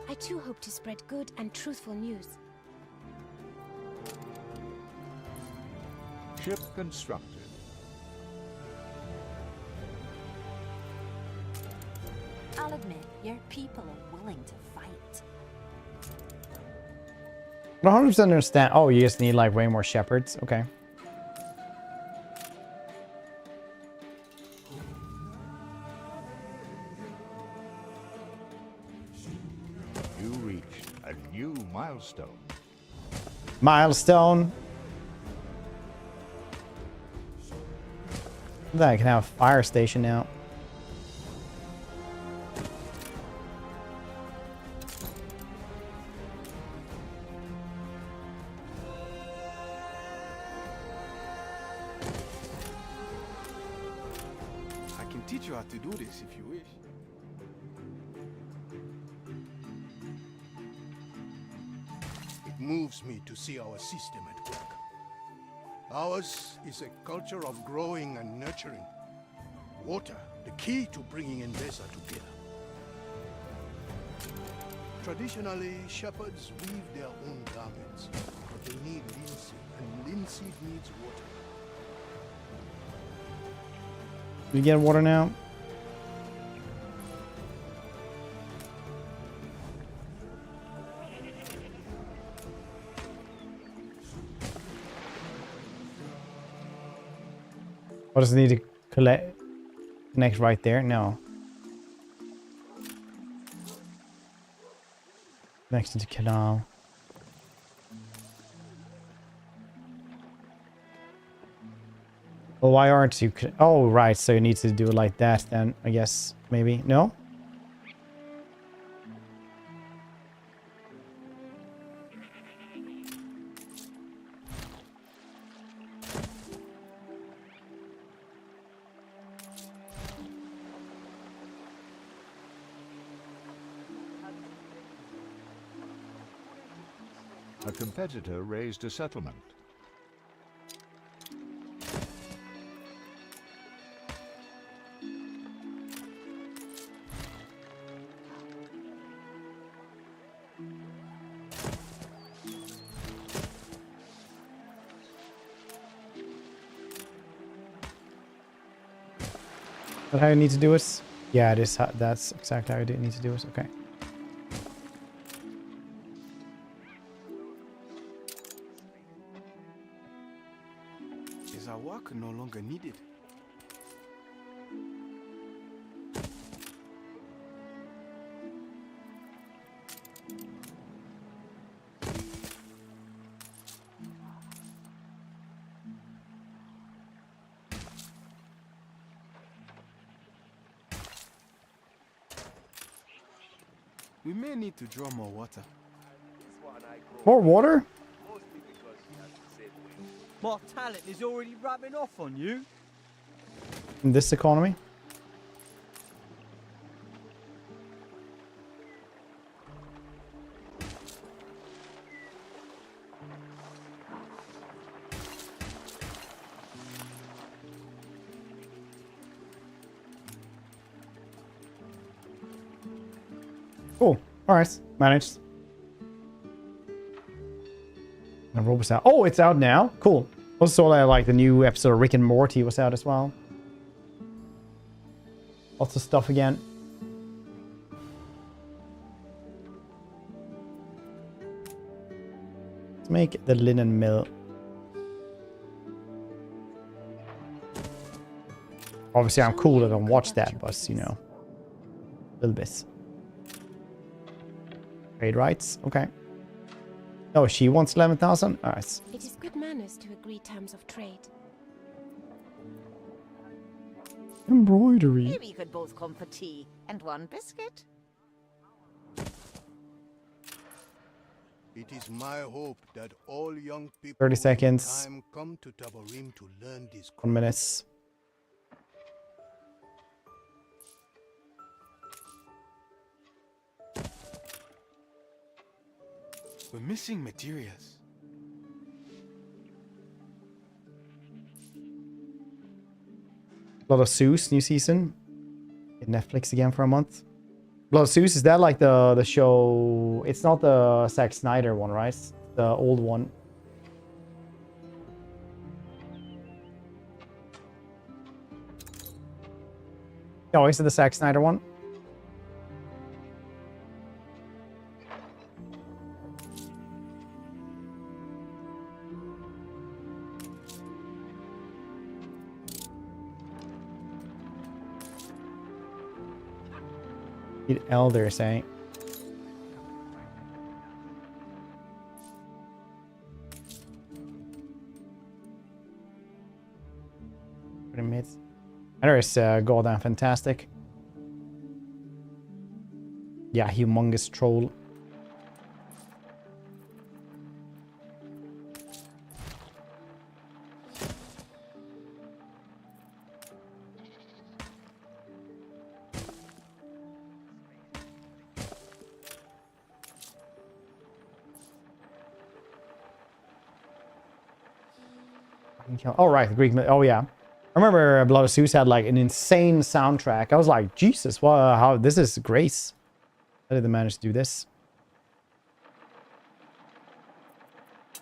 I too hope to spread good and truthful news. Ship constructed. I'll admit, your people are willing to fight. I don't 100% understand. Oh, you just need like way more shepherds. Okay. You reached a new milestone. Milestone. Then I can have a fire station now. Teach you how to do this if you wish. It moves me to see our system at work. Ours is a culture of growing and nurturing. Water, the key to bringing Endesa together. Traditionally, shepherds weave their own garments, but they need linseed, and linseed needs water. We get water now. What does it need to connect right there? No. Next to the canal. Well, why aren't you? Oh, right. So you need to do it like that then, I guess. Maybe. No? A competitor raised a settlement. But how you need to do it? Yeah, it is. That's exactly how you need to do it. Okay. Is our work no longer needed? We may need to draw more water. More water? My talent is already rubbing off on you. In this economy? Cool. Alright. Managed. And Robo's out. Oh, it's out now? Cool. Also saw that like the new episode of Rick and Morty was out as well. Lots of stuff again. Let's make the linen mill. Obviously I'm cool that I don't watch that, but you know. A little bit. Trade rights, okay. Oh, she wants 11,000? Alright. It is good manners to agree terms of trade. Embroidery. Maybe you could both come for tea and one biscuit. It is my hope that all young people 30 seconds. in time come to Tabarim to learn this. 1 minute. We're missing materials. Blood of Zeus, new season. Get Netflix again for a month. Blood of Zeus, is that like the show? It's not the Zack Snyder one, right? The old one. Oh, is it the Zack Snyder one? Elder saying. Pyramids. That is goddamn fantastic. Yeah, humongous troll. Oh, right, the Greek. Oh, yeah. I remember Blood of Zeus had like an insane soundtrack. I was like, Jesus, wow, how this is grace. How did they manage to do this?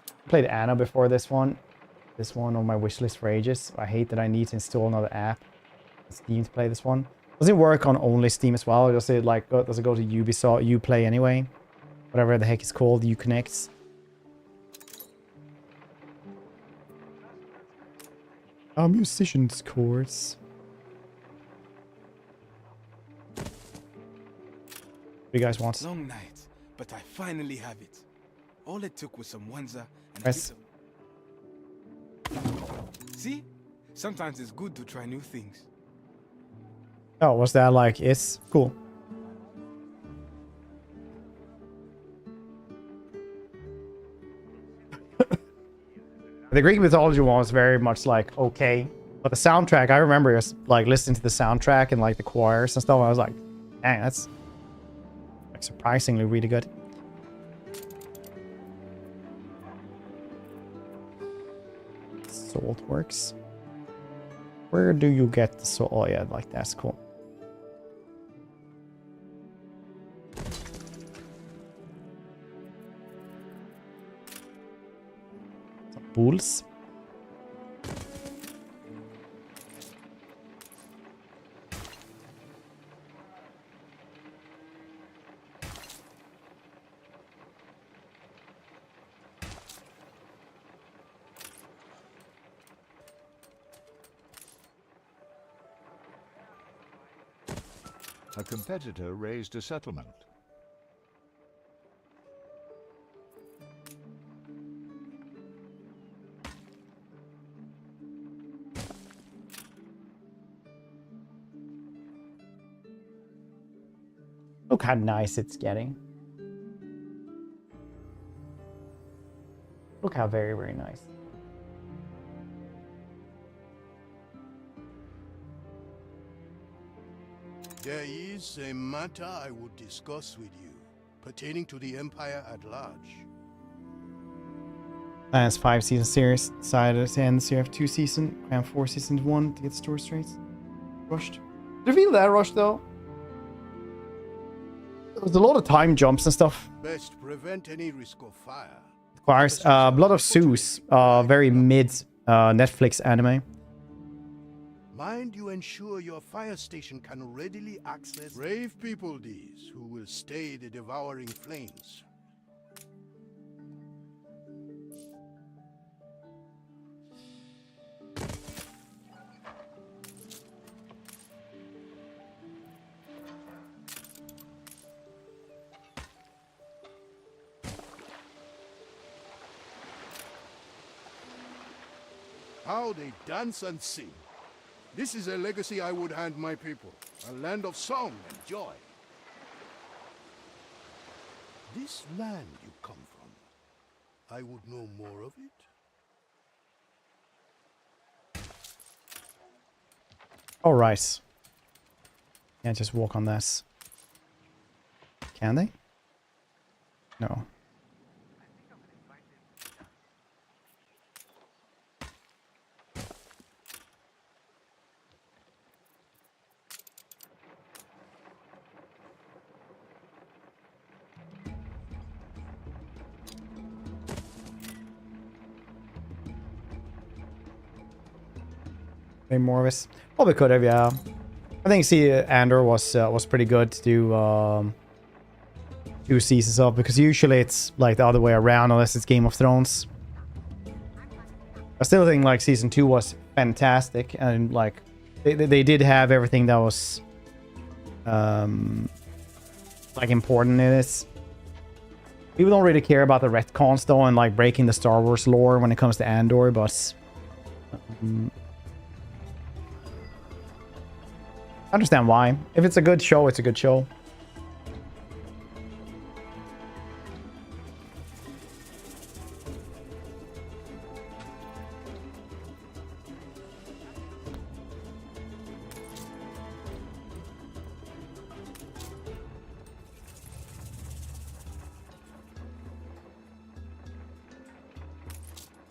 I played Anno before this one. This one on my wish list for ages. I hate that I need to install another app on Steam to play this one. Does it work on only Steam as well? Or does it like does it go to Ubisoft, Uplay anyway? Whatever the heck it's called, Uconnects. Our musicians chords. What do you guys want? Long night, but I finally have it. All it took was some Wanza and Yes. a bit of... See? Sometimes it's good to try new things. Oh, was that like is cool? The Greek mythology one was very much like okay, but the soundtrack, I remember just like listening to the soundtrack and like the choirs and stuff. I was like, dang, that's like surprisingly really good. Salt works. Where do you get the salt? Oh yeah, like that's cool. Bulls. A competitor raised a settlement. Look how nice it's getting. Look how very, very nice. There is a matter I would discuss with you, pertaining to the Empire at large. That's 5-season series. Decided ends. You have 2 seasons and 4 seasons 1 to get story straight. Rushed. Did you feel that rush though? There was a lot of time jumps and stuff. Best prevent any risk of fire. Requires Blood of Zeus, very mid Netflix anime. Mind you ensure your fire station can readily access brave people these who will stay the devouring flames. How they dance and sing. This is a legacy I would hand my people. A land of song and joy. This land you come from, I would know more of it. Alright. Can't just walk on this. Can they? No. Maybe more of us. Probably could have, yeah. I think Andor was pretty good to do 2 seasons of, because usually it's like the other way around unless it's Game of Thrones. I still think like season 2 was fantastic, and like they did have everything that was like important in it. People don't really care about the retcons though and like breaking the Star Wars lore when it comes to Andor, but I understand why. If it's a good show, it's a good show.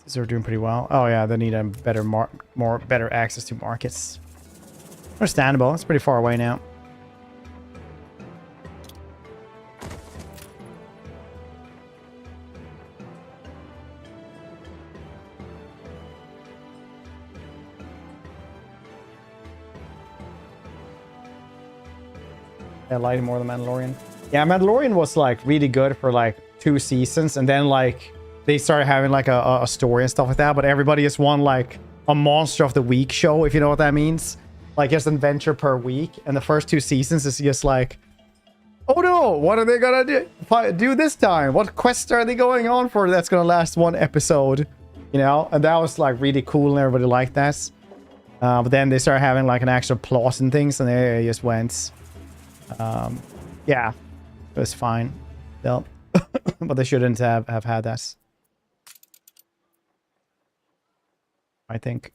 These are doing pretty well. Oh yeah, they need a better better access to markets. Understandable. It's pretty far away now. I like more than Mandalorian. Yeah, Mandalorian was like really good for like 2 seasons, and then like they started having like a story and stuff like that. But everybody just won like a Monster of the Week show, if you know what that means. Like just an adventure per week, and the first 2 seasons is just like, oh no, what are they gonna do this time? What quest are they going on for that's gonna last 1 episode? You know, and that was like really cool, and everybody liked that. But then they started having like an actual plot and things, and they just went, yeah, it was fine still. But they shouldn't have had that, I think.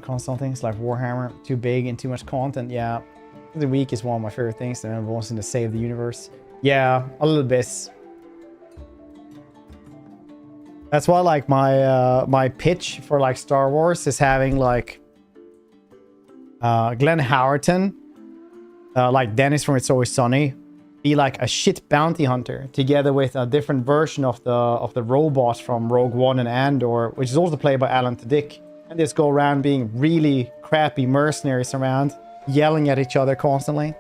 Console things like Warhammer, too big and too much content. Yeah, the week is one of my favorite things, and I'm wanting to save the universe. Yeah, a little bit. That's why like my pitch for like Star Wars is having like Glenn Howerton, like Dennis from It's Always Sunny, be like a shit bounty hunter together with a different version of the robot from Rogue One and Andor, which is also played by Alan Tudyk, and just go around being really crappy mercenaries around, yelling at each other constantly.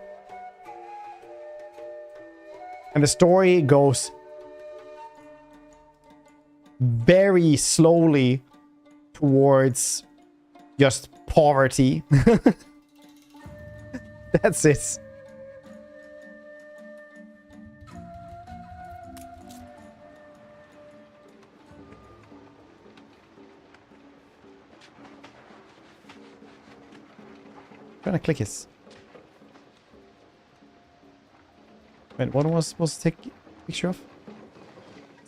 And the story goes very slowly towards just poverty. That's it. Trying to click his. Wait, what was supposed to take a picture of?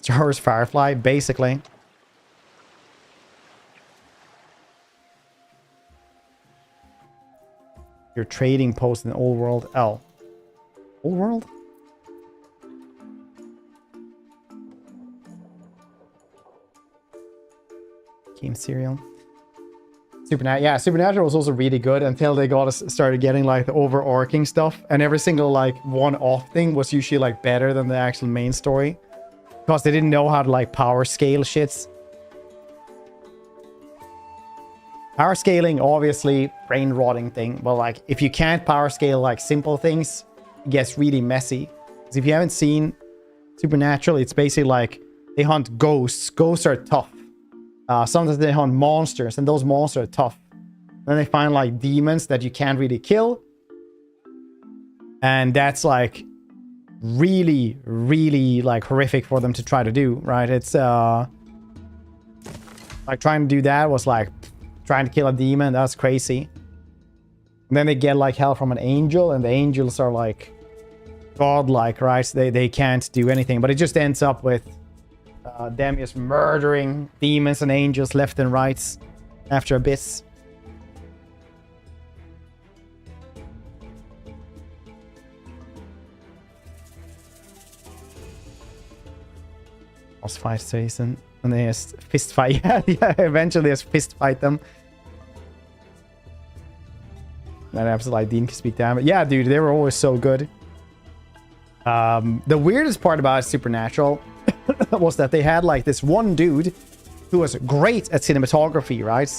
Star Wars Firefly, basically. Your trading post in Old World. Oh. Old World? Game serial. Supernatural. Yeah, Supernatural was also really good until they started getting like the overarching stuff, and every single like one-off thing was usually like better than the actual main story because they didn't know how to like power scale shits. Power scaling, obviously, brain rotting thing, but like if you can't power scale like simple things, it gets really messy. Because if you haven't seen Supernatural, it's basically like they hunt ghosts. Ghosts are tough. Sometimes they hunt monsters, and those monsters are tough. Then they find like demons that you can't really kill, and that's like really, really like horrific for them to try to do, right? It's like trying to do that was like trying to kill a demon. That's crazy. And then they get like help from an angel, and the angels are like godlike, right? They can't do anything, but it just ends up with them just murdering demons and angels left and right after a bit. Boss fight season, and they just fist fight. Yeah, eventually just fist fight them. That episode like Dean can speak damage. Yeah, dude, they were always so good. The weirdest part about Supernatural was that they had like this one dude who was great at cinematography, right?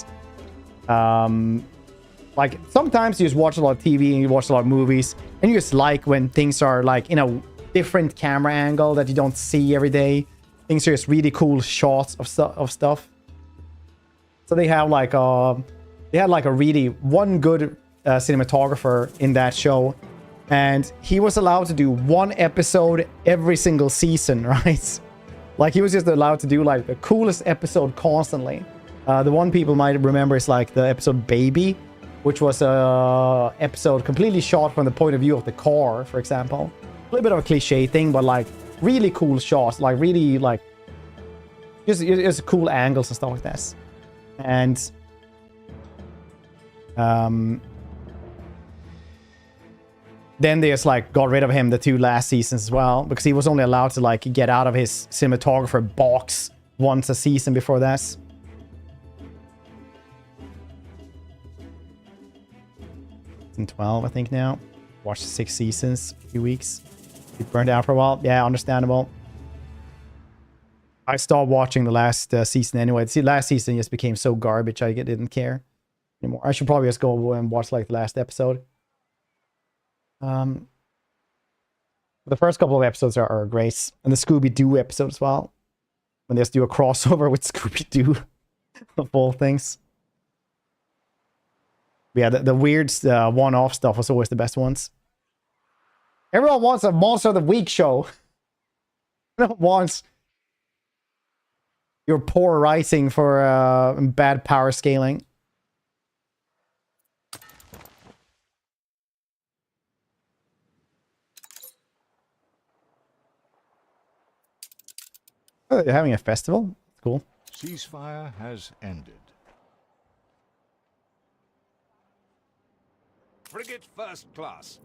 Like sometimes you just watch a lot of TV and you watch a lot of movies, and you just like when things are like in a different camera angle that you don't see every day. Things are just really cool shots of stuff. So they have like a really one good cinematographer in that show, and he was allowed to do one episode every single season, right? Like he was just allowed to do like the coolest episode constantly. The one people might remember is like the episode Baby, which was a episode completely shot from the point of view of the car, for example. A little bit of a cliche thing, but like really cool shots, like really like just cool angles and stuff like this. And then they just like got rid of him the 2 last seasons as well, because he was only allowed to like get out of his cinematographer box once a season before that. Season 12, I think now. Watched 6 seasons, a few weeks. It burned out for a while. Yeah, understandable. I stopped watching the last season anyway. The last season just became so garbage I didn't care anymore. I should probably just go and watch like the last episode. The first couple of episodes are great, and the Scooby-Doo episode as well, when they just do a crossover with Scooby-Doo of all things. But yeah, the weird one-off stuff was always the best ones. Everyone wants a Monster of the Week show. Everyone wants your poor writing for bad power scaling. Oh, they're having a festival? Cool. Ceasefire has ended. Frigate first class.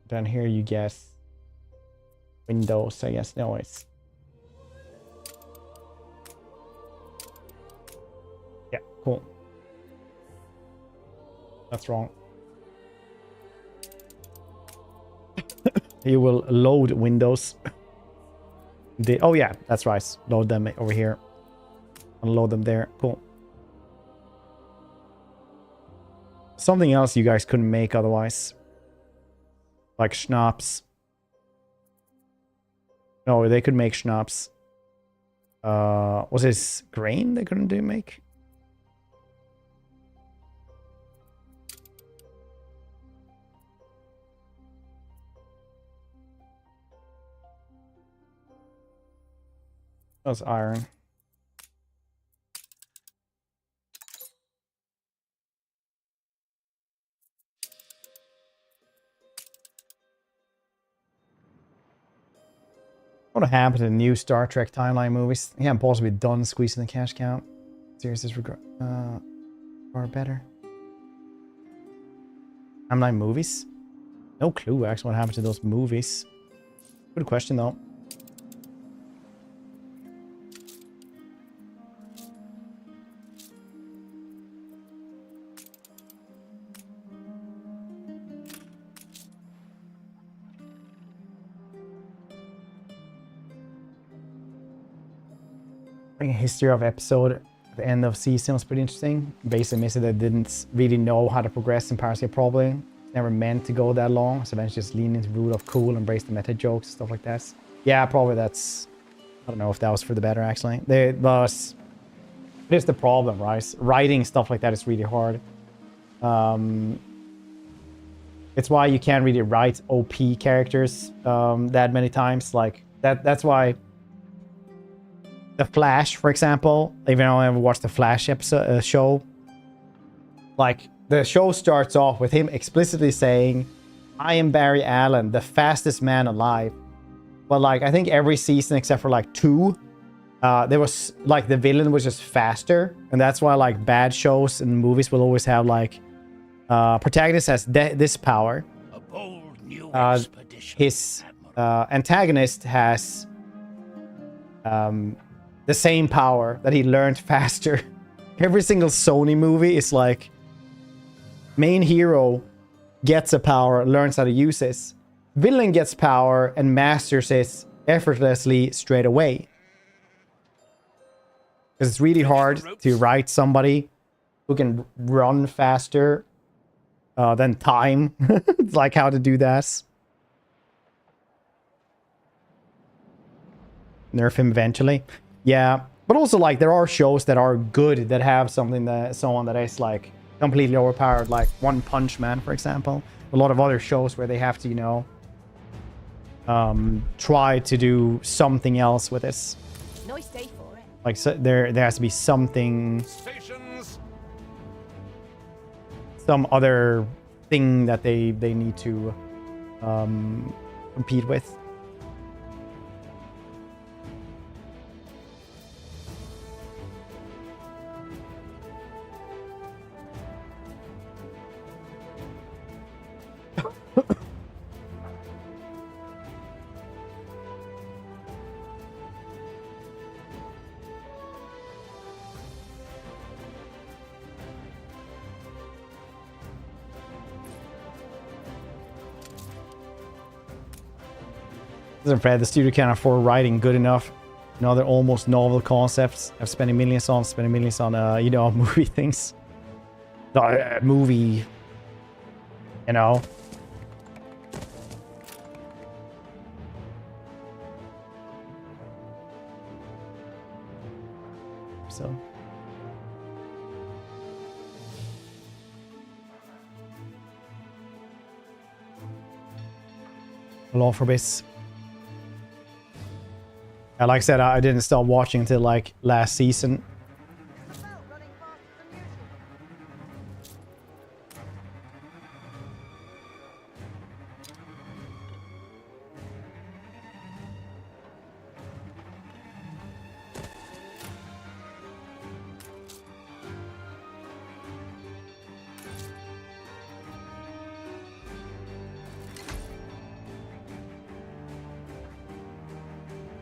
Then here you get windows, I guess. No, it's... Yeah, cool. That's wrong. You will load windows. Oh yeah, that's right. Load them over here. Unload them there. Cool. Something else you guys couldn't make otherwise. Like schnapps. No, they could make schnapps. Was this grain they couldn't make? That was iron. What happened to the new Star Trek timeline movies? They can't possibly be done squeezing the cash count. Serious disregard. Or better. Timeline movies? No clue actually what happened to those movies. Good question though. I think a history of episode at the end of season was pretty interesting. Basically, missed that didn't really know how to progress in Parasite probably. Never meant to go that long, so eventually just lean into root of cool, embrace the meta jokes, stuff like that. Yeah, probably that's... I don't know if that was for the better, actually. But here's the problem, right? Writing stuff like that is really hard. It's why you can't really write OP characters that many times. Like, that's why... The Flash, for example, even though I never watched the Flash episode show, like the show starts off with him explicitly saying, "I am Barry Allen, the fastest man alive." But like I think every season except for like 2, there was like the villain was just faster, and that's why like bad shows and movies will always have like protagonist has this power. A bold new expedition. His antagonist has the same power that he learned faster. Every single Sony movie is like main hero gets a power, learns how to use it. Villain gets power and masters it effortlessly straight away. Because it's really hard to write somebody who can run faster than time. It's like how to do that. Nerf him eventually. Yeah, but also like there are shows that are good that have something that someone that is like completely overpowered, like One Punch Man, for example. A lot of other shows where they have to, you know, try to do something else with this. Nice day for it. Like so there has to be something, some other thing that they need to compete with. Isn't Fred, the studio can't afford writing good enough. You know, they're almost novel concepts. I'm spending millions on, you know, movie things. Movie, you know. So. Law for this. Like I said, I didn't start watching until like last season.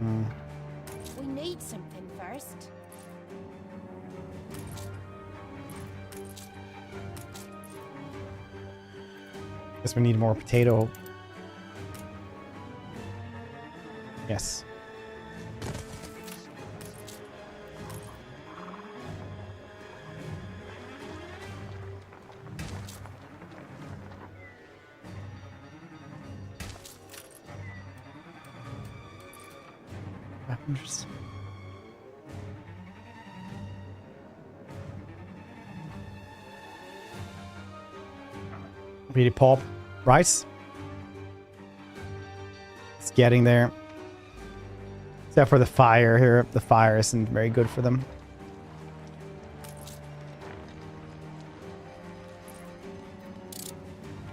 We need something first. Guess we need more potato. Yes. Weapons. Really pop rice. It's getting there. Except for the fire here. The fire isn't very good for them.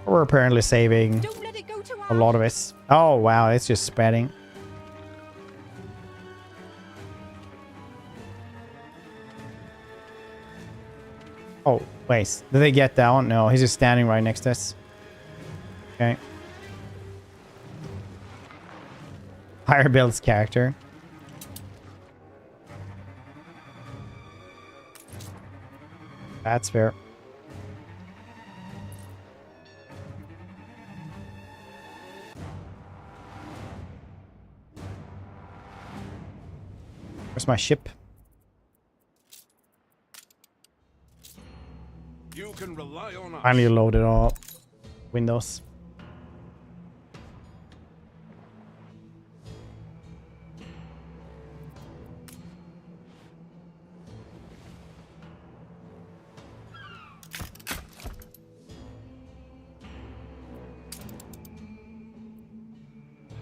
We're apparently saving a lot of it. Oh wow, it's just spreading. Oh, wait. Did they get down? No, he's just standing right next to us. Okay. Higher builds character. That's fair. Where's my ship? You can rely on us. Finally loaded all windows.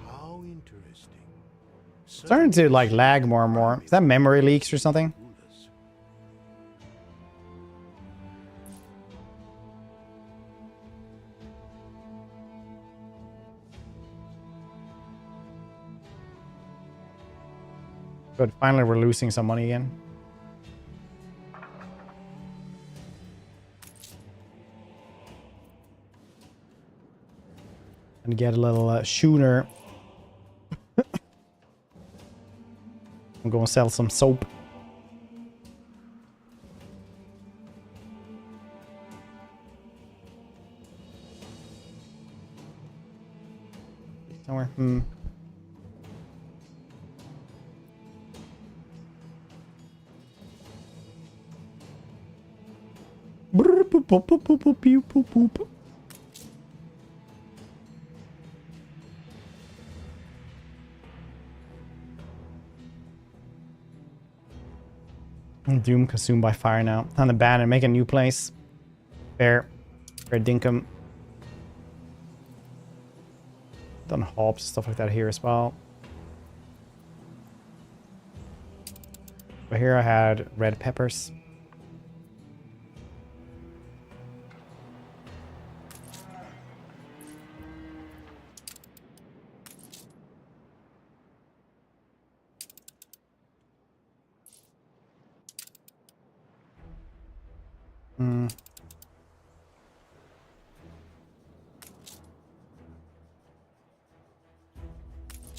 How interesting. Starting to like lag more and more. Is that memory leaks or something? Good. Finally, we're losing some money again. And get a little schooner. I'm going to sell some soap. Somewhere. Doom consumed by fire now. Time to ban and make a new place. Fair. Fair dinkum. Done hops, stuff like that here as well. But here I had red peppers.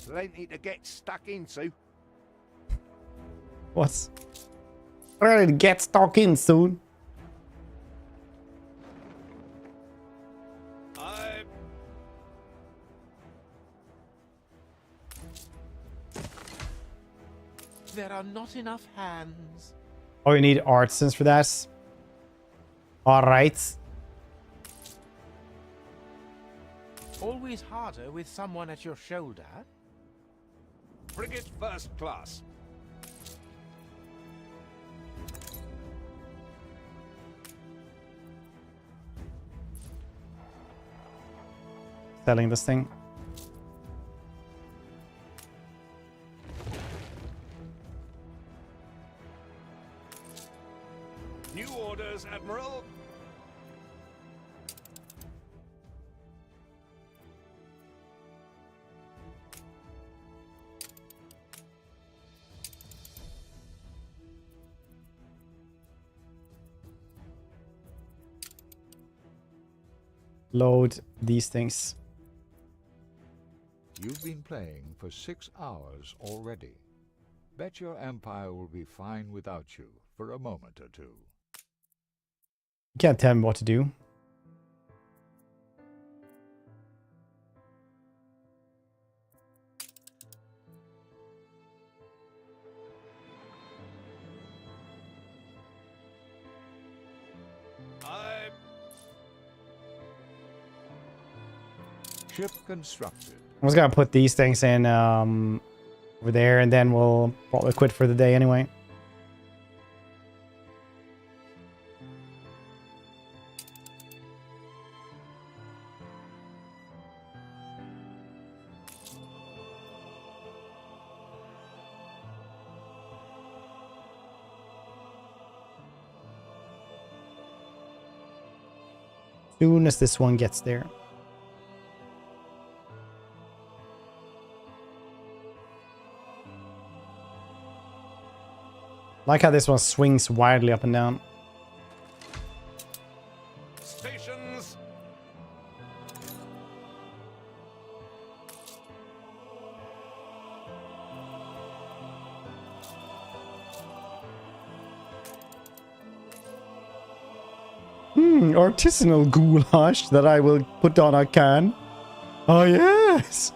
Plenty to get stuck into. What's ready to get stuck in soon? There are not enough hands. Oh, you need artisans for that? Alright. Always harder with someone at your shoulder. Frigate first class. Selling this thing. New orders, Admiral. Load these things. You've been playing for 6 hours already. Bet your empire will be fine without you for a moment or two. You can't tell me what to do. Ship constructed. I was gonna put these things in over there, and then we'll probably quit for the day anyway. Soon as this one gets there. Like how this one swings wildly up and down. Stations. Artisanal goulash that I will put on a can. Oh yes!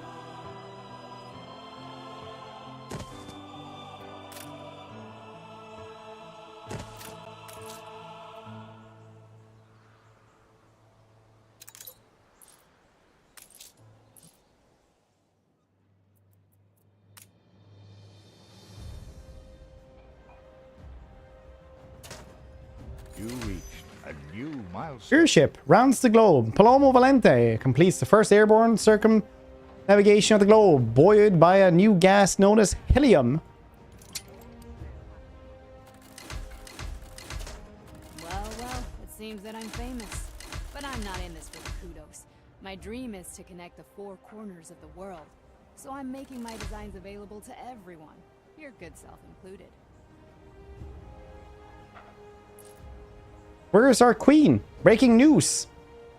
You reached a new milestone. Airship rounds the globe. Palomo Valente completes the first airborne circumnavigation of the globe, buoyed by a new gas known as helium. Well, it seems that I'm famous. But I'm not in this for the kudos. My dream is to connect the four corners of the world. So I'm making my designs available to everyone, your good self included. Where's our queen? Breaking news.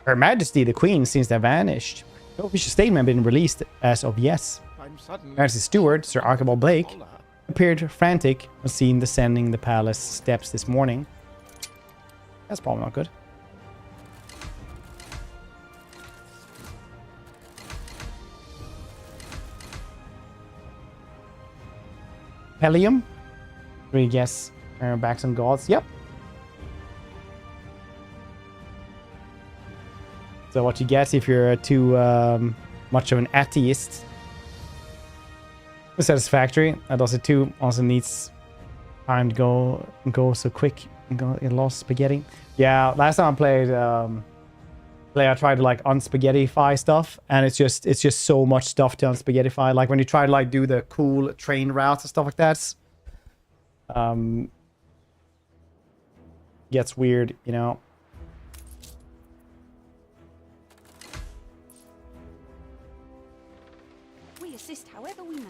Her Majesty the Queen seems to have vanished. No official statement been released as of yes. Majesty's steward, Sir Archibald Blake, appeared frantic when seen descending the palace steps this morning. That's probably not good. Helium? Do we guess back some gods? Yep. So what you get if you're too much of an atheist. Satisfactory. That does it too. Also needs time to go so quick and go in lost spaghetti. Yeah, last time I played I tried to like unspaghettify stuff, and it's just so much stuff to unspaghettify. Like when you try to like do the cool train routes and stuff like that, gets weird, you know. We assist however we may.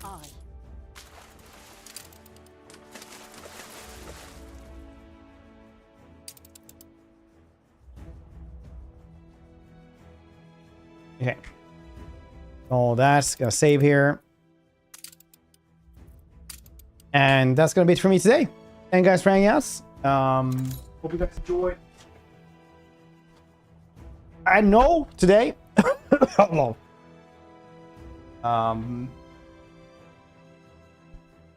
Aye. Okay. All that's gonna save here. And that's gonna be it for me today. Thank you guys for hanging out. Hope you guys enjoyed. I know today. Hello.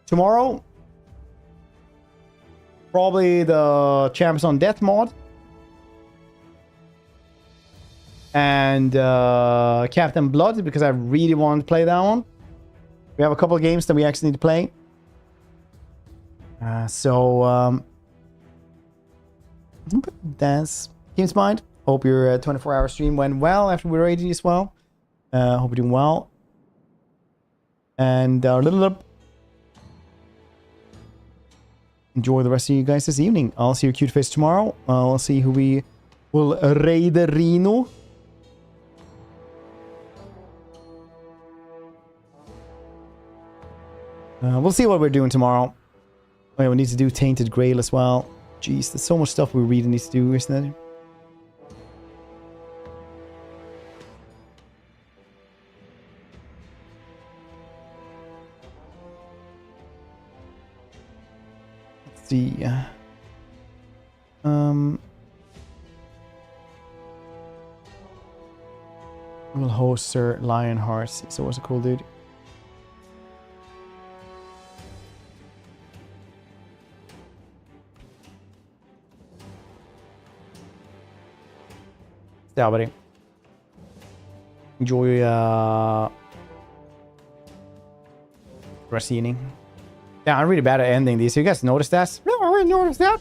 Tomorrow, probably the Champs on Death mod. And Captain Blood, because I really want to play that one. We have a couple of games that we actually need to play. That's Games Mind. Hope your 24-hour stream went well after we rated as well. Hope you're doing well. And enjoy the rest of you guys this evening. I'll see your cute face tomorrow. I'll see who we will raid the Reno. We'll see what we're doing tomorrow. Oh, yeah, we need to do Tainted Grail as well. Jeez, there's so much stuff we really need to do, isn't it? Let's see. We'll host Sir Lionheart. He's always a cool dude. Yeah, buddy. Enjoy rest evening. Yeah, I'm really bad at ending these. You guys noticed that? No, I didn't notice that.